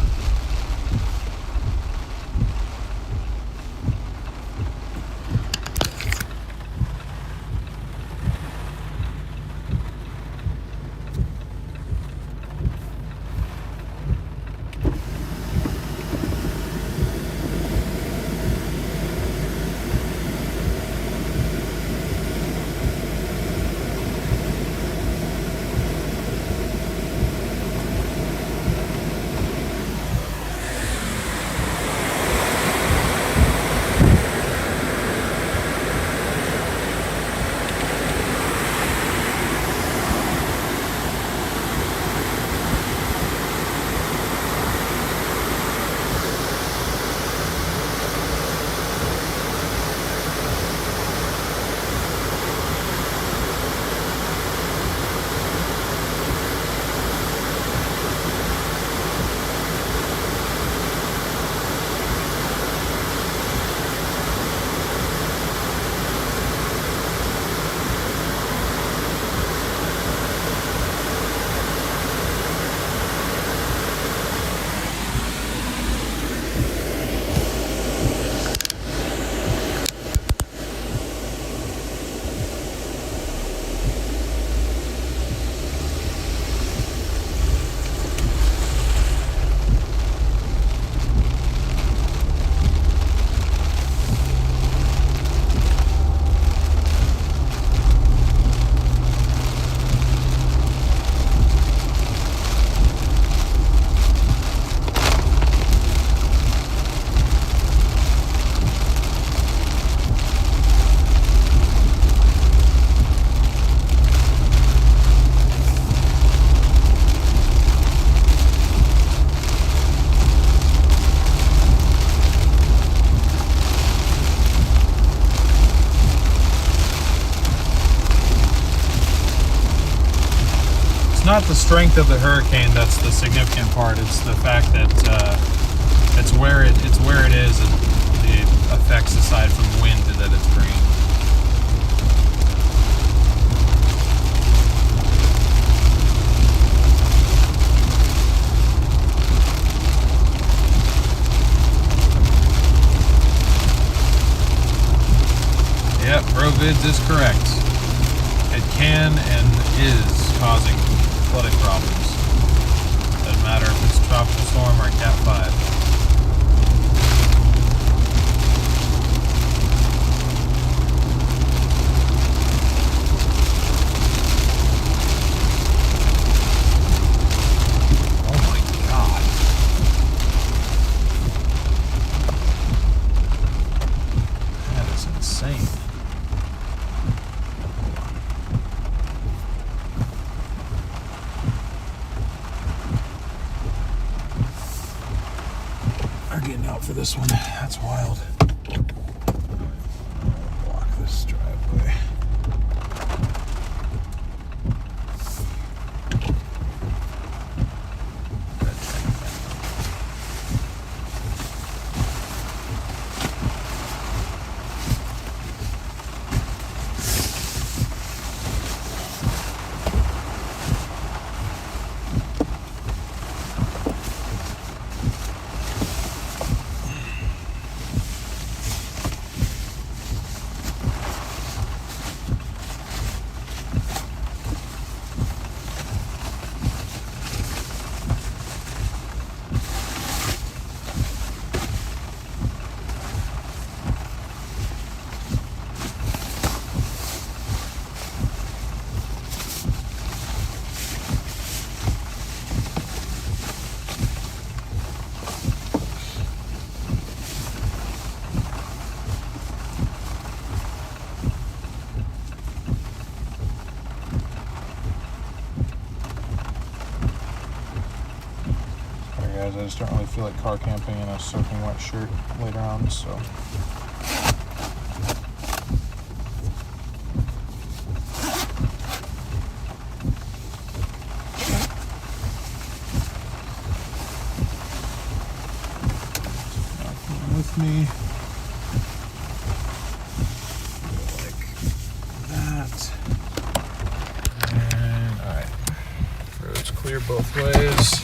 Not the strength of the hurricane that's the significant part. It's the fact that it's where it is and the effects aside from wind that it's bringing. Yep, Brovids is correct. It can and is causing flooding problems. Doesn't matter if it's a tropical storm or a Cat 5. Getting out for this one. That's wild. Block this driveway. I just don't really feel like car camping in a soaking wet shirt later on, so with me. That. And alright. Road's clear both ways.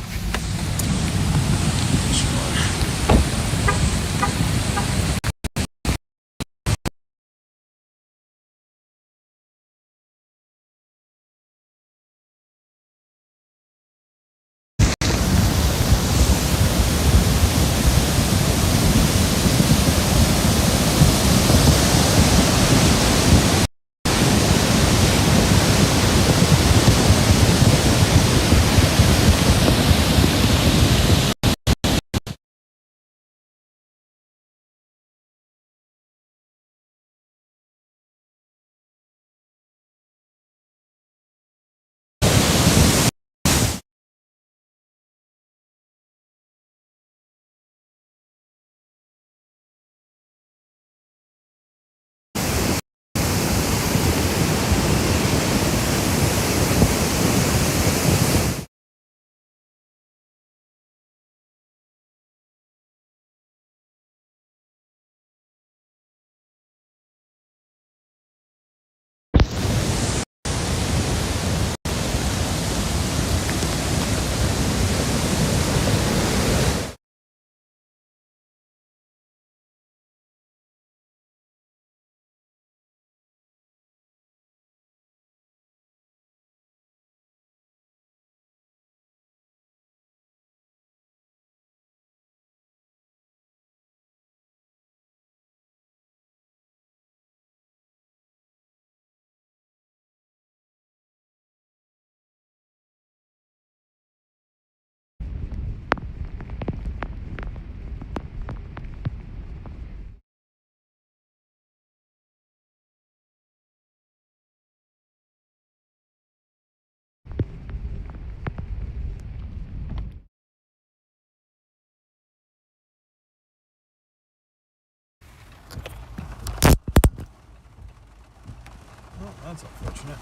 Well, that's unfortunate.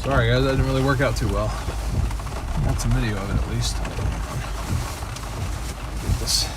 Sorry guys, that didn't really work out too well. Got some video of it at least. Get this.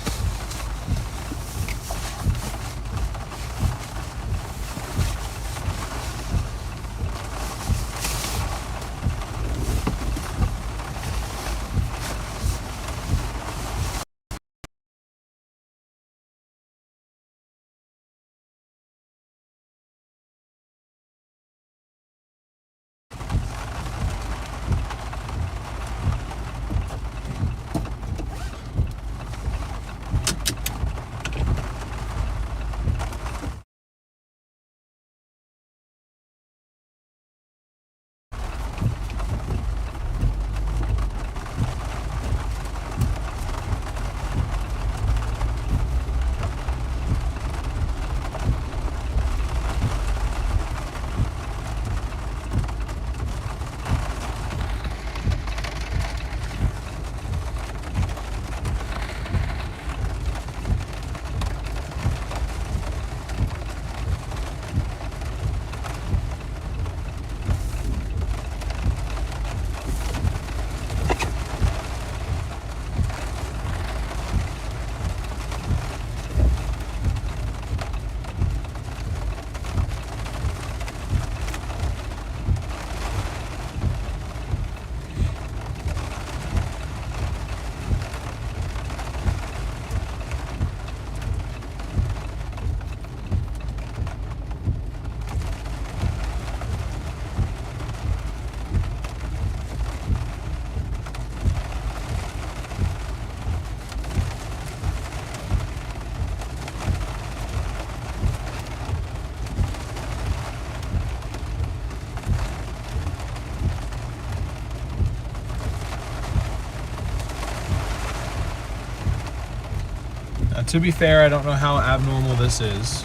To be fair, I don't know how abnormal this is,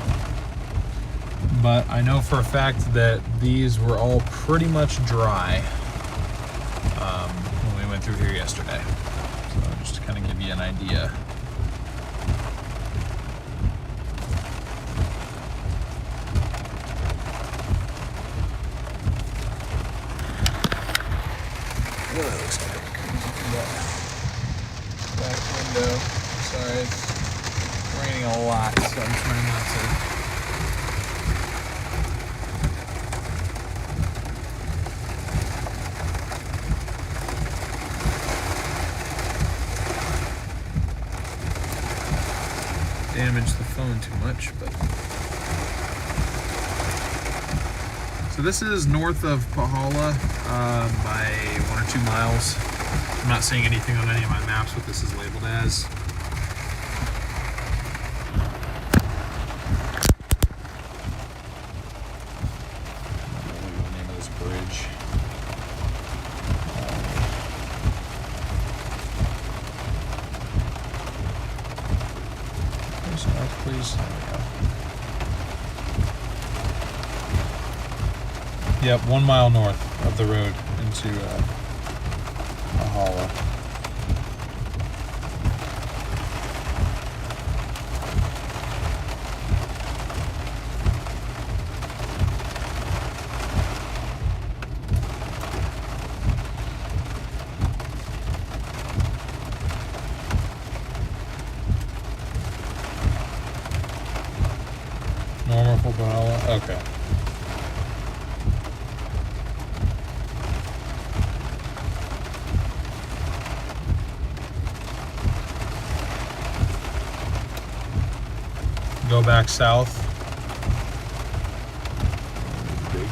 but I know for a fact that these were all pretty much dry when we went through here yesterday. So just to kind of give you an idea. really looks like back window. Sorry, it's raining a lot, so I'm trying not to. Damage the phone too much, but so this is north of Pahala by 1 or 2 miles. I'm not seeing anything on any of my maps what this is labeled as. I don't know the name of this bridge. North, please. There we go. Yep, 1 mile north of the road into Lala. Normal for Lala? Okay. Go back south. Big.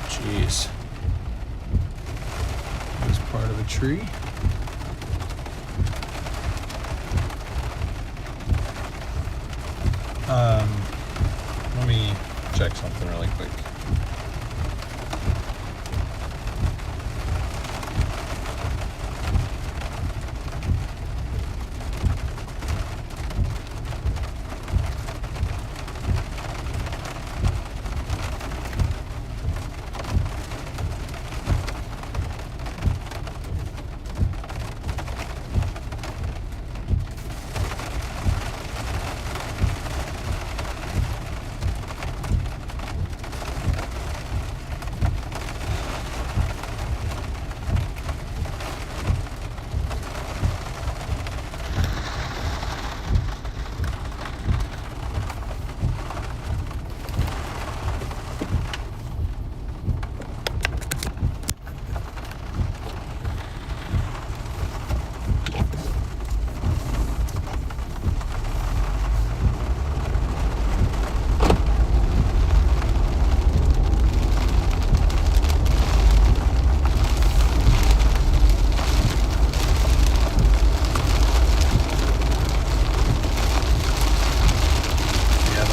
Jeez. This part of a tree. Let me check something really quick.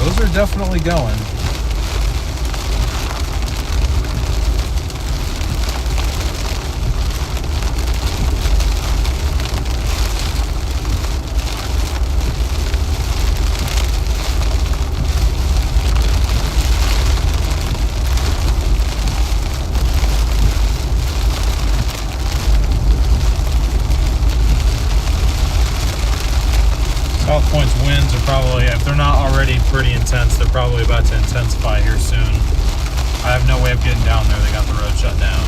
Those are definitely going. South Point's winds are probably, if they're not already pretty intense, they're probably about to intensify here soon. I have no way of getting down there. They got the road shut down.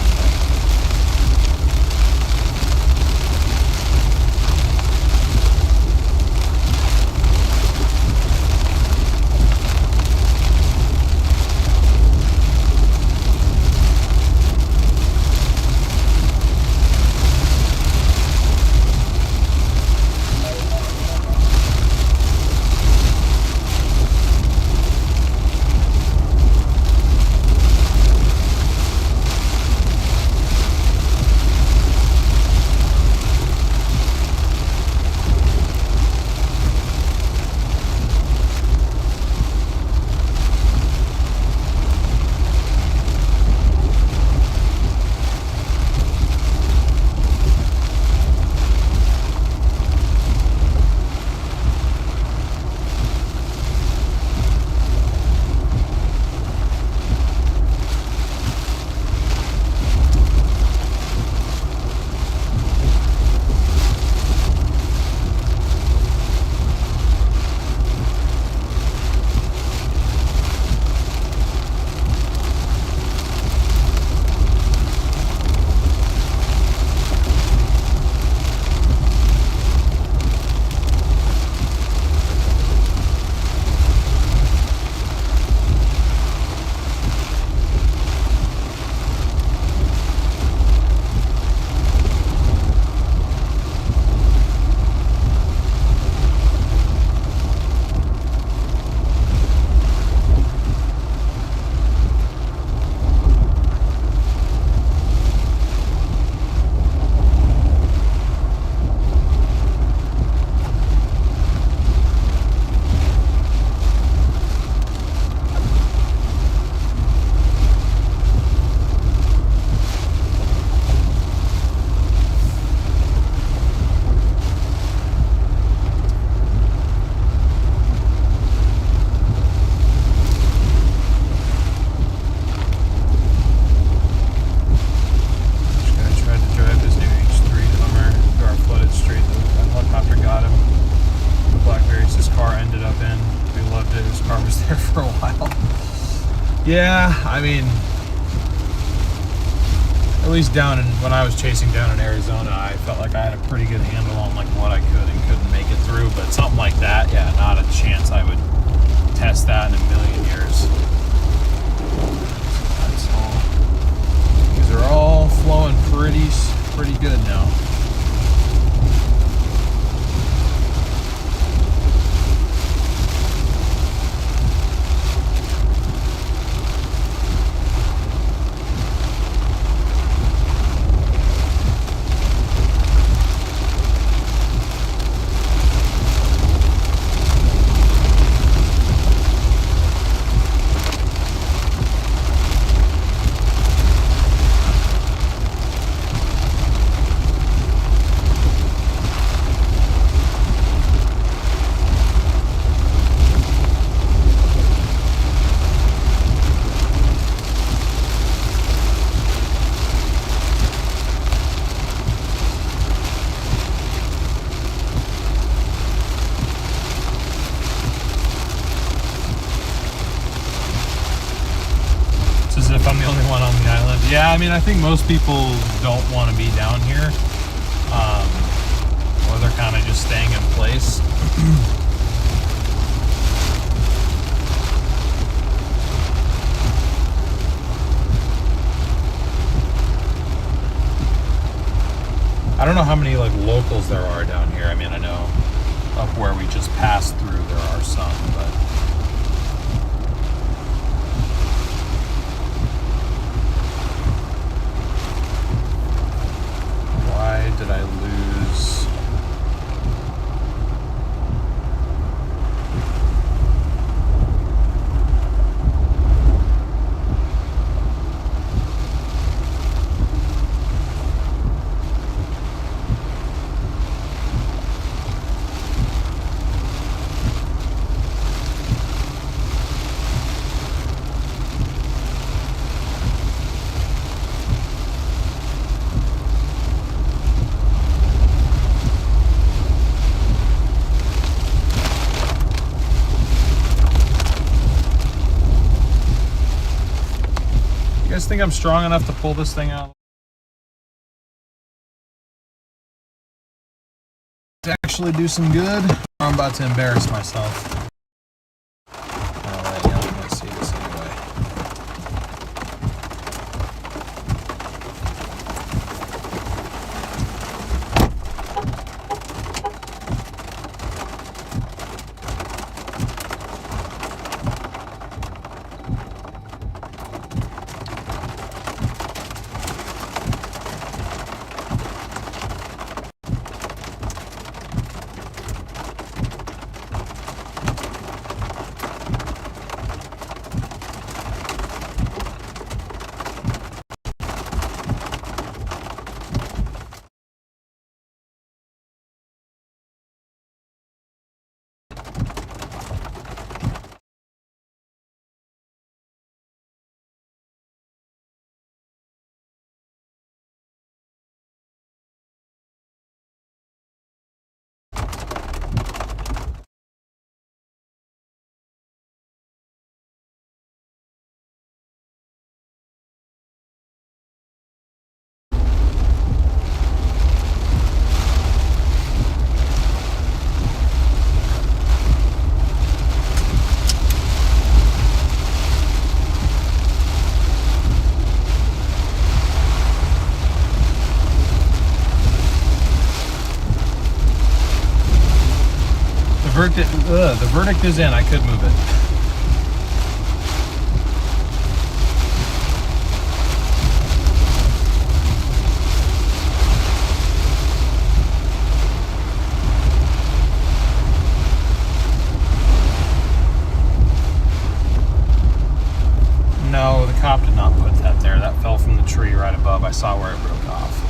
Yeah, I mean, at least down in when I was chasing down in Arizona, I felt like I had a pretty good handle on like what I could and couldn't make it through. But something like that, yeah, not a chance I would test that in a million years. That's all. These are all flowing pretty good now. As if I'm the only one on the island. Yeah, I mean, I think most people don't want to be down here, or they're kind of just staying in place. I don't know how many like locals there are down here. I mean, I know up where we just passed through there are some, but why did I lose? You guys think I'm strong enough to pull this thing out? To actually do some good? Or I'm about to embarrass myself. Alright, yeah, I'm gonna see this anyway. The verdict is in. I could move it. No, the cop did not put that there. That fell from the tree right above. I saw where it broke off.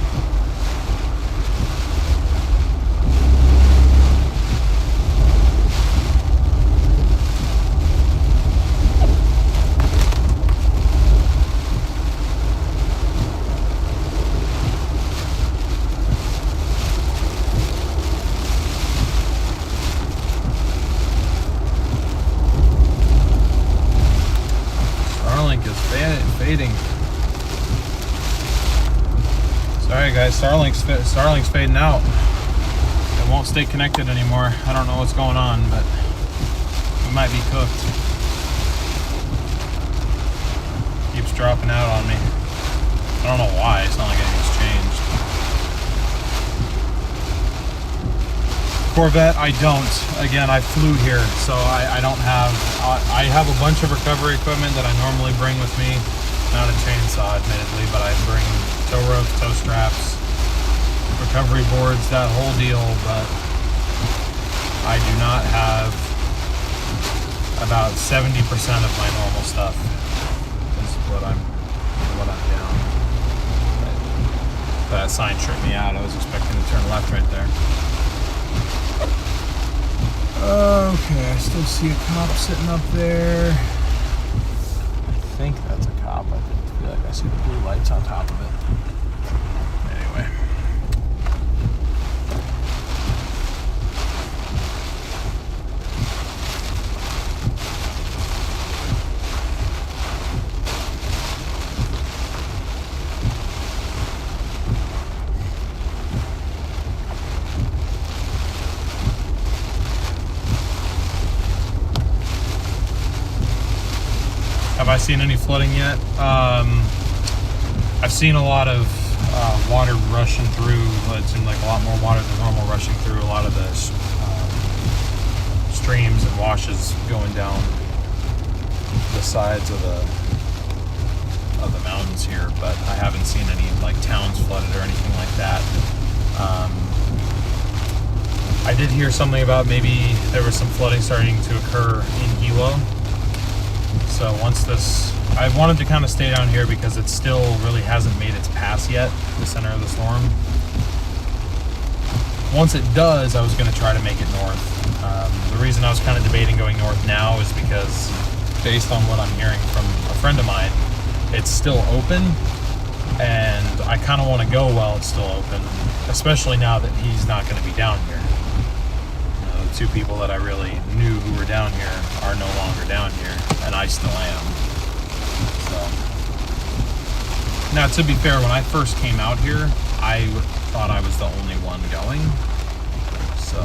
Fading. Sorry guys, Starlink's fading out. It won't stay connected anymore. I don't know what's going on, but we might be cooked. Keeps dropping out on me. I don't know why. It's not like anything's changed. Corvette, I don't. Again, I flew here, so I don't have. I have a bunch of recovery equipment that I normally bring with me. Not a chainsaw, admittedly, but I bring tow ropes, tow straps, recovery boards, that whole deal. But I do not have about 70% of my normal stuff. This is what I'm down. That sign tripped me out. I was expecting to turn left right there. Okay, I still see a cop sitting up there. I think that's a cop. I feel like I see the blue lights on top of it. Anyway. Have I seen any flooding yet? I've seen a lot of water rushing through. It seemed like a lot more water than normal rushing through a lot of the streams and washes going down the sides of the mountains here, but I haven't seen any like towns flooded or anything like that. I did hear something about maybe there was some flooding starting to occur in Hilo. So once this, I wanted to kind of stay down here because it still really hasn't made its pass yet, the center of the storm. Once it does, I was going to try to make it north. The reason I was kind of debating going north now is because, based on what I'm hearing from a friend of mine, it's still open, and I kind of want to go while it's still open, especially now that he's not going to be down here. The two people that I really knew who were down here are no longer down here, and I still am. So now, to be fair, when I first came out here, I thought I was the only one going. So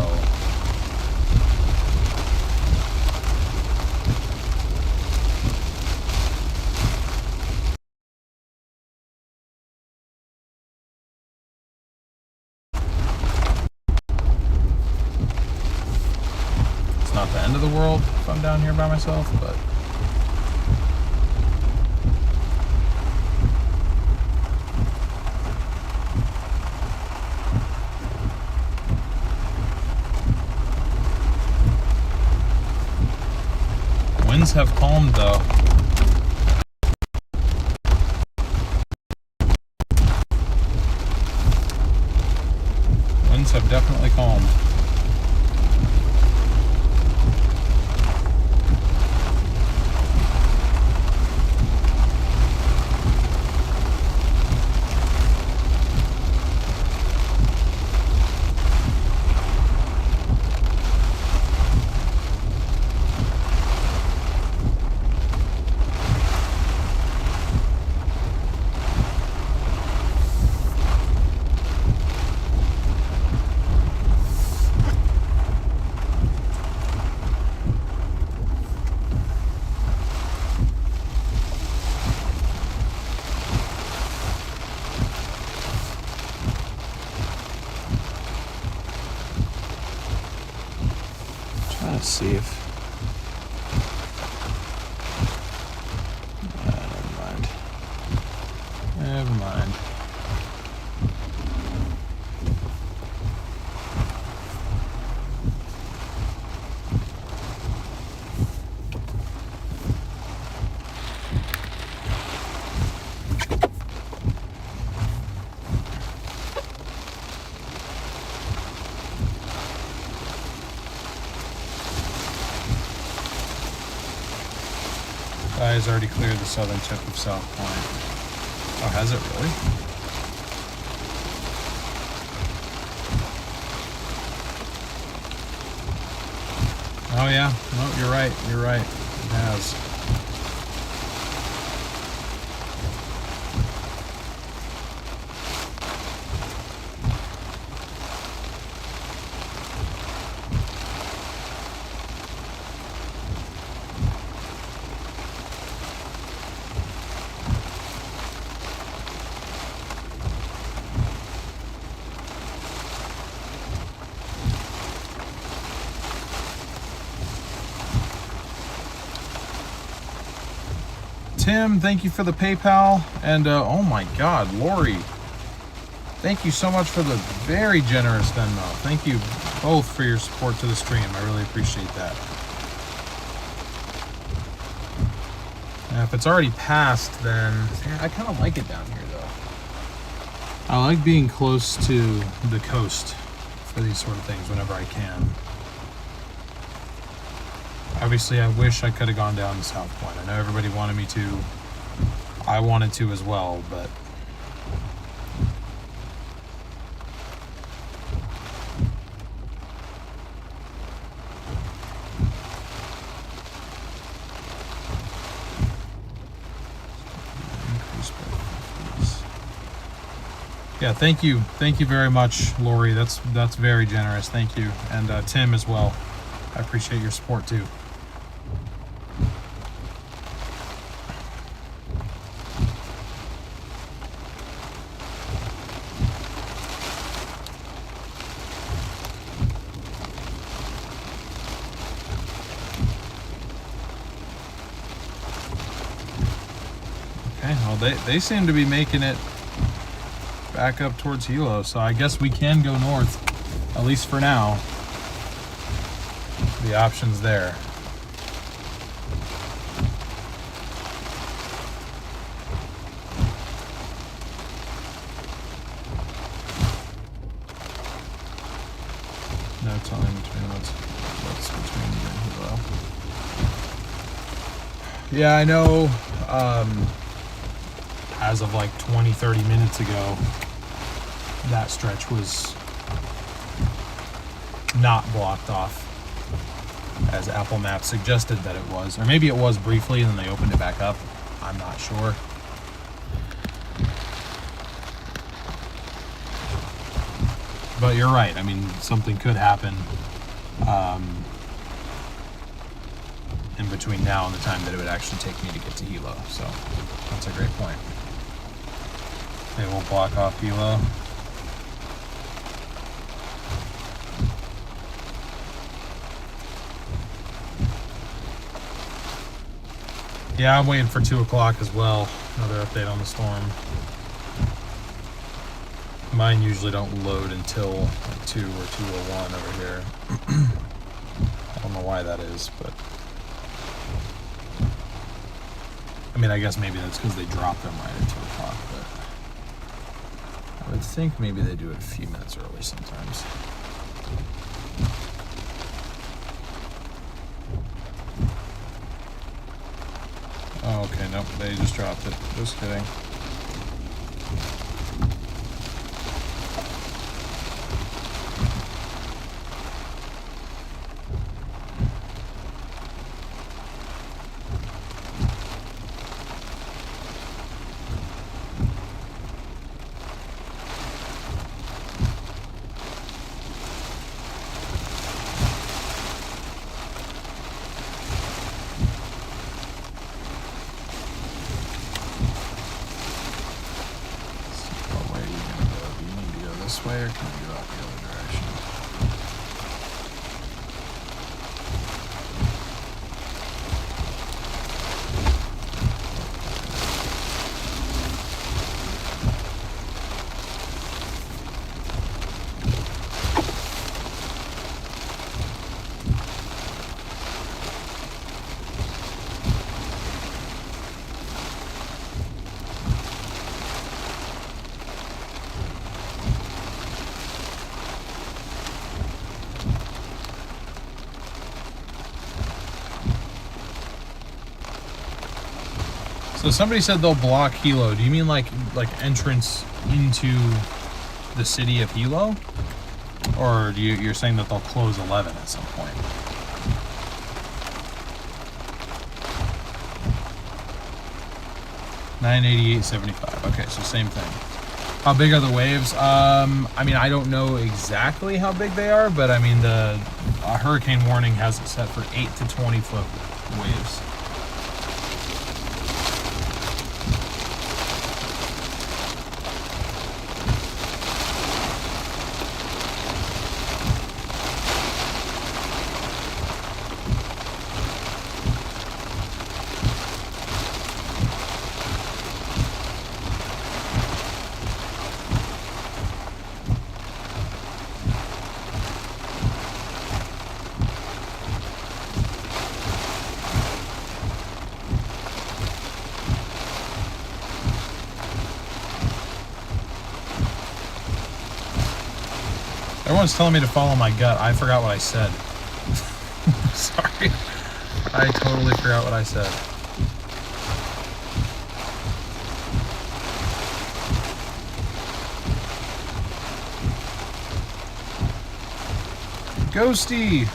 it's not the end of the world if I'm down here by myself, but winds have calmed though. Winds have definitely calmed. Let's see if never mind. Has already cleared the southern tip of South Point. Oh, has it really? Oh yeah, no, you're right, it has. Tim, thank you for the PayPal. And oh my God, Lori, thank you so much for the very generous Venmo. Thank you both for your support to the stream. I really appreciate that. Now, if it's already passed, then I kind of like it down here, though. I like being close to the coast for these sort of things whenever I can. Obviously, I wish I could have gone down to South Point. I know everybody wanted me to. I wanted to as well, but yeah, thank you very much, Lori. That's very generous. Thank you, and Tim as well. I appreciate your support too. Okay, well they seem to be making it back up towards Hilo, so I guess we can go north, at least for now. The option's there. No time between what's between you and Hilo. Yeah, I know. As of like 20-30 minutes ago, that stretch was not blocked off, as Apple Maps suggested that it was. Or maybe it was briefly and then they opened it back up. I'm not sure. But you're right. I mean, something could happen in between now and the time that it would actually take me to get to Hilo. So that's a great point. They won't block off Hilo. Yeah, I'm waiting for 2 o'clock as well. Another update on the storm. Mine usually don't load until like 2 or 2:01 over here. I don't know why that is, but I mean, I guess maybe that's because they drop them right at 2 o'clock, but I would think maybe they do it a few minutes early sometimes. Oh, okay, nope, they just dropped it. Just kidding. Way, or can we go out the other direction? So somebody said they'll block Hilo. Do you mean like entrance into the city of Hilo? Or you're saying that they'll close 11 at some point? $988.75. Okay, so same thing. How big are the waves? I mean, I don't know exactly how big they are, but I mean, the hurricane warning has it set for 8 to 20 foot waves. Everyone's telling me to follow my gut. I forgot what I said. Sorry. I totally forgot what I said. Ghosty!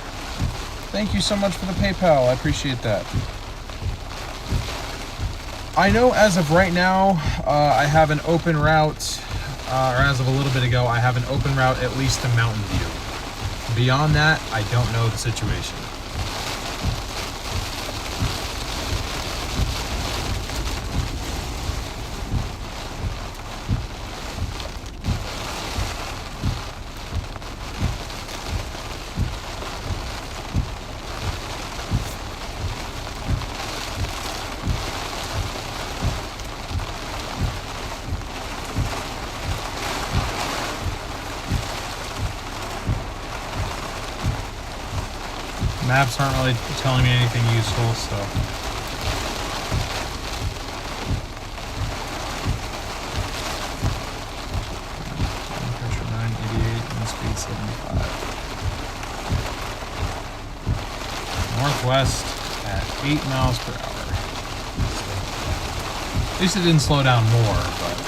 Thank you so much for the PayPal. I appreciate that. I know as of right now, I have an open route, or as of a little bit ago, I have an open route at least to Mountain View. Beyond that, I don't know the situation. Maps aren't really telling me anything useful, so. Pressure 988, wind speed 75. Northwest at 8 miles per hour. At least it didn't slow down more, but.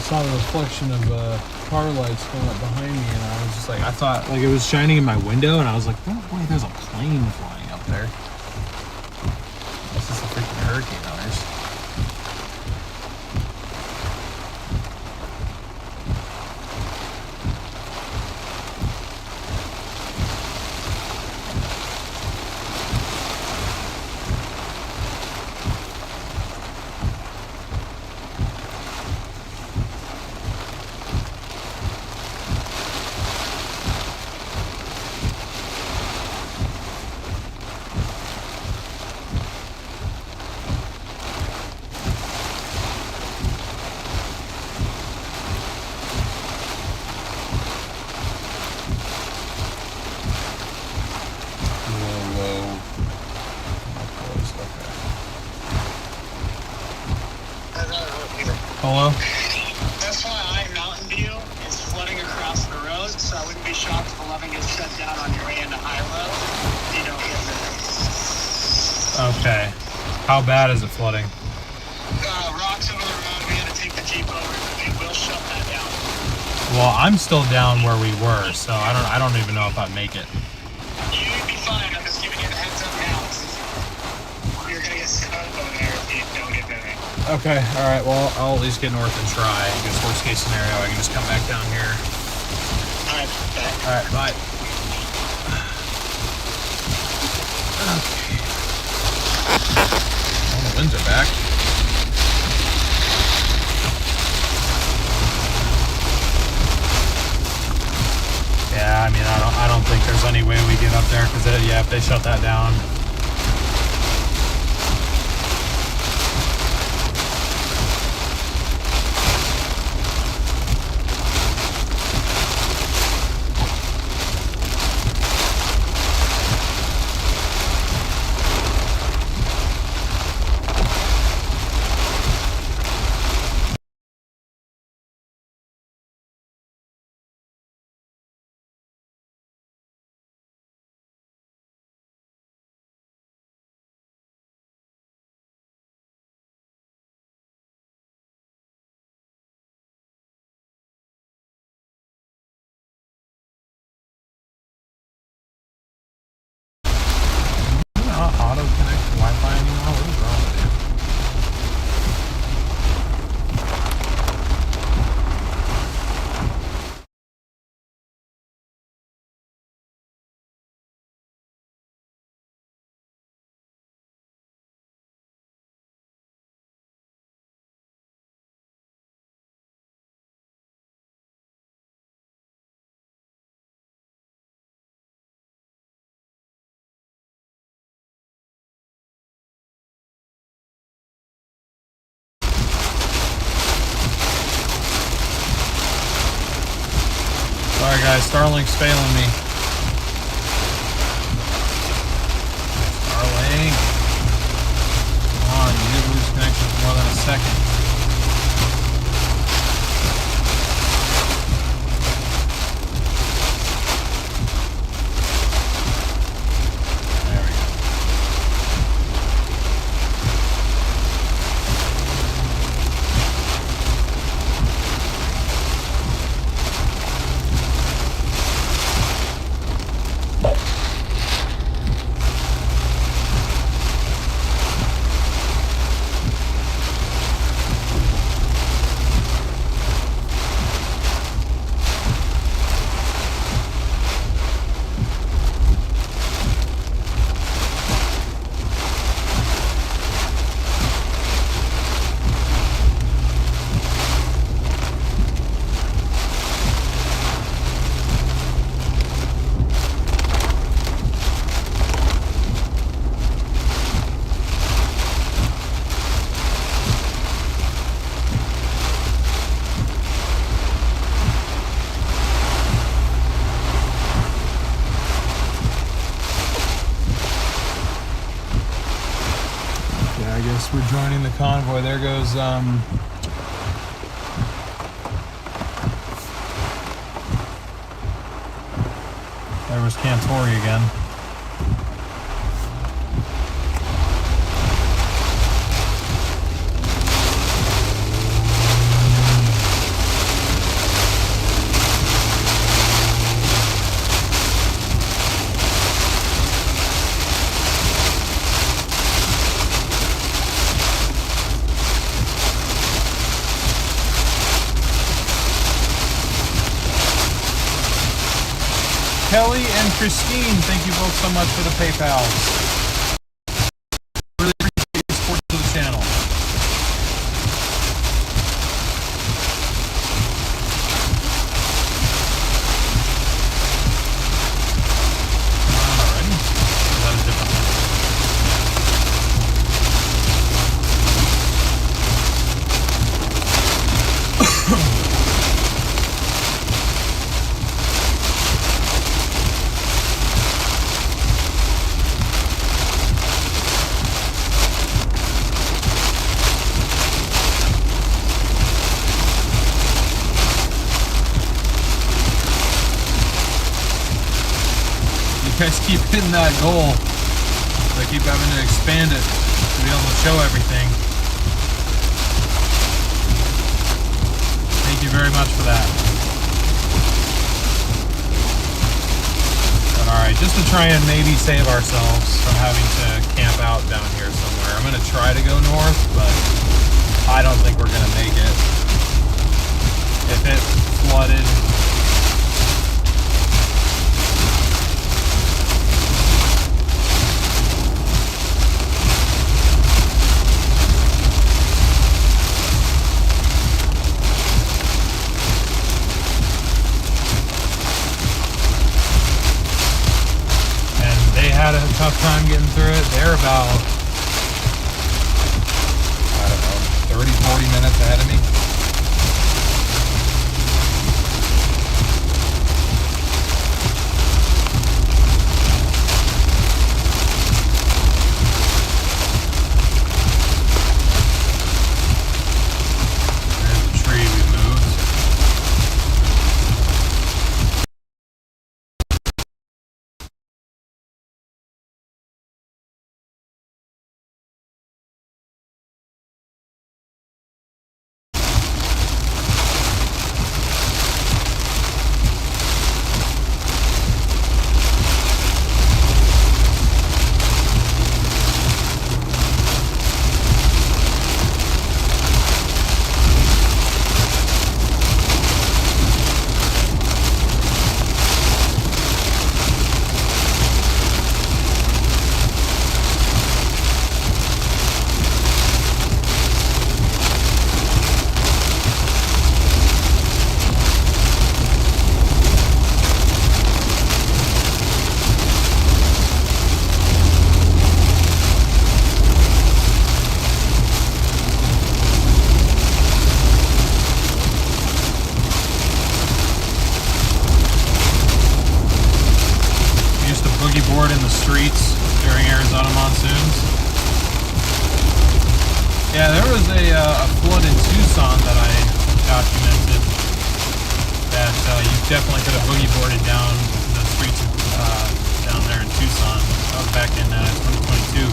Saw the reflection of car lights going up behind me, and I was just like, I thought like it was shining in my window, and I was like, oh boy, there's a plane flying up there. This is a freaking hurricane hunters. Hello? That's why Mountain View is flooding across the road, so I wouldn't be shocked if 11 gets shut down on your way into high-low. You don't get there. Okay. How bad is it flooding? Rocks over the road. We had to take the Jeep over. It will shut that down. Well, I'm still down where we were, so I don't even know if I'd make it. You'd be fine. I'm just giving you the heads up now. You're gonna get stuck over there if you don't get there. Okay, alright, well, I'll at least get north and try. I guess worst case scenario, I can just come back down here. Alright, bye. Alright, bye. Okay. Well, the winds are back. Yeah, I mean, I don't think there's any way we get up there, because yeah, if they shut that down, guys. Starlink's failing me. Starlink. Come on, you did lose connection for more than a second. I guess we're joining the convoy. There goes there was Cantori again. Kelly and Christine, thank you both so much for the PayPals. Really appreciate your support to the channel. Alrighty. That is different. You guys keep hitting that goal. I keep having to expand it to be able to show everything. Thank you very much for that. But alright, just to try and maybe save ourselves from having to camp out down here somewhere. I'm going to try to go north, but I don't think we're going to make it. If it flooded, had a tough time getting through it. They're about, I don't know, 30, 40 minutes ahead of me. There's the tree we moved. Yeah, there was a flood in Tucson that I documented that you definitely could have boogie boarded down the streets down there in Tucson. That was back in 2022.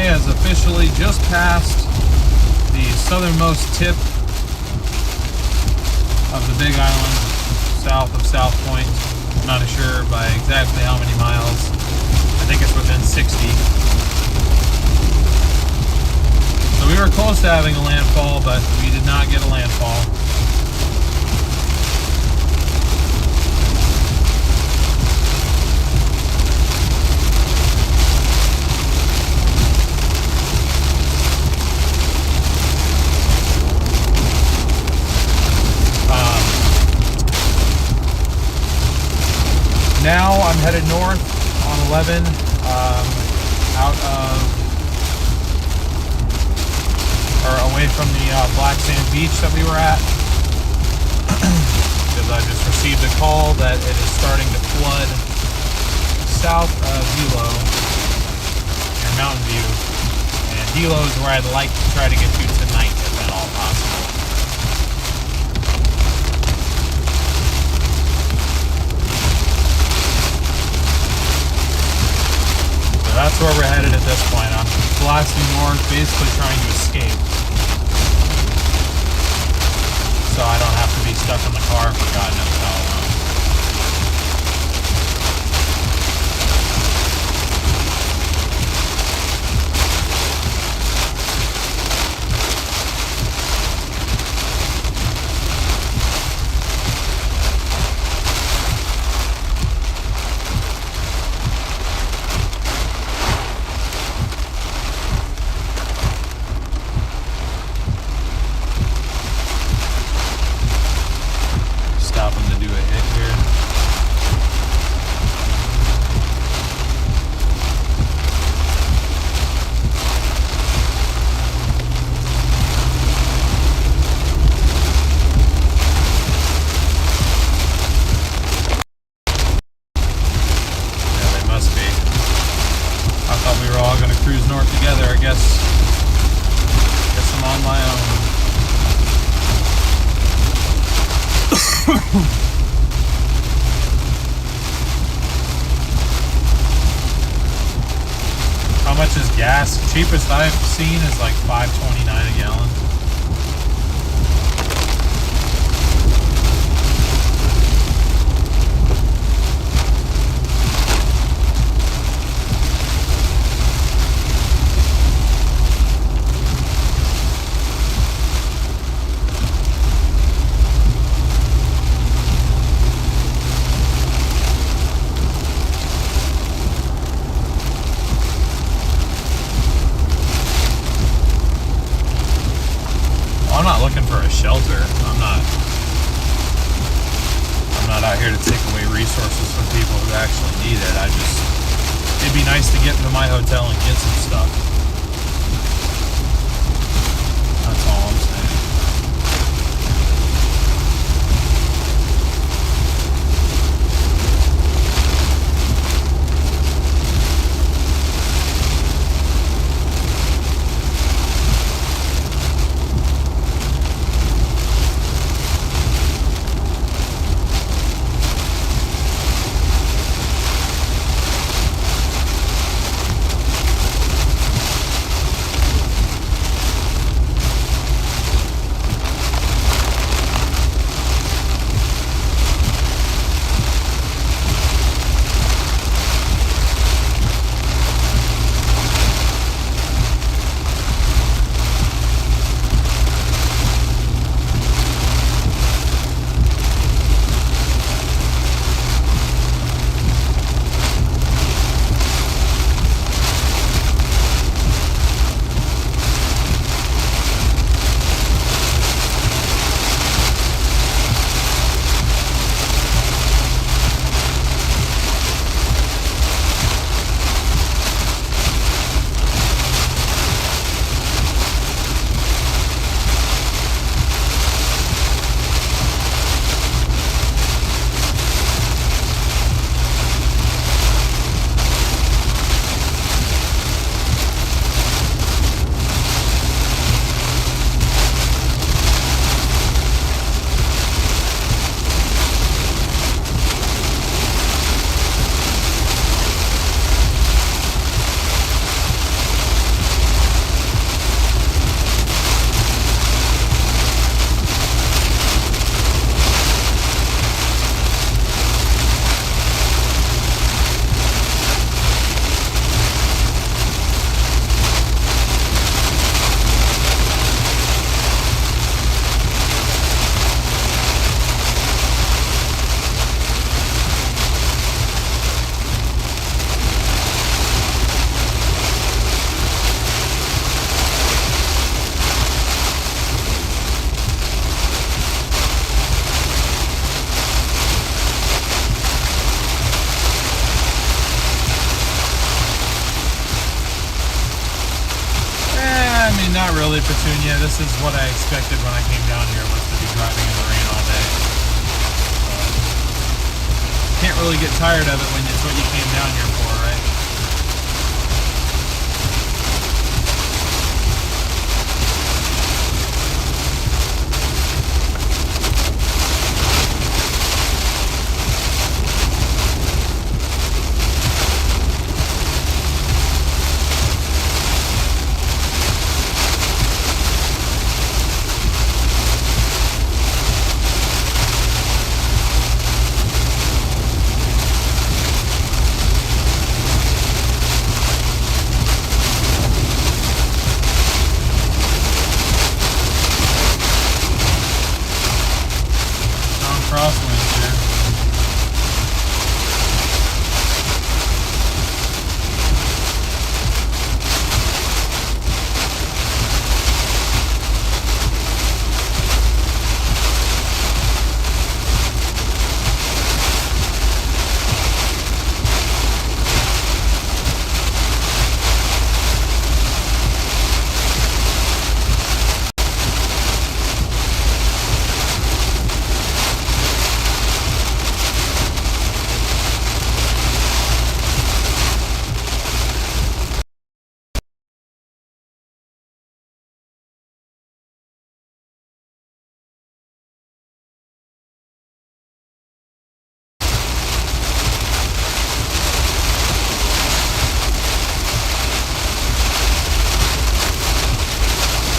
Has officially just passed the southernmost tip of the Big Island, south of South Point. I'm not sure by exactly how many miles. I think it's within 60. So we were close to having a landfall, but we did not get a landfall. Now I'm headed north on 11, out of, or away from the Black Sand Beach that we were at, because I just received a call that it is starting to flood south of Hilo, near Mountain View, and Hilo is where I'd like to try to get to tonight, if at all possible. That's where we're headed at this point. I'm blasting north, basically trying to escape, so I don't have to be stuck in the car for God knows how long. Cruise north together. I guess I'm on my own. How much is gas? Cheapest I've seen is like $5.29 a gallon. I'm not looking for a shelter. I'm not out here to take away resources from people who actually need it. It'd be nice to get into my hotel and get some stuff. That's all I'm saying. Petunia. This is what I expected when I came down here, was to be driving in the rain all day. Can't really get tired of it when it's what you came down here for, right? Crosswinds here.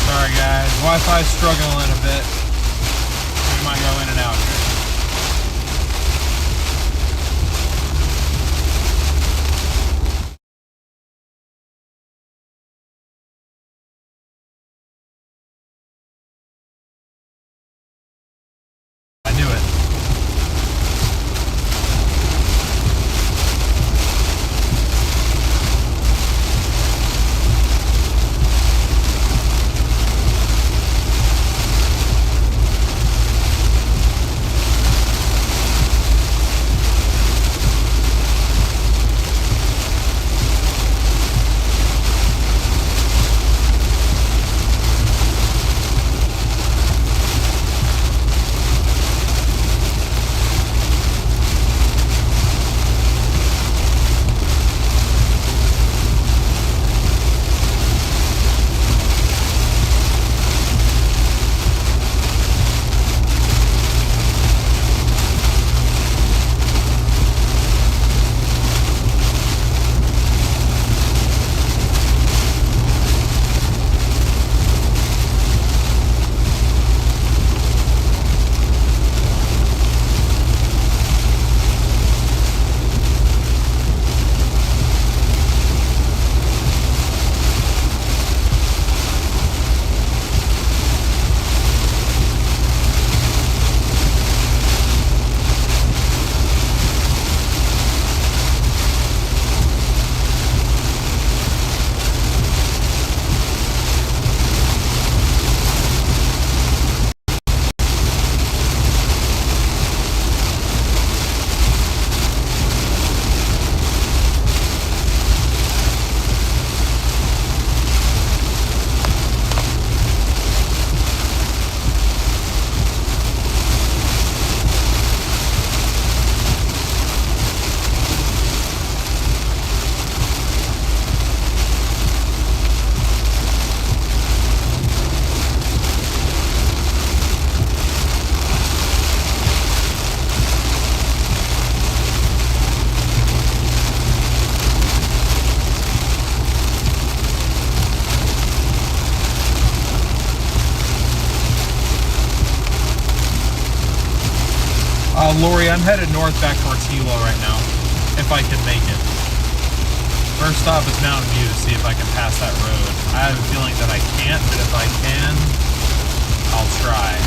Sorry guys, Wi-Fi's struggling a bit. We might go in and out here. I knew it. Lori, I'm headed north back towards Hilo right now, if I can make it. First stop is Mountain View to see if I can pass that road. I have a feeling that I can't, but if I can, I'll try.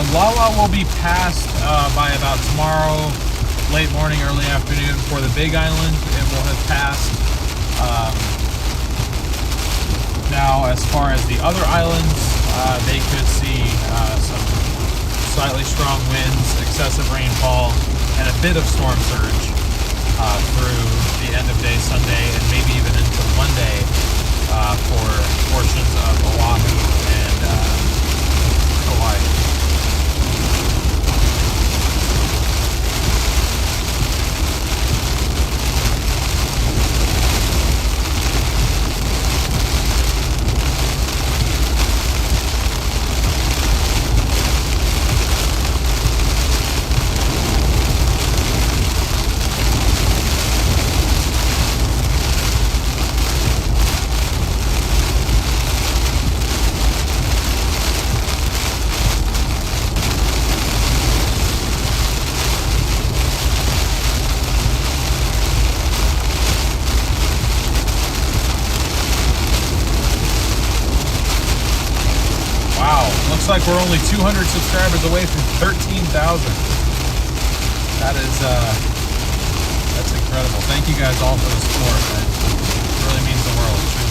Lala will be passed by about tomorrow, late morning, early afternoon. For the Big Island, it will have passed. Now, as far as the other islands, they could see some slightly strong winds, excessive rainfall, and a bit of storm surge through the end of day Sunday and maybe even into Monday for portions of Oahu and Hawaii. Looks like we're only 200 subscribers away from 13,000. That's incredible. Thank you guys all for the support. It really means the world, truly.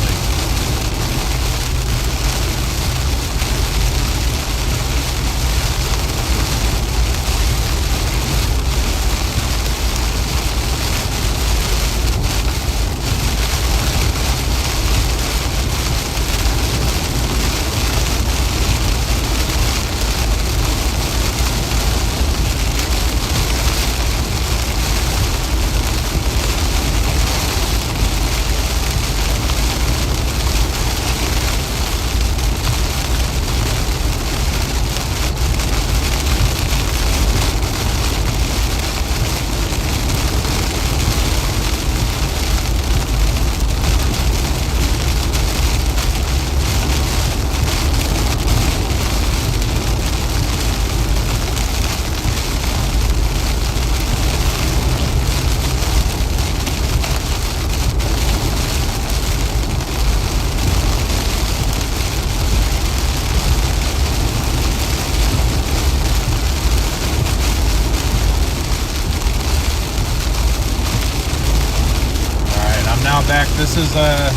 Back. This is the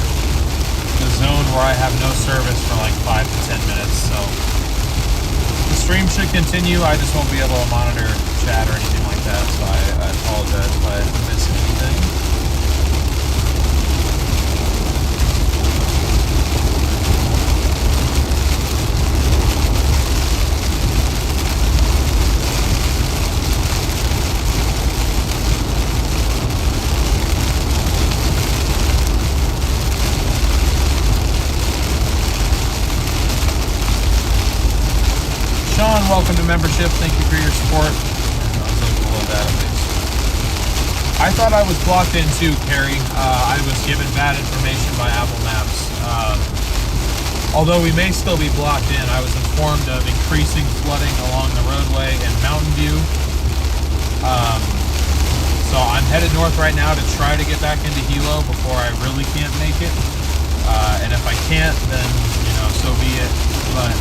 zone where I have no service for like 5 to 10 minutes, so the stream should continue. I just won't be able to monitor chat or anything like that, so I apologize if I miss anything. Welcome to membership. Thank you for your support. I thought I was blocked in too, Carrie. I was given bad information by Apple Maps. Although we may still be blocked in, I was informed of increasing flooding along the roadway in Mountain View. So I'm headed north right now to try to get back into Hilo before I really can't make it. And if I can't, then, so be it. But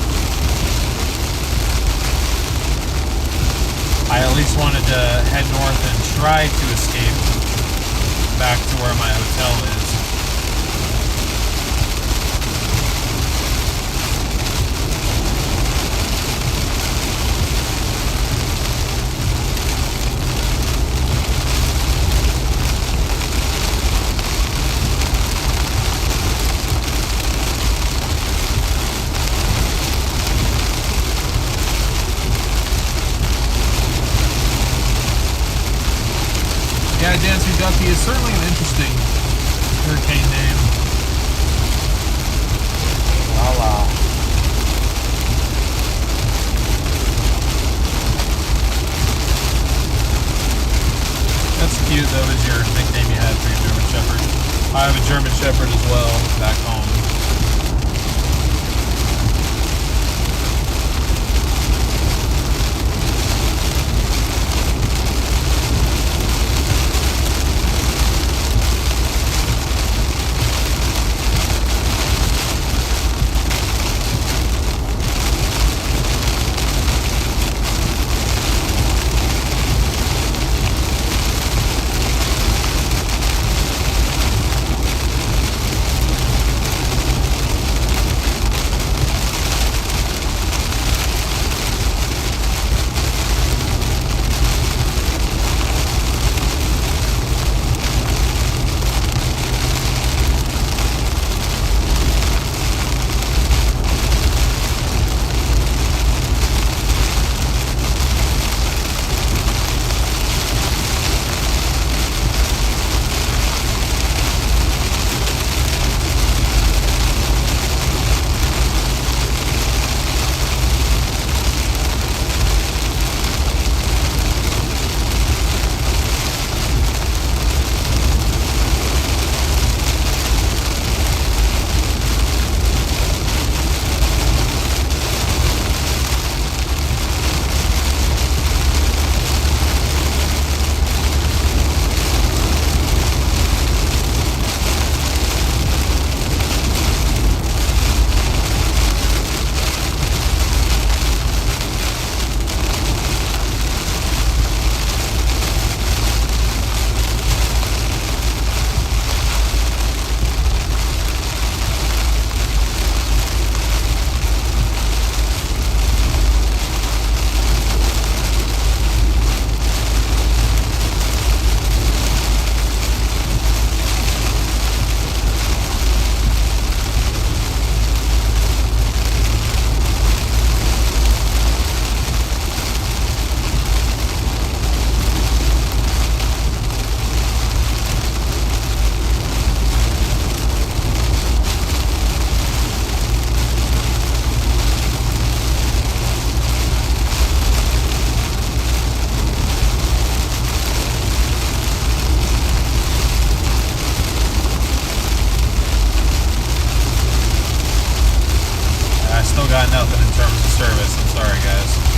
I at least wanted to head north and try to escape back to where my hotel is. Yeah, Dancing Ducky is certainly an interesting hurricane name. Lala. That's cute. That was your nickname you had for your German Shepherd. I have a German Shepherd as well back home. got nothing in terms of service. I'm sorry, guys.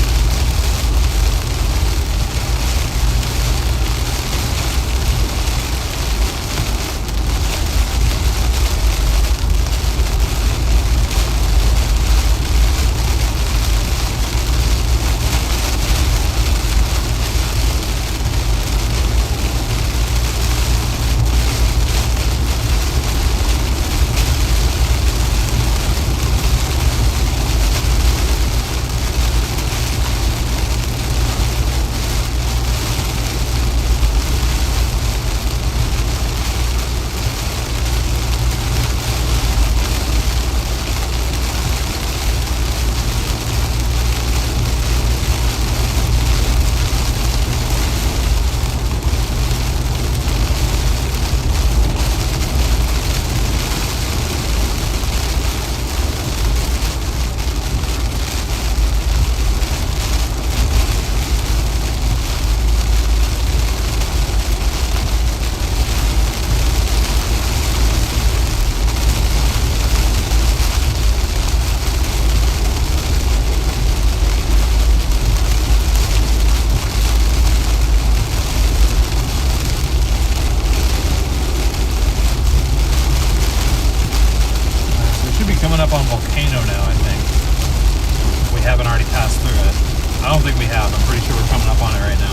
Coming up on Volcano now, I think. We haven't already passed through it. I don't think we have. I'm pretty sure we're coming up on it right now.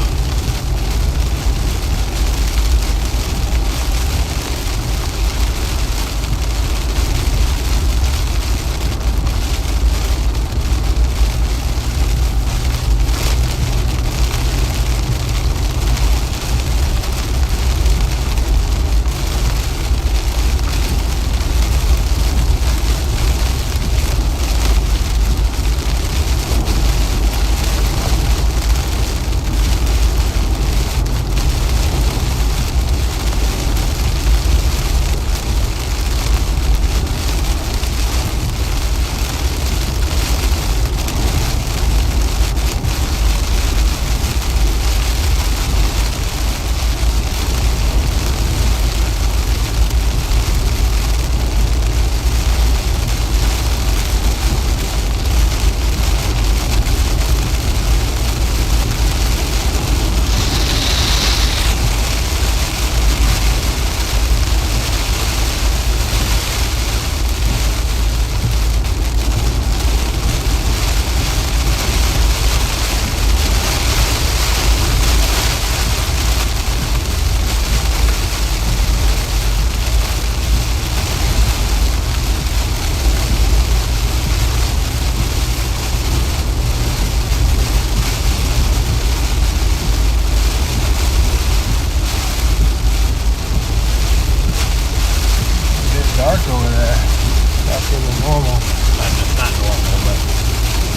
Dark over there. Darker than normal. Not normal, but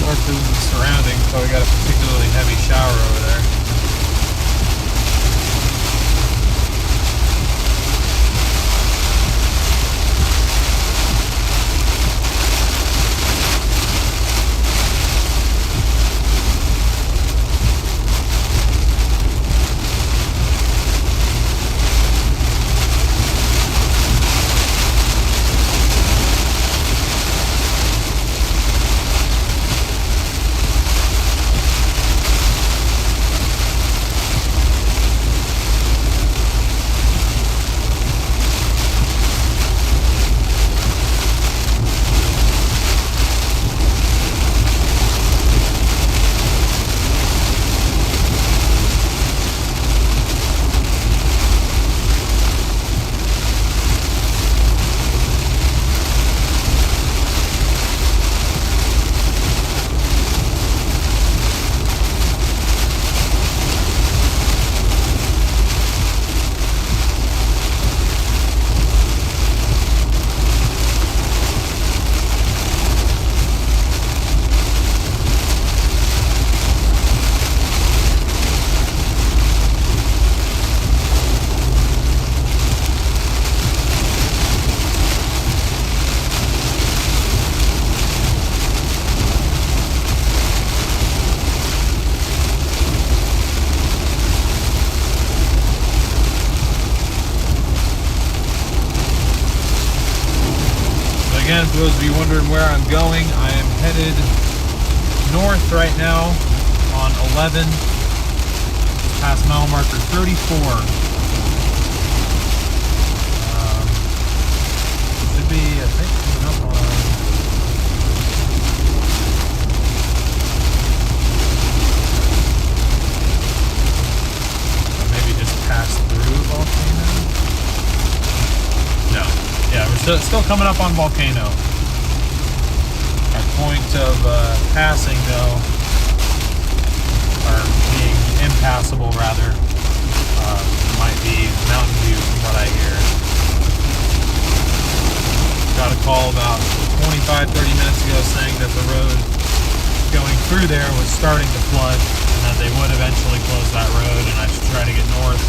darker than the surroundings. So we got a particularly heavy shower over there. again, for those of you wondering where I'm going, I am headed north right now on 11, past mile marker 34. Should be, I think, coming up on... maybe just passed through Volcano? No. Yeah, we're still coming up on Volcano. Our point of passing, though, or being impassable, rather, might be Mountain View, from what I hear. Got a call about 25-30 minutes ago saying that the road going through there was starting to flood and that they would eventually close that road and I should try to get north.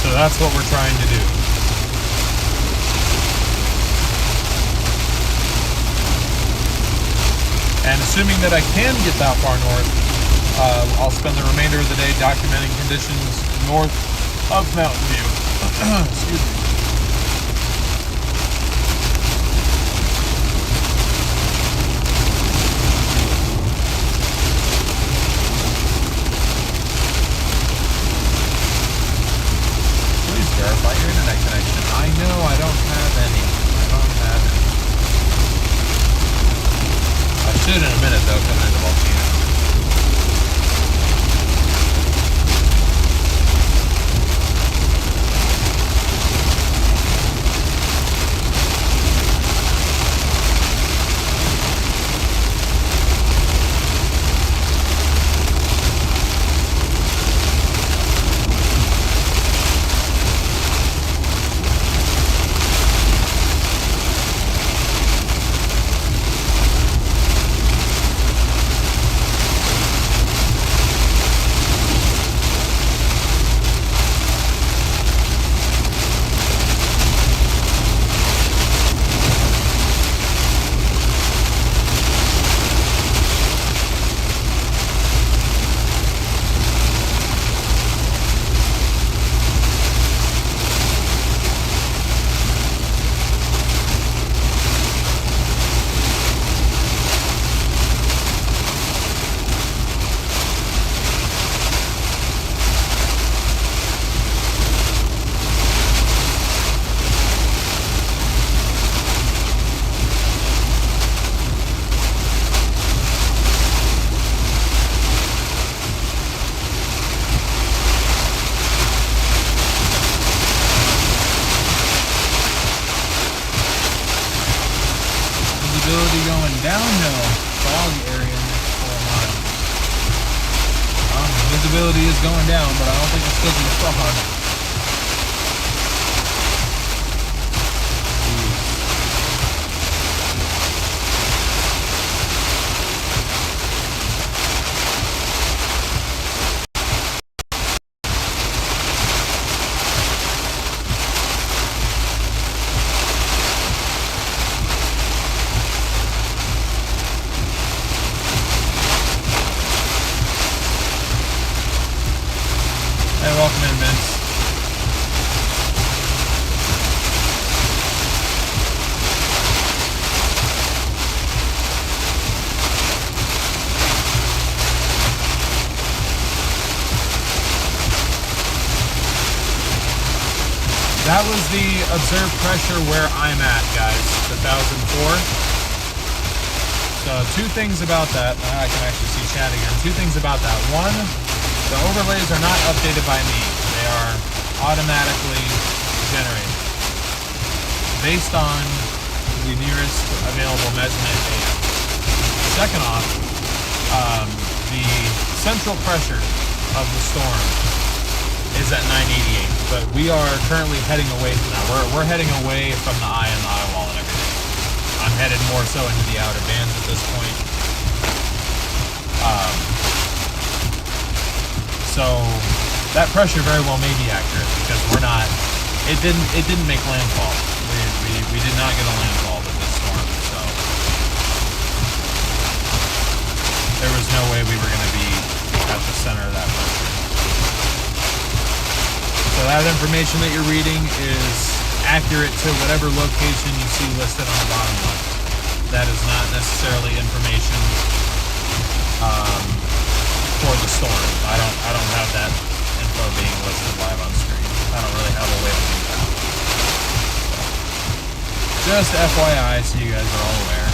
So that's what we're trying to do. And assuming that I can get that far north, I'll spend the remainder of the day documenting conditions north of Mountain View. Excuse me. Please verify your internet connection. I know I don't have any. I should in a minute, though, coming into Volcano. Visibility going downhill, fog area next 4 miles. Visibility is going down, but I don't think it's because of the fog. Hey, welcome in, Vince. That was the observed pressure where I'm at, guys, 1004. So two things about that. I can actually see chat again. Two things about that. One, the overlays are not updated by me. They are automatically generated based on the nearest available measurement data. Second off, the central pressure of the storm is at 988, but we are currently heading away from that. We're heading away from the eye and the eye wall and everything. I'm headed more so into the outer bands at this point. So that pressure very well may be accurate because we're not. It didn't make landfall. we did not get a landfall with this storm, so there was no way we were going to be at the center of that pressure. So that information that you're reading is accurate to whatever location you see listed on the bottom left. That is not necessarily information for the storm. I don't have that info being listed live on screen. I don't really have a way to do that. Just FYI, so you guys are all aware.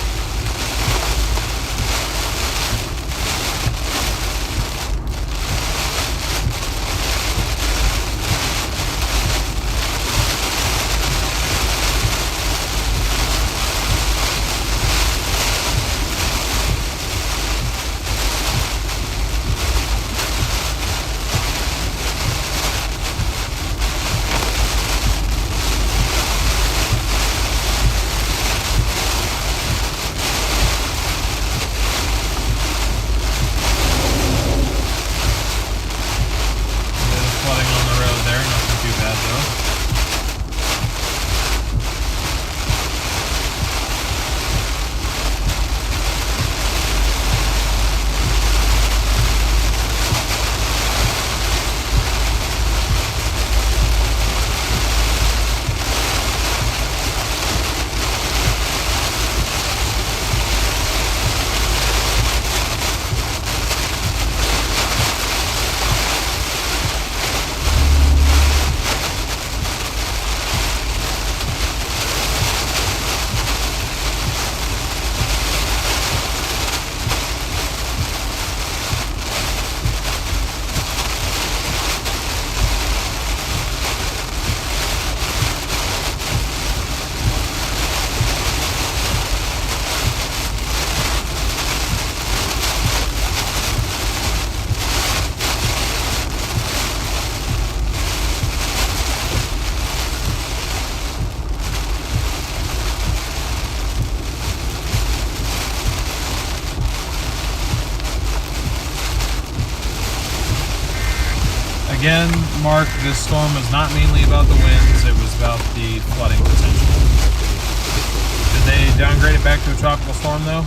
Again, Mark, this storm was not mainly about the winds, it was about the flooding potential. Did they downgrade it back to a tropical storm, though?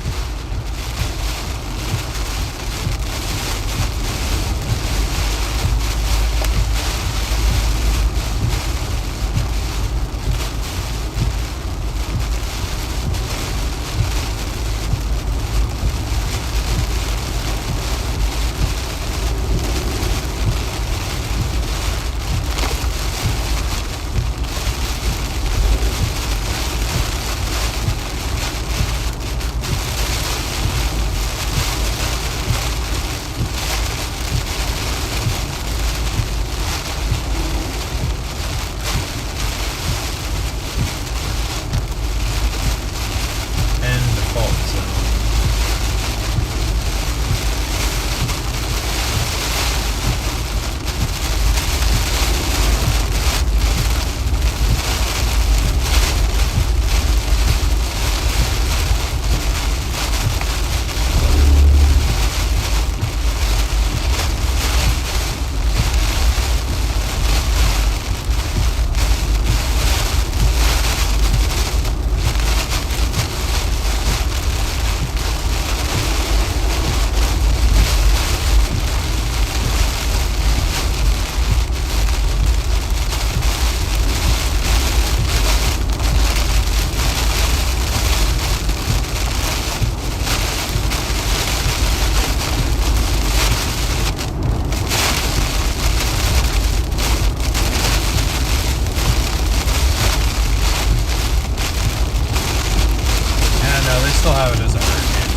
Still have it as a hurricane.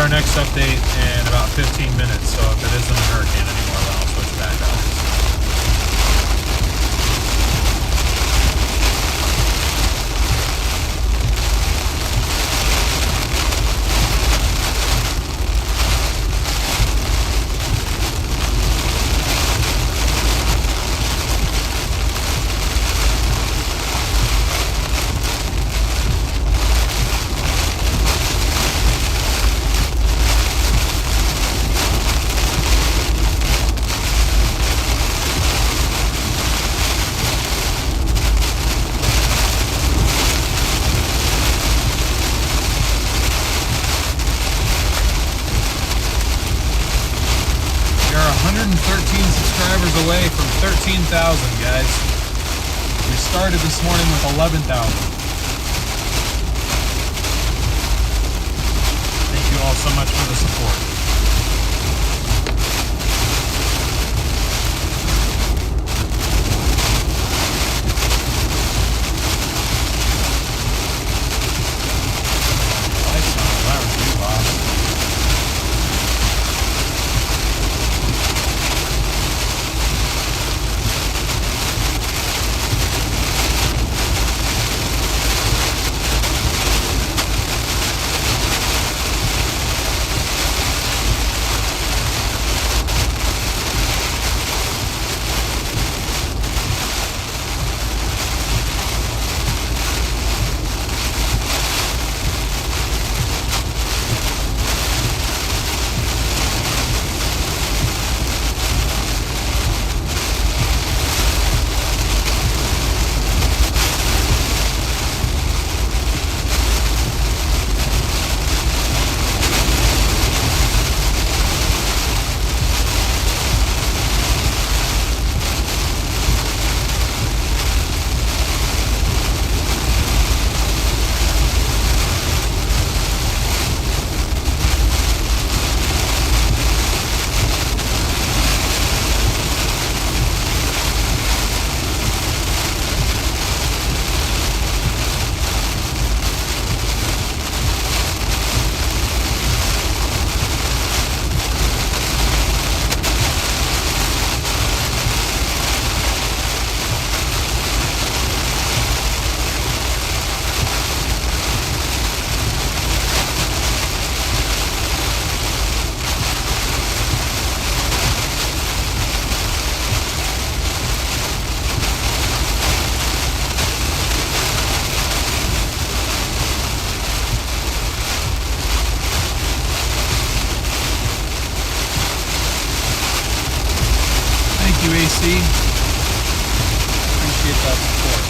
our next update in about 15 minutes, so if it isn't a hurricane anymore, then I'll switch back up. We are 113 subscribers away from 13,000, guys. We started this morning with 11,000. Thank you all so much for the support. Lights on. That was you, boss. Thank you, AC. Appreciate that support.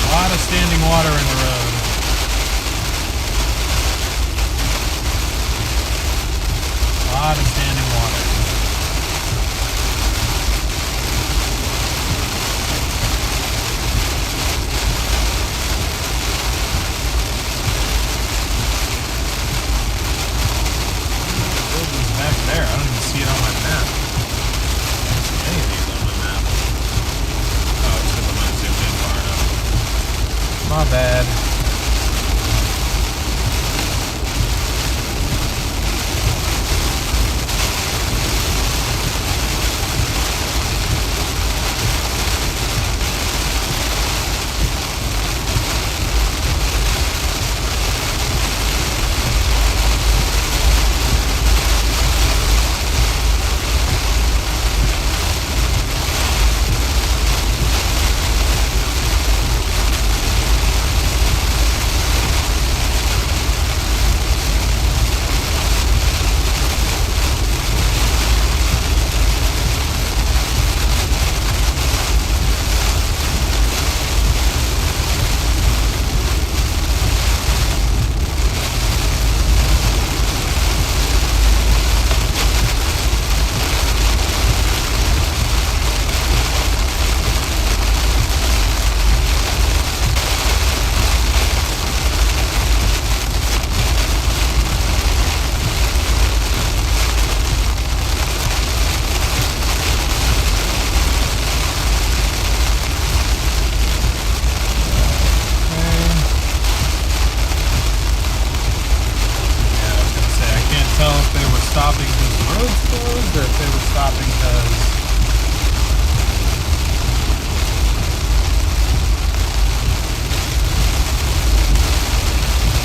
A lot of standing water in the road. A lot of standing water. Back there, I don't even see it on my map. I don't see any of these on my map. Oh, it's because I'm not zoomed in far enough. My bad. confused if they were stopping because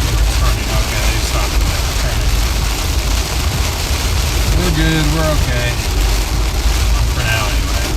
they were turning. Okay, they stopped and they were turning. We're good, we're okay. For now, anyway.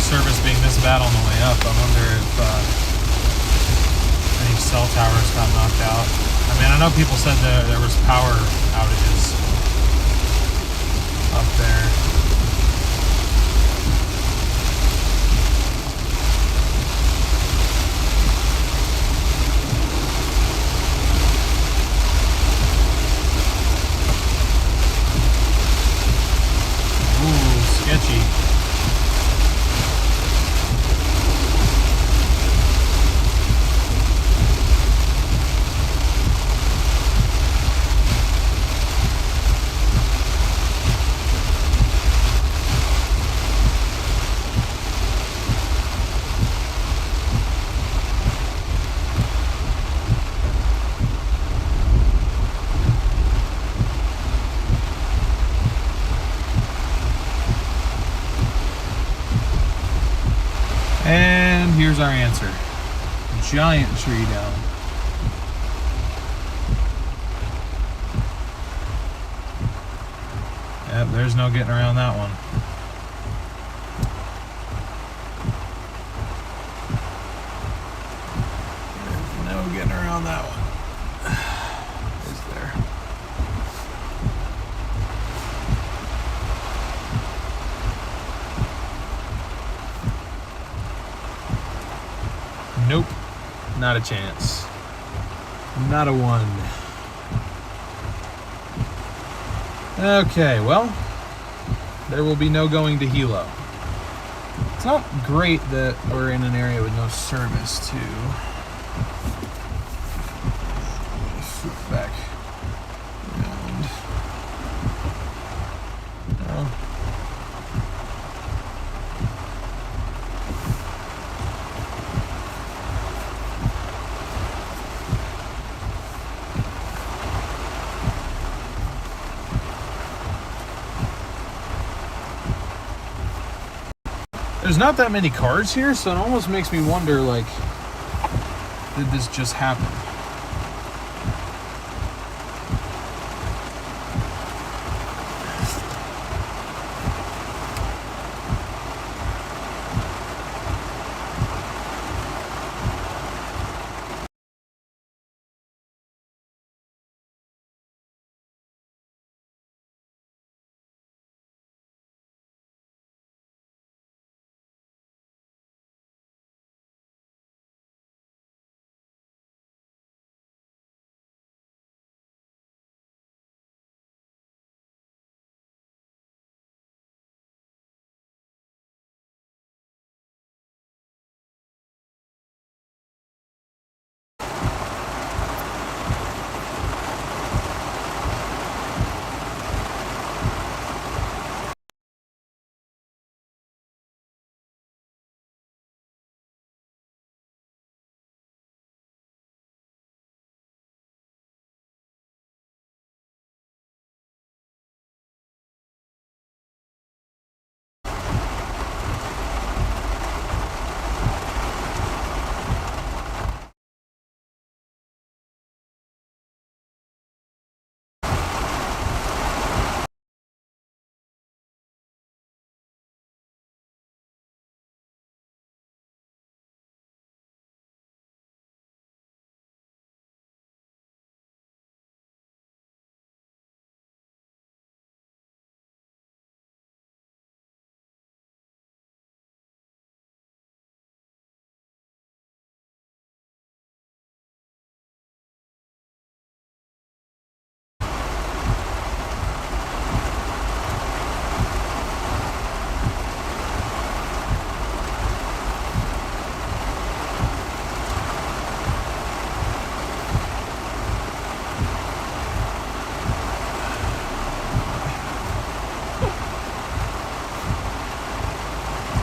service being this bad on the way up, I wonder if any cell towers got knocked out. I mean, I know people said that there was power outages up there. Ooh, sketchy. And here's our answer. Giant tree down. Yep, there's no getting around that one. There's no getting around that one. Is there? Nope, not a chance. Not a one. Okay, well, there will be no going to Hilo. It's not great that we're in an area with no service, too. Flip back around. No. There's not that many cars here, so it almost makes me wonder, like, did this just happen?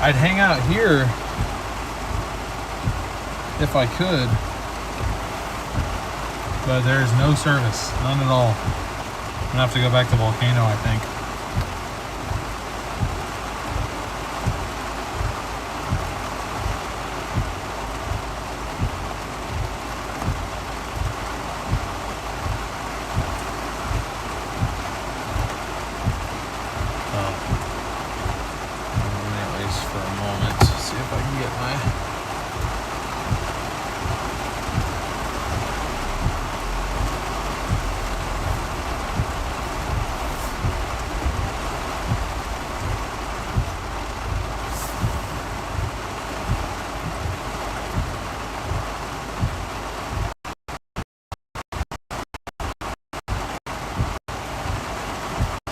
I'd hang out here if I could, but there's no service, none at all. I'm gonna have to go back to Volcano, I think. At least for a moment.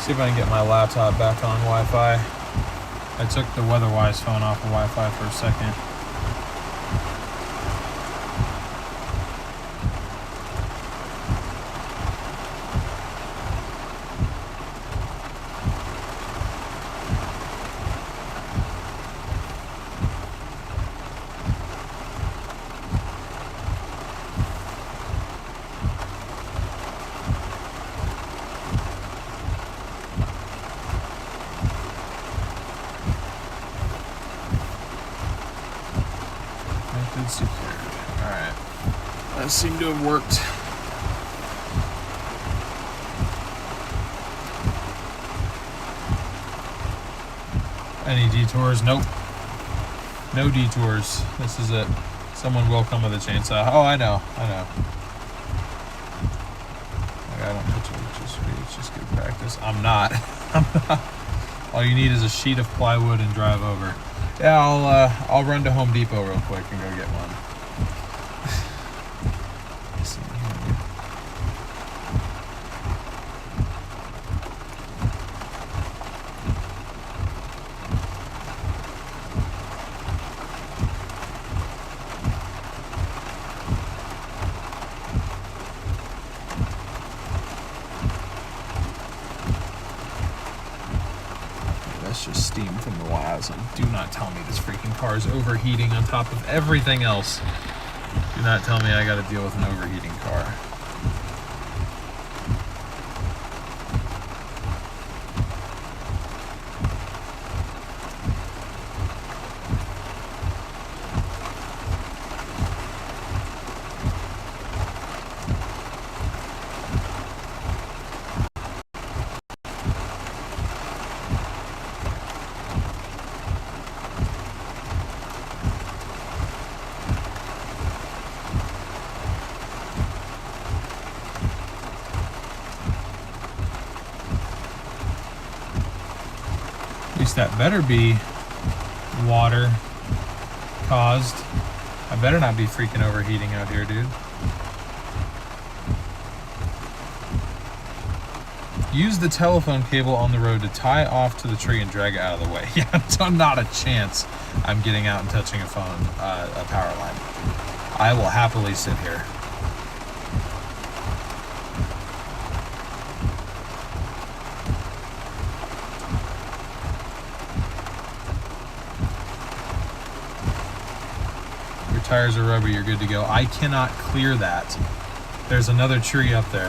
See if I can get my laptop back on Wi-Fi. I took the WeatherWise phone off of Wi-Fi for a second. Secured. Alright. That seemed to have worked. Any detours? Nope. No detours. This is it. Someone will come with a chainsaw. Oh, I know. I don't put you. It's just good practice. I'm not. All you need is a sheet of plywood and drive over. Yeah, I'll run to Home Depot real quick and go get one. That's just steam from the wires. And do not tell me this freaking car is overheating on top of everything else. Do not tell me I got to deal with an overheating car. At least that better be water caused. I better not be freaking overheating out here, dude. Use the telephone cable on the road to tie off to the tree and drag it out of the way. Yeah, so not a chance I'm getting out and touching a power line. I will happily sit here. Tires are rubber, you're good to go. I cannot clear that. There's another tree up there.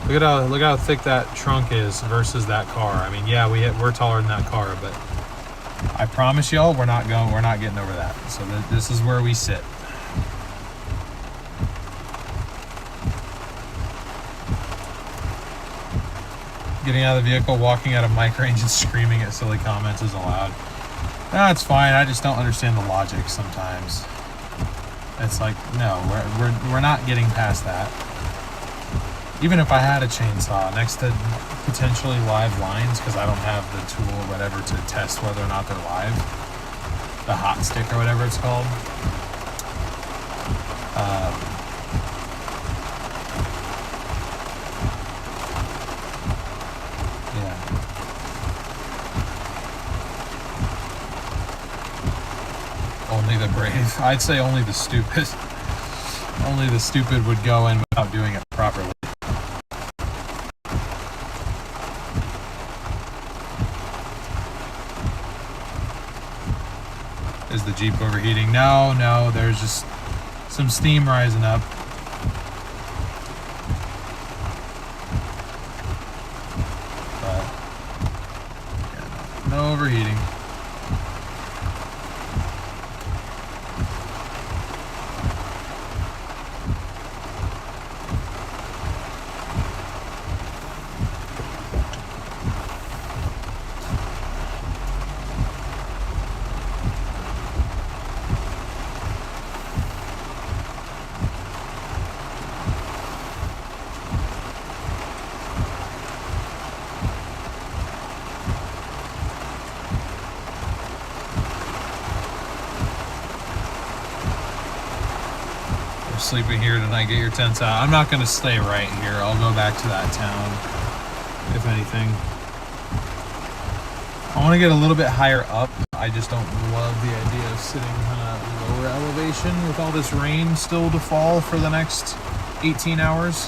Look how thick that trunk is versus that car. I mean, yeah, we're taller than that car, but I promise y'all we're not getting over that. So this is where we sit. Getting out of the vehicle, walking out of mic range and screaming at silly comments is allowed. No, it's fine. I just don't understand the logic sometimes. It's like, no, we're not getting past that. Even if I had a chainsaw next to potentially live lines, because I don't have the tool or whatever to test whether or not they're live, the hot stick or whatever it's called. Only the brave. I'd say only the stupid. Only the stupid would go in without doing it properly. Is the Jeep overheating? No, there's just some steam rising up. But, yeah, no overheating. sleeping here tonight. Get your tents out. I'm not going to stay right here. I'll go back to that town, if anything. I want to get a little bit higher up. I just don't love the idea of sitting kind of lower elevation with all this rain still to fall for the next 18 hours.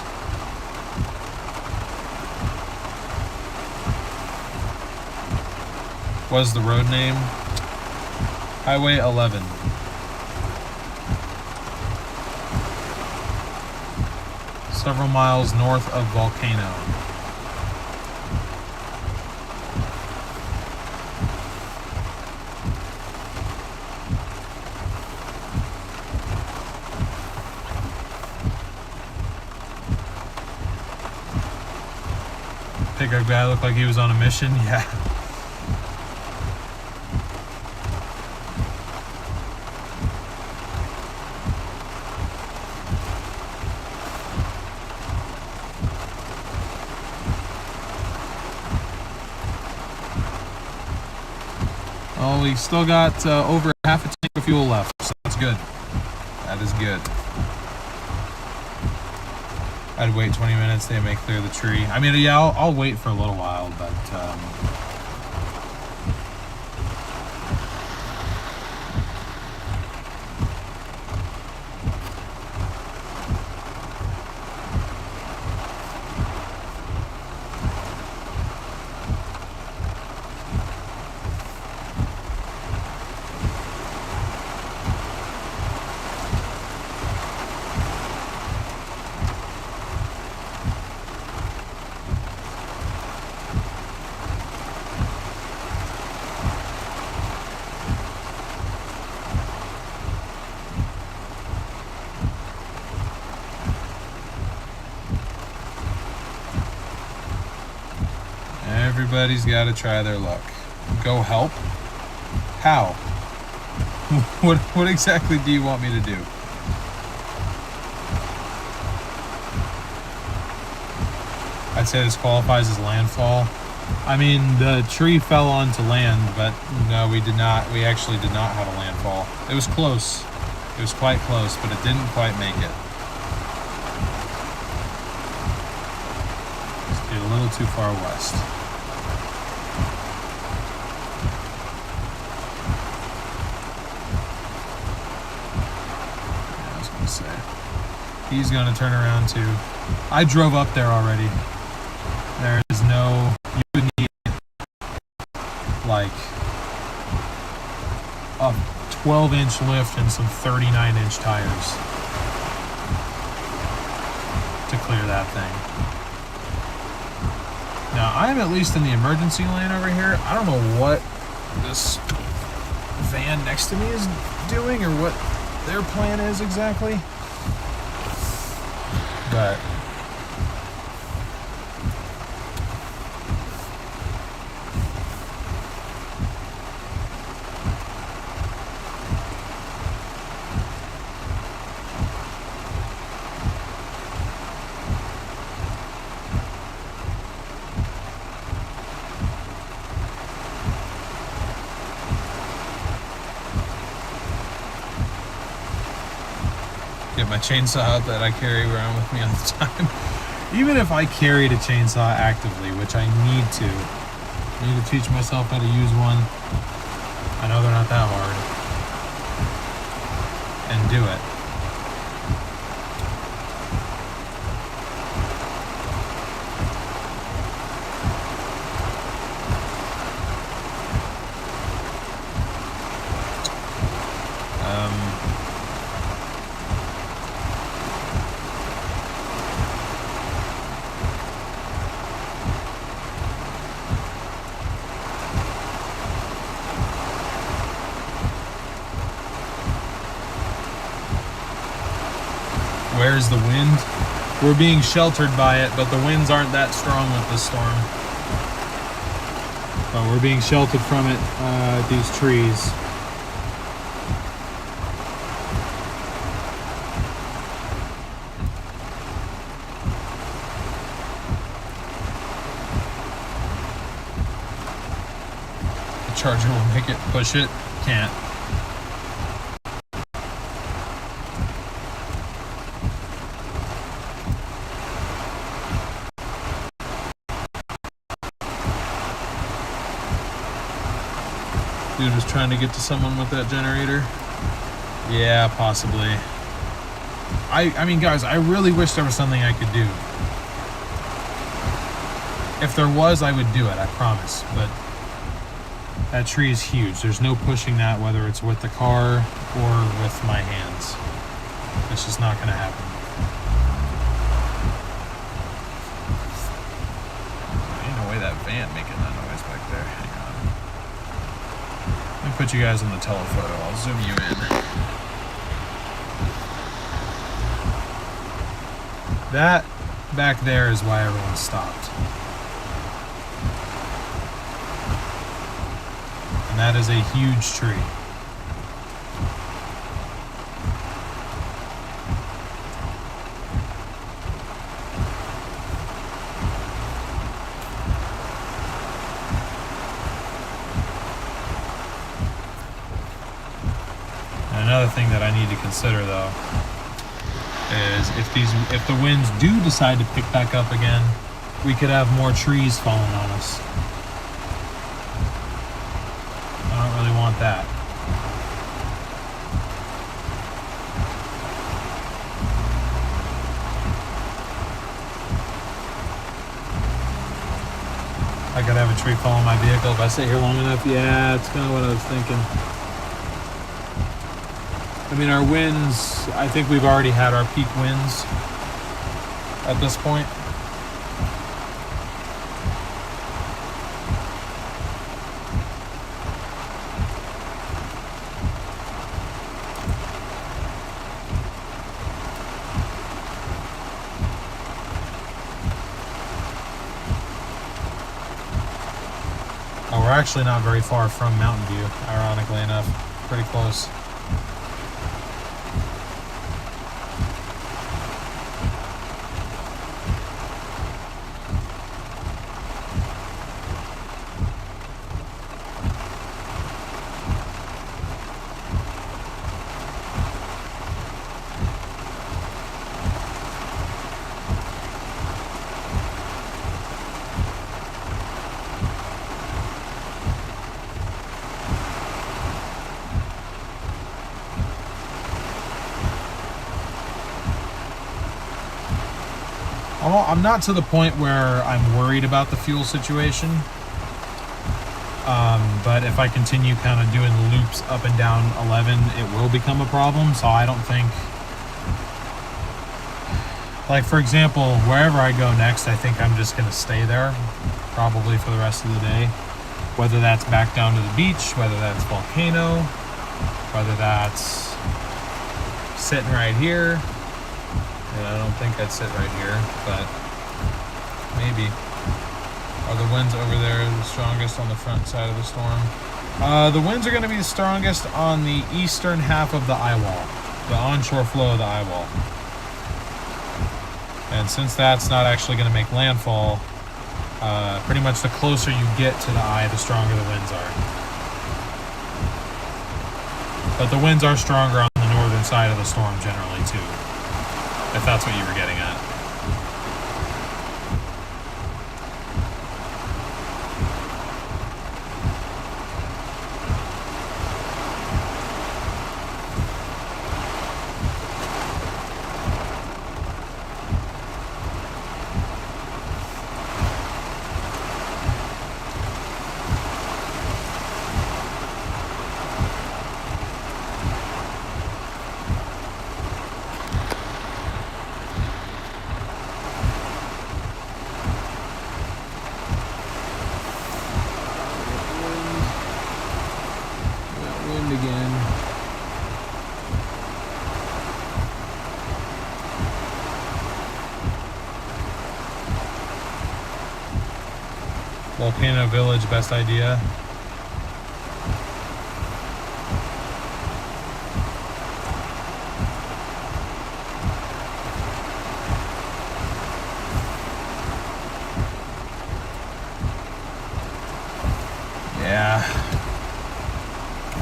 What's the road name? Highway 11. Several miles north of Volcano. Pickup guy looked like he was on a mission. Yeah. Oh, we still got over half a tank of fuel left, so that's good. That is good. I'd wait 20 minutes, they may clear the tree. I mean, yeah, I'll wait for a little while, but everybody's got to try their luck. Go help? How? What exactly do you want me to do? I'd say this qualifies as landfall. I mean, the tree fell onto land, but no, we did not. We actually did not have a landfall. It was close. It was quite close, but it didn't quite make it. Just a little too far west. He's going to turn around too. I drove up there already. There is no... You would need like a 12-inch lift and some 39-inch tires to clear that thing. Now, I'm at least in the emergency lane over here. I don't know what this van next to me is doing or what their plan is exactly. But get my chainsaw out that I carry around with me all the time. Even if I carried a chainsaw actively, which I need to teach myself how to use one. I know they're not that hard. And do it. Where's the wind? We're being sheltered by it, but the winds aren't that strong with this storm. But we're being sheltered from it, these trees. The charger will make it push it. Dude was trying to get to someone with that generator. Yeah, possibly. I mean, guys, I really wish there was something I could do. If there was, I would do it, I promise. But that tree is huge. There's no pushing that, whether it's with the car or with my hands. It's just not going to happen. Ain't no way that van making that noise back there. Hang on. Let me put you guys on the telephoto. I'll zoom you in. That back there is why everyone stopped. And that is a huge tree. And another thing that I need to consider, though, is if the winds do decide to pick back up again, we could have more trees falling on us. I don't really want that. I could have a tree fall on my vehicle if I sit here long enough. Yeah, it's kind of what I was thinking. I mean, our winds, I think we've already had our peak winds at this point. Oh, we're actually not very far from Mountain View, ironically enough. Pretty close. I'm not to the point where I'm worried about the fuel situation, but if I continue kind of doing loops up and down 11, it will become a problem. So I don't think, like for example, wherever I go next, I think I'm just going to stay there probably for the rest of the day, whether that's back down to the beach, whether that's Volcano, whether that's sitting right here. And I don't think I'd sit right here, but maybe. Are the winds over there the strongest on the front side of the storm? The winds are going to be the strongest on the eastern half of the eye wall, the onshore flow of the eye wall. And since that's not actually going to make landfall, pretty much the closer you get to the eye, the stronger the winds are. But the winds are stronger on the northern side of the storm generally too, if that's what you were getting at. Again. Volcano Village, best idea. Yeah.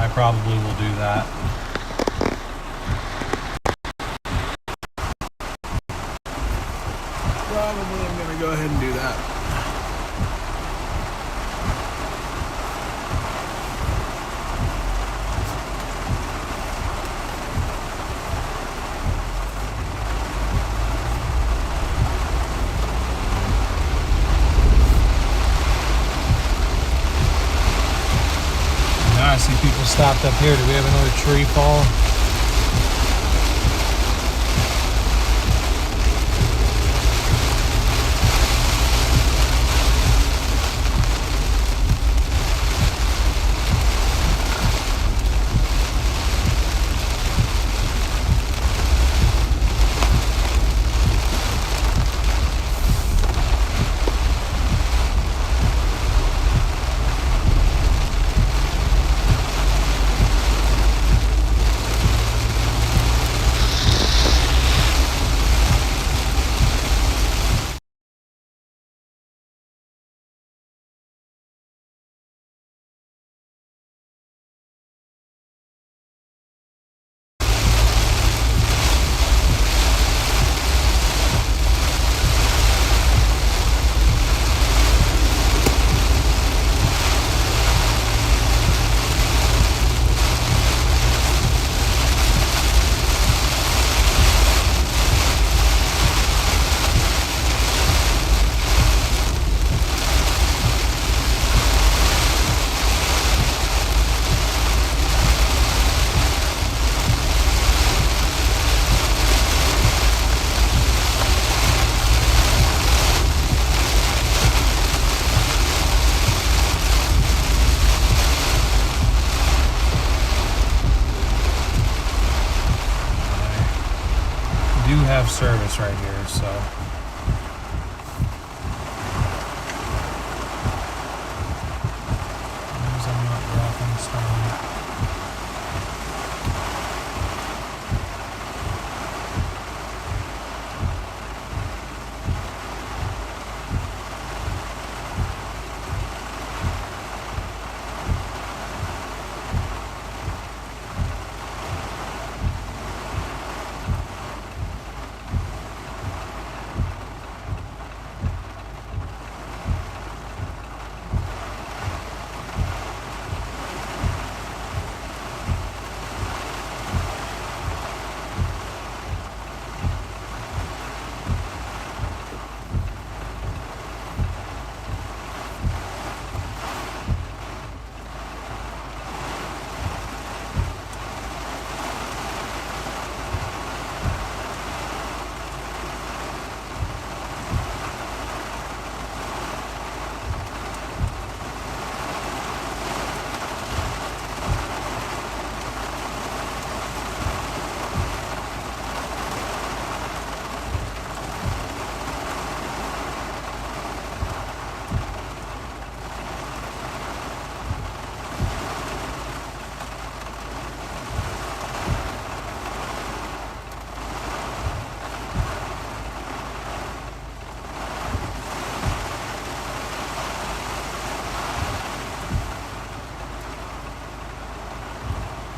I probably will do that. Probably I'm going to go ahead and do that. stopped up here. Do we have another tree fall? Have service right here, so I'm not dropping stone.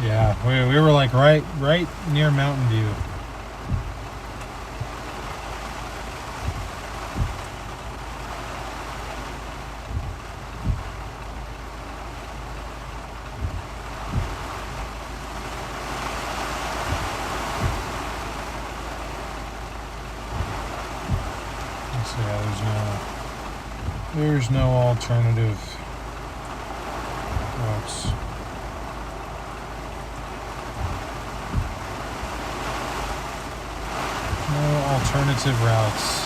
Yeah, we were like right near Mountain View. So yeah, there's no alternative routes. Alternative routes.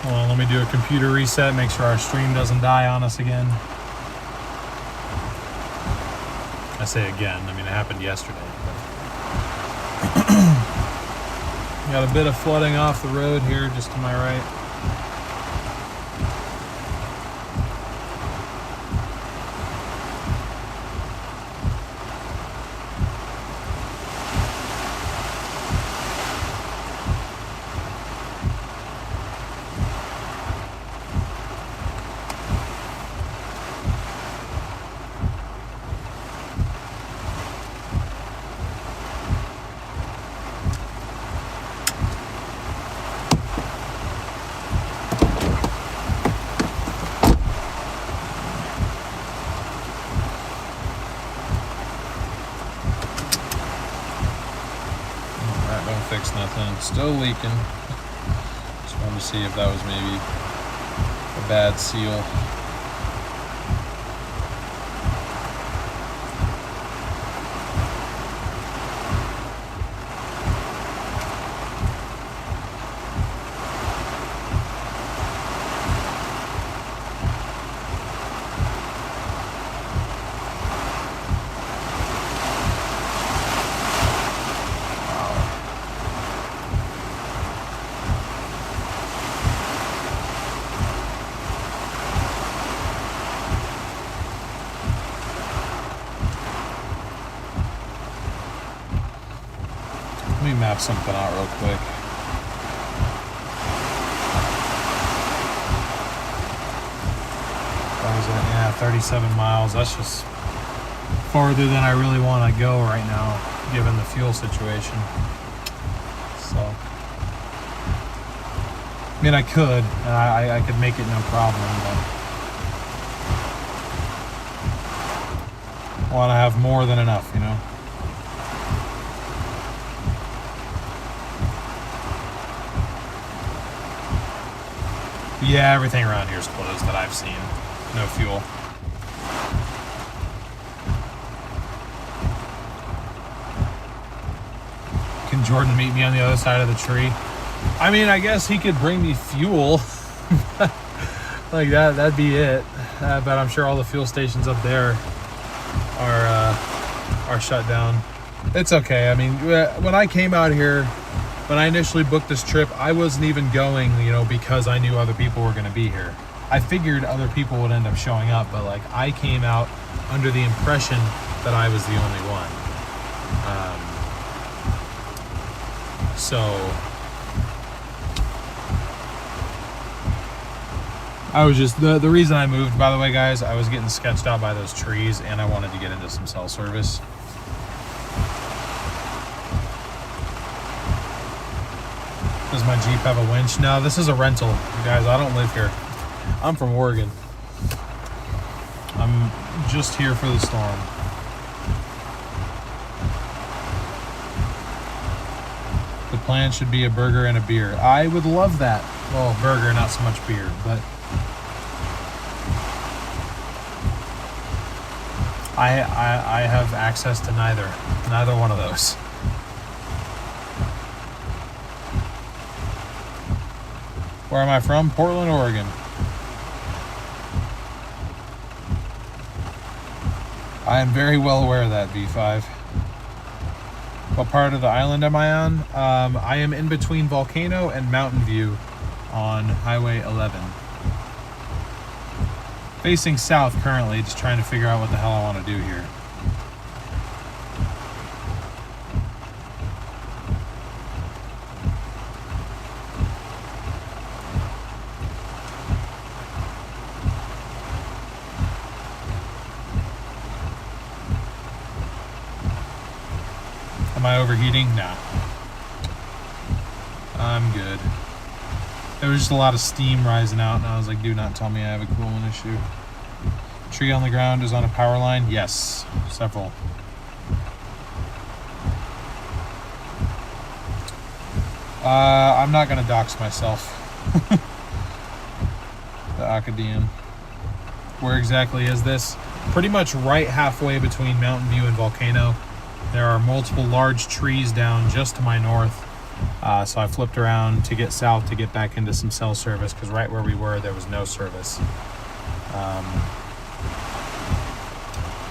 Hold on, let me do a computer reset, make sure our stream doesn't die on us again. I say again, I mean it happened yesterday. Got a bit of flooding off the road here just to my right. thing. Still leaking. Just wanted to see if that was maybe a bad seal. Let me map something out real quick. What was it? Yeah, 37 miles. That's just farther than I really want to go right now, given the fuel situation. So, I mean, I could, and I could make it no problem, but I want to have more than enough, you know? Yeah, everything around here is closed that I've seen. No fuel. Can Jordan meet me on the other side of the tree? I mean, I guess he could bring me fuel. Like that'd be it. But I'm sure all the fuel stations up there are shut down. It's okay. I mean, when I came out here, when I initially booked this trip, I wasn't even going, you know, because I knew other people were going to be here. I figured other people would end up showing up, but like I came out under the impression that I was the only one. So I was just, the reason I moved, by the way, guys, I was getting sketched out by those trees and I wanted to get into some cell service. Does my Jeep have a winch? No, this is a rental, you guys. I don't live here. I'm from Oregon. I'm just here for the storm. The plan should be a burger and a beer. I would love that. Well, burger, not so much beer, but I have access to neither one of those. Where am I from? Portland, Oregon. I am very well aware of that, V5. What part of the island am I on? I am in between Volcano and Mountain View on Highway 11. Facing south currently, just trying to figure out what the hell I want to do here. Am I overheating? No. I'm good. There was just a lot of steam rising out, and I was like, do not tell me I have a cooling issue. Tree on the ground is on a power line? Yes, several. I'm not going to dox myself. The Acadian. Where exactly is this? Pretty much right halfway between Mountain View and Volcano. There are multiple large trees down just to my north. So I flipped around to get south to get back into some cell service, because right where we were, there was no service. In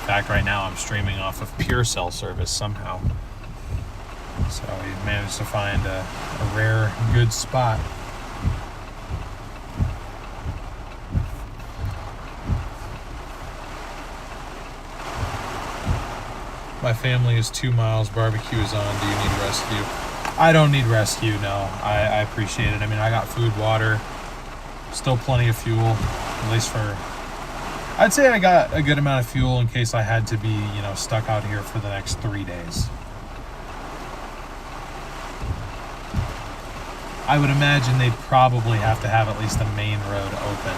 fact, right now I'm streaming off of pure cell service somehow. So we managed to find a rare, good spot. My family is 2 miles. Barbecue is on. Do you need rescue? I don't need rescue, no. I appreciate it. I mean, I got food, water, still plenty of fuel, at least for... I'd say I got a good amount of fuel in case I had to be, you know, stuck out here for the next 3 days. I would imagine they'd probably have to have at least the main road open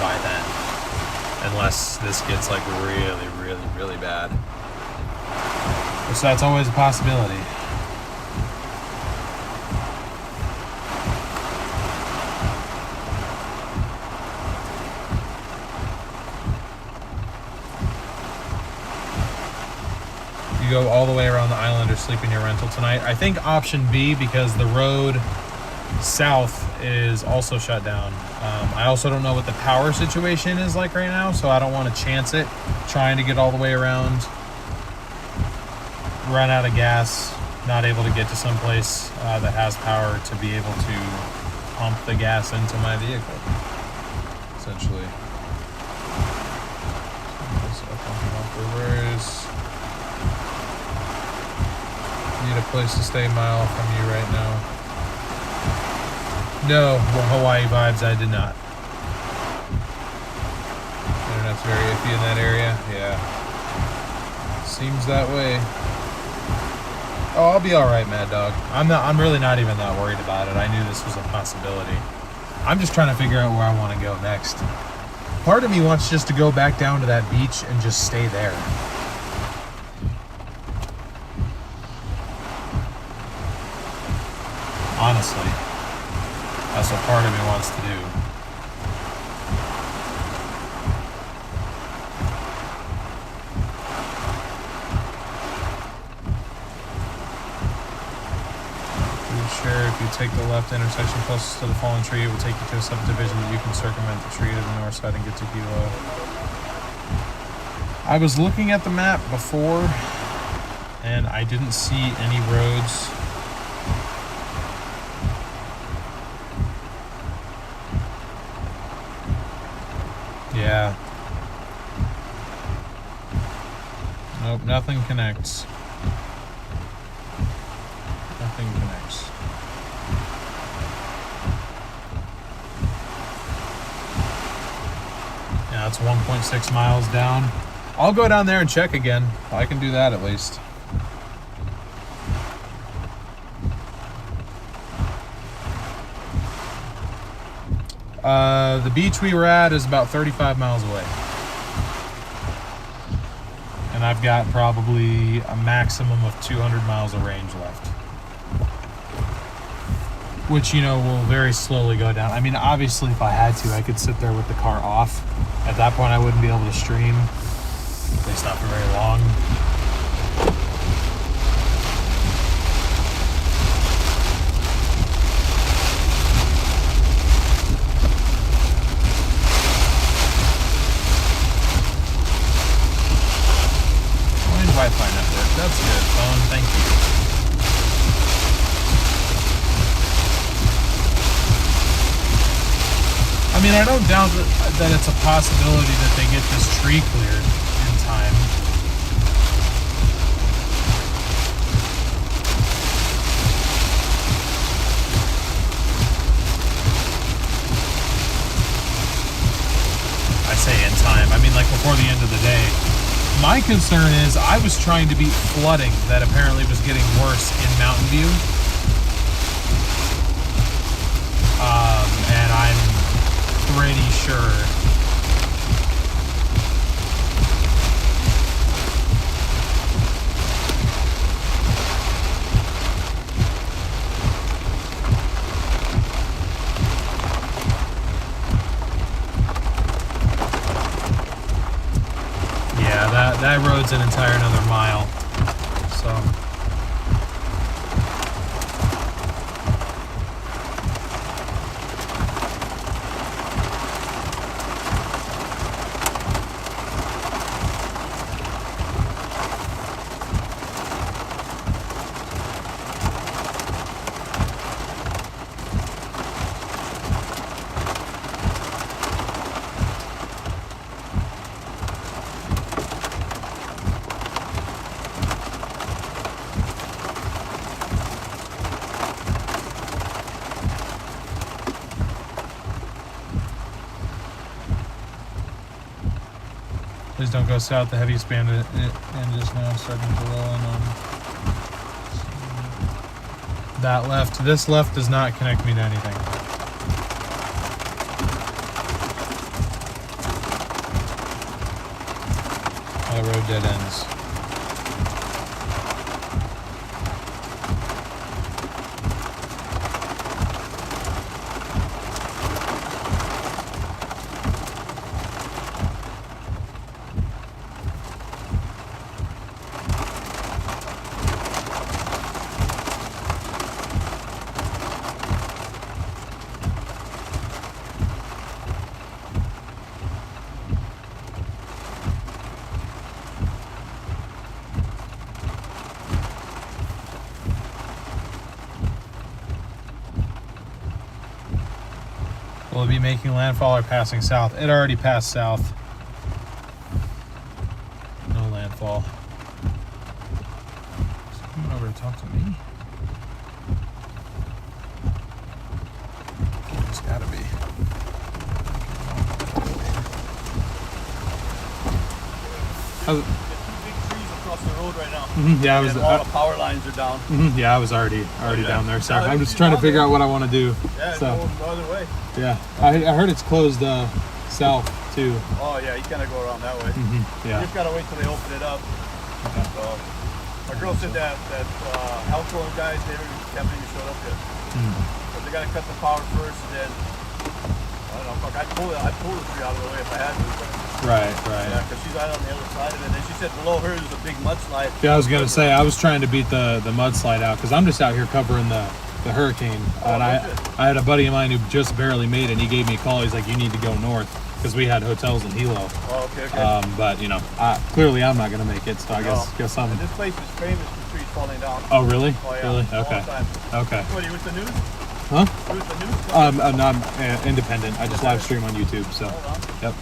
by then. Unless this gets, like, really, really, really bad. So that's always a possibility. you go all the way around the island or sleep in your rental tonight. I think option B, because the road south is also shut down. I also don't know what the power situation is like right now, so I don't want to chance it trying to get all the way around, run out of gas, not able to get to some place that has power to be able to pump the gas into my vehicle, essentially. Need a place to stay a mile from you right now. No, well, Hawaii vibes, I did not. Internet's very iffy in that area. Yeah. Seems that way. Oh, I'll be alright, Mad Dog. I'm really not even that worried about it. I knew this was a possibility. I'm just trying to figure out where I want to go next. Part of me wants just to go back down to that beach and just stay there. Honestly, that's what part of me wants to do. Sure, if you take the left intersection closest to the fallen tree, it will take you to a subdivision that you can circumvent the tree to the north side and get to Hilo. I was looking at the map before, and I didn't see any roads. Yeah. Nope, nothing connects. Nothing connects. Yeah, it's 1.6 miles down. I'll go down there and check again. I can do that at least. The beach we were at is about 35 miles away. And I've got probably a maximum of 200 miles of range left. Which, you know, will very slowly go down. I mean, obviously, if I had to, I could sit there with the car off. At that point, I wouldn't be able to stream. At least not for very long. Wi-Fi network. That's good, phone. Thank you. I mean, I don't doubt that it's a possibility that they get this tree cleared in time. I say in time. I mean, like before the end of the day. My concern is I was trying to beat flooding that apparently was getting worse in Mountain View. And I'm pretty sure that road's an entire another mile. So please don't go south. The heaviest band and just now starting to roll in on that left. This left does not connect me to anything. That road dead ends. Will it be making landfall or passing south? It already passed south. No landfall. Is he coming over to talk to me? It's gotta be. There's 2 big trees across the road right now. Yeah, I was. And all the power lines are down. Yeah, I was already down there. Sorry, Yeah, I'm just trying to figure out what I want to do. Yeah, So, go the other way. yeah, I heard it's closed south too. Oh yeah, you kind of go around that way. You Yeah. just gotta wait till they open it up. So, my girl said that alcohol guys, they haven't even showed up yet. But they gotta cut the power first, and then I don't know. Fuck, I'd pull the tree out of the way if I had to. But, Right. yeah, because she's right on the other side of it. And she said below her there's a big mudslide. Yeah, I was gonna say I was trying to beat the mudslide out because I'm just out here covering the hurricane. And I had a buddy of mine who just barely made it. And he gave me a call. He's like, "You need to go north," because we had hotels in Hilo. Oh, okay. But you know, clearly I'm not gonna make it. So I guess I'm. And this place is famous for trees falling down. Oh really? Oh yeah. Really? All Okay. the time. Okay. What, are you with the news? Huh? You with the news? No, I'm independent. I just live stream on YouTube. So. Hold on. Yep.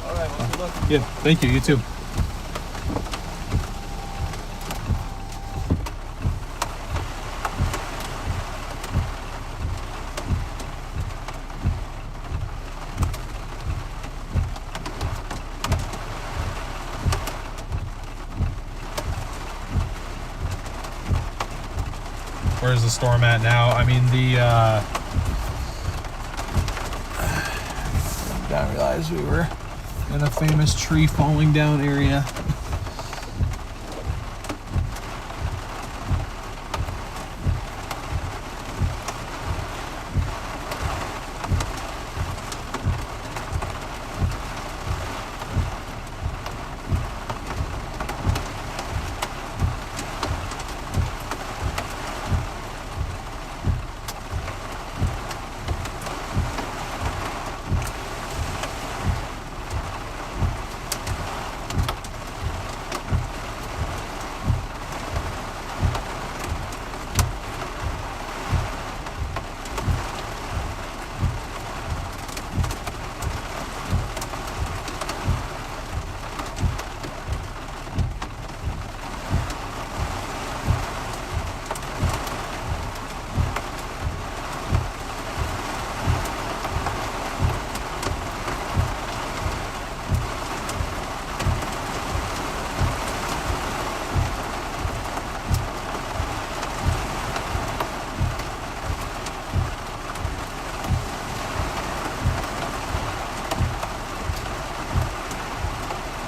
All right. Well, good luck. Yeah. Thank you. You too. Where's the storm at now? I mean, didn't realize we were in a famous tree falling down area.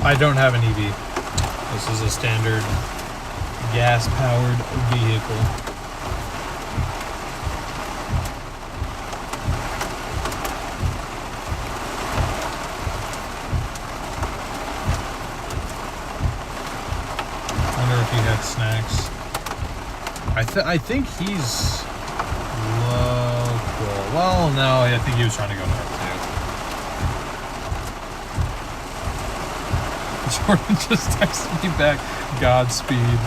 I don't have an EV. This is a standard gas-powered vehicle. Wonder if he had snacks. I think he's local. Well, no, I think he was trying to go north too. Jordan just texted me back, Godspeed.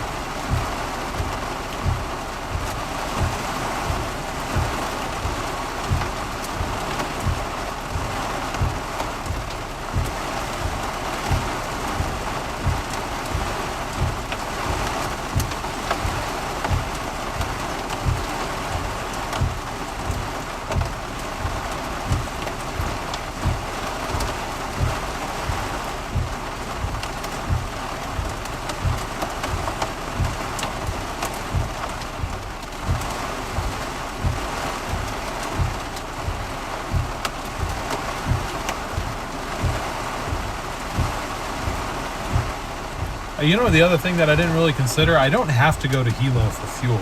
You know, the other thing that I didn't really consider, I don't have to go to Hilo for fuel.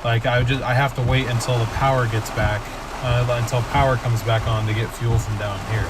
Like, I have to wait until the power gets back, until power comes back on to get fuel from down here.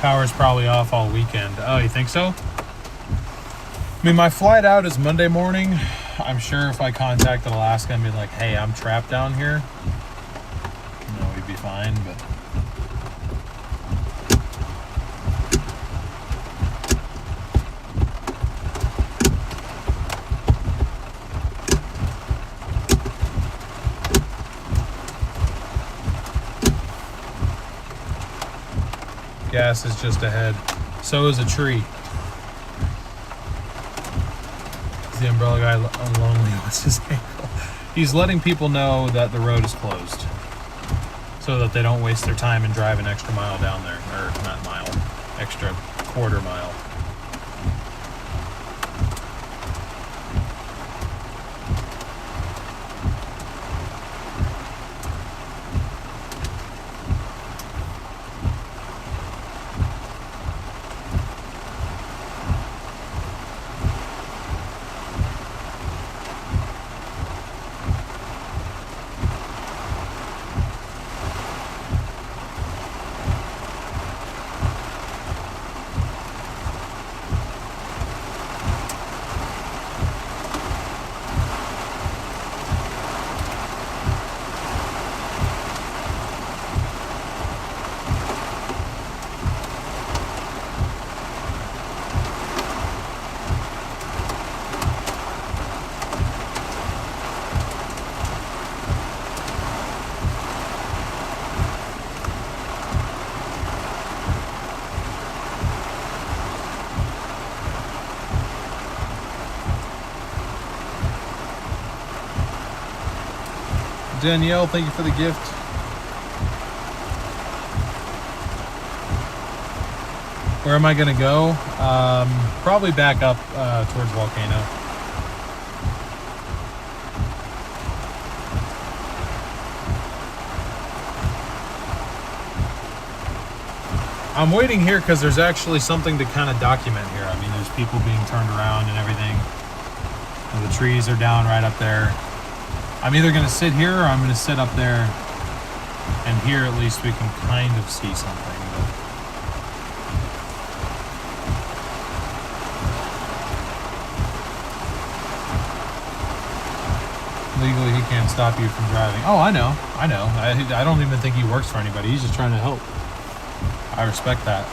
power's probably off all weekend. Oh, you think so? I mean, my flight out is Monday morning. I'm sure if I contacted Alaska and be like, hey, I'm trapped down here, you know, we'd be fine, but... Gas is just ahead. So is a tree. The umbrella guy lonely. What's his ankle? He's letting people know that the road is closed, so that they don't waste their time and drive an extra mile down there, or not mile, extra quarter mile. Danielle, thank you for the gift. Where am I going to go? Probably back up towards Volcano. I'm waiting here because there's actually something to kind of document here. I mean, there's people being turned around and everything. And the trees are down right up there. I'm either going to sit here or I'm going to sit up there, and here at least we can kind of see something. But legally, he can't stop you from driving. Oh, I know. I don't even think he works for anybody. He's just trying to help. I respect that.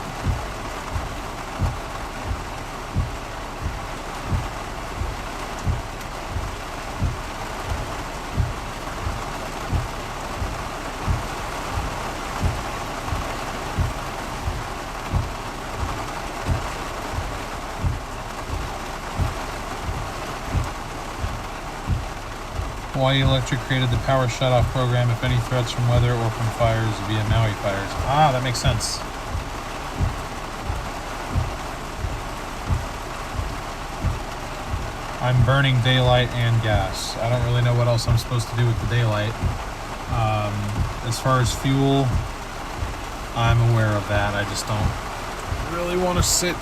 Hawaii Electric created the power shutoff program if any threats from weather or from fires via Maui fires. Ah, that makes sense. I'm burning daylight and gas. I don't really know what else I'm supposed to do with the daylight. As far as fuel, I'm aware of that. I just don't really want to sit.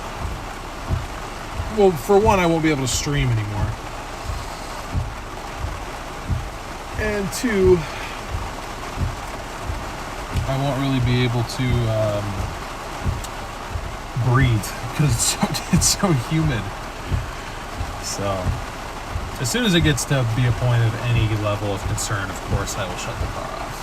Well, for one, I won't be able to stream anymore. And two, I won't really be able to breathe because it's so humid. So, as soon as it gets to be a point of any level of concern, of course, I will shut the car off.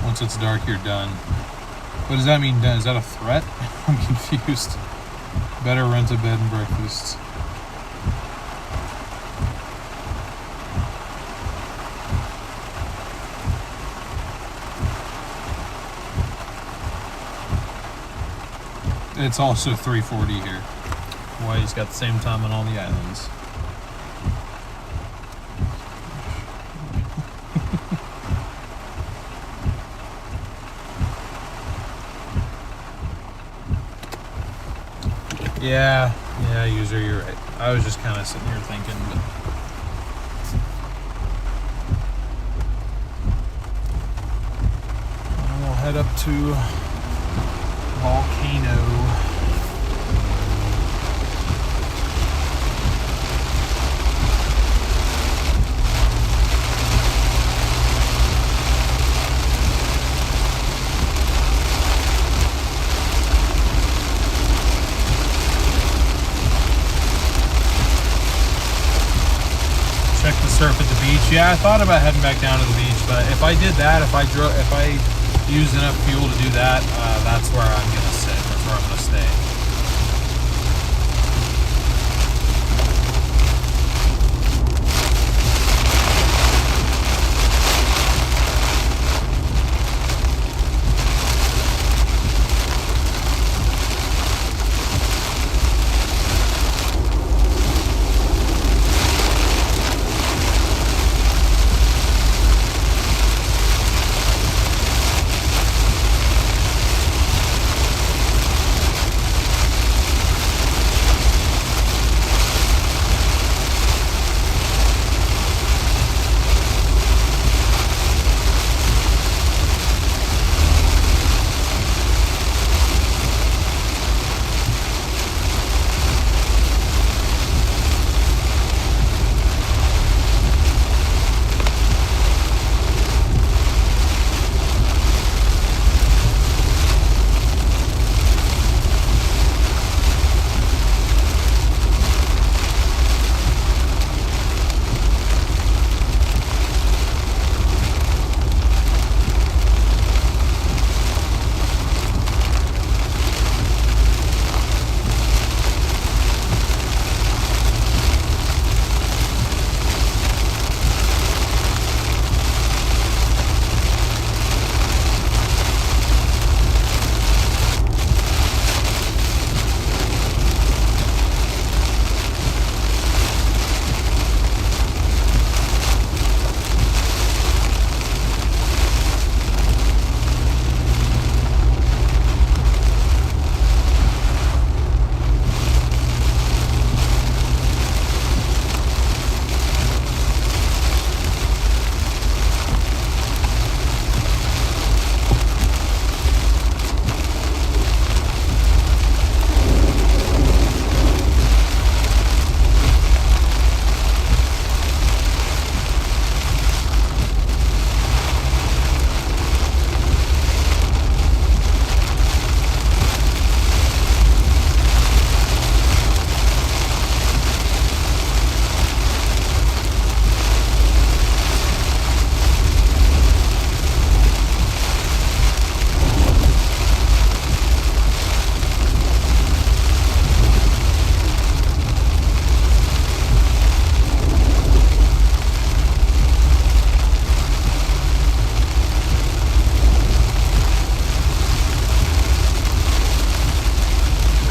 Once it's dark, you're done. What does that mean, done? Is that a threat? I'm confused. Better rent a bed and breakfast. It's also 3:40 here. Hawaii's got the same time on all the islands. Yeah, user, you're right. I was just kind of sitting here thinking, but... And we'll head up to Volcano. surf at the beach. Yeah, I thought about heading back down to the beach, but if I did that, if I used enough fuel to do that, that's where I'm gonna sit. That's where I'm gonna stay.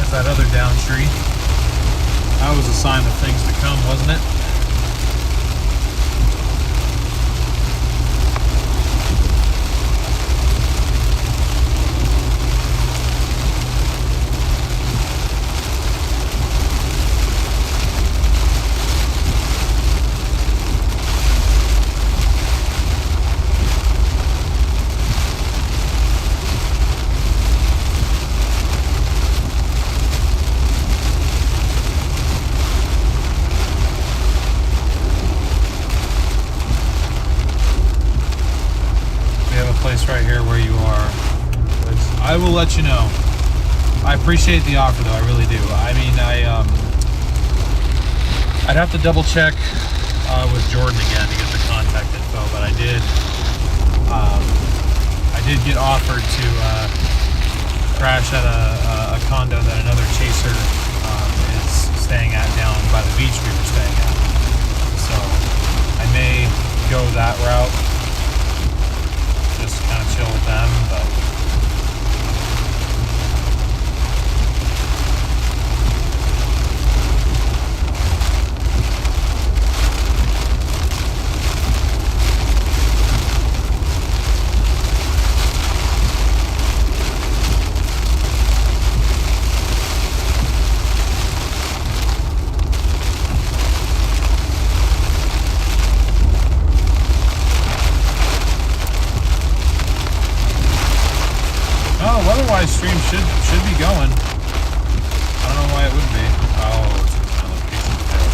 That other down tree. That was a sign of things to come, wasn't it? Right here where you are. I will let you know. I appreciate the offer though, I really do. I mean, I'd have to double check with Jordan again to get the contact info, but I did get offered to crash at a condo that another chaser is staying at down by the beach we were staying at. So I may go that route. Just kind of chill with them, but otherwise stream should be going. I don't know why it wouldn't be. Oh, it's kind of piece of tail.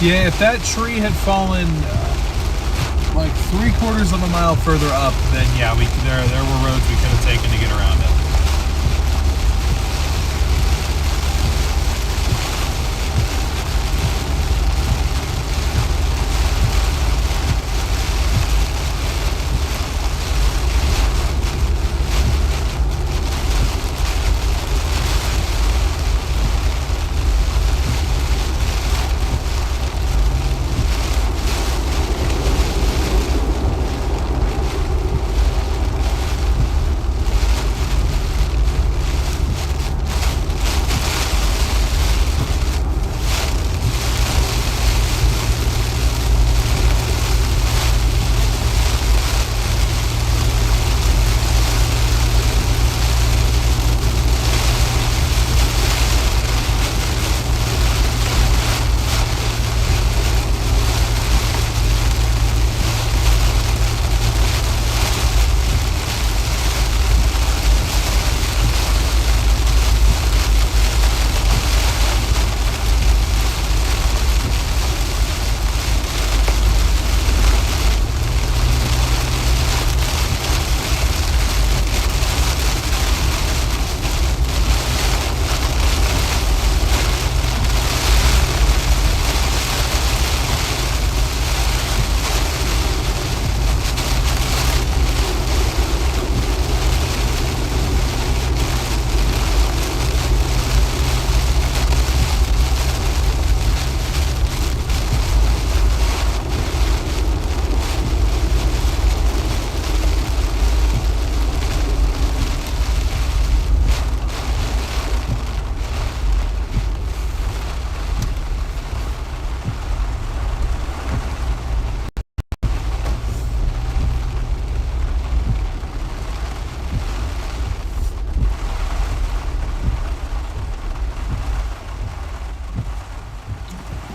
Yeah, if that tree had fallen like 3/4 of a mile further up, then yeah, there were roads we could have taken to get around it.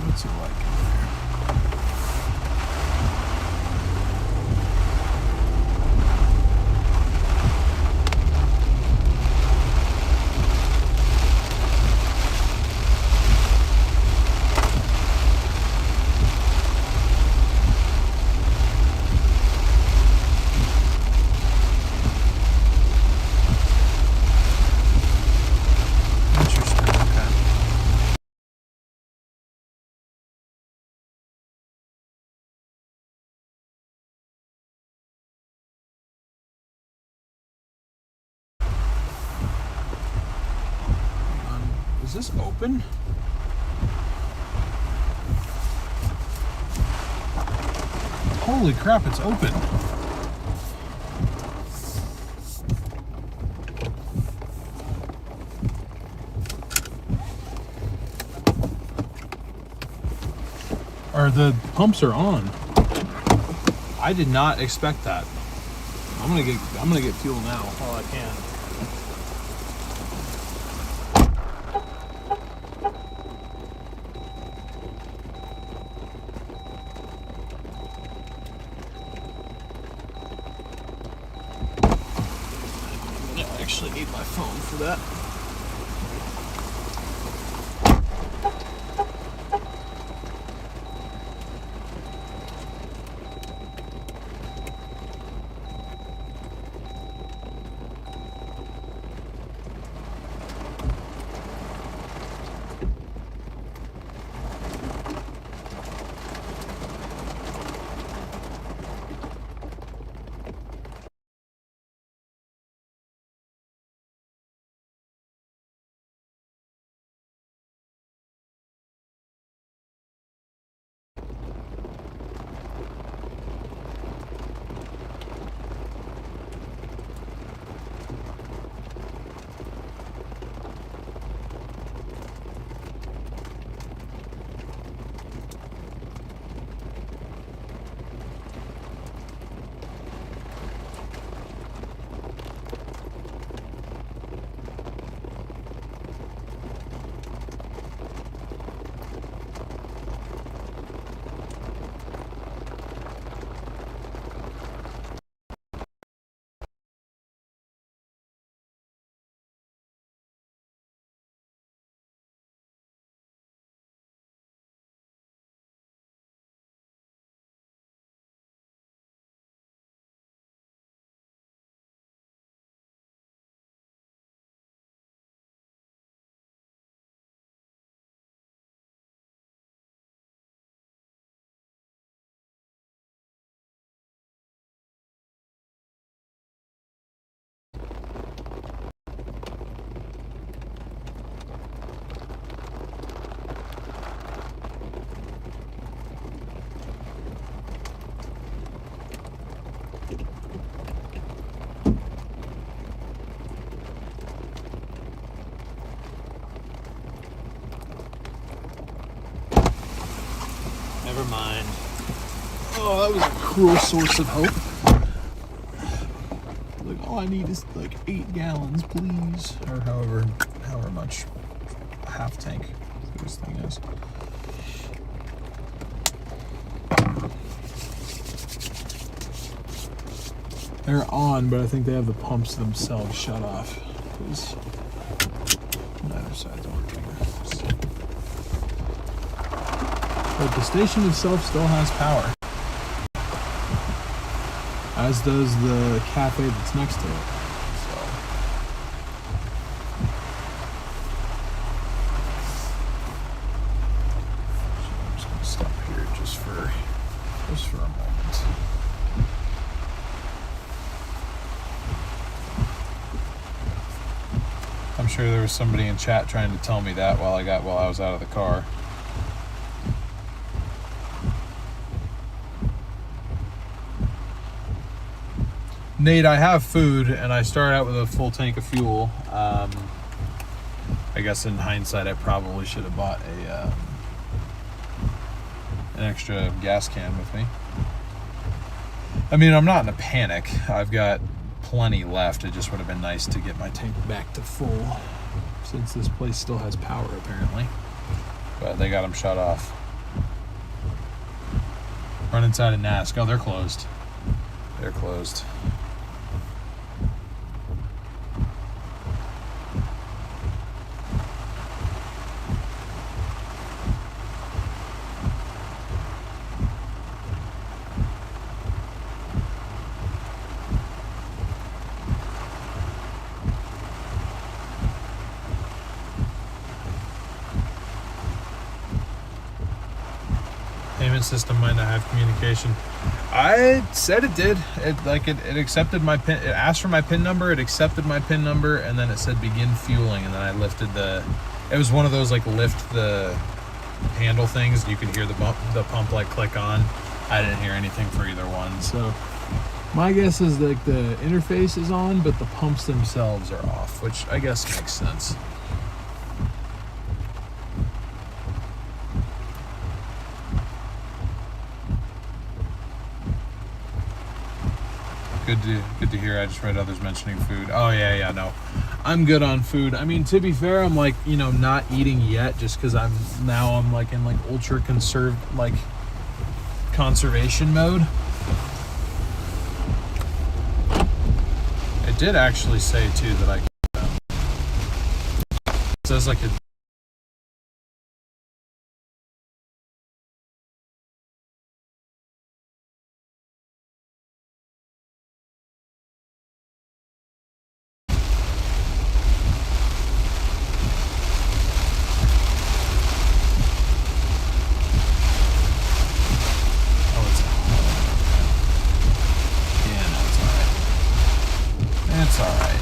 What's it like in there? Interesting, okay. Is this open? Holy crap, it's open. Or the pumps are on. I did not expect that. I'm gonna get fuel now while I can. I actually need my phone for that. Oh, that was a cruel source of hope. Like, all I need is like 8 gallons, please. Or however much a half tank this thing is. They're on, but I think they have the pumps themselves shut off. Because neither side's working. But the station itself still has power. As does the cafe that's next to it. So I'm just gonna stop here just for a moment. I'm sure there was somebody in chat trying to tell me that while I was out of the car. Nate, I have food, and I started out with a full tank of fuel. I guess in hindsight, I probably should have bought an extra gas can with me. I mean, I'm not in a panic. I've got plenty left. It just would have been nice to get my tank back to full, since this place still has power, apparently. But they got them shut off. Run inside a NASC. Oh, they're closed. They're closed. Payment system might not have communication. I said it did. It accepted my PIN. It asked for my PIN number. It accepted my PIN number, and then it said begin fueling. And then I lifted the. It was one of those like lift the handle things. You could hear the pump like click on. I didn't hear anything for either one. So my guess is like the interface is on, but the pumps themselves are off, which I guess makes sense. Good to hear. I just read others mentioning food. Oh yeah, no. I'm good on food. I mean, to be fair, I'm like, not eating yet just because I'm like in like ultra conservation mode. It did actually say too that it says like a It's all right.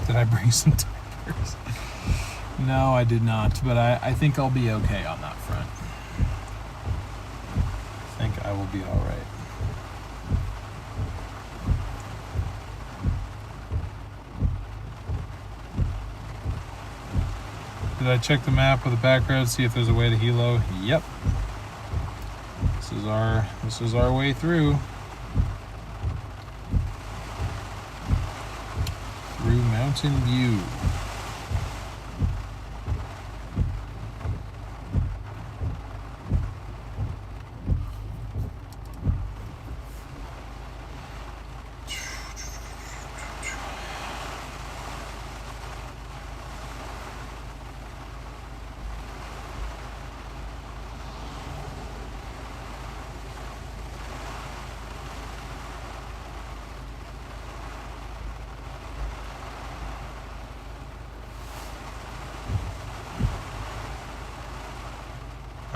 Did I bring some diapers? No, I did not, but I think I'll be okay on that front. I think I will be all right. Did I check the map with the back road, see if there's a way to helo? Yep. This is our way through. Through Mountain View.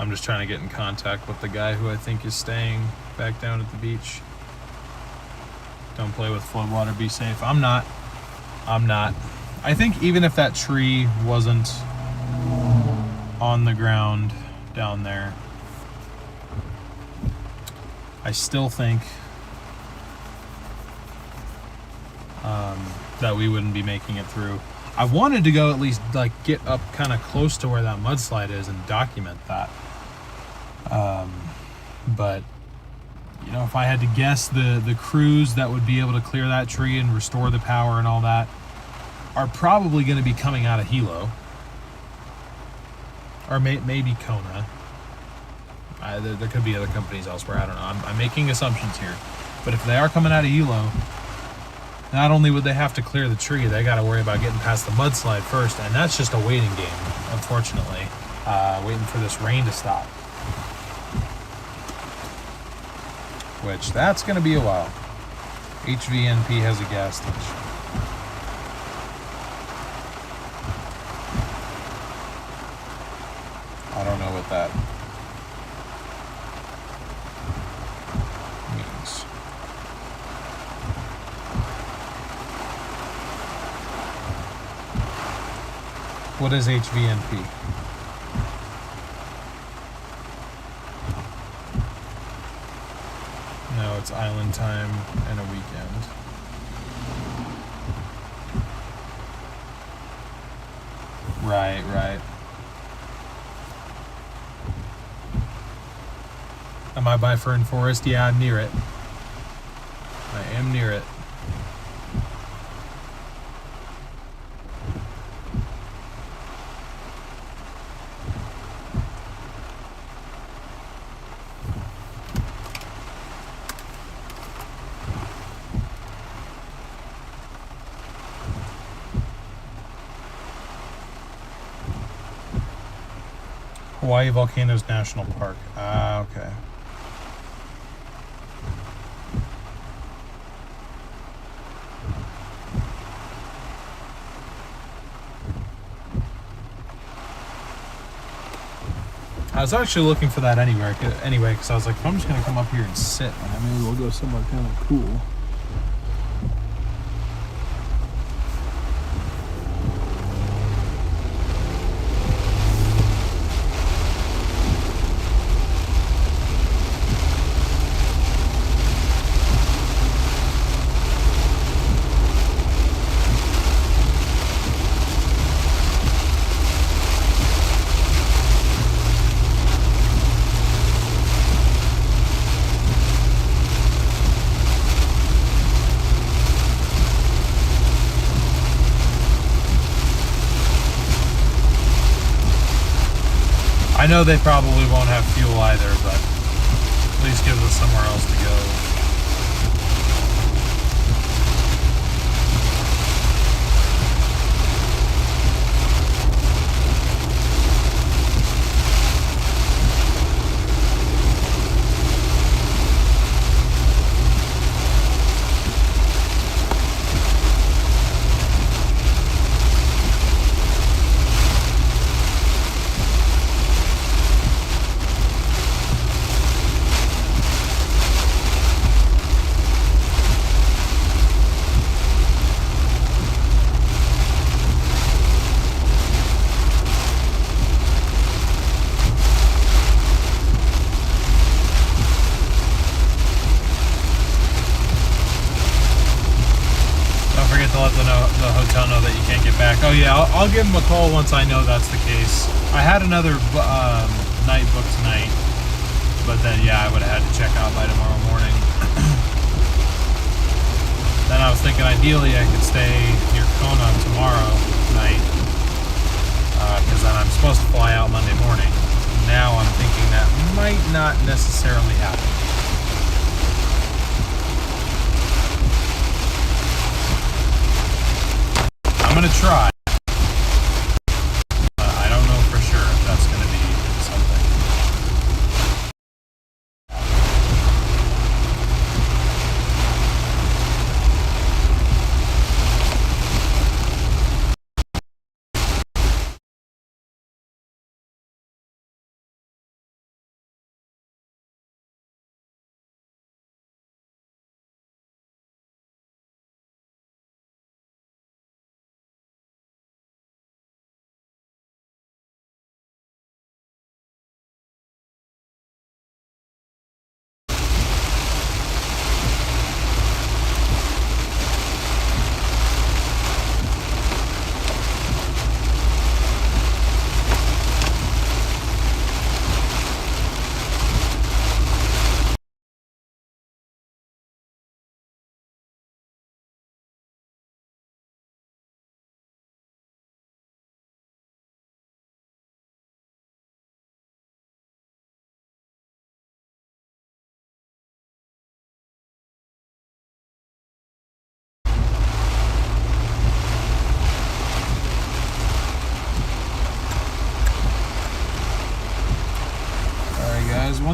I'm just trying to get in contact with the guy who I think is staying back down at the beach. Don't play with floodwater, be safe. I'm not. I think even if that tree wasn't on the ground down there, I still think that we wouldn't be making it through. I wanted to go at least like get up kind of close to where that mudslide is and document that. But you know, if I had to guess, the crews that would be able to clear that tree and restore the power and all that are probably going to be coming out of Hilo, or maybe Kona. There could be other companies elsewhere. I don't know. I'm making assumptions here, but if they are coming out of Hilo, not only would they have to clear the tree, they got to worry about getting past the mudslide first, and that's just a waiting game, unfortunately, waiting for this rain to stop. Which, that's going to be a while. HVNP has a gas station. I don't know what that means. What is HVNP? No, it's island time and a weekend. Right. Am I by Fern Forest? Yeah, I'm near it. I am near it. Hawaii Volcanoes National Park. Ah, okay. I was actually looking for that anyway, because I was like, if I'm just going to come up here and sit, maybe we'll go somewhere kind of cool. I know they probably won't have fuel either, but at least gives us somewhere else to go. The hotel know that you can't get back. Oh yeah, I'll give them a call once I know that's the case. I had another night booked tonight, but then yeah, I would have had to check out by tomorrow morning. Then I was thinking ideally I could stay near Kona tomorrow night, because then I'm supposed to fly out Monday morning. Now I'm thinking that might not necessarily happen. I'm gonna try.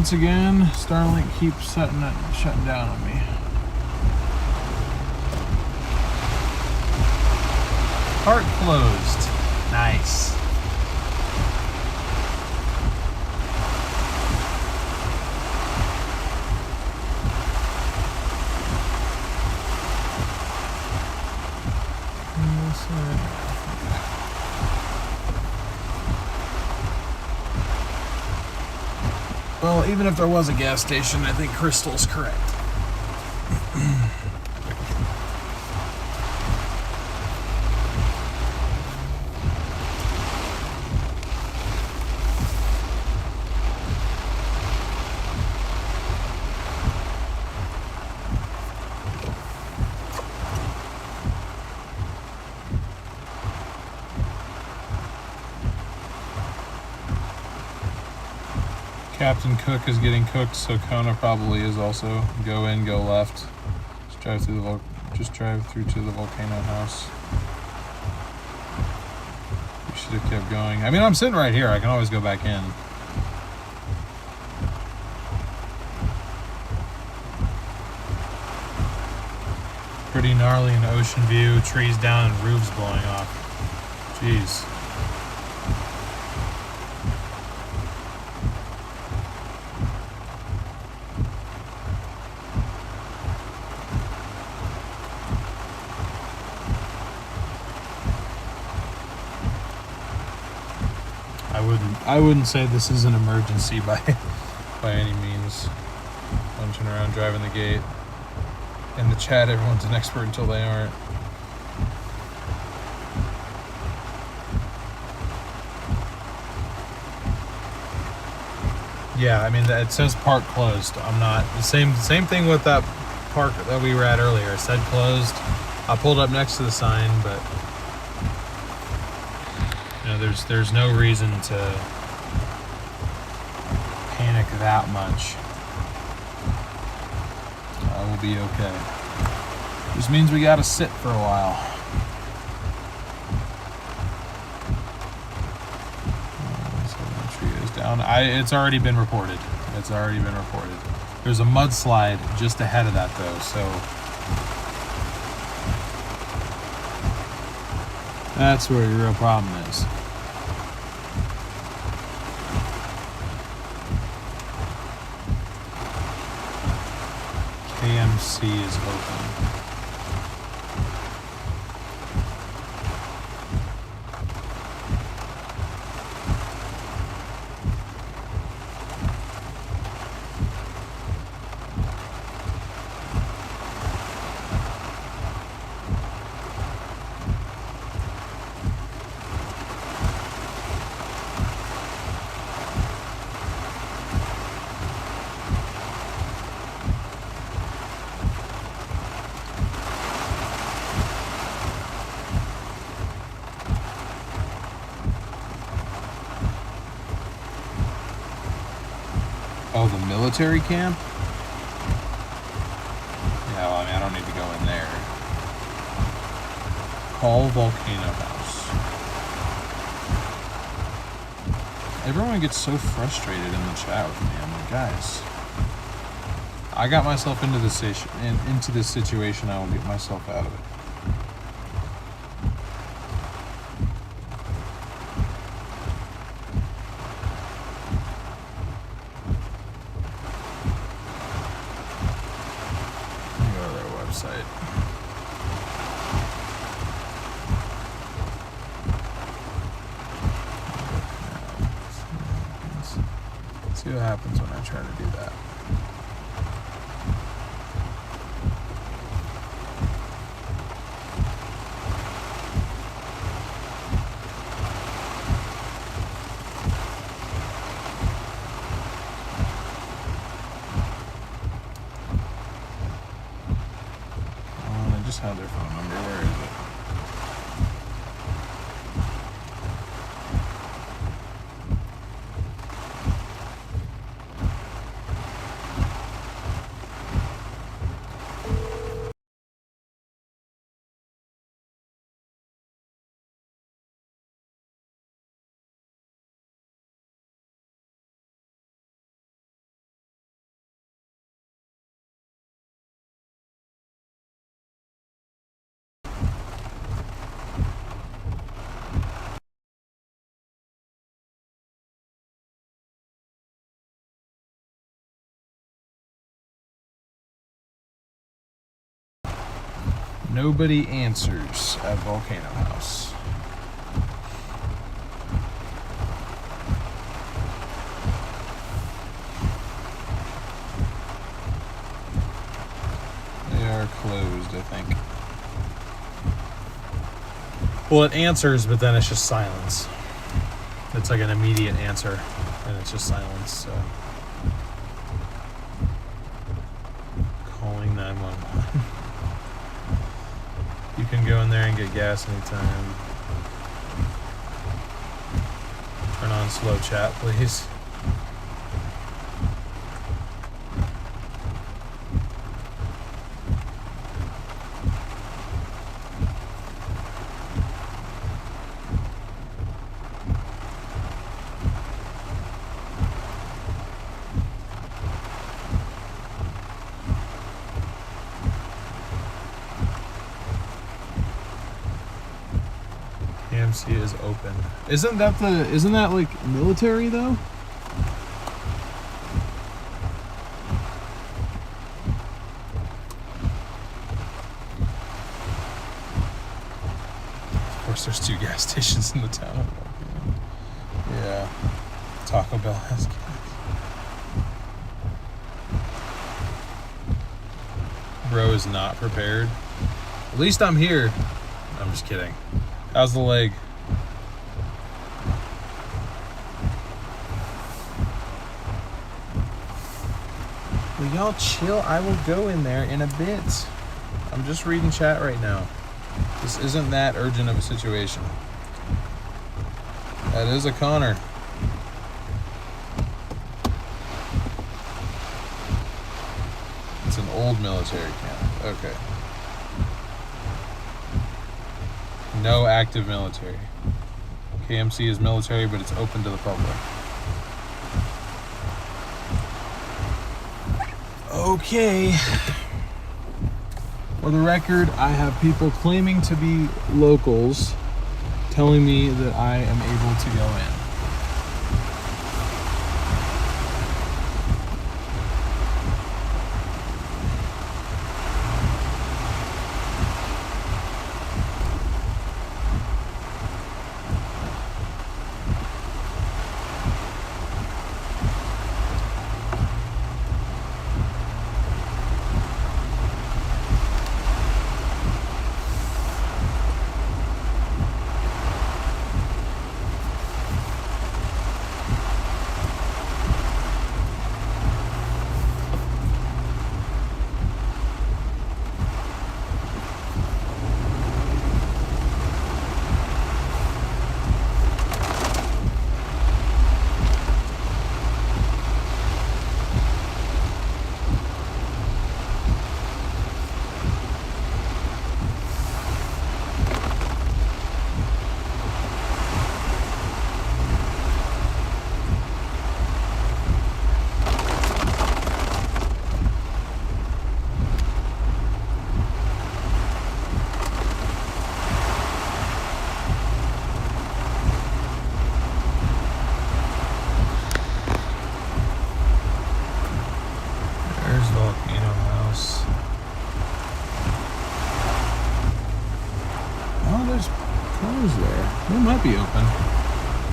once again, Starlink keeps shutting down on me. Park closed. Nice. Well, even if there was a gas station, I think Crystal's correct. Captain Cook is getting cooked, so Kona probably is also. Go in, go left. Just drive through to the volcano house. We should have kept going. I mean, I'm sitting right here. I can always go back in. Pretty gnarly in ocean view. Trees down and roofs blowing off. Jeez. I wouldn't say this is an emergency by any means. Punching around, driving the gate. In the chat, everyone's an expert until they aren't. Yeah, I mean, it says park closed. I'm not the same thing with that park that we were at earlier. It said closed. I pulled up next to the sign, but you know, there's no reason to panic that much. We'll be okay. Just means we gotta sit for a while. So the tree is down. It's already been reported. It's already been reported. There's a mudslide just ahead of that though, so that's where your real problem is. KMC is open. Oh, the military camp? Yeah, well, I mean, I don't need to go in there. Call Volcano House. Everyone gets so frustrated in the chat with me. I'm like, guys, I got myself into this situation. I will get myself out of it. See what happens when I try to do that. Nobody answers at Volcano House. They are closed, I think. Well, it answers, but then it's just silence. It's like an immediate answer, and it's just silence, so. Calling 911. You can go in there and get gas anytime. Turn on slow chat, please. KMC is open. Isn't that like military though? Of course there's 2 gas stations in the town. Yeah. Taco Bell has gas. Bro is not prepared. At least I'm here. I'm just kidding. How's the leg? Will y'all chill? I will go in there in a bit. I'm just reading chat right now. This isn't that urgent of a situation. That is a Connor. It's an old military camp. Okay. No active military. KMC is military, but it's open to the public. Okay. For the record, I have people claiming to be locals telling me that I am able to go in. It might be open.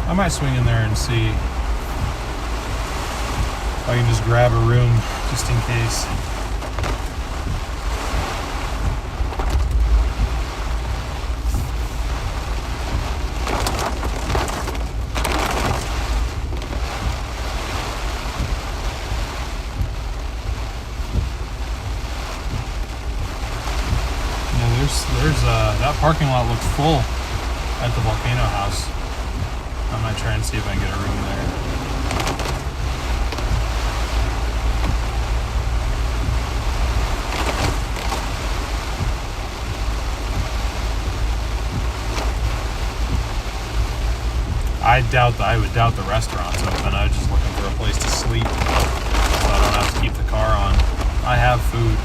I might swing in there and see if I can just grab a room just in case. Yeah, that parking lot looks full at the Volcano House. I might try and see if I can get a room there. I would doubt the restaurant's open. I was just looking for a place to sleep so I don't have to keep the car on. I have food.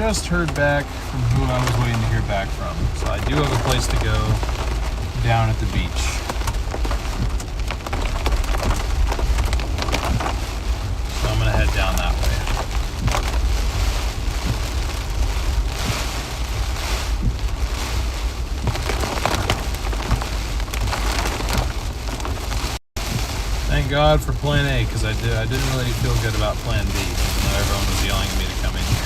just heard back from who I was waiting to hear back from. So I do have a place to go down at the beach. So I'm gonna head down that way. Thank God for Plan A, because I didn't really feel good about Plan B, even though everyone was yelling at me to come in here.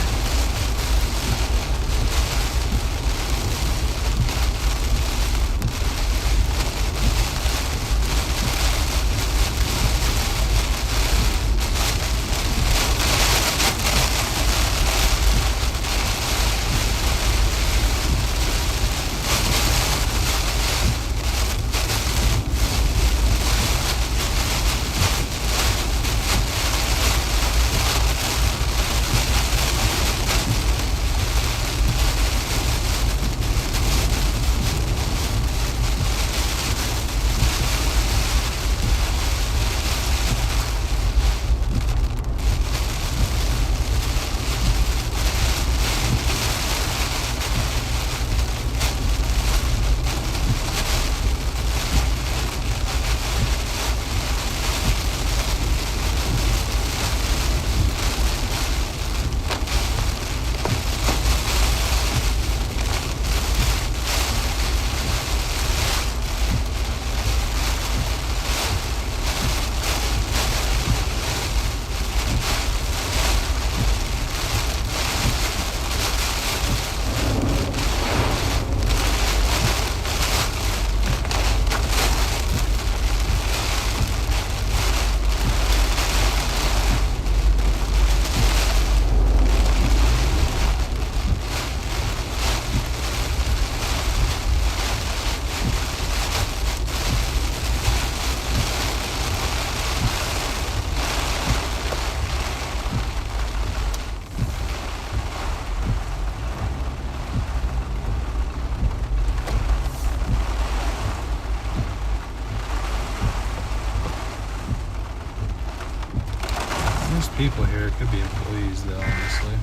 There's people here. It could be employees, though, honestly.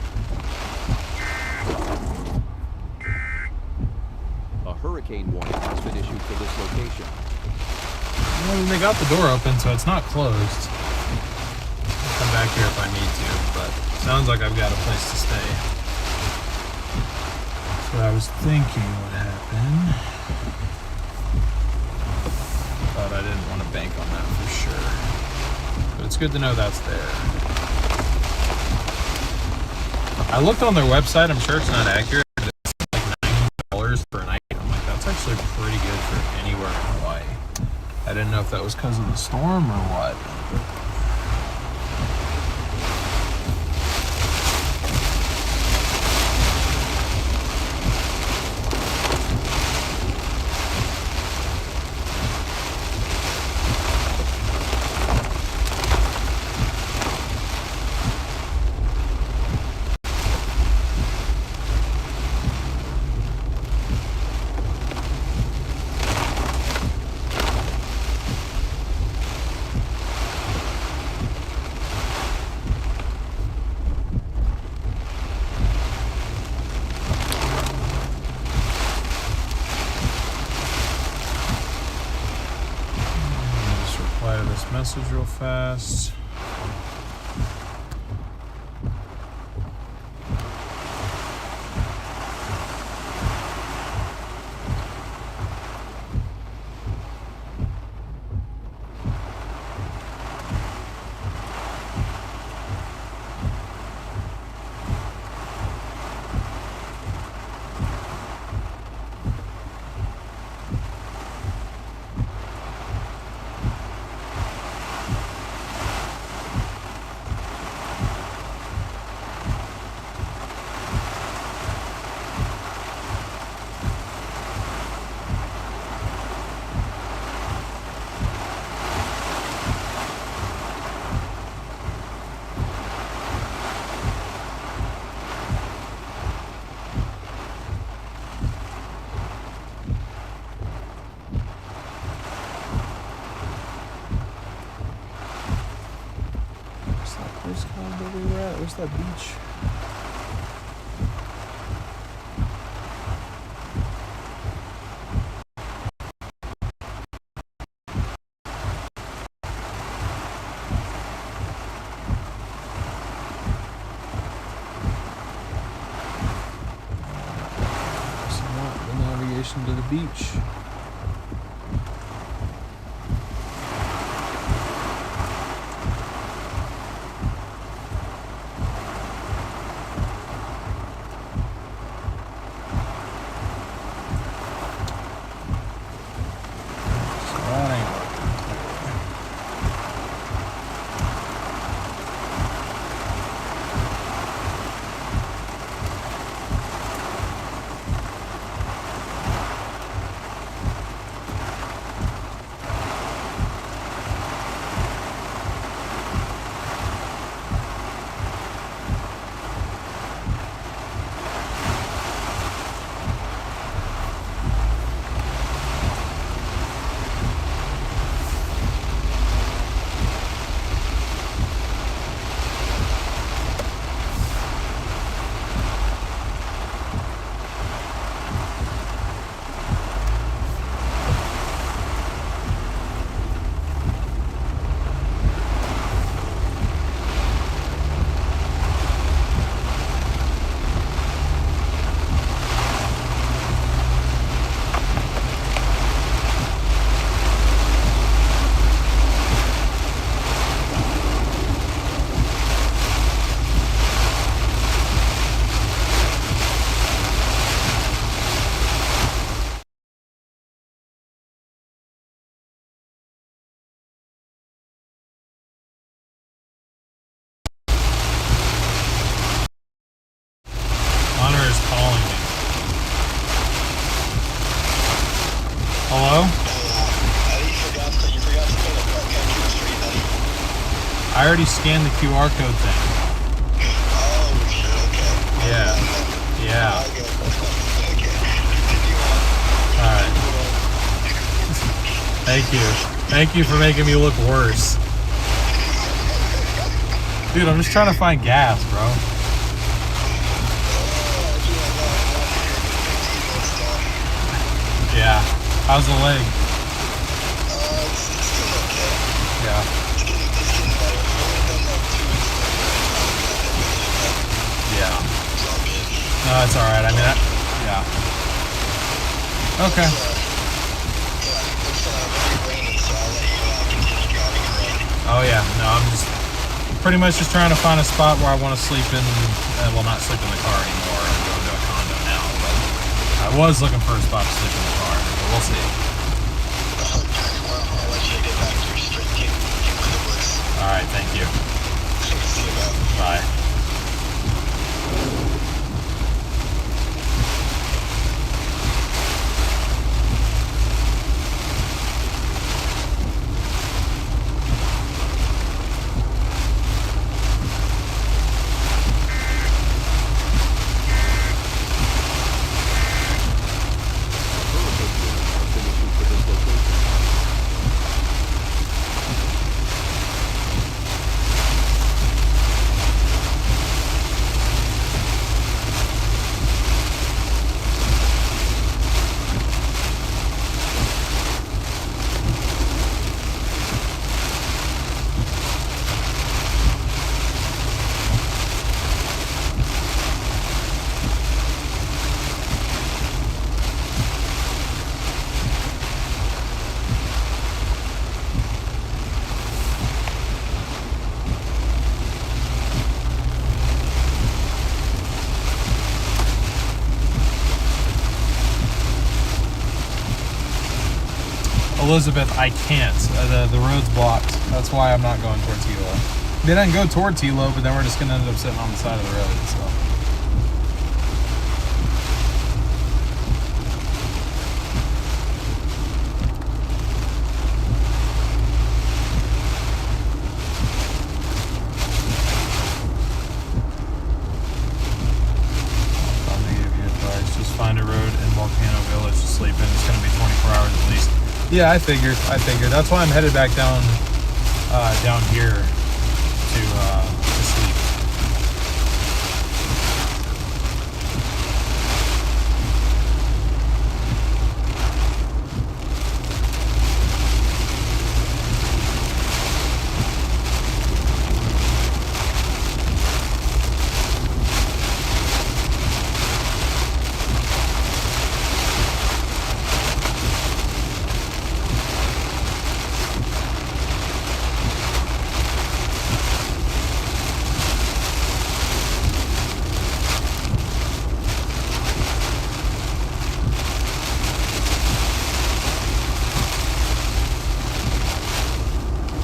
A hurricane warning has been issued for this location. Well, they got the door open, so it's not closed. I'll come back here if I need to, but sounds like I've got a place to stay. So I was thinking would happen. But I didn't want to bank on that for sure. But it's good to know that's there. I looked on their website. I'm sure it's not accurate. But it's like $90 per night. I'm like, that's actually pretty good for anywhere in Hawaii. I didn't know if that was because of the storm or what. This message real fast. Where's that beach? Welcome to the beach. Hello? You forgot to put a park entry in the street, buddy. I already scanned the QR code thing. Oh, shit, okay. Yeah. Yeah. Okay. Continue on. Alright. Thank you. Thank you for making me look worse. Dude, I'm just trying to find gas, bro. Yeah. How's the leg? It's still okay. Yeah. It's getting better. I've only done like 2 weeks. Yeah. It's all good. No, it's alright. I mean, yeah. Okay. It's very rainy, so I'll let you continue driving in rain. Oh, yeah. No, I'm just pretty much just trying to find a spot where I want to sleep in. Well, not sleep in the car anymore. I'm going to a condo now, but I was looking for a spot to sleep in the car, but we'll see. Okay, well, I'll let you get back to your straight kick with the woods. Alright, thank you. See you, man. Bye. Elizabeth, I can't. The road's blocked. That's why I'm not going towards Hilo. I mean, I can go towards Hilo, but then we're just going to end up sitting on the side of the road. So. I'm going to give you advice. Just find a road in Volcano Village to sleep in. It's going to be 24 hours at least. Yeah, I figured. That's why I'm headed back down here to sleep.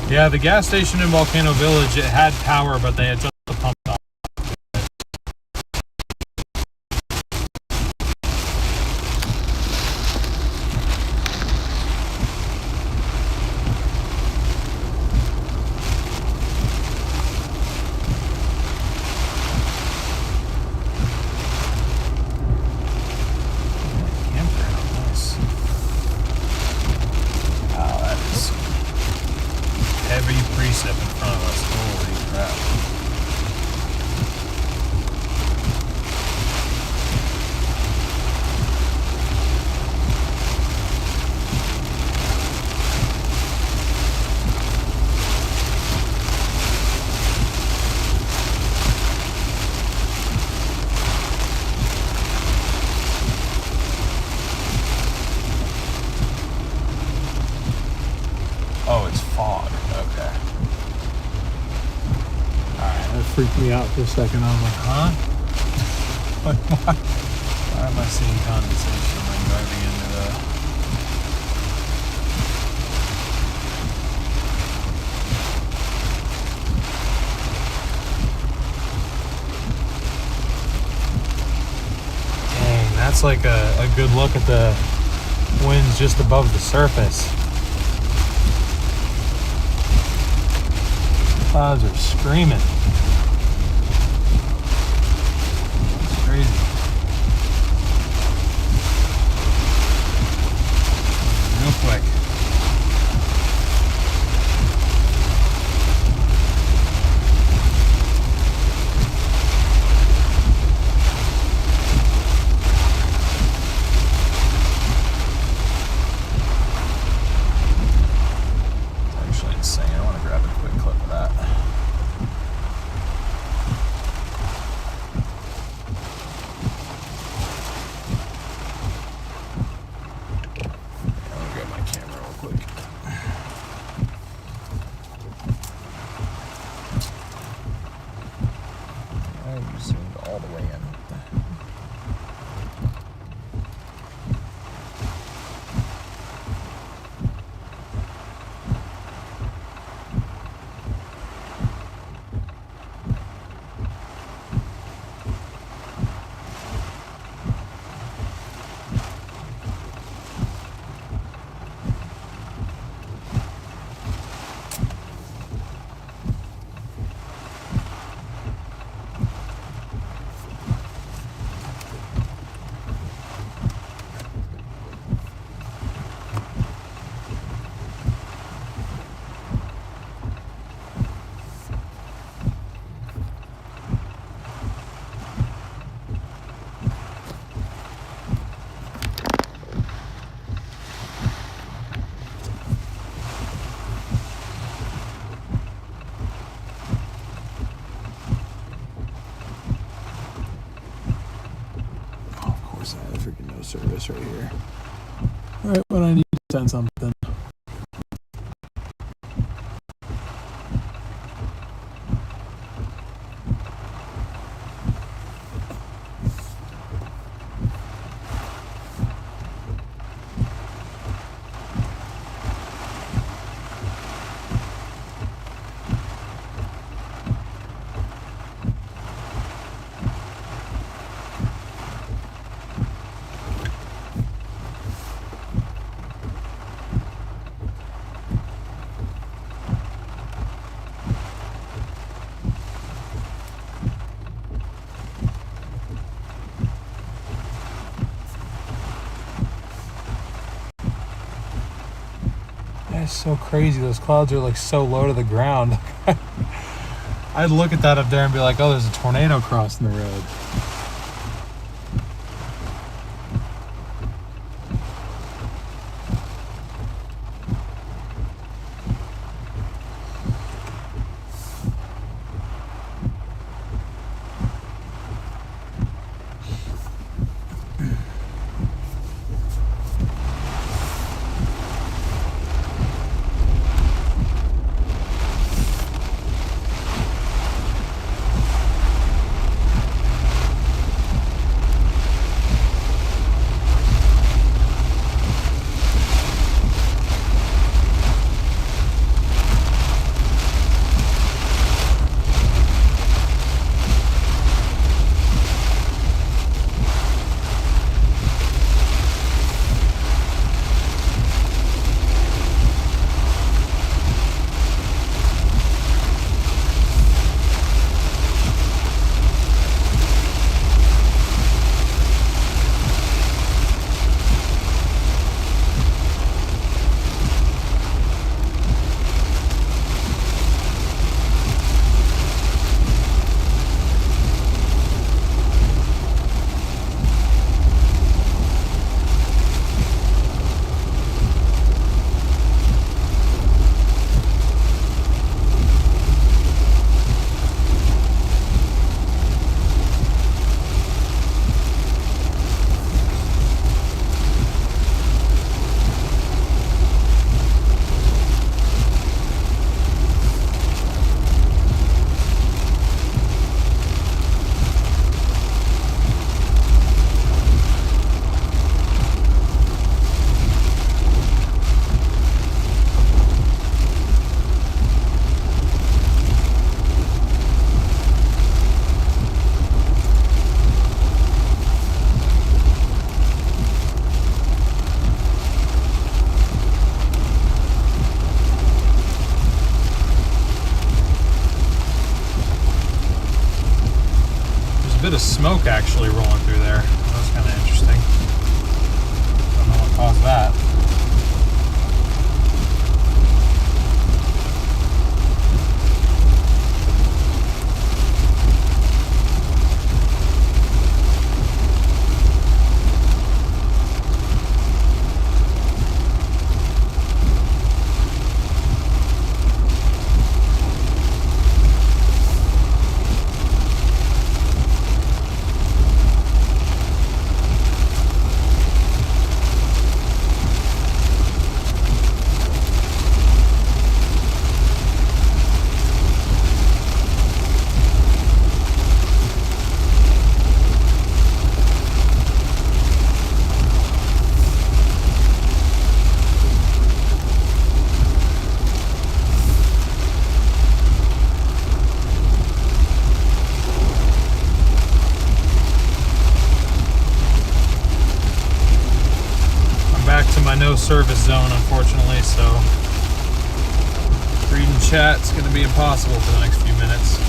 Yeah, the gas station in Volcano Village, it had power, but they had just the pump off. Heavy precip in front of us. Holy crap. Oh, it's fog. Okay. Alright, that freaked me out for a second. I was like, huh? Why am I seeing condensation when I'm driving into the... Dang, that's like a good look at the winds just above the surface. Clouds are screaming. It's crazy. Real quick. It's actually insane. I want to grab a quick clip of that. I'm gonna grab my camera real quick. I zoomed all the way in. No service right here. Alright, but I need to send something. That's so crazy. Those clouds are like so low to the ground. I'd look at that up there and be like, oh, there's a tornado crossing the road. of smoke actually rolling through there. That was kind of interesting. Don't know what caused that. My no service zone, unfortunately, so reading chat's going to be impossible for the next few minutes.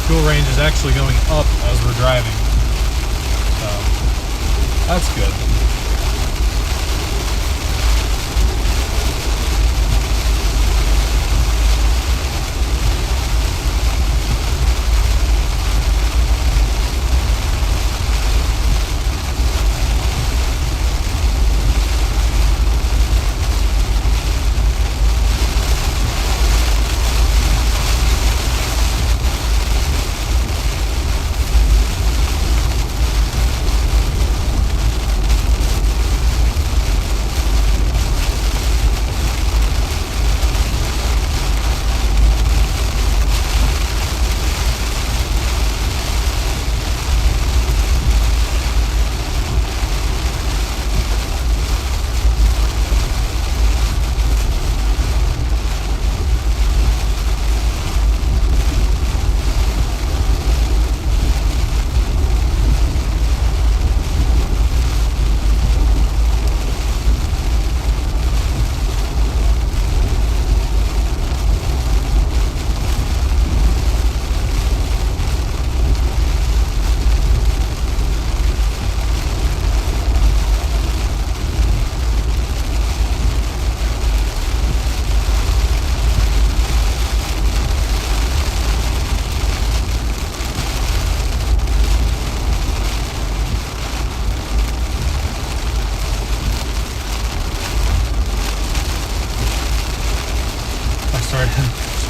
Fuel range is actually going up as we're driving, so that's good.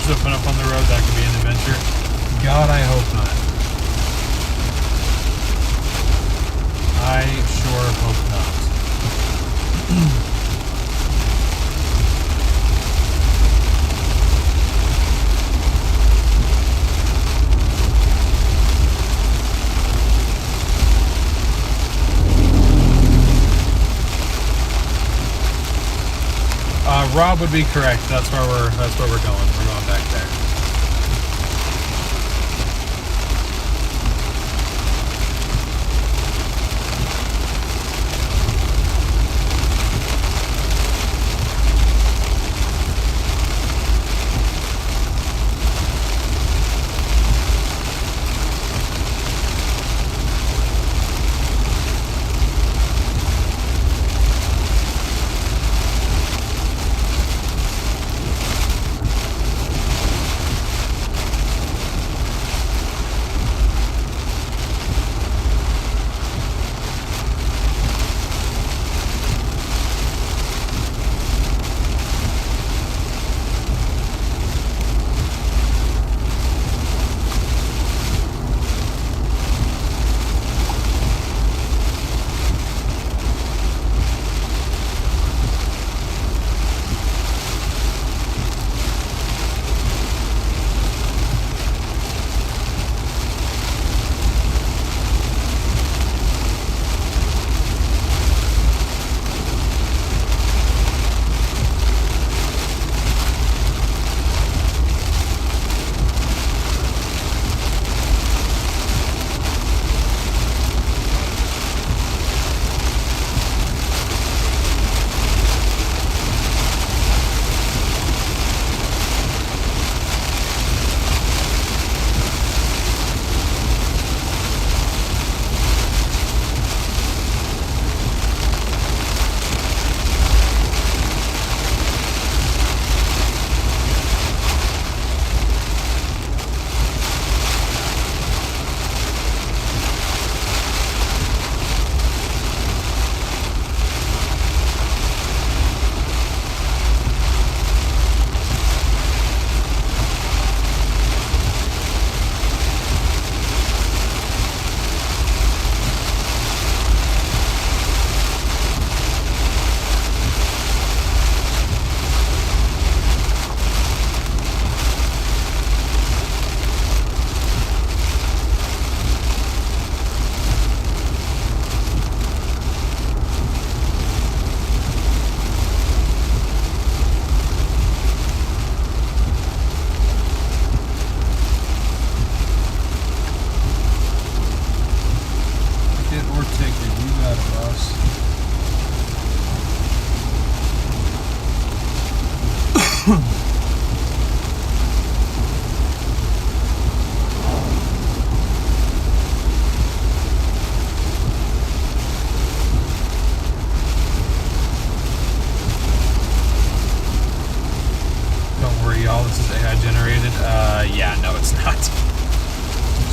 Zipping up on the road, that could be an adventure. God, I hope not. I sure hope not. Rob would be correct. That's where we're going. We're going back there.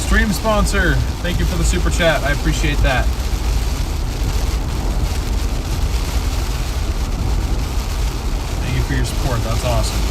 Stream sponsor, thank you for the super chat. I appreciate that. Thank you for your support. That's awesome.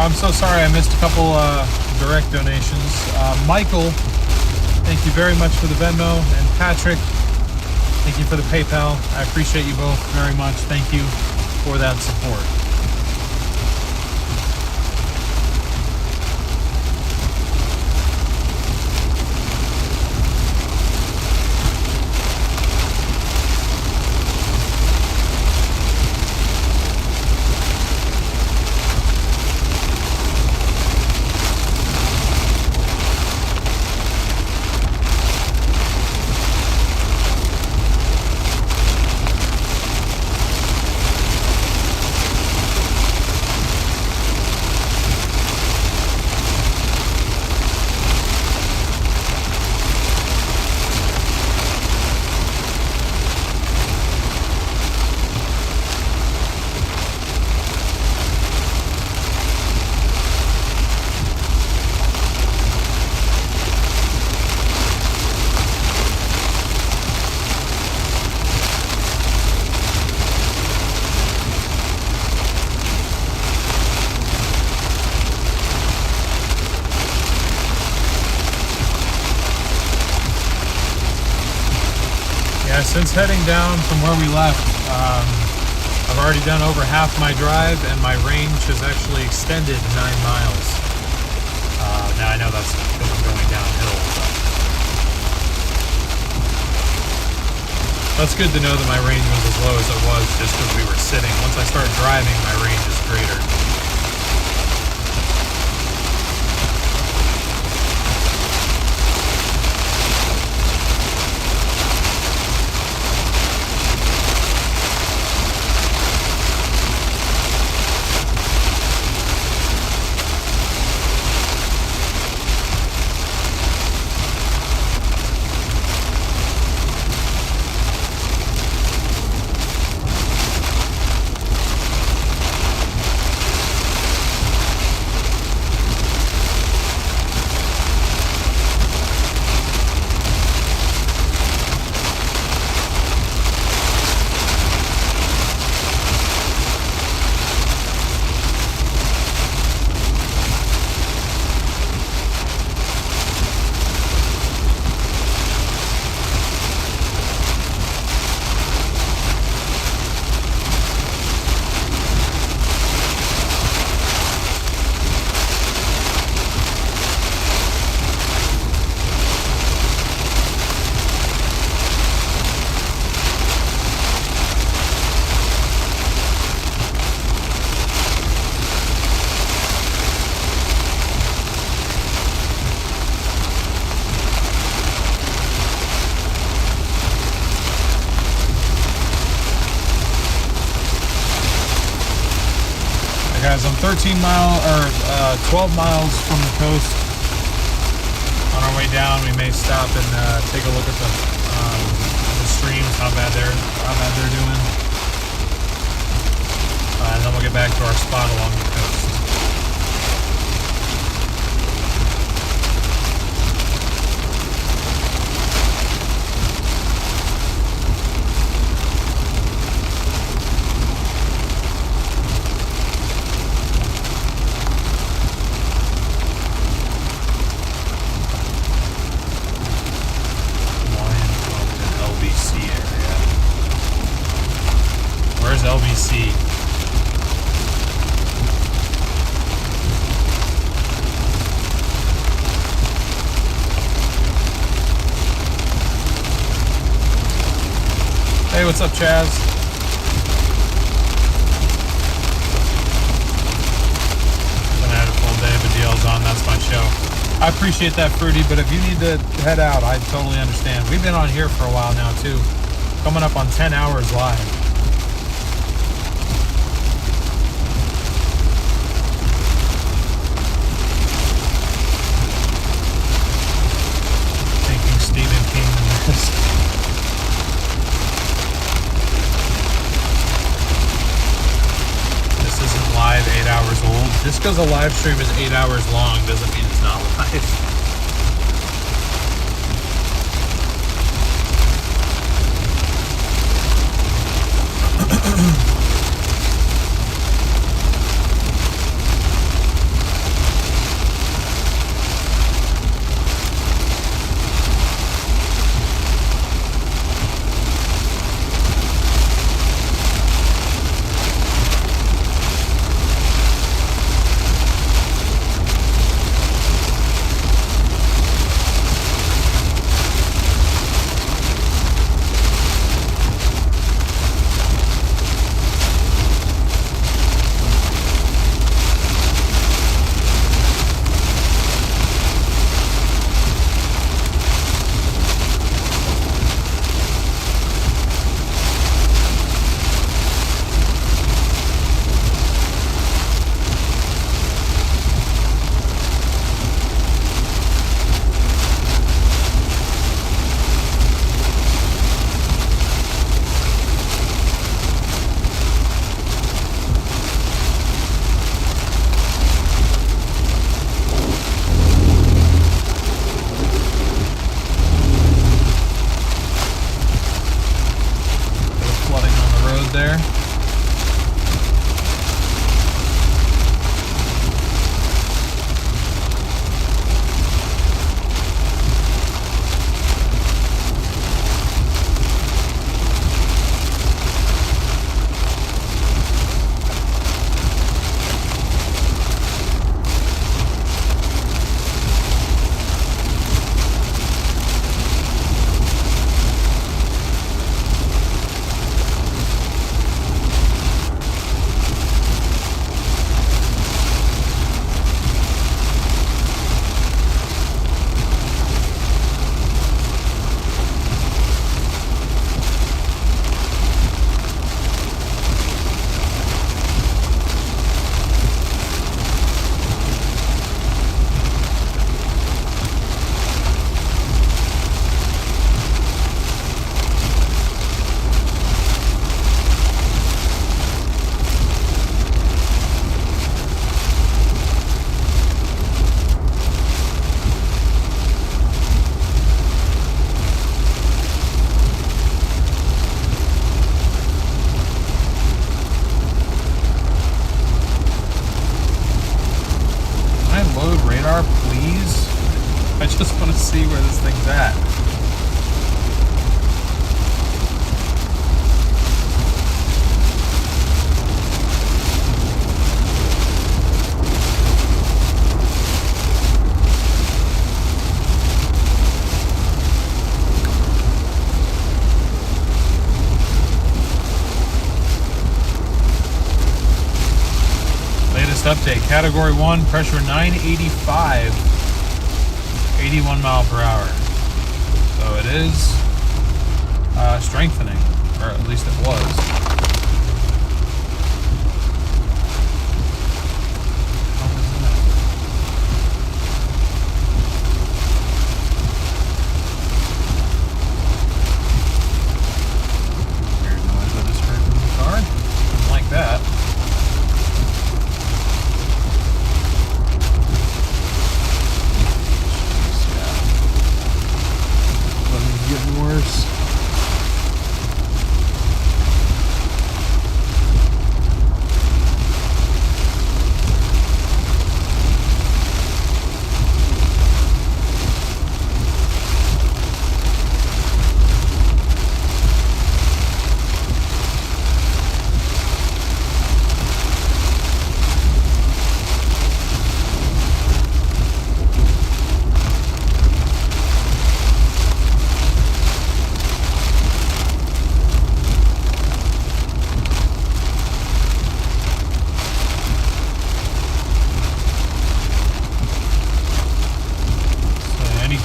I'm so sorry I missed a couple direct donations. Michael, thank you very much for the Venmo, and Patrick, thank you for the PayPal. I appreciate you both very much. Thank you for that support. Since heading down from where we left, I've already done over half my drive, and my range has actually extended 9 miles. Now I know that's because I'm going downhill, but that's good to know that my range was as low as it was just because we were sitting. Once I start driving, my range is greater. Guys, I'm 12 miles from the coast. On our way down, we may stop and take a look at the streams, how bad they're doing, and then we'll get back to our spot along the coast. LBC. Hey, what's up, Chaz? Gonna have a full day of a deals on. That's my show. I appreciate that, Fruity, but if you need to head out, I totally understand. We've been on here for a while now, too. Coming up on 10 hours live. This isn't live 8 hours old. Just because a live stream is 8 hours long doesn't mean it's not live. see where this thing's at. Update, Category 1, pressure 985, 81 mile per hour. So it is strengthening, or at least it was. Weird noise I just heard from the car. Didn't like that. Getting worse.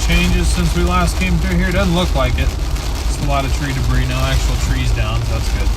Changes since we last came through here? Doesn't look like it. Just a lot of tree debris, no actual trees down, so that's good.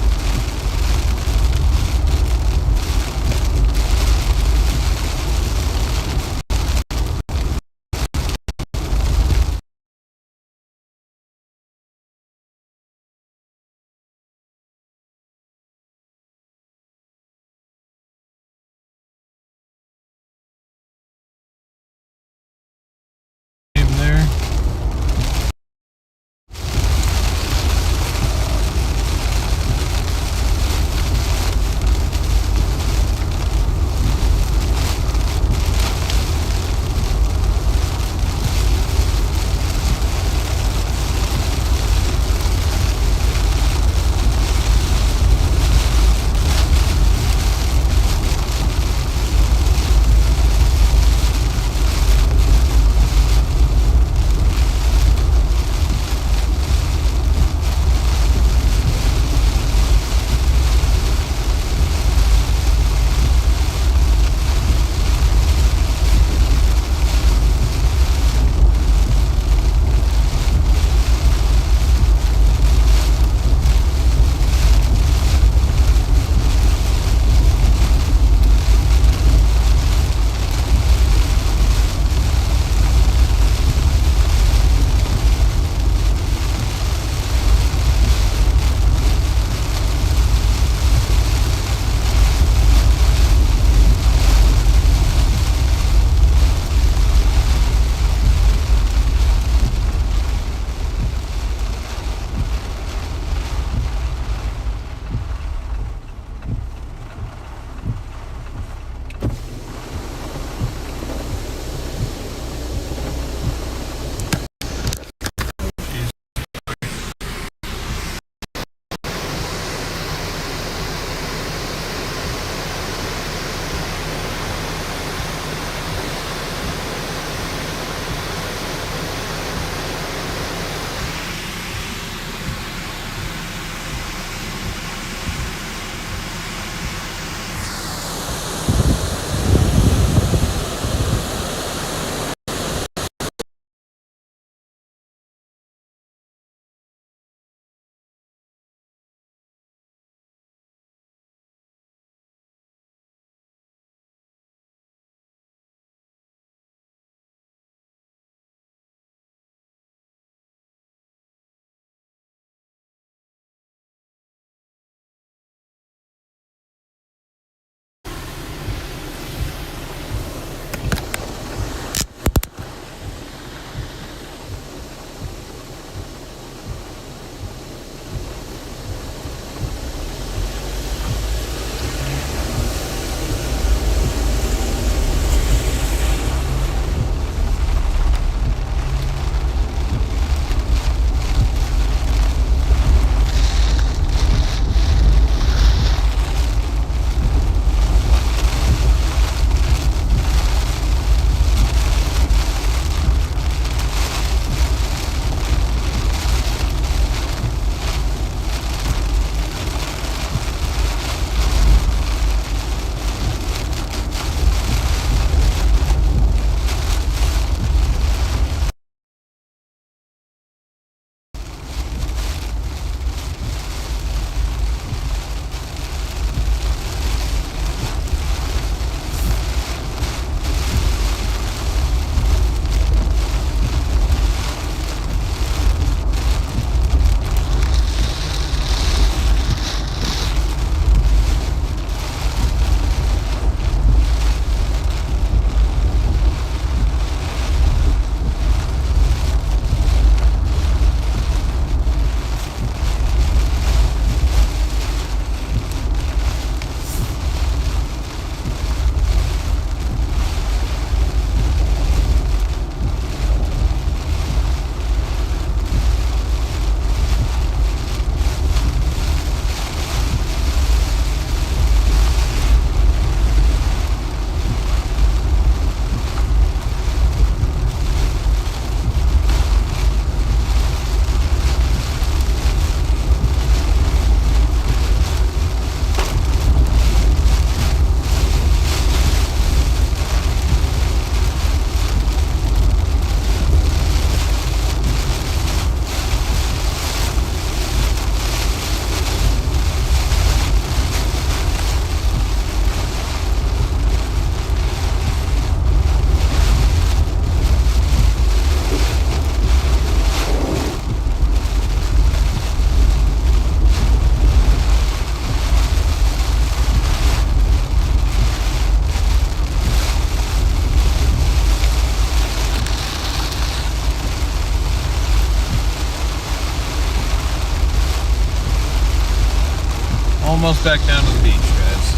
almost back down to the beach, guys.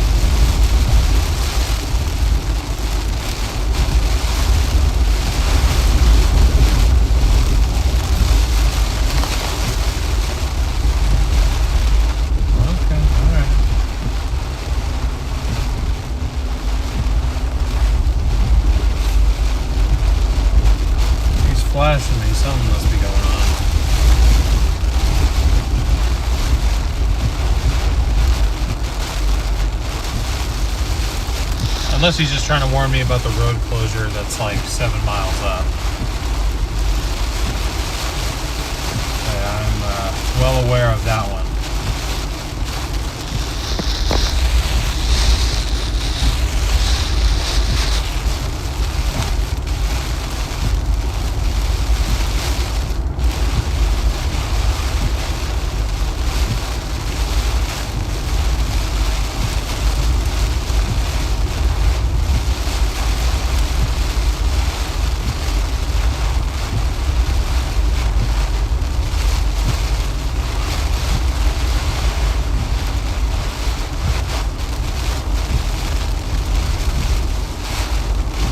Okay, alright. He's flashing me, something must be going on. Unless he's just trying to warn me about the road closure that's like 7 miles up. I'm well aware of that one.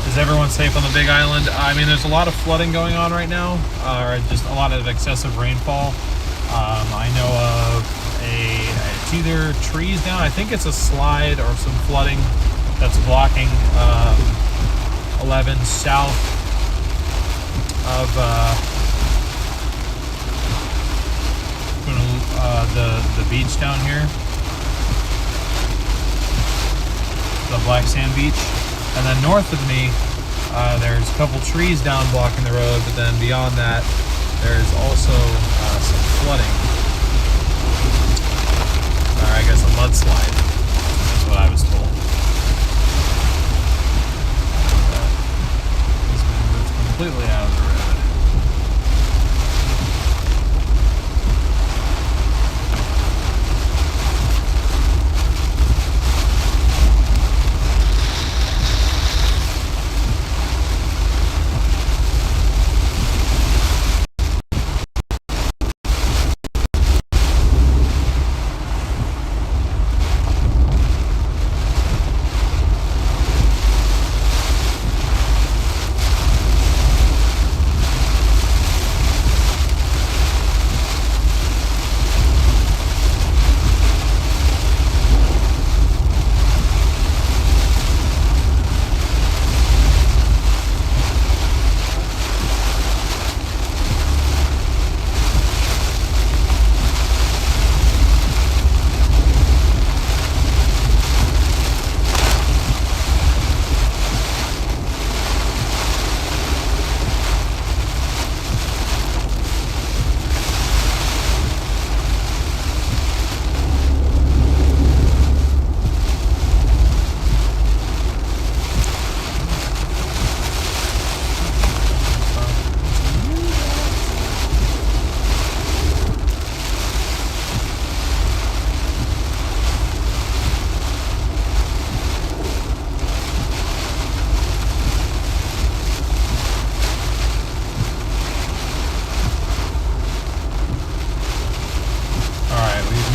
Is everyone safe on the Big Island? I mean, there's a lot of flooding going on right now, or just a lot of excessive rainfall. I know of it's either trees down, I think it's a slide or some flooding that's blocking 11 south of the beach down here, the black sand beach. And then north of me, there's a couple trees down blocking the road, but then beyond that, there's also some flooding. Or I guess a mudslide, is what I was told. It's completely out of the road.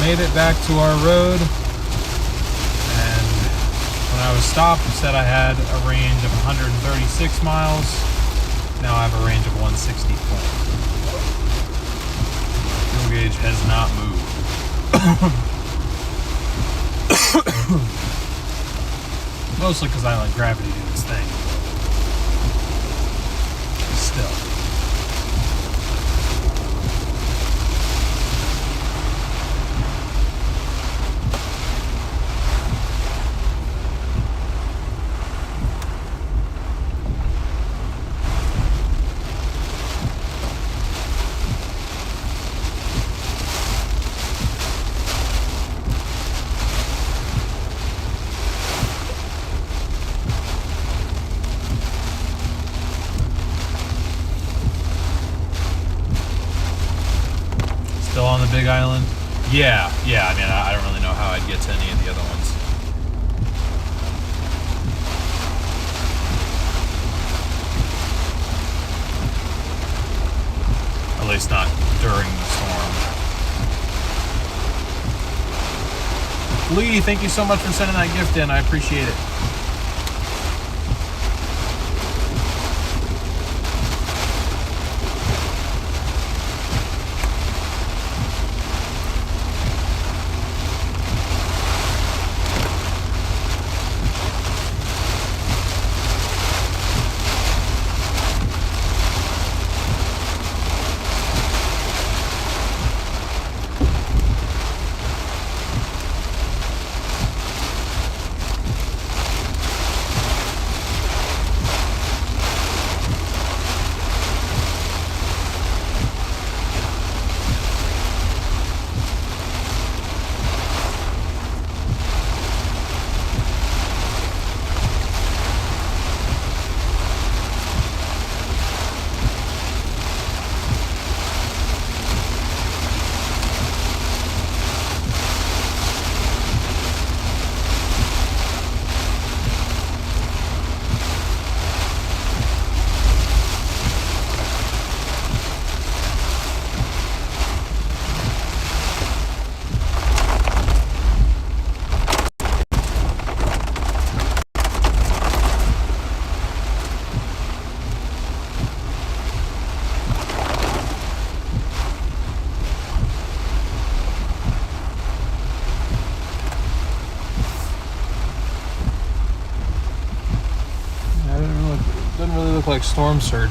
Made it back to our road, and when I was stopped, it said I had a range of 136 miles. Now I have a range of 164. Fuel gauge has not moved. Mostly because I let gravity do its thing. Still. Still on the Big Island? Yeah. I mean, I don't really know how I'd get to any of the other ones. At least not during the storm. Lee, thank you so much for sending that gift in. I appreciate it. Doesn't really look like storm surge.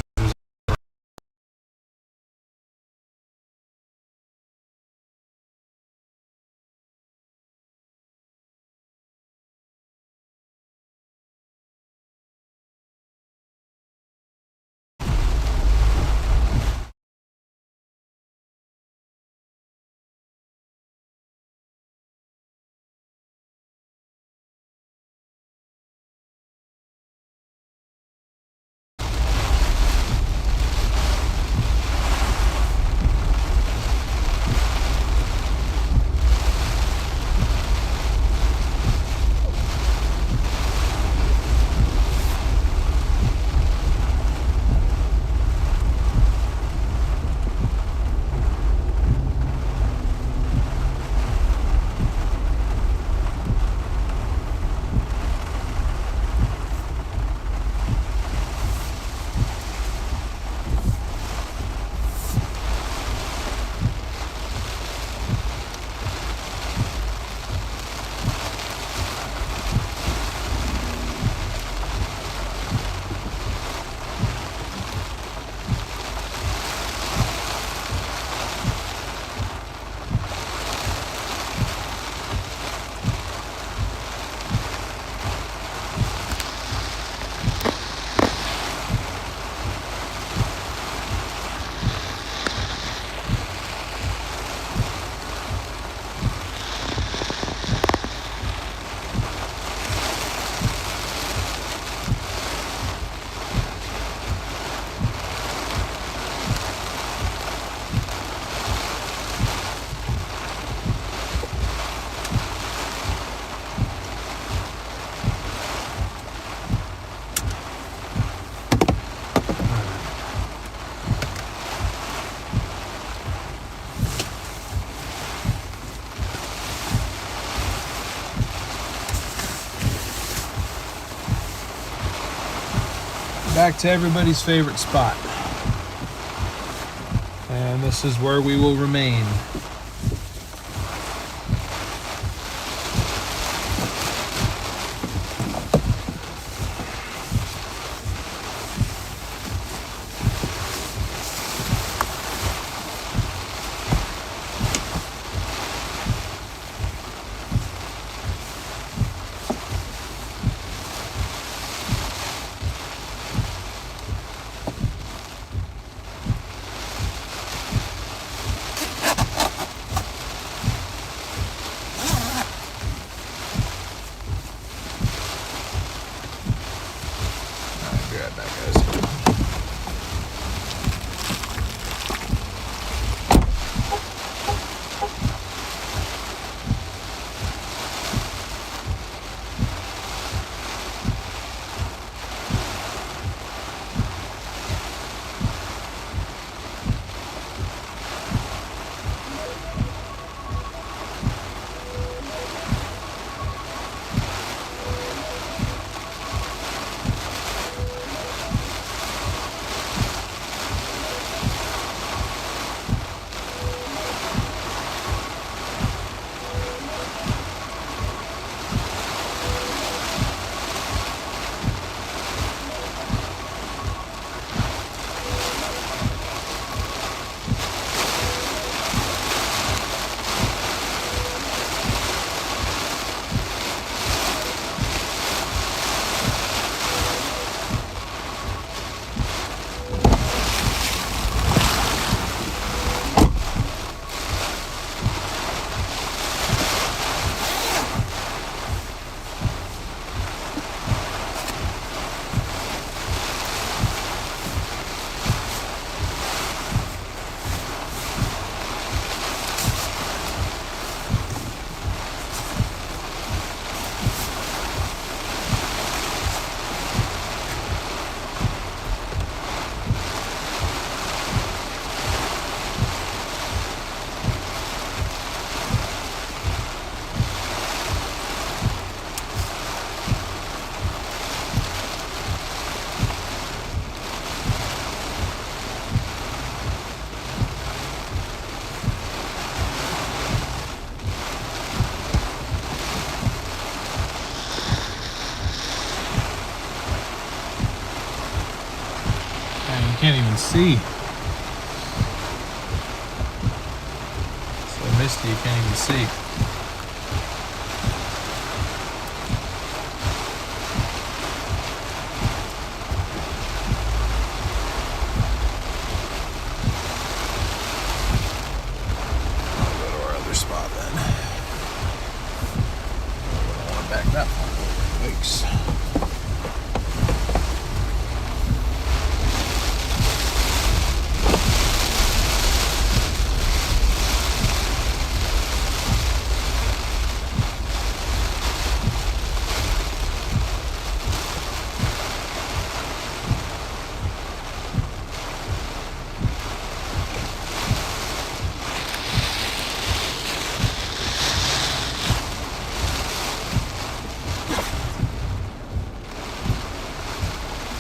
Back to everybody's favorite spot. And this is where we will remain. see. So misty you can't even see. I'll go to our other spot then. I don't want to back that far. Yikes.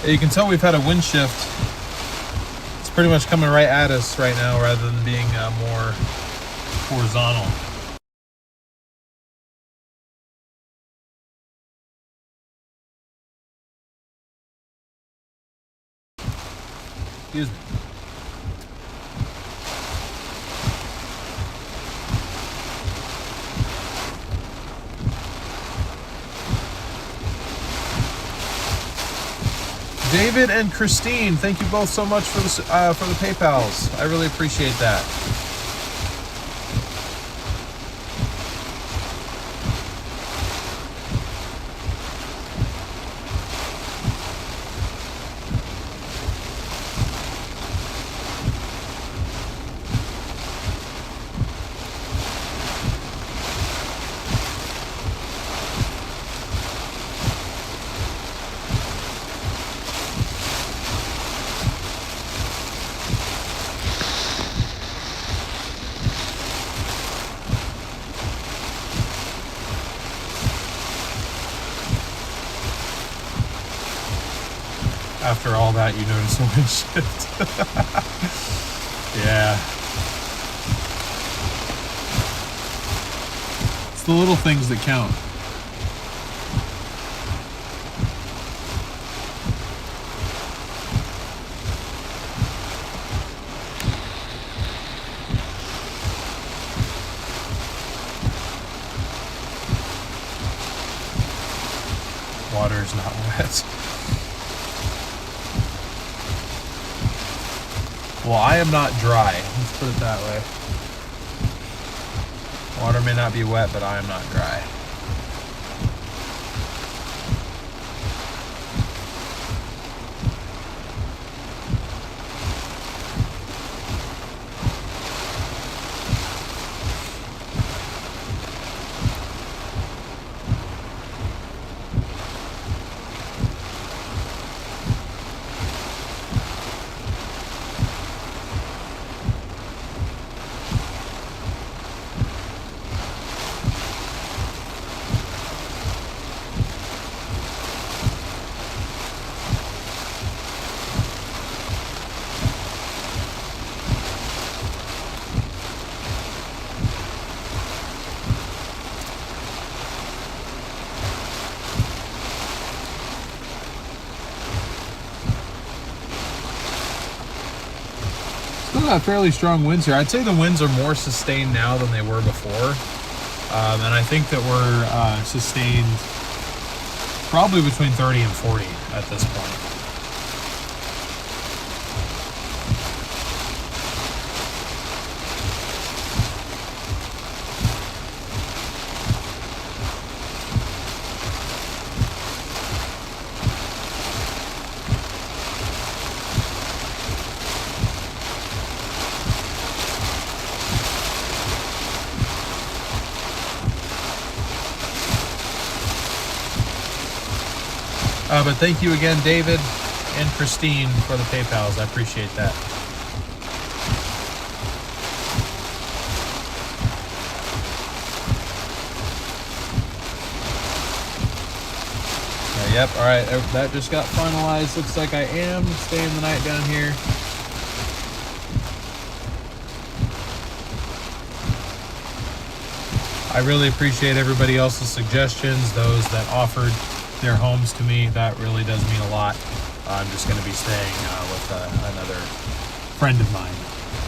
You can tell we've had a wind shift. It's pretty much coming right at us right now rather than being more horizontal. Excuse me. David and Christine, thank you both so much for the PayPals. I really appreciate that. After all that, you notice a wind shift. Yeah. It's the little things that count. Water's not wet. Well, I am not dry. Let's put it that way. Water may not be wet, but I am not dry. Still got fairly strong winds here. I'd say the winds are more sustained now than they were before. And I think that we're sustained probably between 30 and 40 at this point. But thank you again, David and Christine, for the PayPals. I appreciate that. Yep, all right, that just got finalized. Looks like I am staying the night down here. I really appreciate everybody else's suggestions, those that offered their homes to me. That really does mean a lot. I'm just going to be staying with another friend of mine,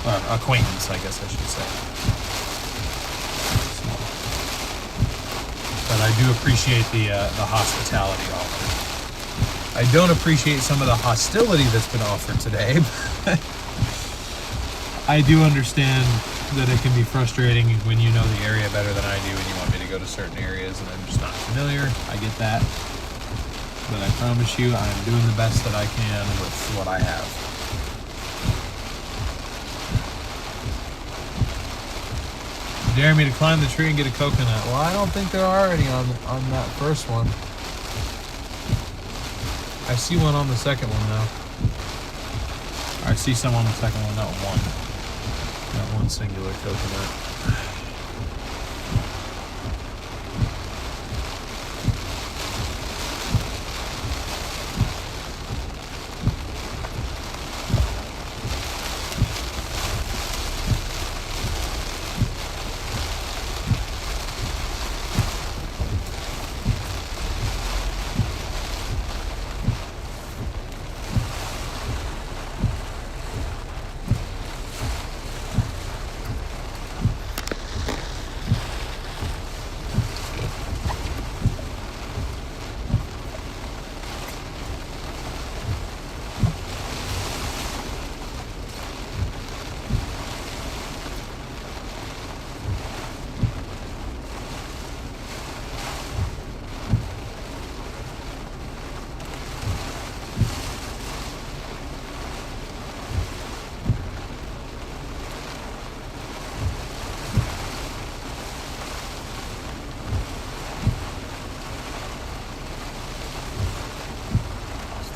or acquaintance, I guess I should say. So, but I do appreciate the hospitality offered. I don't appreciate some of the hostility that's been offered today. I do understand that it can be frustrating when you know the area better than I do and you want me to go to certain areas and I'm just not familiar. I get that. But I promise you, I'm doing the best that I can with what I have. You dare me to climb the tree and get a coconut? Well, I don't think there are any on that first one. I see one on the second one, though. I see some on the second one, not one. Not one singular coconut.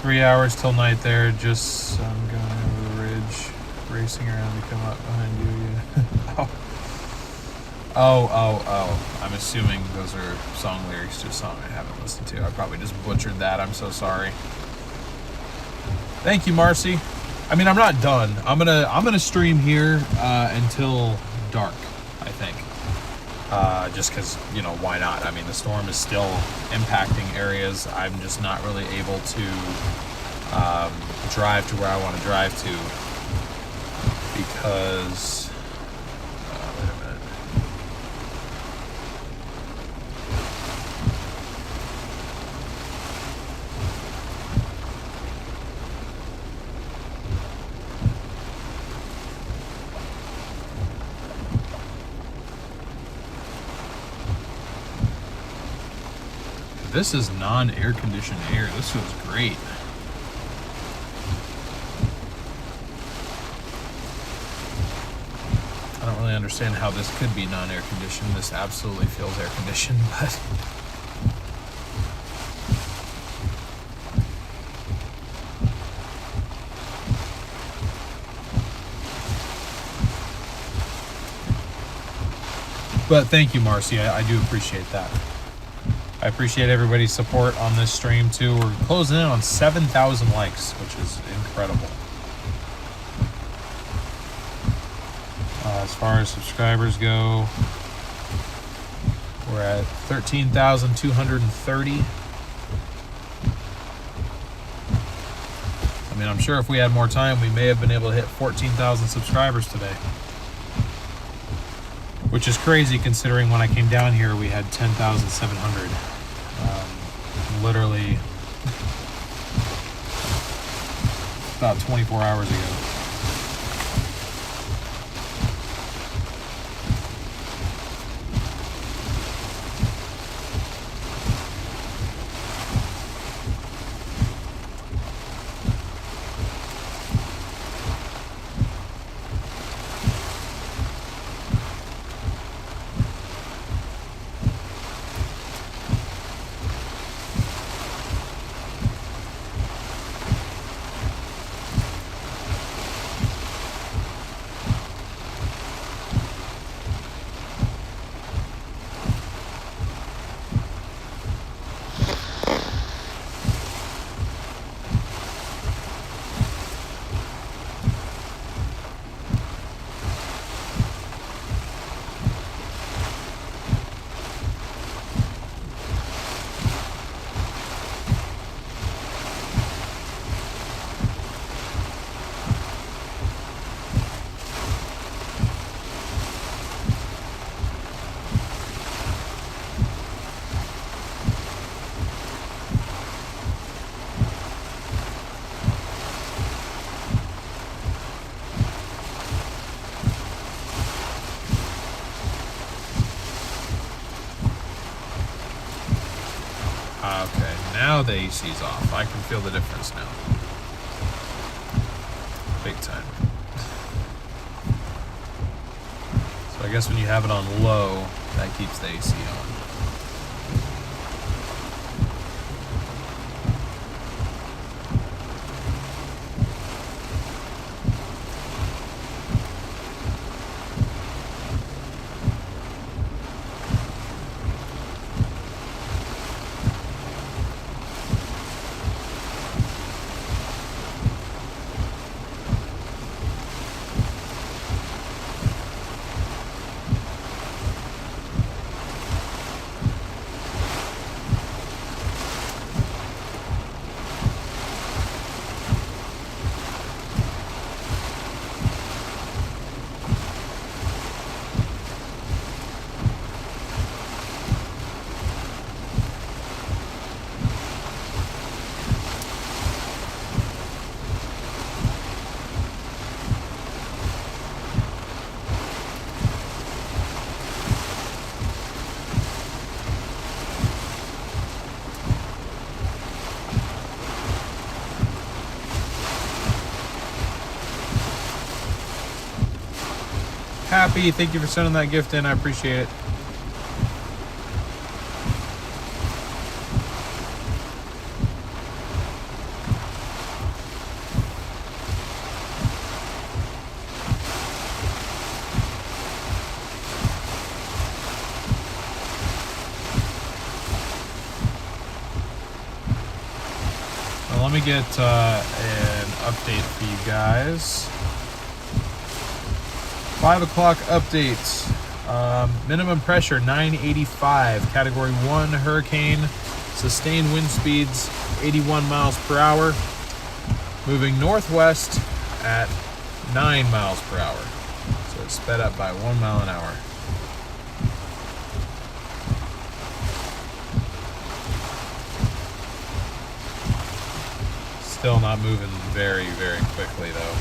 3 hours till night there, just I'm going over the ridge, racing around to come up behind you. Yeah. Oh. I'm assuming those are song lyrics to a song I haven't listened to. I probably just butchered that. I'm so sorry. Thank you, Marcy. I mean, I'm not done. I'm gonna stream here until dark, I think. Just because, you know, why not? I mean, the storm is still impacting areas. I'm just not really able to drive to where I want to drive to because, wait a minute. This is non-air conditioned air. This feels great. I don't really understand how this could be non-air conditioned. This absolutely feels air conditioned, but thank you, Marcy. I do appreciate that. I appreciate everybody's support on this stream too. We're closing in on 7,000 likes, which is incredible. As far as subscribers go, we're at 13,230. I mean, I'm sure if we had more time, we may have been able to hit 14,000 subscribers today. Which is crazy considering when I came down here, we had 10,700. Literally about 24 hours ago. Now the AC's off. I can feel the difference now. Big time. So I guess when you have it on low, that keeps the AC on. Happy, thank you for sending that gift in. I appreciate it. Well, let me get an update for you guys. 5 o'clock updates. Minimum pressure 985, category 1 hurricane, sustained wind speeds 81 miles per hour, moving northwest at 9 miles per hour. So it's sped up by 1 mile an hour. Still not moving very, very quickly though.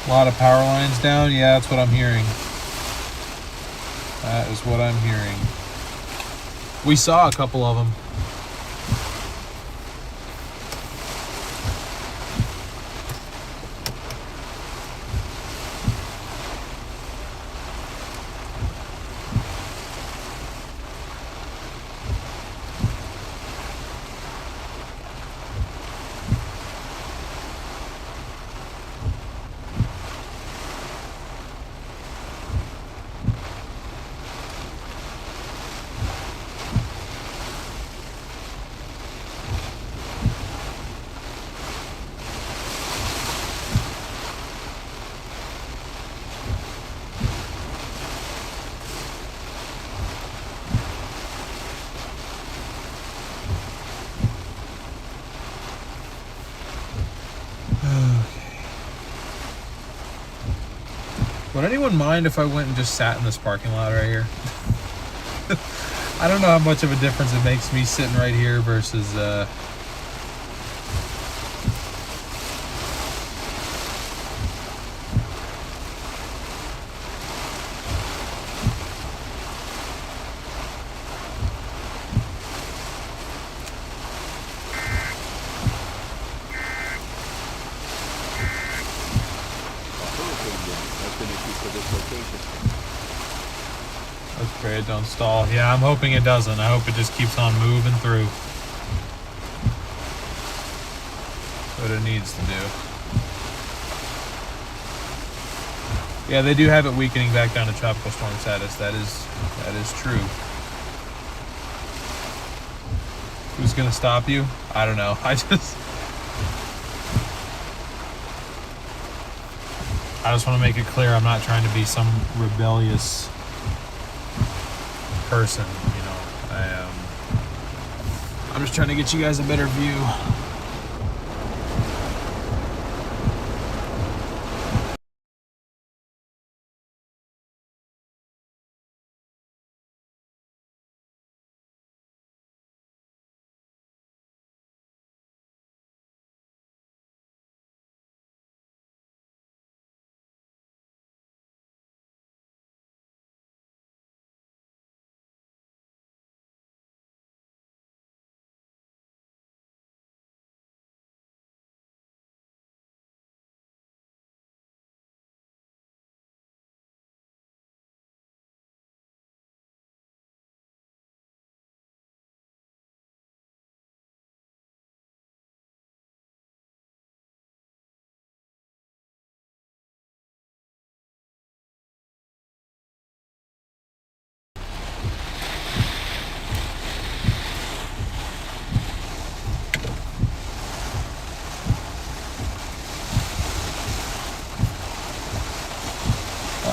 A lot of power lines down. Yeah, that's what I'm hearing. That is what I'm hearing. We saw a couple of them. Would anyone mind if I went and just sat in this parking lot right here? I don't know how much of a difference it makes me sitting right here versus let's pray it don't stall. Yeah, I'm hoping it doesn't. I hope it just keeps on moving through. What it needs to do. Yeah, they do have it weakening back down to tropical storm status. That is true. Who's gonna stop you? I don't know. I just want to make it clear I'm not trying to be some rebellious person, you know. I'm just trying to get you guys a better view.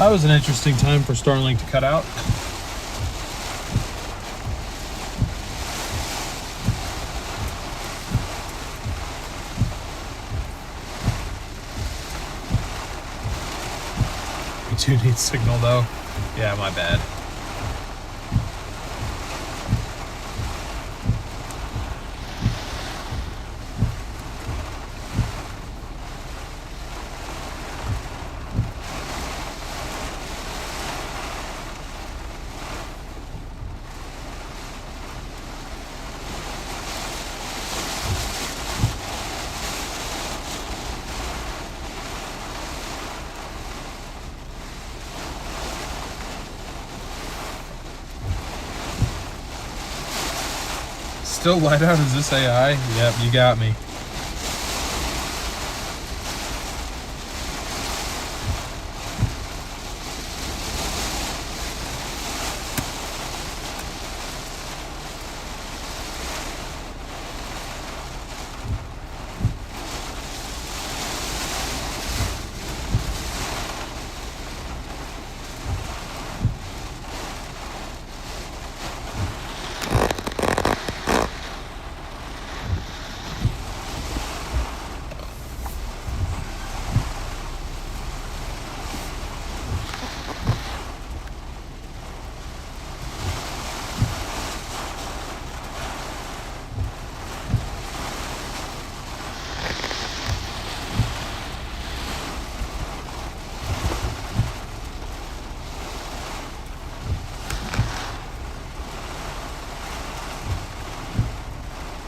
That was an interesting time for Starlink to cut out. We do need signal though. Yeah, my bad. Still light out, is this AI? Yep, you got me.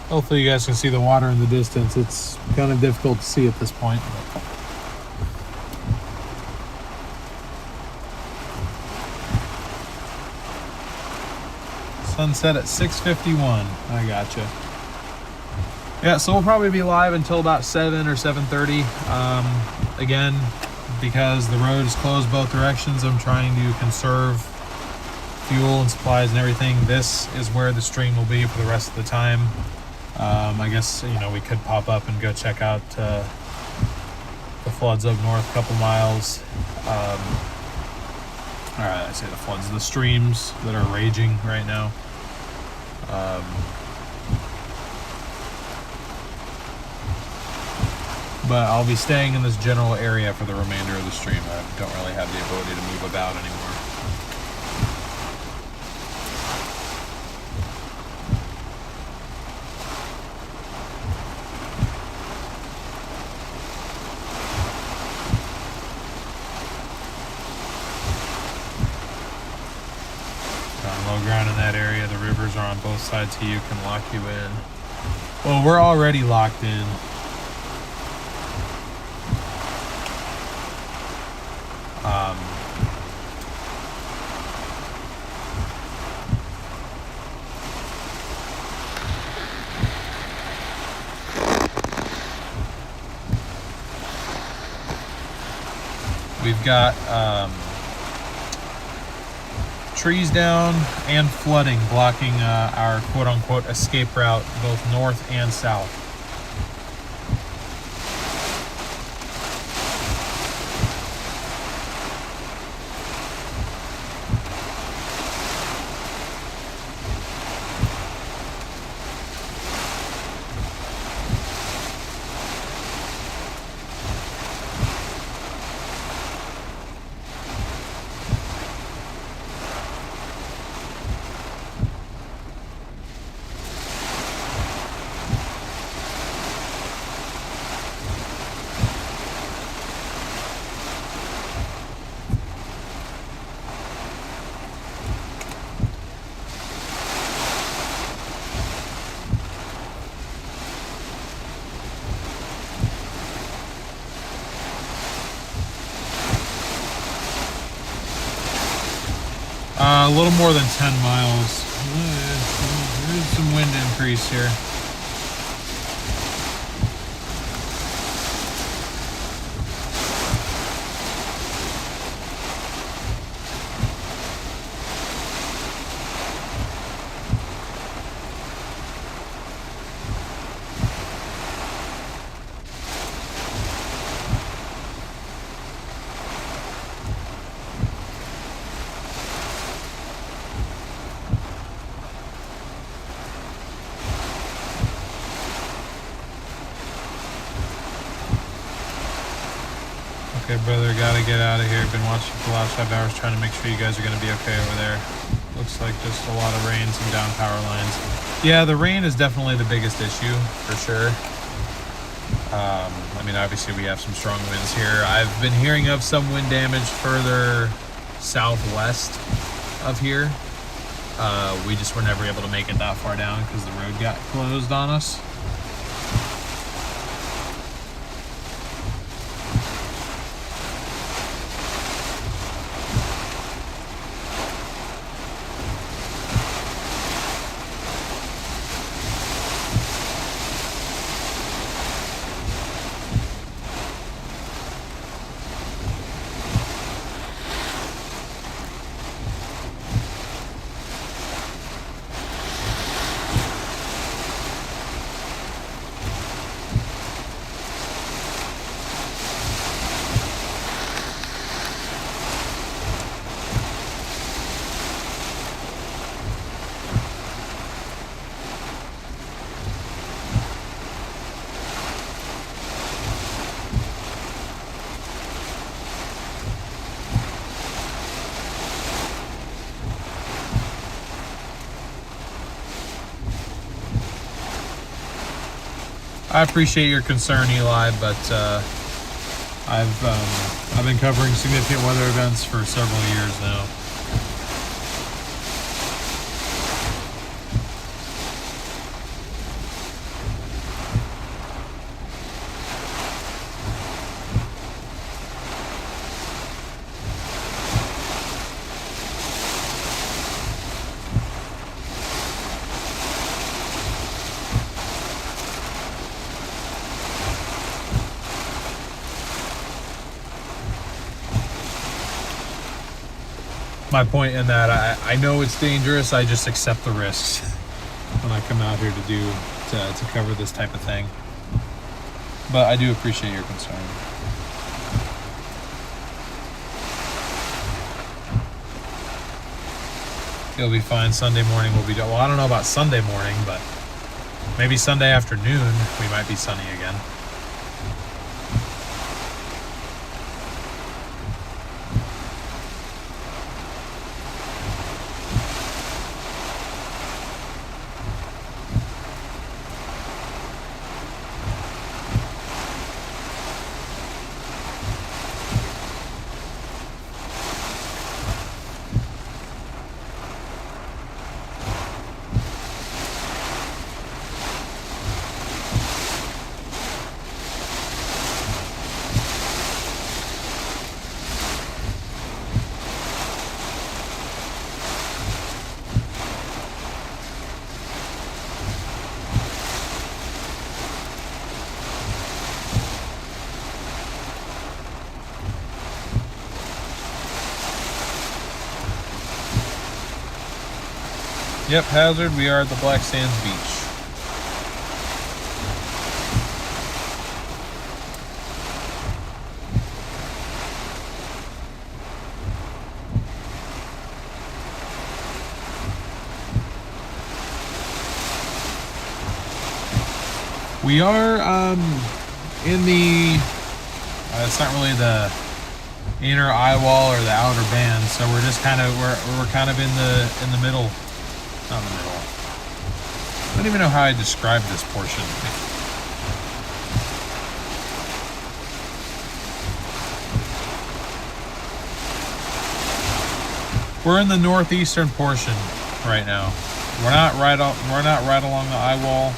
Hopefully you guys can see the water in the distance. It's kind of difficult to see at this point. Sunset at 6:51. I gotcha. Yeah, so we'll probably be live until about 7 or 7:30. Again, because the road is closed both directions, I'm trying to conserve fuel and supplies and everything. This is where the stream will be for the rest of the time. I guess, you know, we could pop up and go check out the floods up north a couple miles. Alright, I say the floods, the streams that are raging right now. But I'll be staying in this general area for the remainder of the stream. I don't really have the ability to move about anymore. Low ground in that area, the rivers are on both sides here, can lock you in. Well, we're already locked in. We've got trees down and flooding, blocking our quote-unquote escape route both north and south. A little more than 10 miles. There's some wind increase here. Okay, brother, gotta get out of here. Been watching for the last 5 hours, trying to make sure you guys are gonna be okay over there. Looks like just a lot of rain, some down power lines. Yeah, the rain is definitely the biggest issue, for sure. I mean, obviously we have some strong winds here. I've been hearing of some wind damage further southwest of here. We just were never able to make it that far down because the road got closed on us. I appreciate your concern, Eli, but I've been covering significant weather events for several years now. My point in that, I know it's dangerous. I just accept the risks when I come out here to cover this type of thing. But I do appreciate your concern. It'll be fine. Sunday morning will be done. Well, I don't know about Sunday morning, but maybe Sunday afternoon we might be sunny again. Yep, hazard. We are at the Black Sands Beach. We are in the, it's not really the inner eye wall or the outer band, so we're just kind of, we're kind of in the middle, not in the middle. I don't even know how I describe this portion. We're in the northeastern portion right now. We're not right along the eye wall.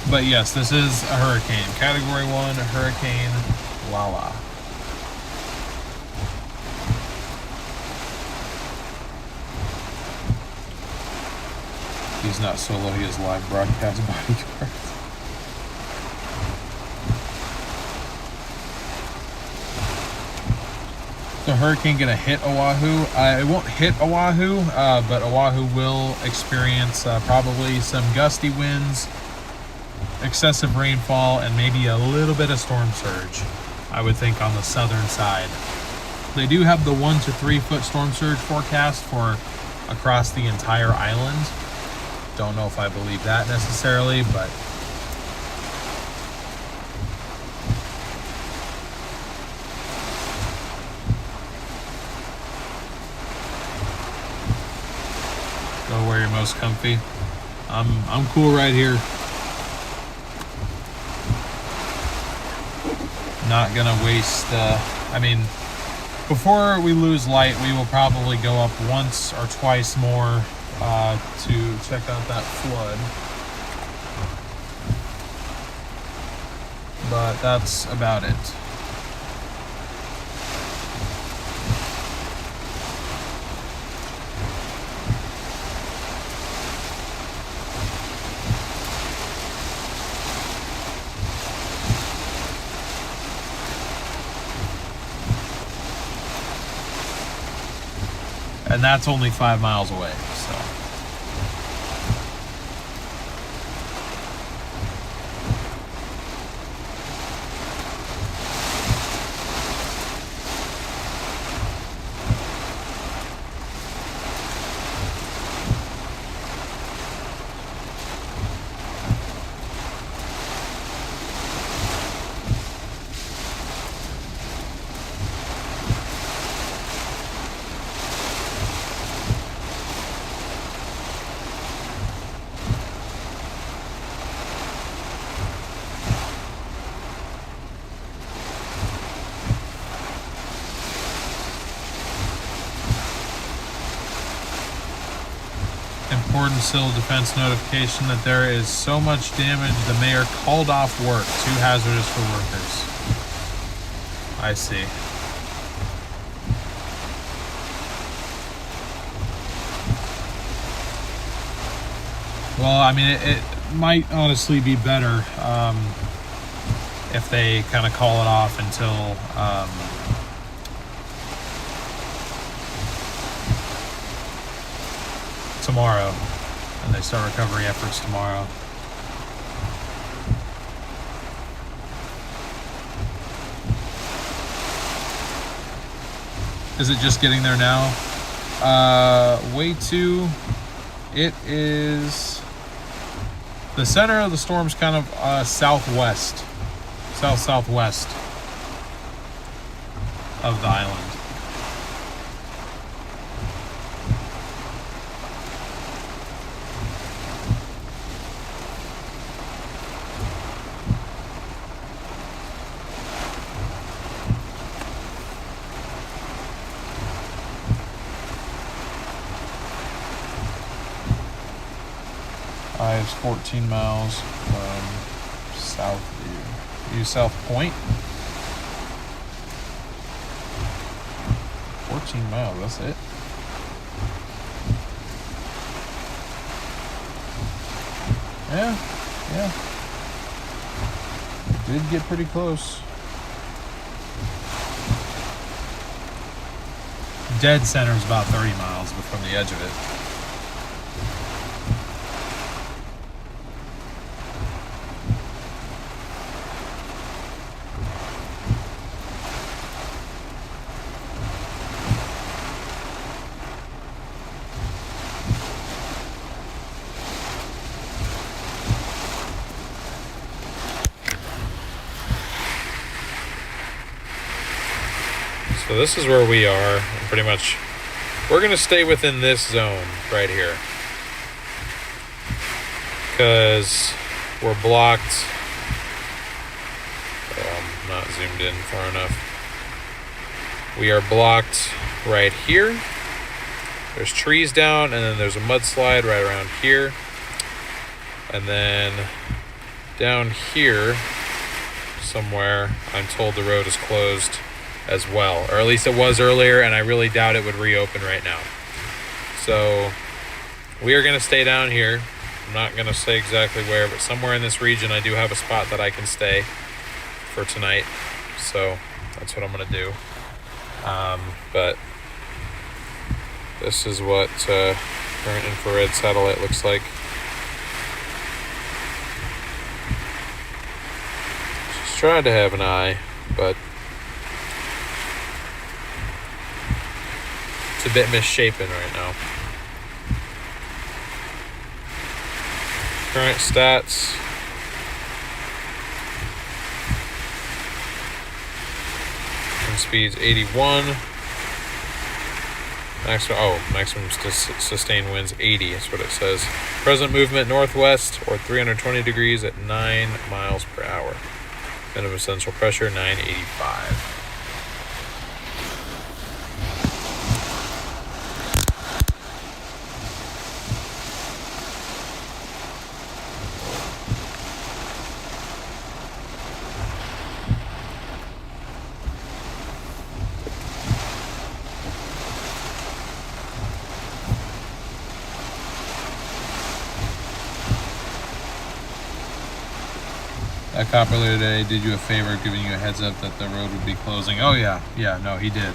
But yes, this is a hurricane. Category 1 Hurricane Lala. He's not solo, he is live broadcast bodyguard. The hurricane gonna hit Oahu. It won't hit Oahu, but Oahu will experience probably some gusty winds, excessive rainfall, and maybe a little bit of storm surge, I would think, on the southern side. They do have the 1 to 3 foot storm surge forecast for across the entire island. Don't know if I believe that necessarily, but go where you're most comfy. I'm cool right here. Not gonna waste, I mean, before we lose light, we will probably go up once or twice more to check out that flood. But that's about it. And that's only 5 miles away, so. Important civil defense notification that there is so much damage the mayor called off work. Too hazardous for workers. I see. Well, I mean, it might honestly be better if they kind of call it off until tomorrow, and they start recovery efforts tomorrow. Is it just getting there now? Way too. It is. The center of the storm's kind of southwest, southwest of the island. high is 14 miles from South View. South Point. 14 miles, that's it. Yeah. Did get pretty close. Dead center is about 30 miles, but from the edge of it. So this is where we are, and pretty much we're going to stay within this zone right here because we're blocked. I'm not zoomed in far enough. We are blocked right here. There's trees down, and then there's a mudslide right around here. And then down here somewhere, I'm told the road is closed as well, or at least it was earlier, and I really doubt it would reopen right now. So we are going to stay down here. I'm not going to say exactly where, but somewhere in this region I do have a spot that I can stay for tonight, so that's what I'm going to do. But this is what current infrared satellite looks like. Just trying to have an eye, but a bit misshapen right now. Current stats. Wind speed's 81. Maximum sustained winds 80 is what it says. Present movement northwest or 320 degrees at 9 miles per hour. Minimum central pressure 985. That cop earlier today did you a favor, giving you a heads up that the road would be closing. Oh yeah, no, he did.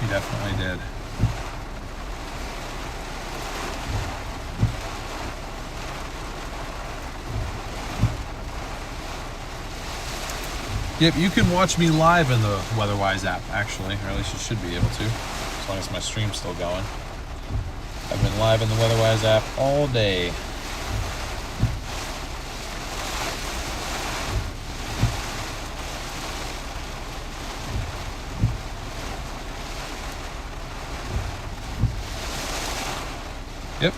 He definitely did. Yep, you can watch me live in the WeatherWise app, actually, or at least you should be able to, as long as my stream's still going. I've been live in the WeatherWise app all day. Yep,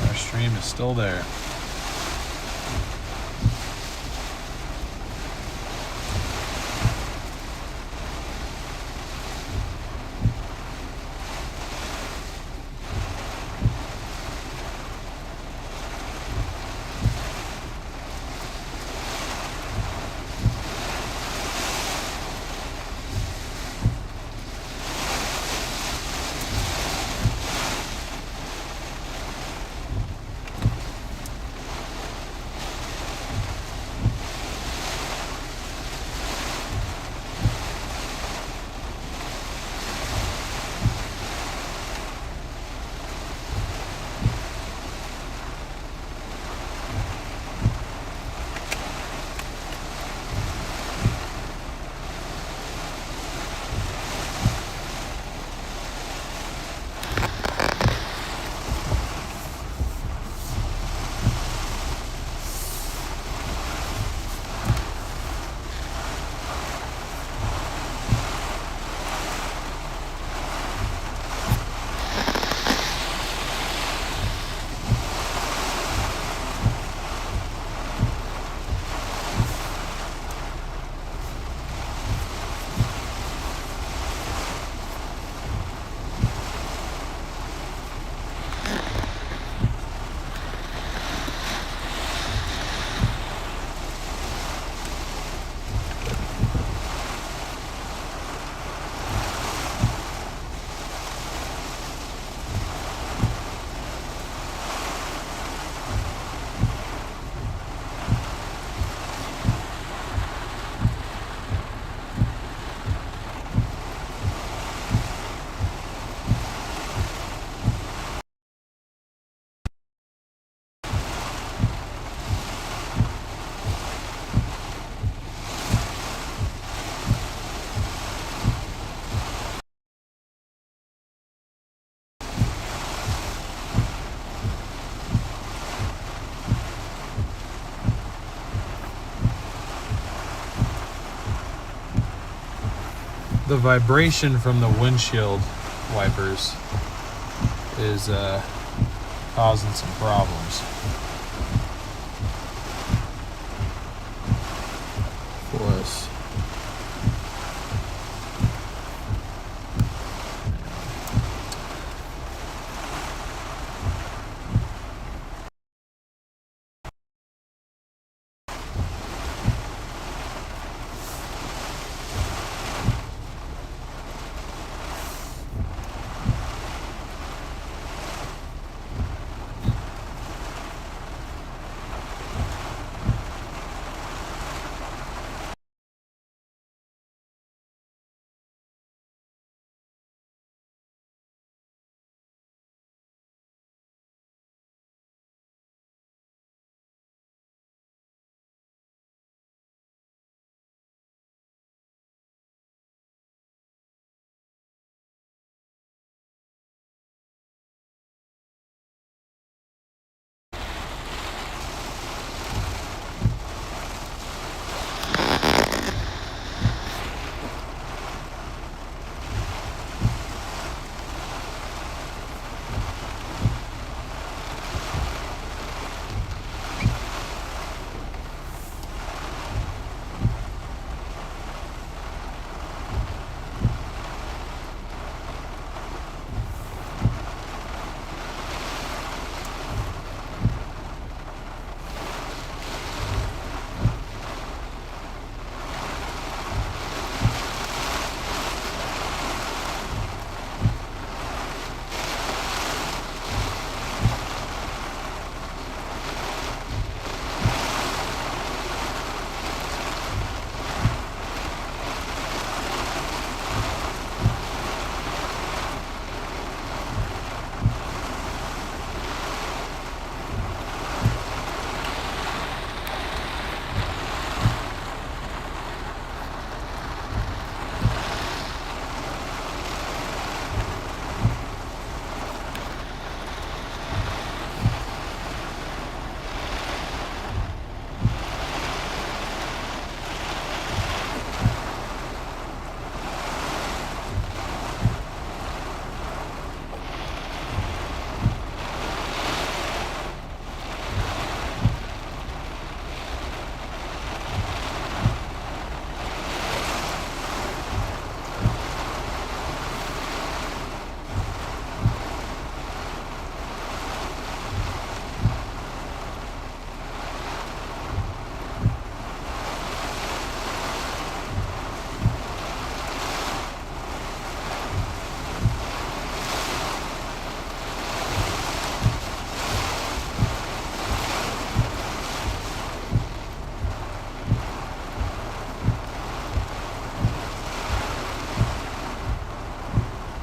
our stream is still there. the vibration from the windshield wipers is causing some problems for us.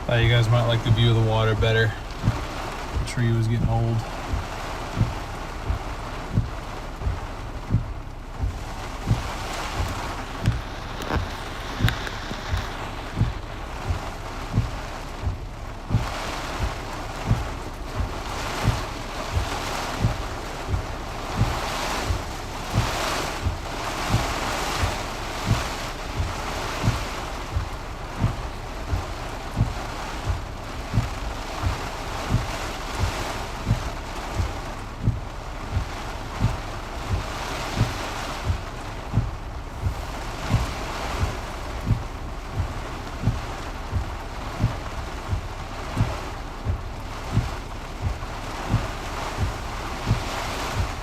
Thought you guys might like the view of the water better. The tree was getting old.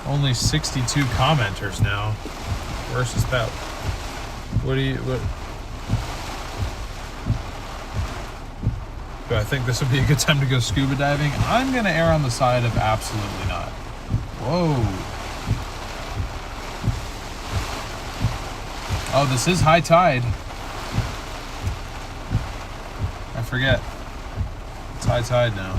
Only 62 commenters now. Where's that? What? Do I think this would be a good time to go scuba diving? I'm gonna err on the side of absolutely not. Whoa. Oh, this is high tide. I forget. It's high tide now.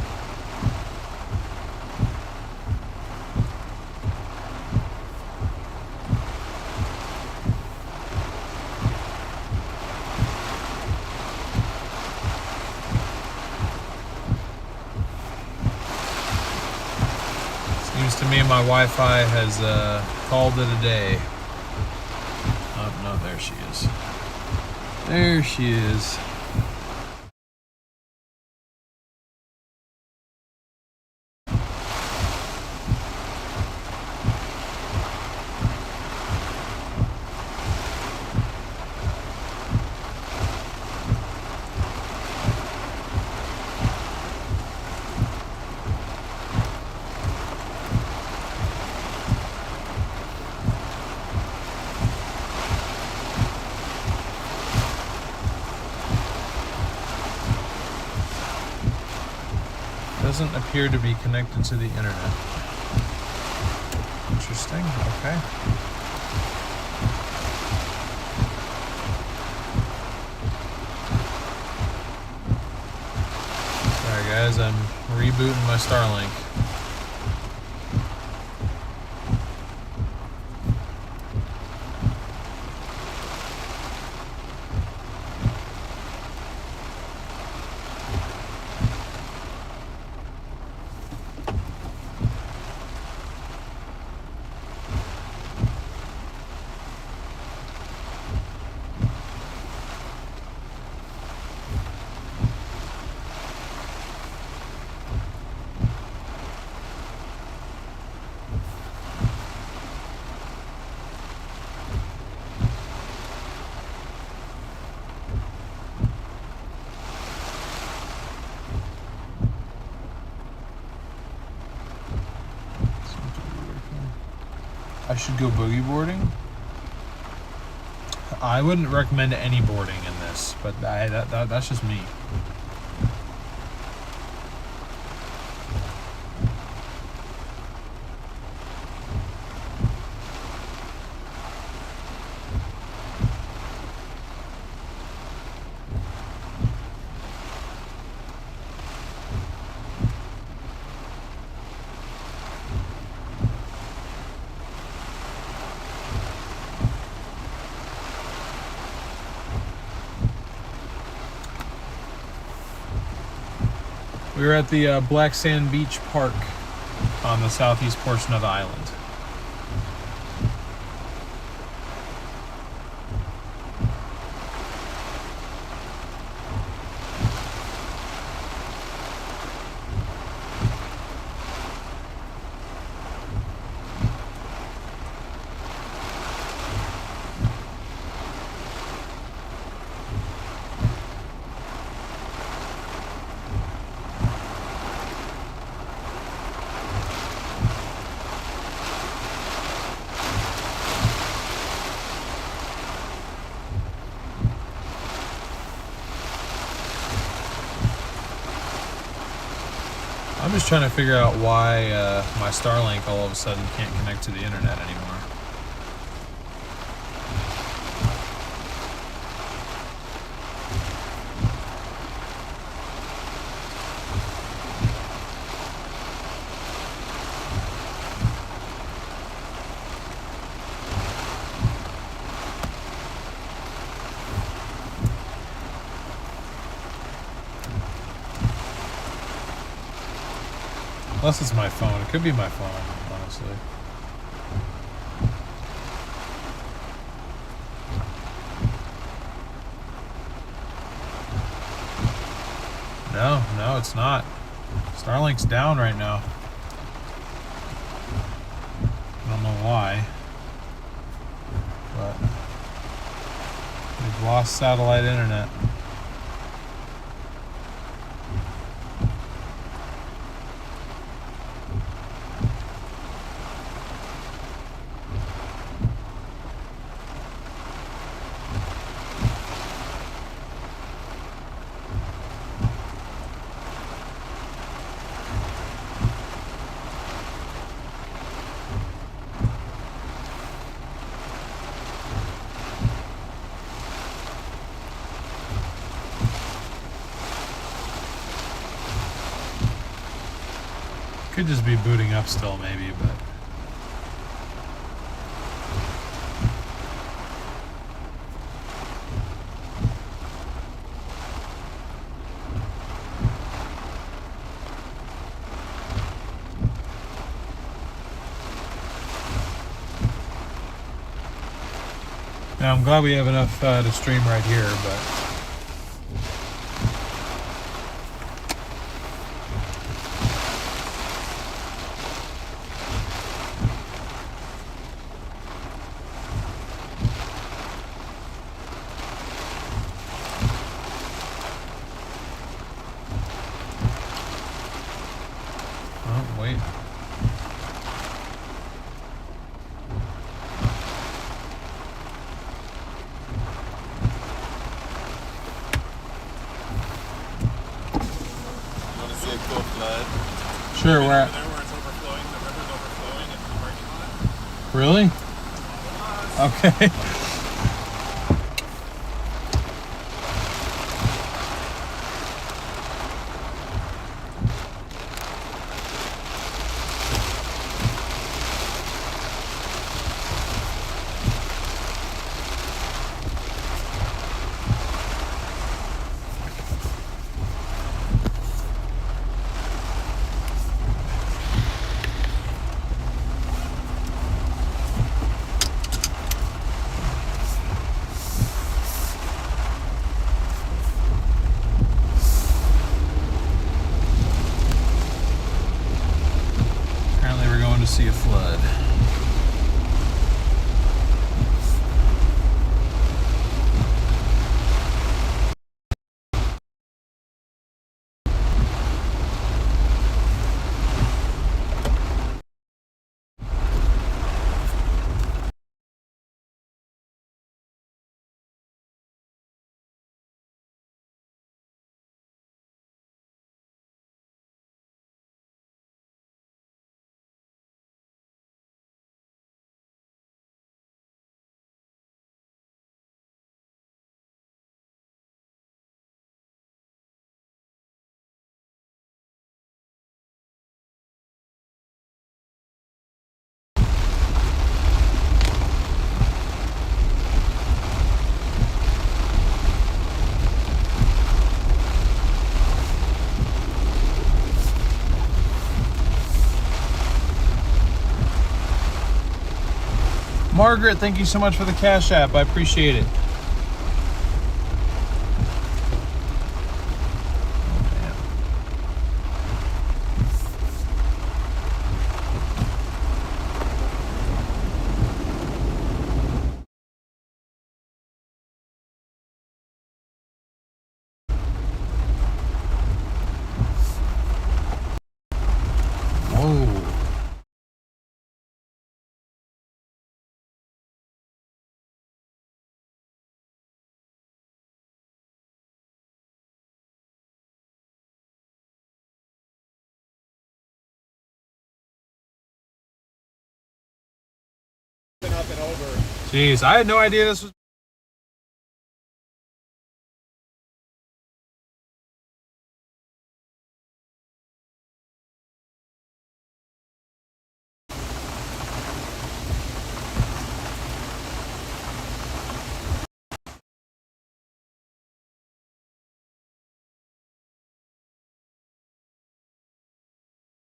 Seems to me my Wi-Fi has called it a day. Oh, no, there she is. There she is. Doesn't appear to be connected to the internet. Interesting. Okay. Sorry guys, I'm rebooting my Starlink. I should go boogie boarding. I wouldn't recommend any boarding in this, but that's just me. We were at the Black Sand Beach Park on the southeast portion of the island. I'm just trying to figure out why my Starlink all of a sudden can't connect to the internet anymore. Unless it's my phone. It could be my phone, honestly. No, it's not. Starlink's down right now. I don't know why, but we've lost satellite internet. Could just be booting up still, maybe, but now I'm glad we have enough to stream right here, but wait. Sure, where? Over there where it's overflowing, the river's overflowing into the parking lot. Really? Okay. Apparently we're going to see a flood. Margaret, thank you so much for the Cash App. I appreciate it. Whoa. Up and over. Jeez, I had no idea this was.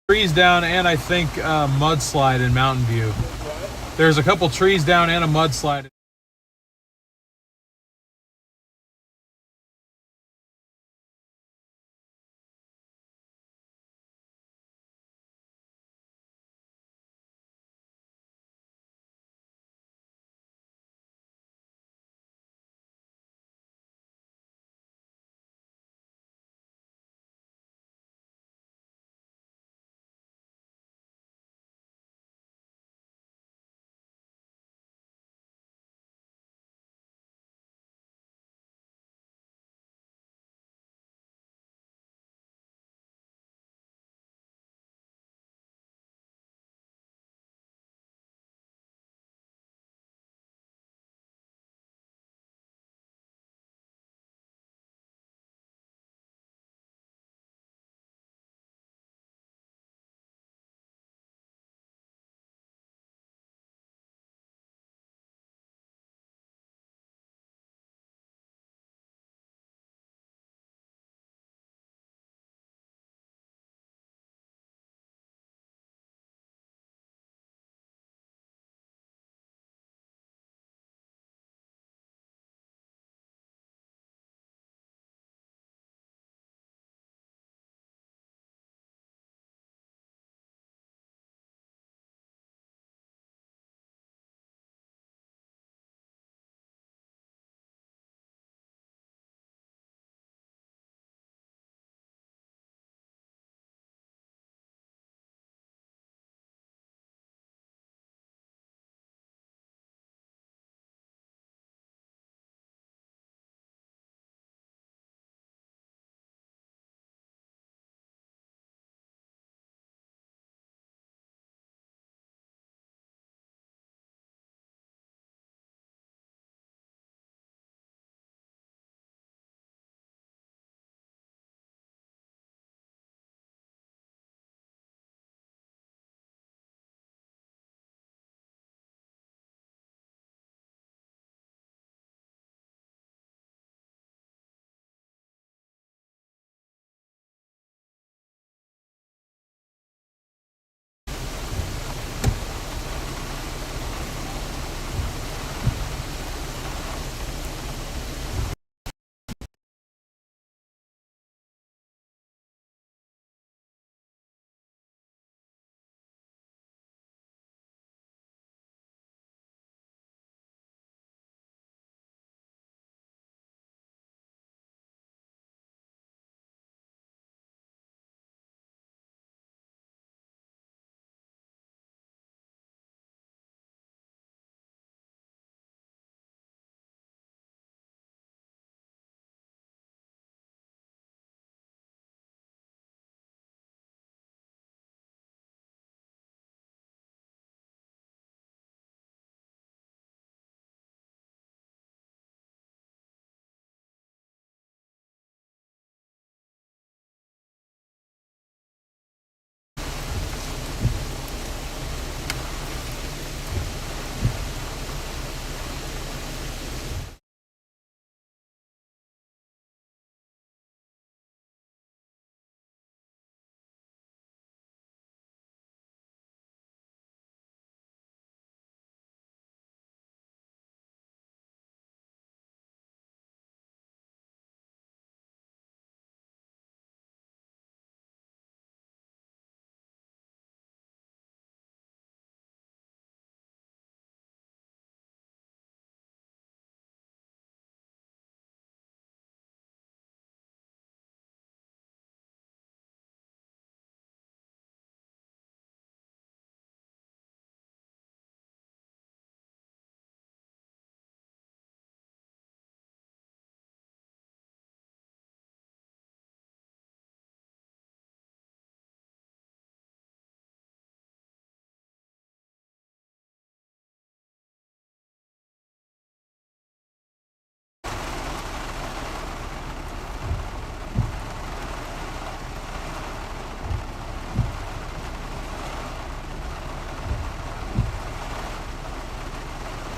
Trees down and I think mudslide in Mountain View. There's a couple trees down and a mudslide.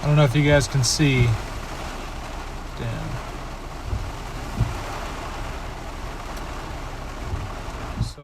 don't know if you guys can see. Damn. So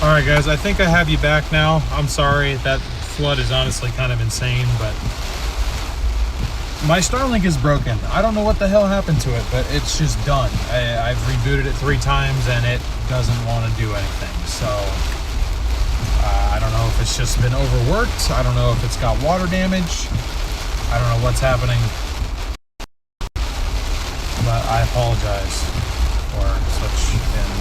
all right, guys, I think I have you back now. I'm sorry, that flood is honestly kind of insane, but my Starlink is broken. I don't know what the hell happened to it, but it's just done. I've rebooted it 3 times and it doesn't want to do anything. So I don't know if it's just been overworked. I don't know if it's got water damage. I don't know what's happening, but I apologize for such an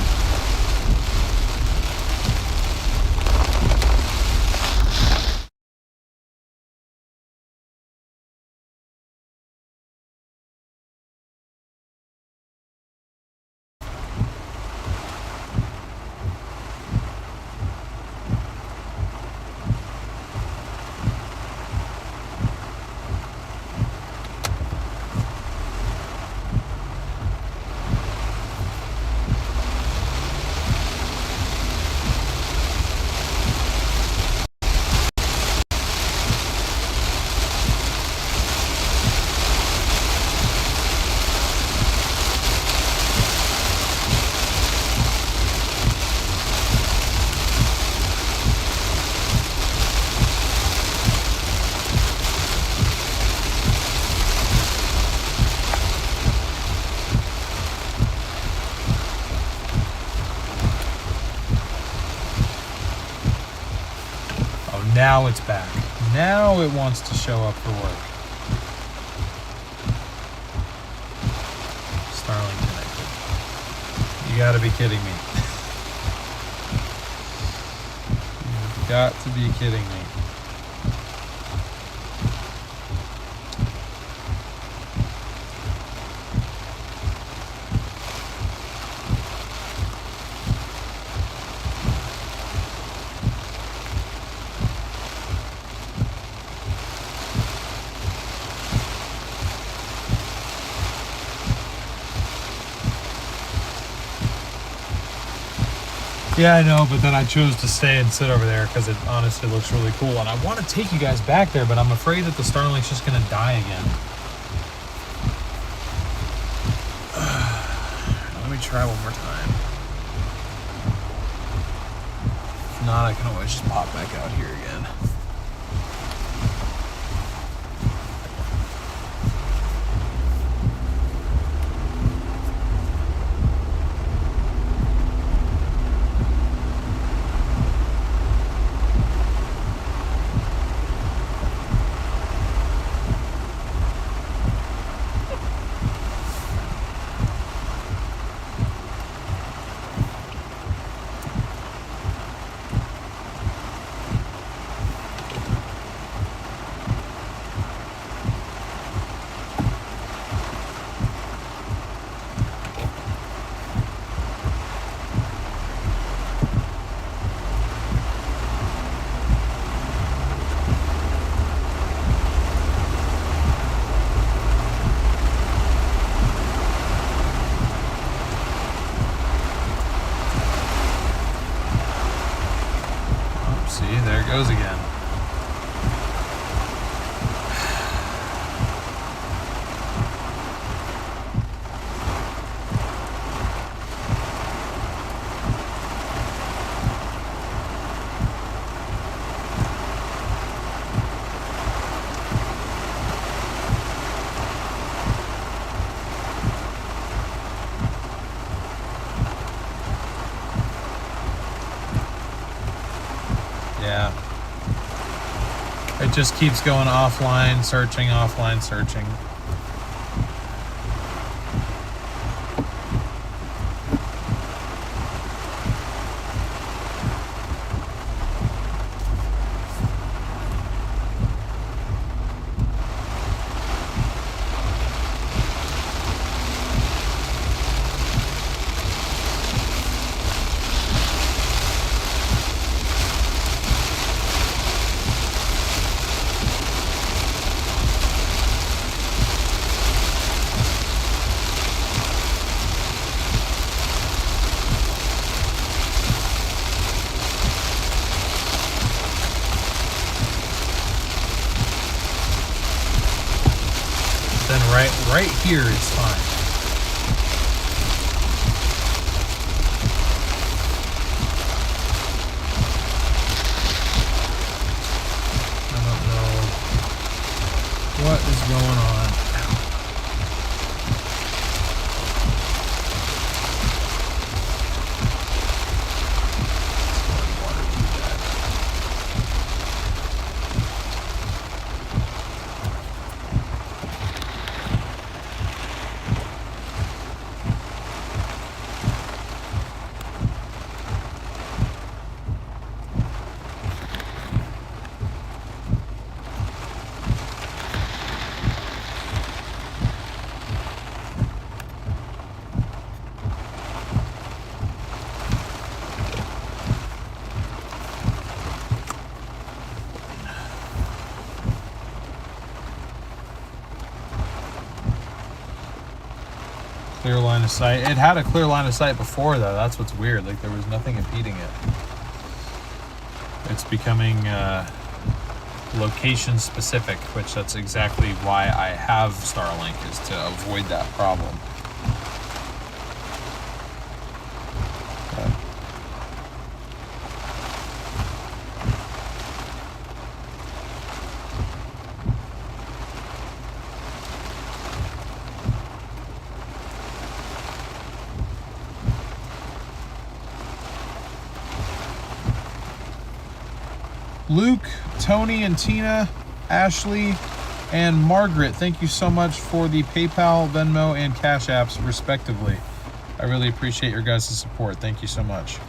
Now it's back. Now it wants to show up for work. Starlink connected. You gotta be kidding me. You've got to be kidding me. Yeah, I know, but then I chose to stay and sit over there because it honestly looks really cool. And I want to take you guys back there, but I'm afraid that the Starlink's just going to die again. Let me try one more time. If not, I can always just pop back out here again. There it goes again. Yeah. It just keeps going offline, searching, offline, searching. Then right here is fine. I don't know what is going on. Clear line of sight. It had a clear line of sight before, though. That's what's weird. Like, there was nothing impeding it. It's becoming location specific, which that's exactly why I have Starlink, is to avoid that problem. Luke, Tony, and Tina, Ashley, and Margaret, thank you so much for the PayPal, Venmo, and Cash Apps, respectively. I really appreciate your guys' support. Thank you so much.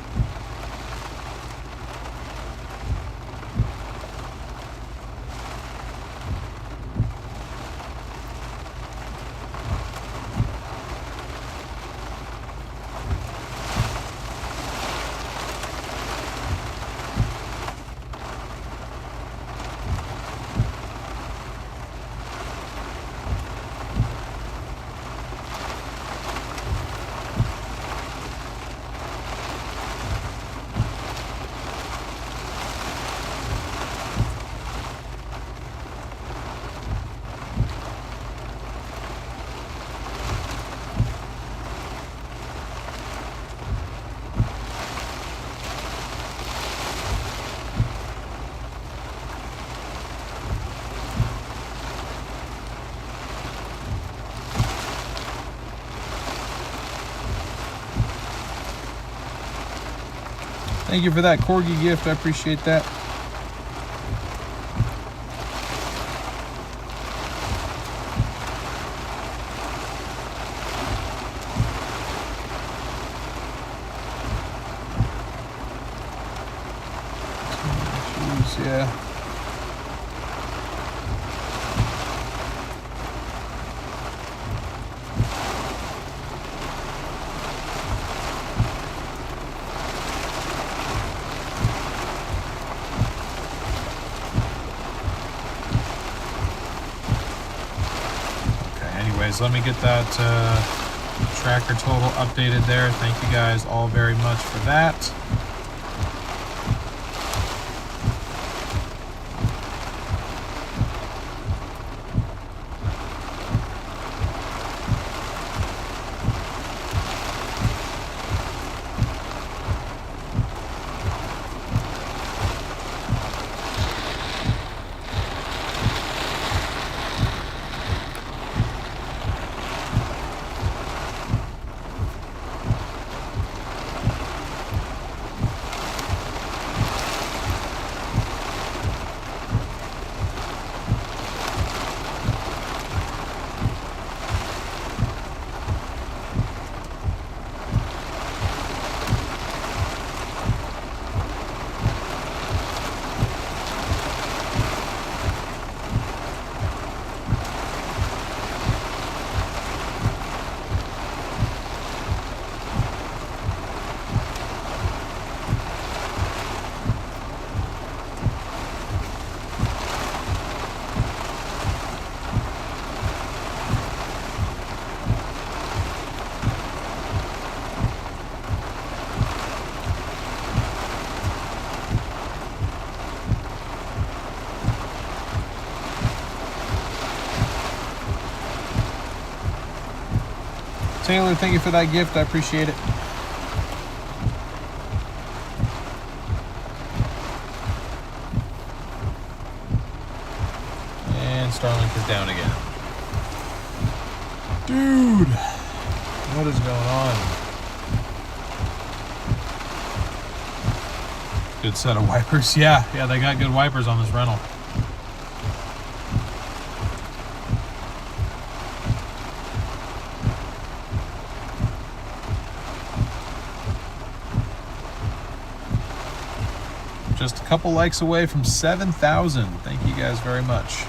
Thank you for that corgi gift. I appreciate that. Jeez, yeah. Let me get that tracker total updated there. Thank you guys all very much for that. Taylor, thank you for that gift. I appreciate it. And Starlink is down again. Dude, what is going on? Good set of wipers. Yeah, they got good wipers on this rental. Just a couple likes away from 7,000. Thank you guys very much.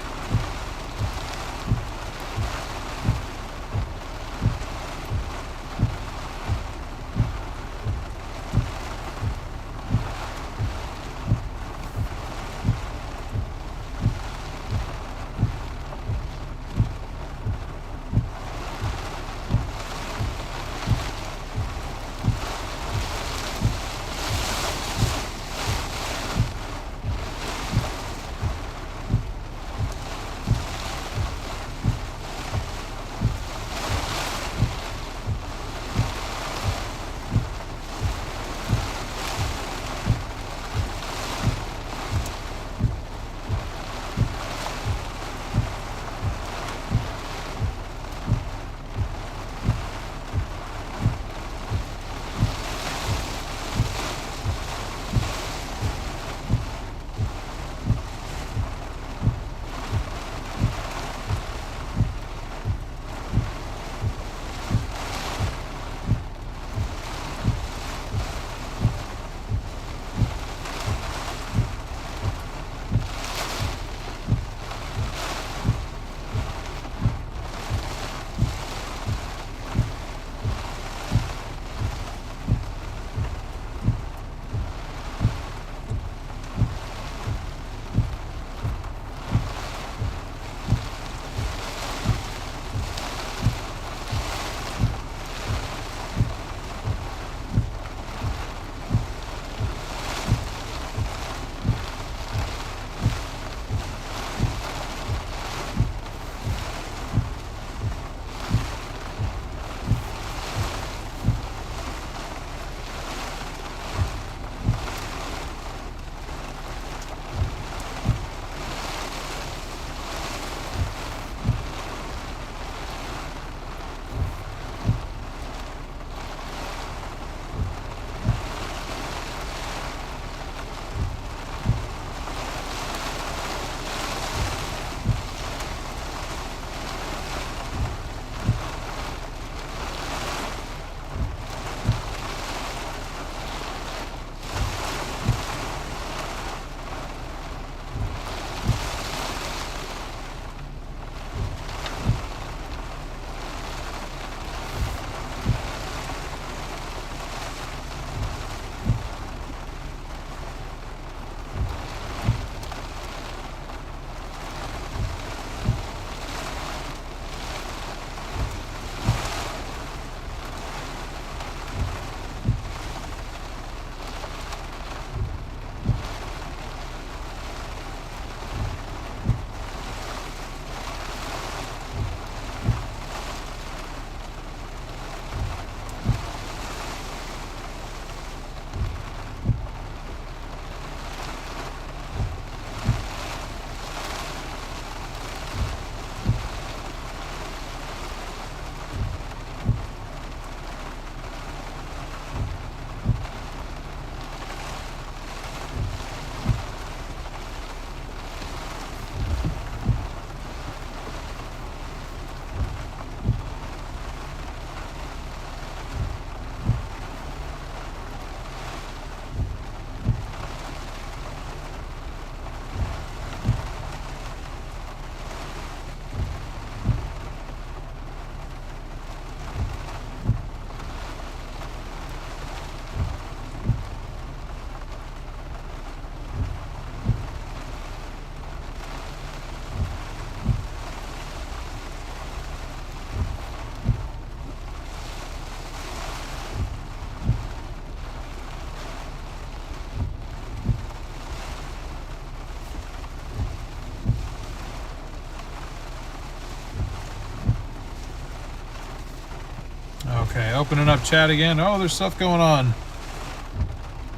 Okay, opening up chat again. Oh, there's stuff going on.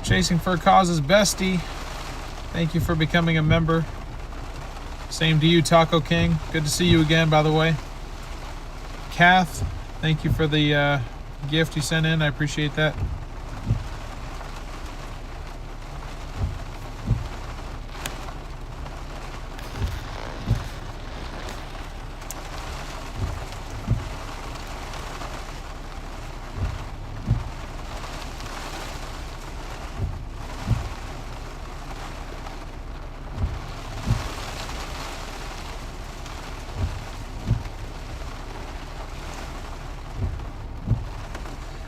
Chasing for Causes Bestie. Thank you for becoming a member. Same to you, Taco King. Good to see you again, by the way. Kath, thank you for the gift you sent in. I appreciate that.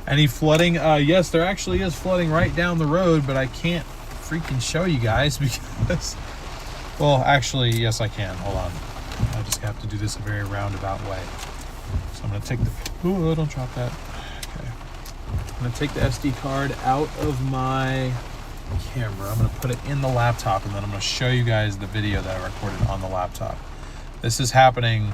Any flooding? Yes, there actually is flooding right down the road, but I can't freaking show you guys because, well, actually, yes, I can. Hold on. I just have to do this a very roundabout way. So I'm going to take the, ooh, don't drop that. Okay. I'm going to take the SD card out of my camera. I'm going to put it in the laptop, and then I'm going to show you guys the video that I recorded on the laptop. This is happening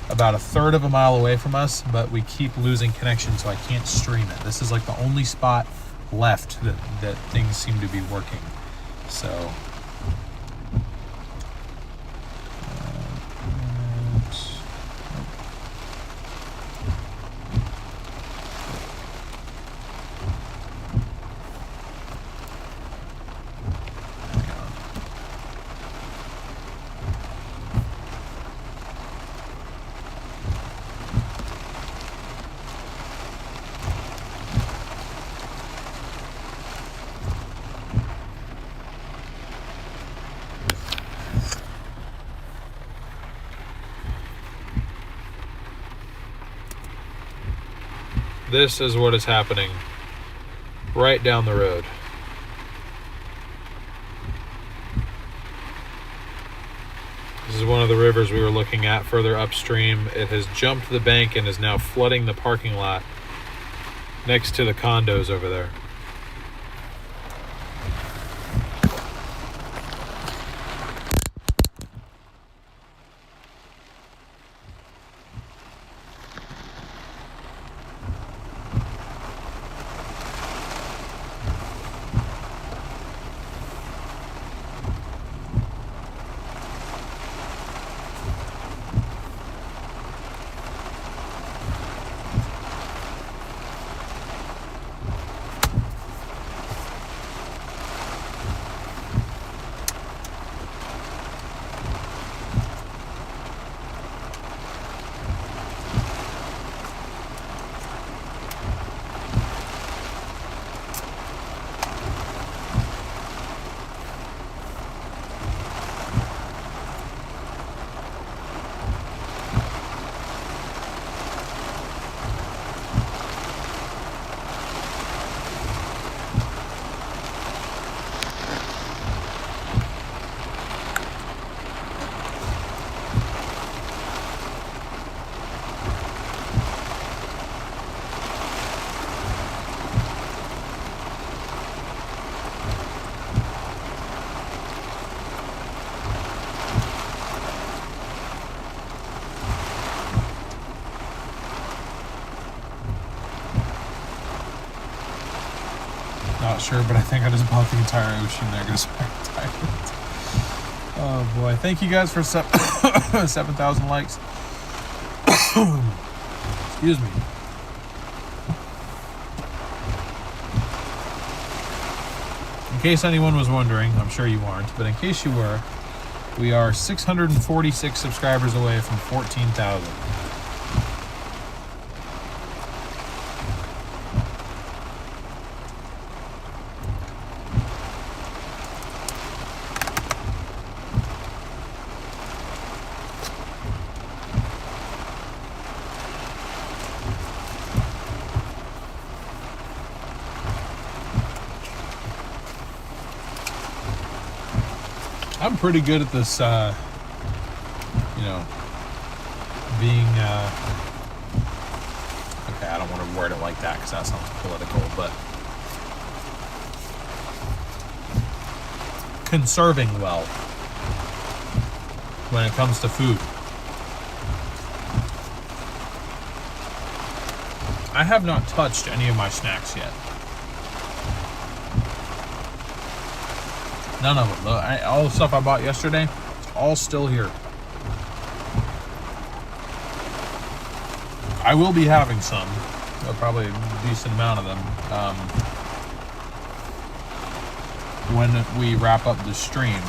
about a third of a mile away from us, but we keep losing connection, so I can't stream it. This is like the only spot left that things seem to be working. So this is what is happening right down the road. This is one of the rivers we were looking at further upstream. It has jumped the bank and is now flooding the parking lot next to the condos over there. Not sure, but I think I just bought the entire ocean there. Oh boy. Thank you guys for 7,000 likes. Excuse me. In case anyone was wondering, I'm sure you aren't, but in case you were, we are 646 subscribers away from 14,000. I'm pretty good at this, being, okay, I don't want to word it like that because that sounds political, but conserving well when it comes to food. I have not touched any of my snacks yet. None of them. All the stuff I bought yesterday, it's all still here. I will be having some. Probably a decent amount of them. When we wrap up the stream.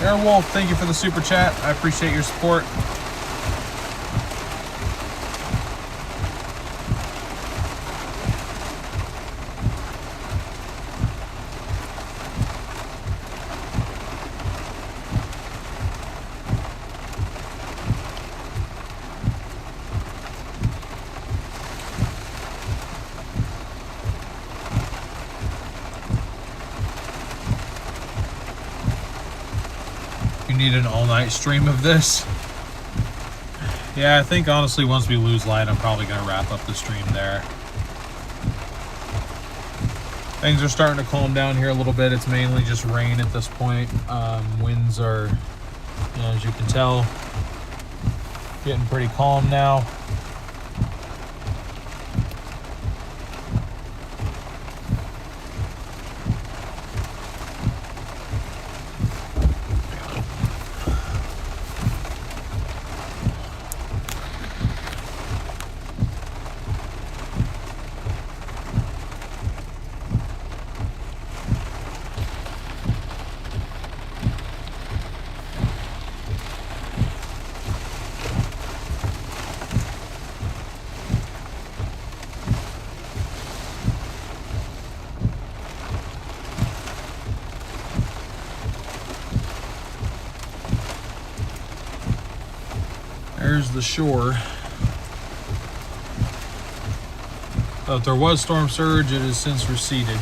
Airwolf, thank you for the super chat. I appreciate your support. Need an all-night stream of this. Yeah, I think honestly once we lose light, I'm probably going to wrap up the stream there. Things are starting to calm down here a little bit. It's mainly just rain at this point. Winds are, you know, as you can tell, getting pretty calm now. There's the shore. But if there was storm surge, it has since receded.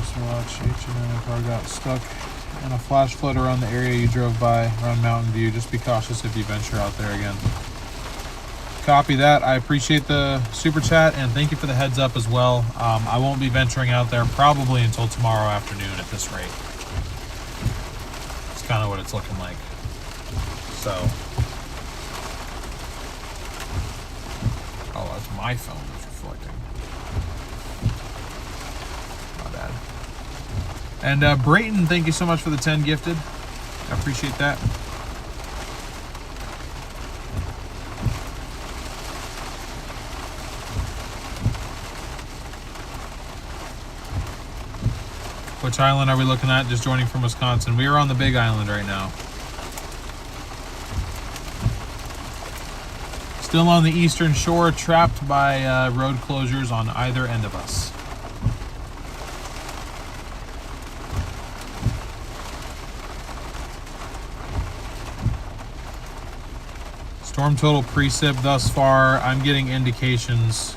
Just watch H&M car got stuck in a flash flood around the area you drove by around Mountain View. Just be cautious if you venture out there again. Copy that. I appreciate the super chat and thank you for the heads up as well. I won't be venturing out there probably until tomorrow afternoon at this rate. It's kind of what it's looking like. So, oh, that's my phone that's reflecting. My bad. And Brayton, thank you so much for the 10 gifted. I appreciate that. Which island are we looking at? Just joining from Wisconsin. We are on the Big Island right now. Still on the eastern shore, trapped by road closures on either end of us. Storm total precip thus far, I'm getting indications.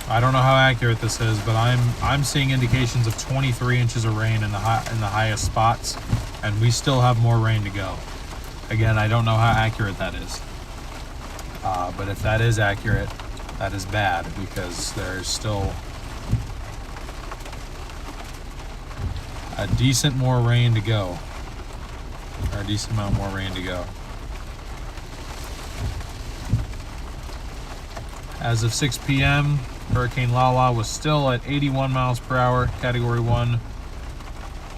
I don't know how accurate this is, but I'm seeing indications of 23 inches of rain in the highest spots, and we still have more rain to go. Again, I don't know how accurate that is, but if that is accurate, that is bad because there's still a decent more rain to go, or a decent amount more rain to go. As of 6 p.m. Hurricane Lala was still at 81 miles per hour, Category 1,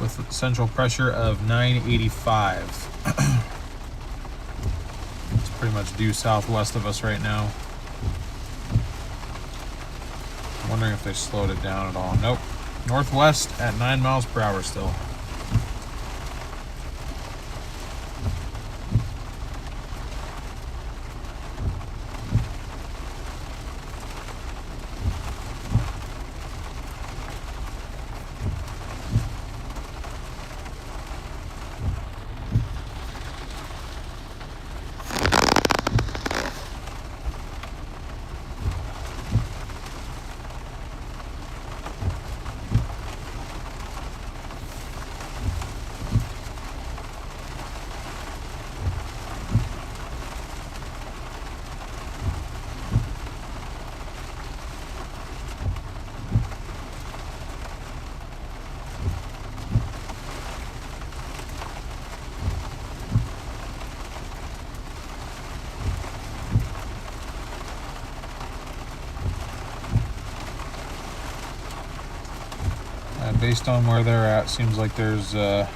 with a central pressure of 985. It's pretty much due southwest of us right now. I'm wondering if they slowed it down at all. Nope. Northwest at 9 miles per hour still. Based on where they're at, seems like there's a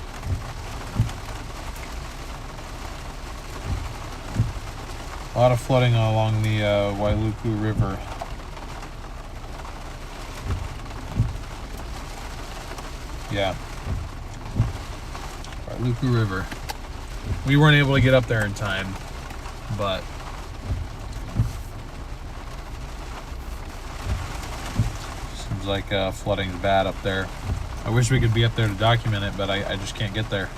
lot of flooding along the Wailuku River. Yeah, Wailuku River. We weren't able to get up there in time, but seems like flooding's bad up there. I wish we could be up there to document it, but I just can't get there.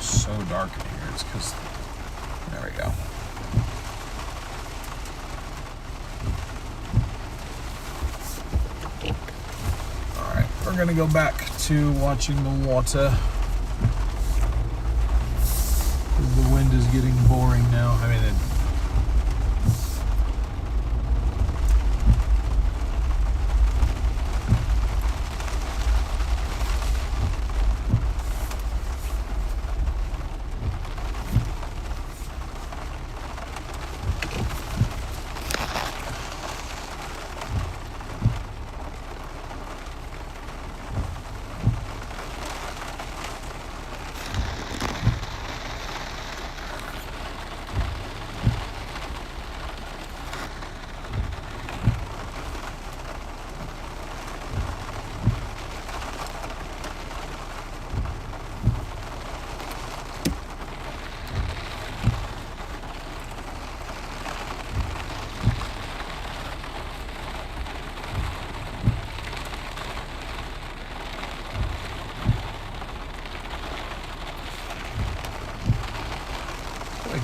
So dark in here, it's because, there we go. Alright, we're gonna go back to watching the water. The wind is getting boring now. I mean,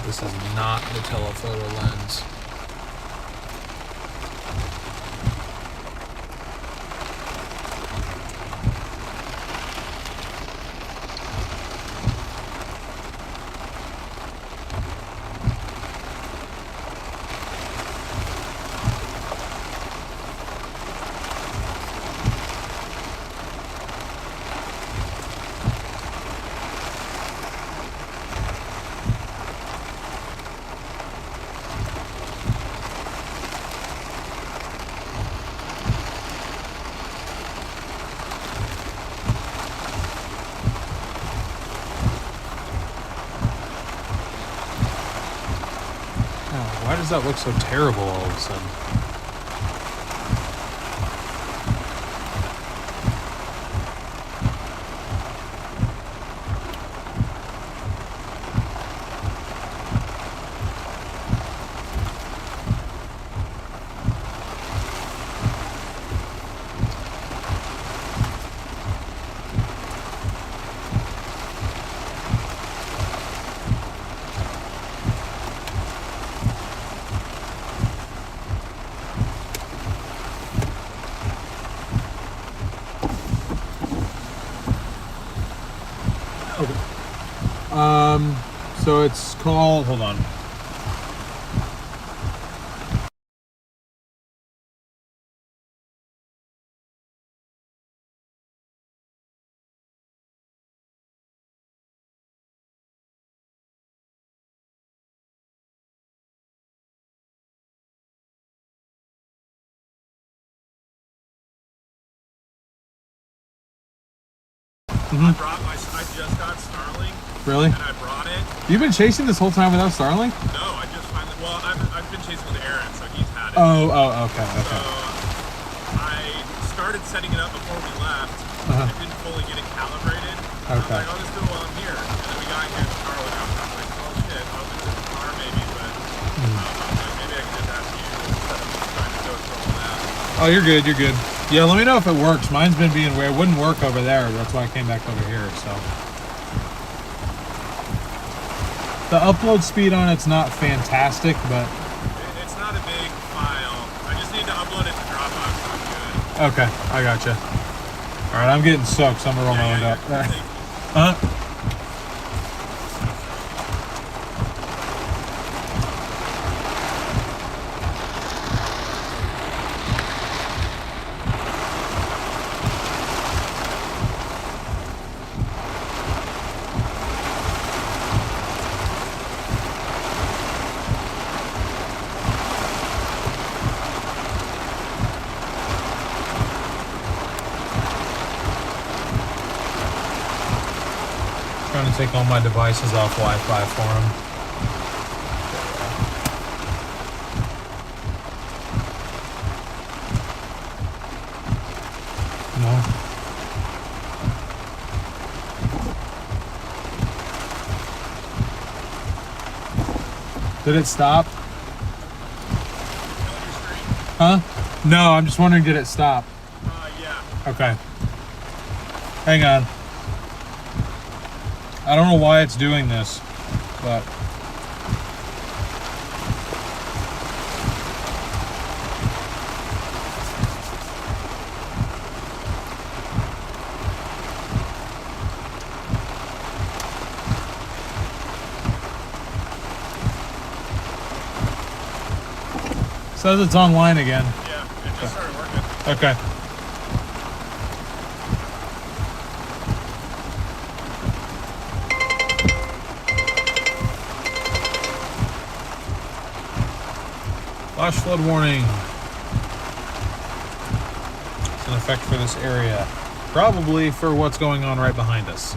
This is not the telephoto lens. Why does that look so terrible all of a sudden? So it's called, hold on. I just got Starlink. Really? And I brought it. You've been chasing this whole time without Starlink? No, I just finally. Well, I've been chasing with Aaron, so he's had it. Okay. So I started setting it up before we left. I didn't fully get it calibrated. I was like, I'll just do it while I'm here. And then we got here in the car with him. I was like, oh shit, I'll do it in the car maybe, but I was like, maybe I can just ask you instead of trying to go through all that. Oh, you're good. You're good. Yeah, let me know if it works. Mine's been being weird. It wouldn't work over there. That's why I came back over here. So the upload speed on it's not fantastic, but It's not a big file. I just need to upload it to Dropbox. So I'm good. okay, I gotcha. All right, I'm getting soaked, so I'm gonna roll my window up. Thank you. Trying to take all my devices off Wi-Fi for him. No. Did it stop? Huh? No, I'm just wondering, did it stop? Yeah. Okay. Hang on. I don't know why it's doing this, but says it's online again. Yeah, it just started working. Okay. Flash flood warning. It's in effect for this area. Probably for what's going on right behind us.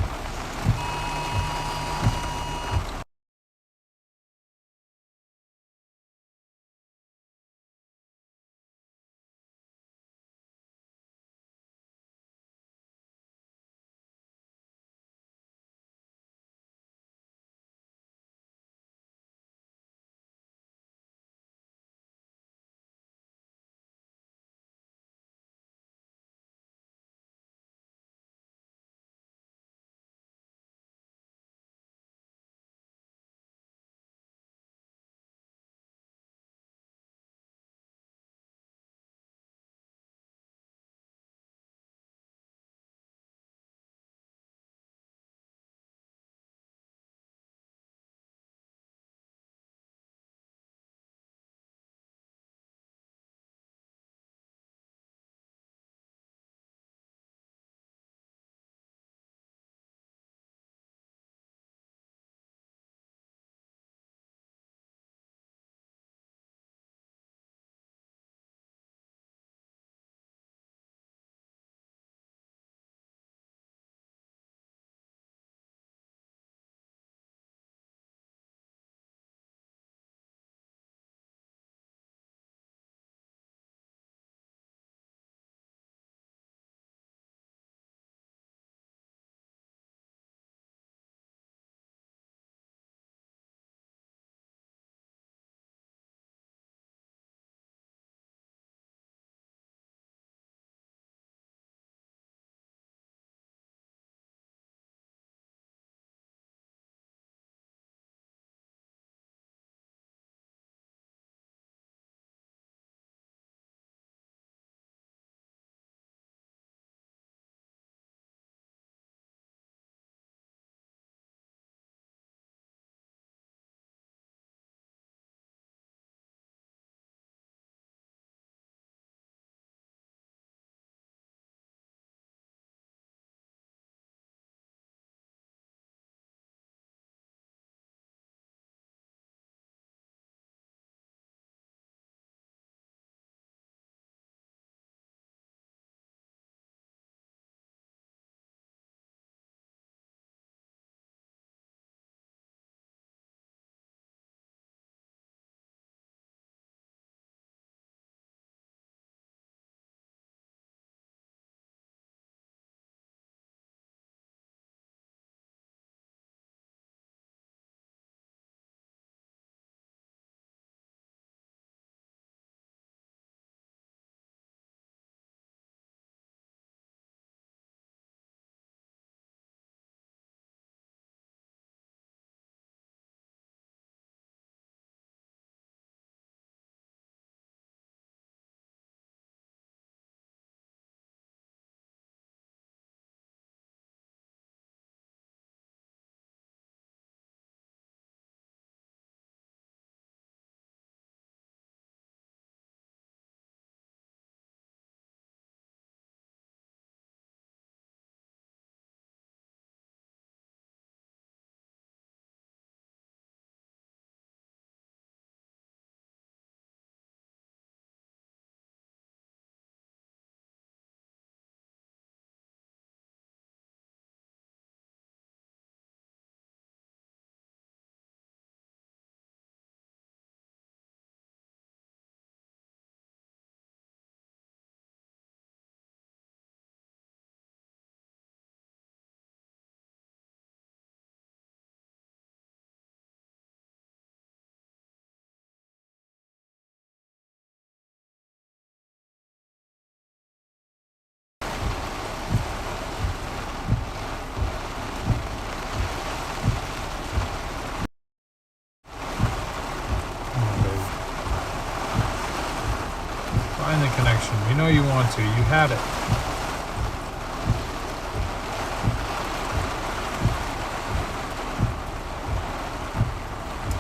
connection. You know you want to. You had it.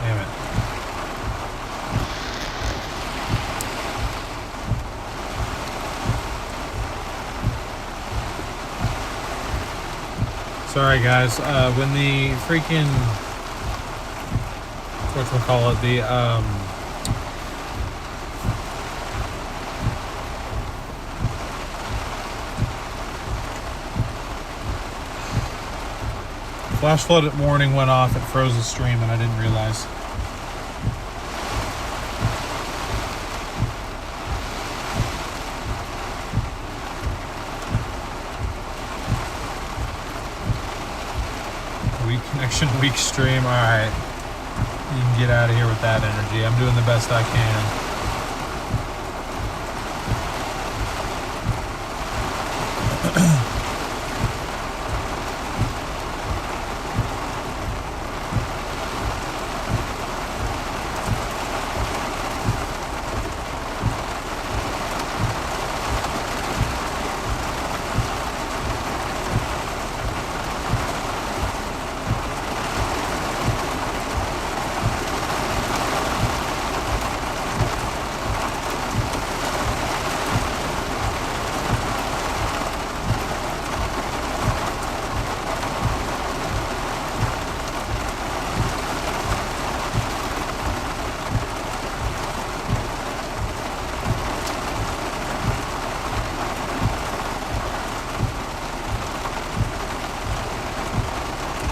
Damn it. Sorry guys, when the freaking whatchamacallit, the flash flood at morning went off, it froze the stream and I didn't realize. Weak connection, weak stream. Alright. You can get out of here with that energy. I'm doing the best I can.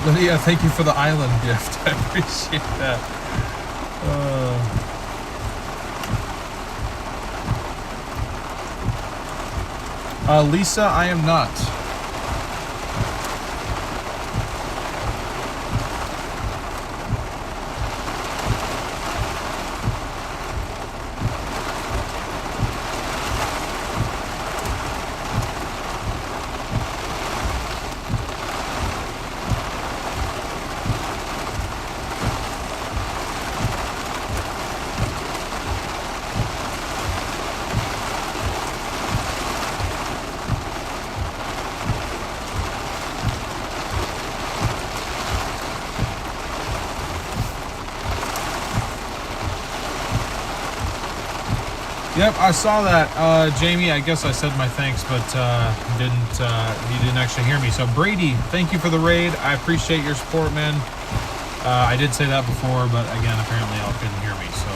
Lydia, thank you for the island gift. I appreciate that. Lisa, I am not. Yep, I saw that, Jamie. I guess I said my thanks, but he didn't actually hear me. So Brady, thank you for the raid. I appreciate your support, man. I did say that before, but again, apparently y'all couldn't hear me. So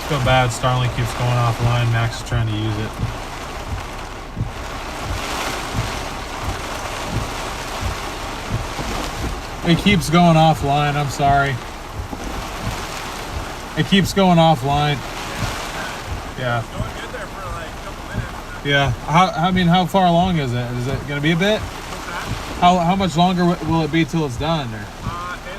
Feel bad. Starlink keeps going offline. Max is trying to use it. It keeps going offline. I'm sorry. It keeps going offline. Yeah. Going good there for like a couple minutes. Yeah. How far along is it? Is it going to be a bit? How much longer will it be till it's done? Or? It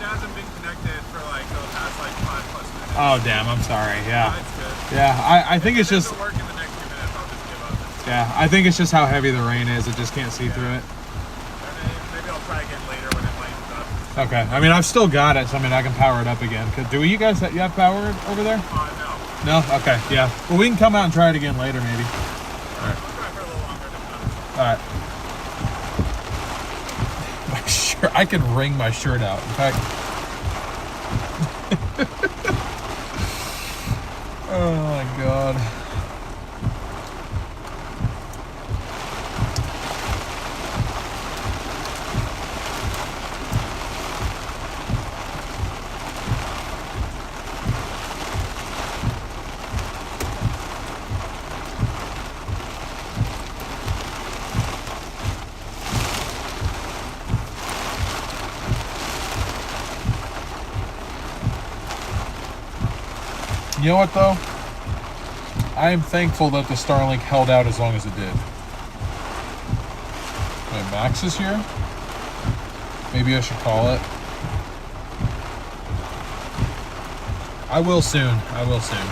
hasn't been connected for like the past like 5+ minutes. Oh damn! I'm sorry. Yeah. It's good. Yeah. I think it's If it just. doesn't work in the next few minutes, I'll just give up. Yeah. I think it's just how heavy the rain is. It just can't see through it. And then maybe I'll try again later when it lightens up. Okay. I mean, I've still got it, so I mean, I can power it up again. Do you guys you have power over there? No. No. Okay. Yeah. Well, we can come out and try it again later, maybe. We'll try for a little longer than that. All right. My shirt. I can wring my shirt out. In fact. Oh my god. You know what though? I am thankful that the Starlink held out as long as it did. Wait, Max is here? Maybe I should call it. I will soon. I will soon.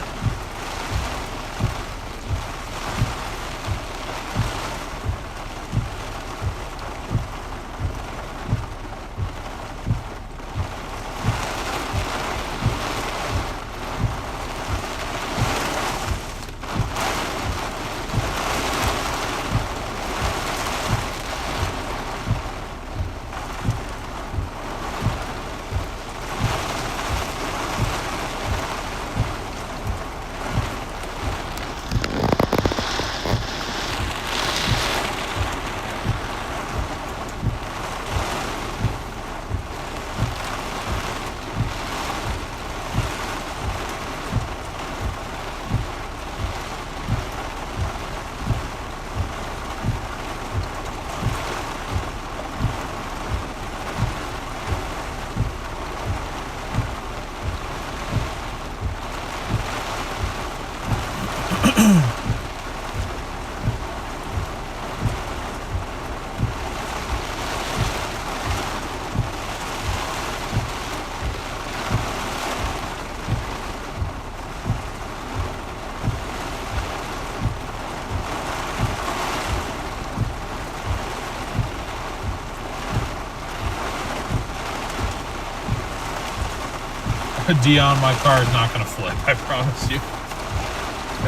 Dion, my car is not going to flip, I promise you.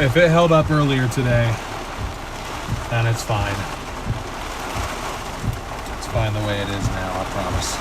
If it held up earlier today, then it's fine. It's fine the way it is now, I promise.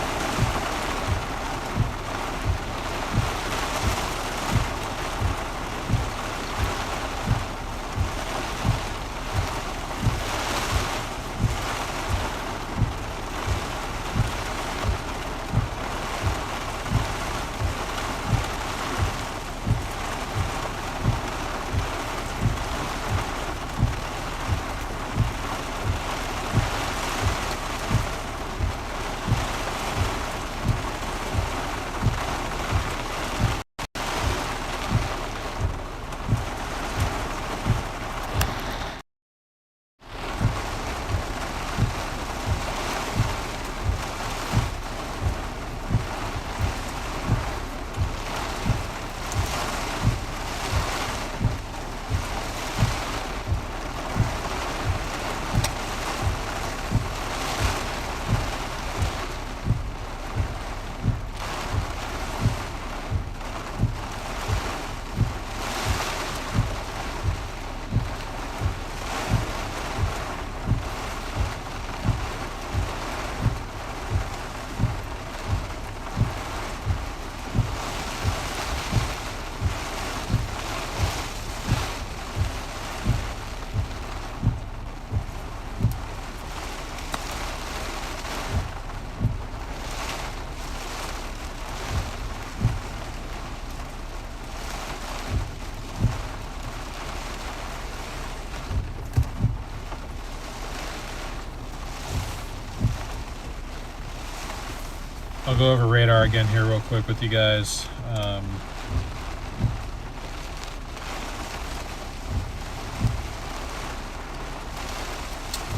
I'll go over radar again here real quick with you guys.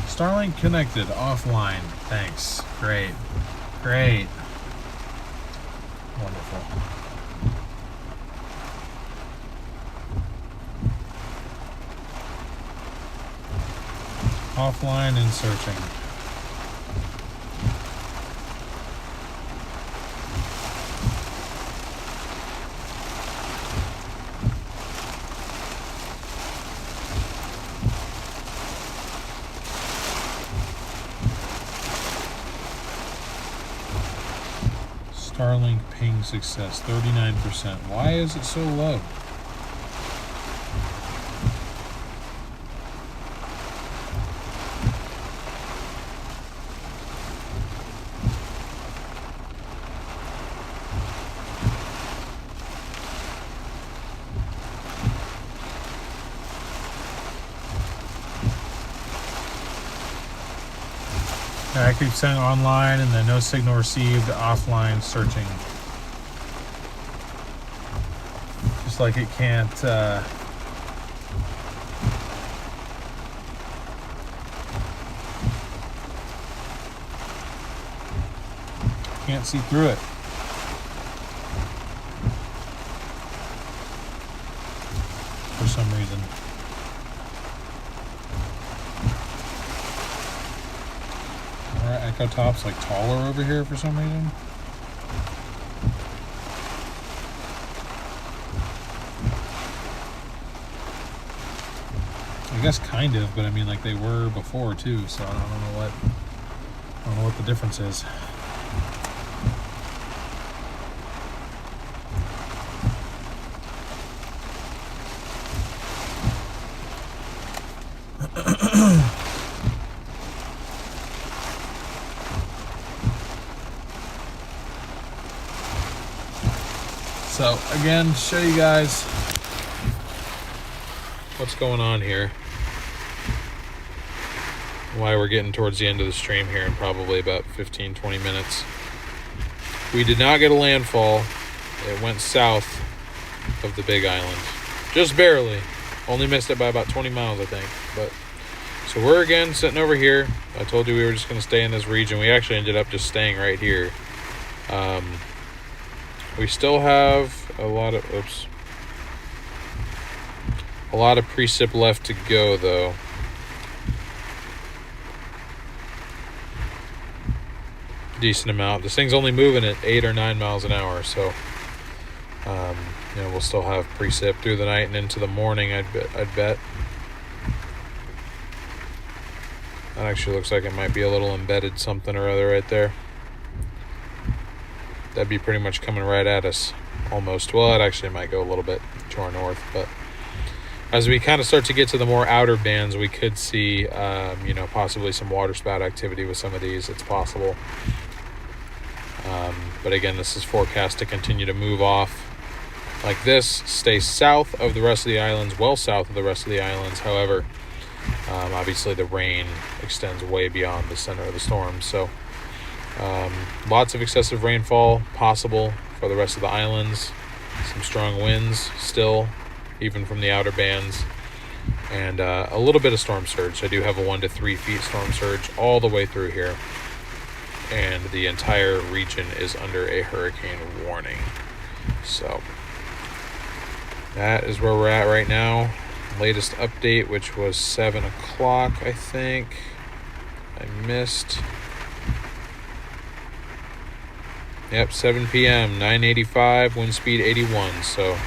Starlink connected, offline. Thanks. Great. Great. Wonderful. Offline and searching. Starlink ping success, 39%. Why is it so low? I keep saying online and then no signal received, offline searching. Just like it can't, can't see through it. For some reason. Echo Top's like taller over here for some reason. I guess kind of, but I mean like they were before too, so I don't know what the difference is. So again, show you guys what's going on here. Why we're getting towards the end of the stream here in probably about 15-20 minutes. We did not get a landfall. It went south of the Big Island. Just barely. Only missed it by about 20 miles, I think. But so we're again sitting over here. I told you we were just going to stay in this region. We actually ended up just staying right here. We still have a lot of precip left to go, though. Decent amount. This thing's only moving at 8 or 9 miles an hour, so we'll still have precip through the night and into the morning. I'd bet. That actually looks like it might be a little embedded something or other right there. That'd be pretty much coming right at us, almost. Well, it actually might go a little bit to our north, but as we kind of start to get to the more outer bands, we could see, possibly some waterspout activity with some of these. It's possible. But again, this is forecast to continue to move off like this, stay south of the rest of the islands, well south of the rest of the islands. However, obviously the rain extends way beyond the center of the storm, so lots of excessive rainfall possible for the rest of the islands. Some strong winds still, even from the outer bands, and a little bit of storm surge. I do have a 1 to 3 feet storm surge all the way through here, and the entire region is under a hurricane warning. So that is where we're at right now. Latest update, which was 7 o'clock, I think. I missed. Yep, 7 p.m., 985, wind speed 81. So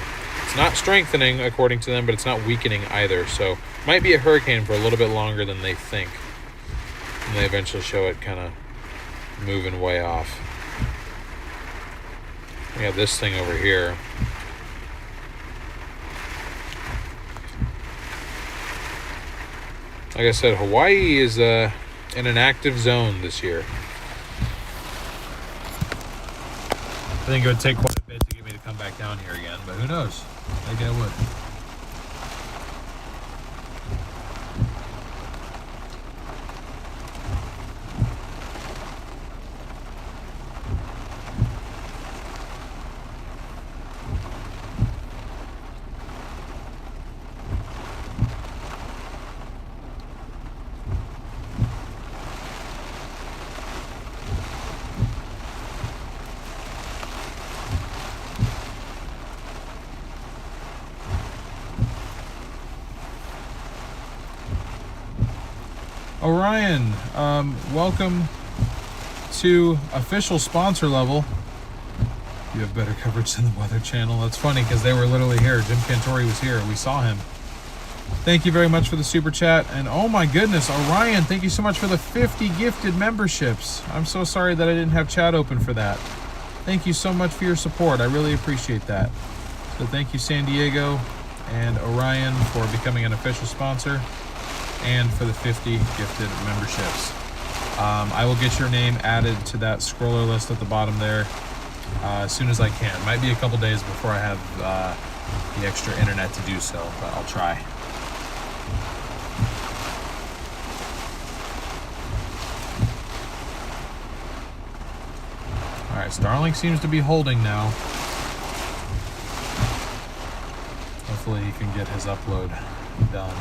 it's not strengthening according to them, but it's not weakening either. So might be a hurricane for a little bit longer than they think. And they eventually show it kind of moving way off. We have this thing over here. Like I said, Hawaii is in an active zone this year. I think it would take quite a bit to get me to come back down here again, but who knows? Maybe I would. Orion, welcome to official sponsor level. You have better coverage than the Weather Channel. That's funny because they were literally here. Jim Cantori was here. We saw him. Thank you very much for the super chat. And oh my goodness, Orion, thank you so much for the 50 gifted memberships. I'm so sorry that I didn't have chat open for that. Thank you so much for your support. I really appreciate that. So thank you, San Diego and Orion, for becoming an official sponsor and for the 50 gifted memberships. I will get your name added to that scroller list at the bottom there as soon as I can. Might be a couple days before I have the extra internet to do so, but I'll try. All right, Starlink seems to be holding now. Hopefully he can get his upload done.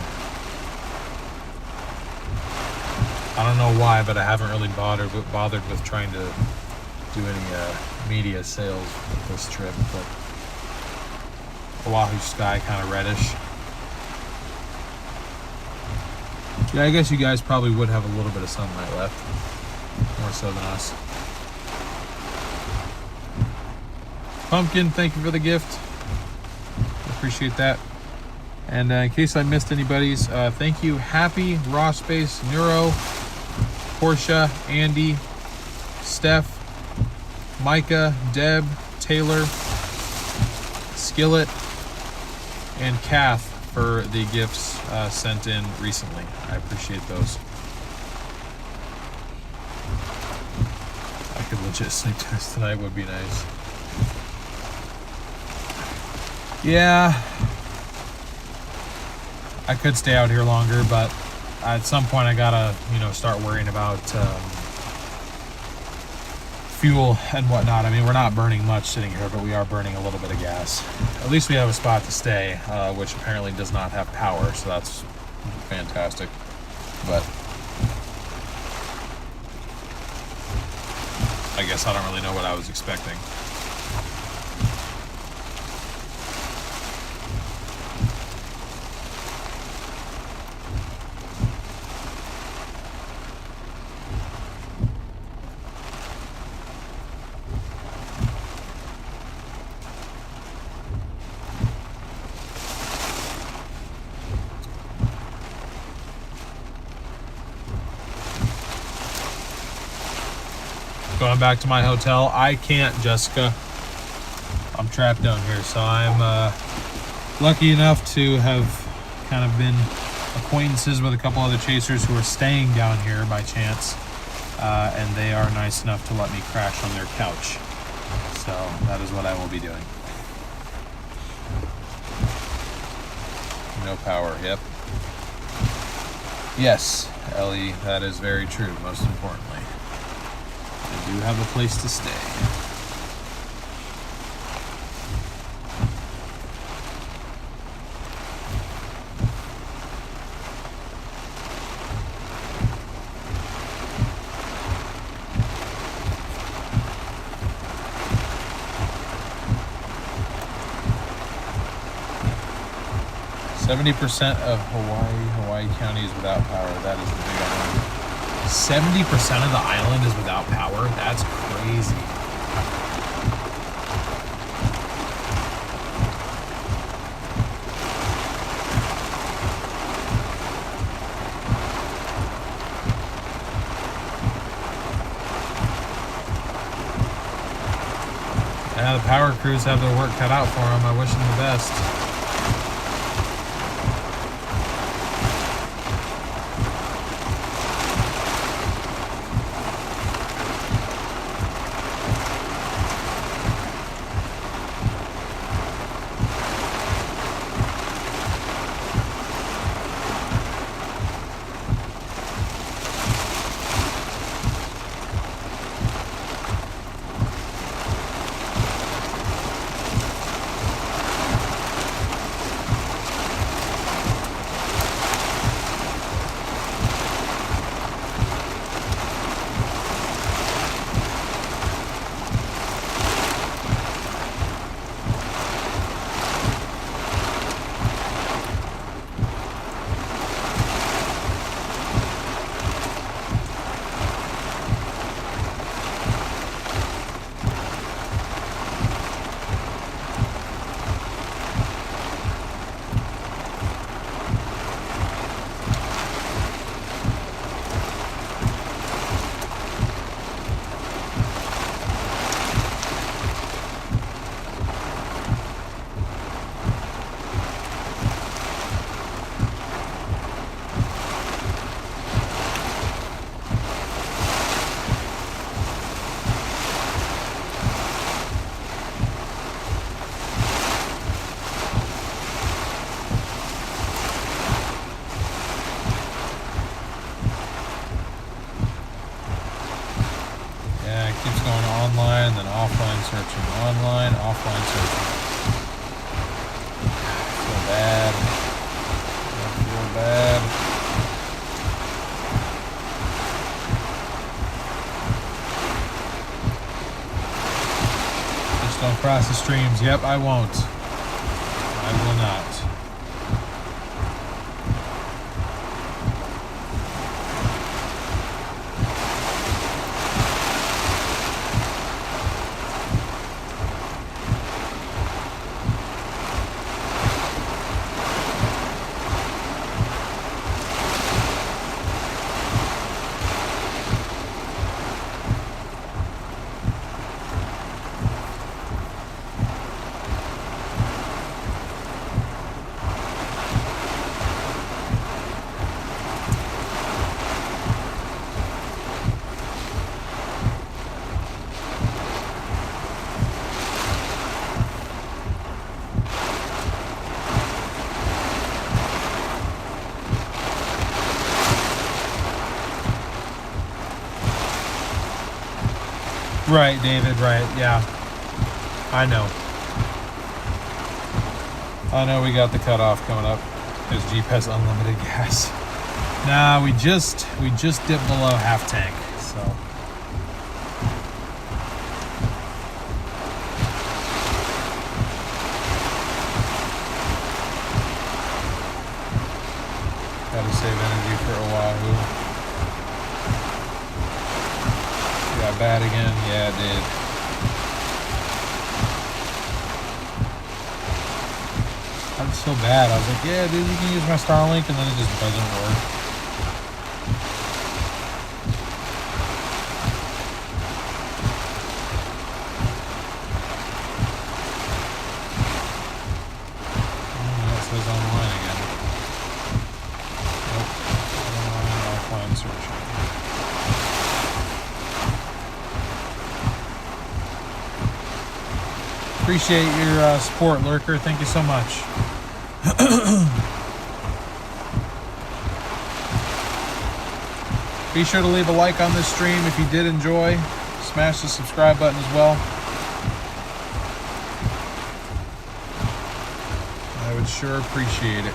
I don't know why, but I haven't really bothered with trying to do any media sales with this trip, but Oahu sky kind of reddish. Yeah, I guess you guys probably would have a little bit of sunlight left, more so than us. Pumpkin, thank you for the gift. Appreciate that. And in case I missed anybody's, thank you, Happy, Raw Space, Neuro, Portia, Andy, Steph, Micah, Deb, Taylor, Skillet, and Kath for the gifts sent in recently. I appreciate those. I could legit sleep test tonight, would be nice. Yeah, I could stay out here longer, but at some point I gotta, start worrying about fuel and whatnot. I mean, we're not burning much sitting here, but we are burning a little bit of gas. At least we have a spot to stay, which apparently does not have power, so that's fantastic. But I guess I don't really know what I was expecting. Going back to my hotel. I can't, Jessica. I'm trapped down here, so I'm lucky enough to have kind of been acquaintances with a couple other chasers who are staying down here by chance, and they are nice enough to let me crash on their couch. So that is what I will be doing. No power, yep. Yes, Ellie, that is very true, most importantly. I do have a place to stay. %70 of Hawaii County is without power. That is the big island. 70% of the island is without power? That's crazy. Yeah, the power crews have their work cut out for them. I wish them the best. across the streams. Yep, I won't. I will not. Right, David, right, yeah. I know. I know we got the cutoff coming up because Jeep has unlimited gas. Nah, we just dipped below half tank, so. Gotta save energy for Oahu. Got bad again? Yeah, it did. I was so bad. I was like, yeah, dude, you can use my Starlink, and then it just doesn't work. Oh, it says online again. Nope. Online, offline searching. Appreciate your support, Lurker. Thank you so much. Be sure to leave a like on this stream if you did enjoy. Smash the subscribe button as well. I would sure appreciate it.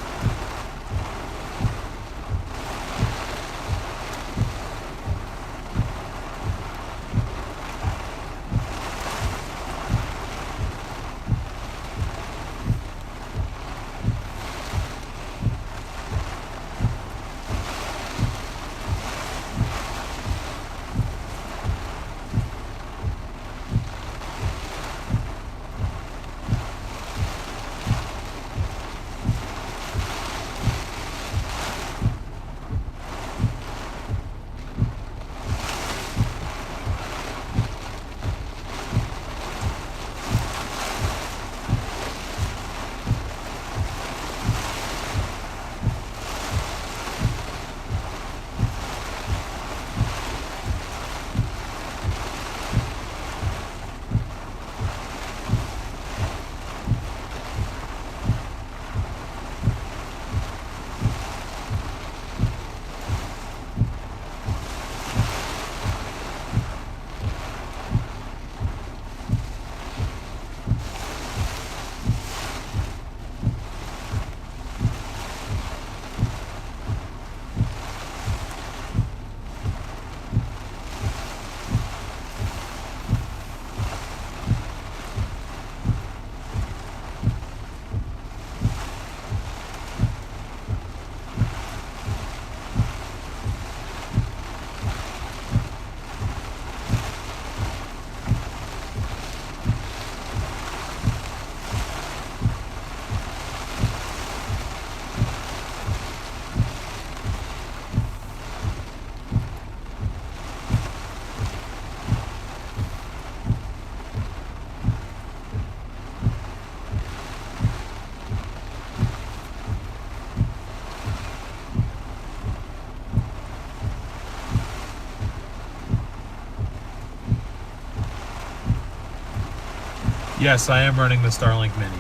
Yes, I am running the Starlink Mini.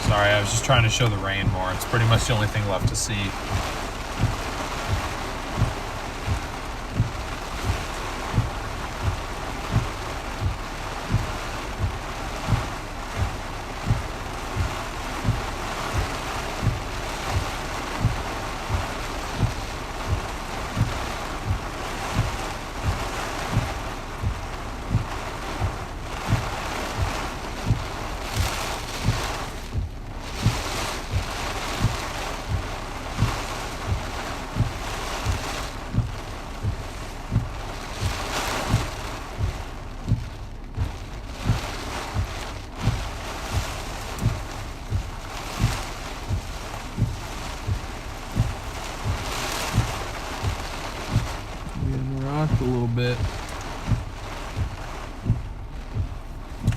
Sorry, I was just trying to show the rain more. It's pretty much the only thing left to see. bit.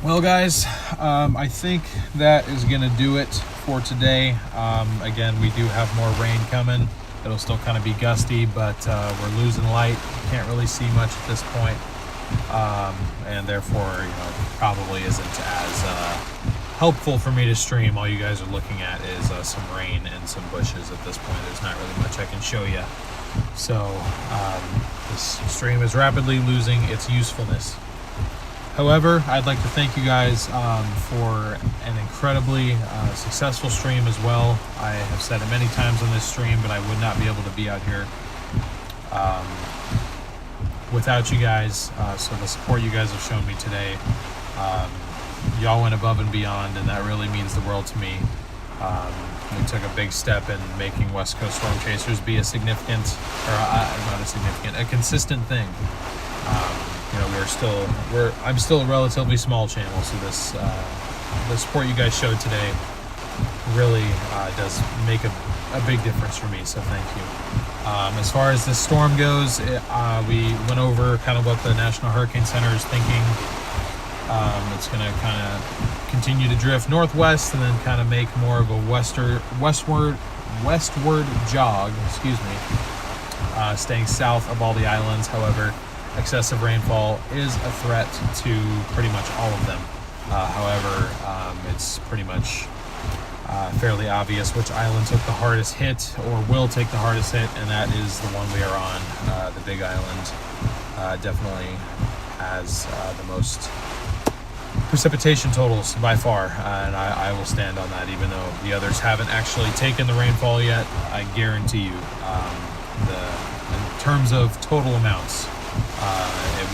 Well, guys, I think that is going to do it for today. Again, we do have more rain coming. It'll still kind of be gusty, but we're losing light. Can't really see much at this point. And therefore, probably isn't as helpful for me to stream. All you guys are looking at is some rain and some bushes at this point. There's not really much I can show you. So this stream is rapidly losing its usefulness. However, I'd like to thank you guys for an incredibly successful stream as well. I have said it many times on this stream, but I would not be able to be out here without you guys. So the support you guys have shown me today, y'all went above and beyond, and that really means the world to me. We took a big step in making West Coast Storm Chasers be a significant, or not a significant, a consistent thing. I'm still a relatively small channel, so the support you guys showed today really does make a big difference for me, so thank you. As far as this storm goes, we went over kind of what the National Hurricane Center is thinking. It's going to kind of continue to drift northwest and then kind of make more of a westward jog, staying south of all the islands. However, excessive rainfall is a threat to pretty much all of them. However, it's pretty much fairly obvious which island took the hardest hit or will take the hardest hit, and that is the one we are on. The Big Island definitely has the most precipitation totals by far, and I will stand on that, even though the others haven't actually taken the rainfall yet. I guarantee you, in terms of total amounts, it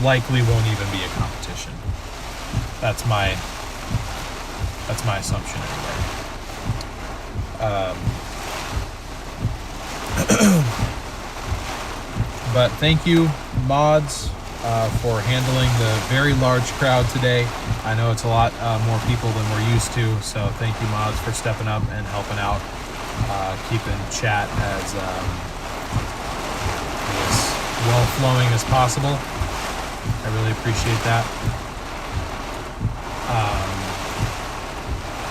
likely won't even be a competition. That's my assumption anyway. But thank you, mods, for handling the very large crowd today. I know it's a lot more people than we're used to, so thank you, mods, for stepping up and helping out, keeping chat as well flowing as possible. I really appreciate that.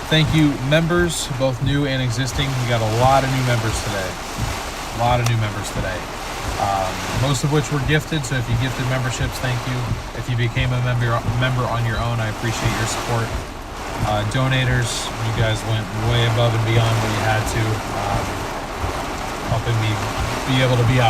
Thank you, members, both new and existing. We got a lot of new members today. Most of which were gifted, so if you gifted memberships, thank you. If you became a member on your own, I appreciate your support. Donators, you guys went way above and beyond what you had to, helping me be able to be out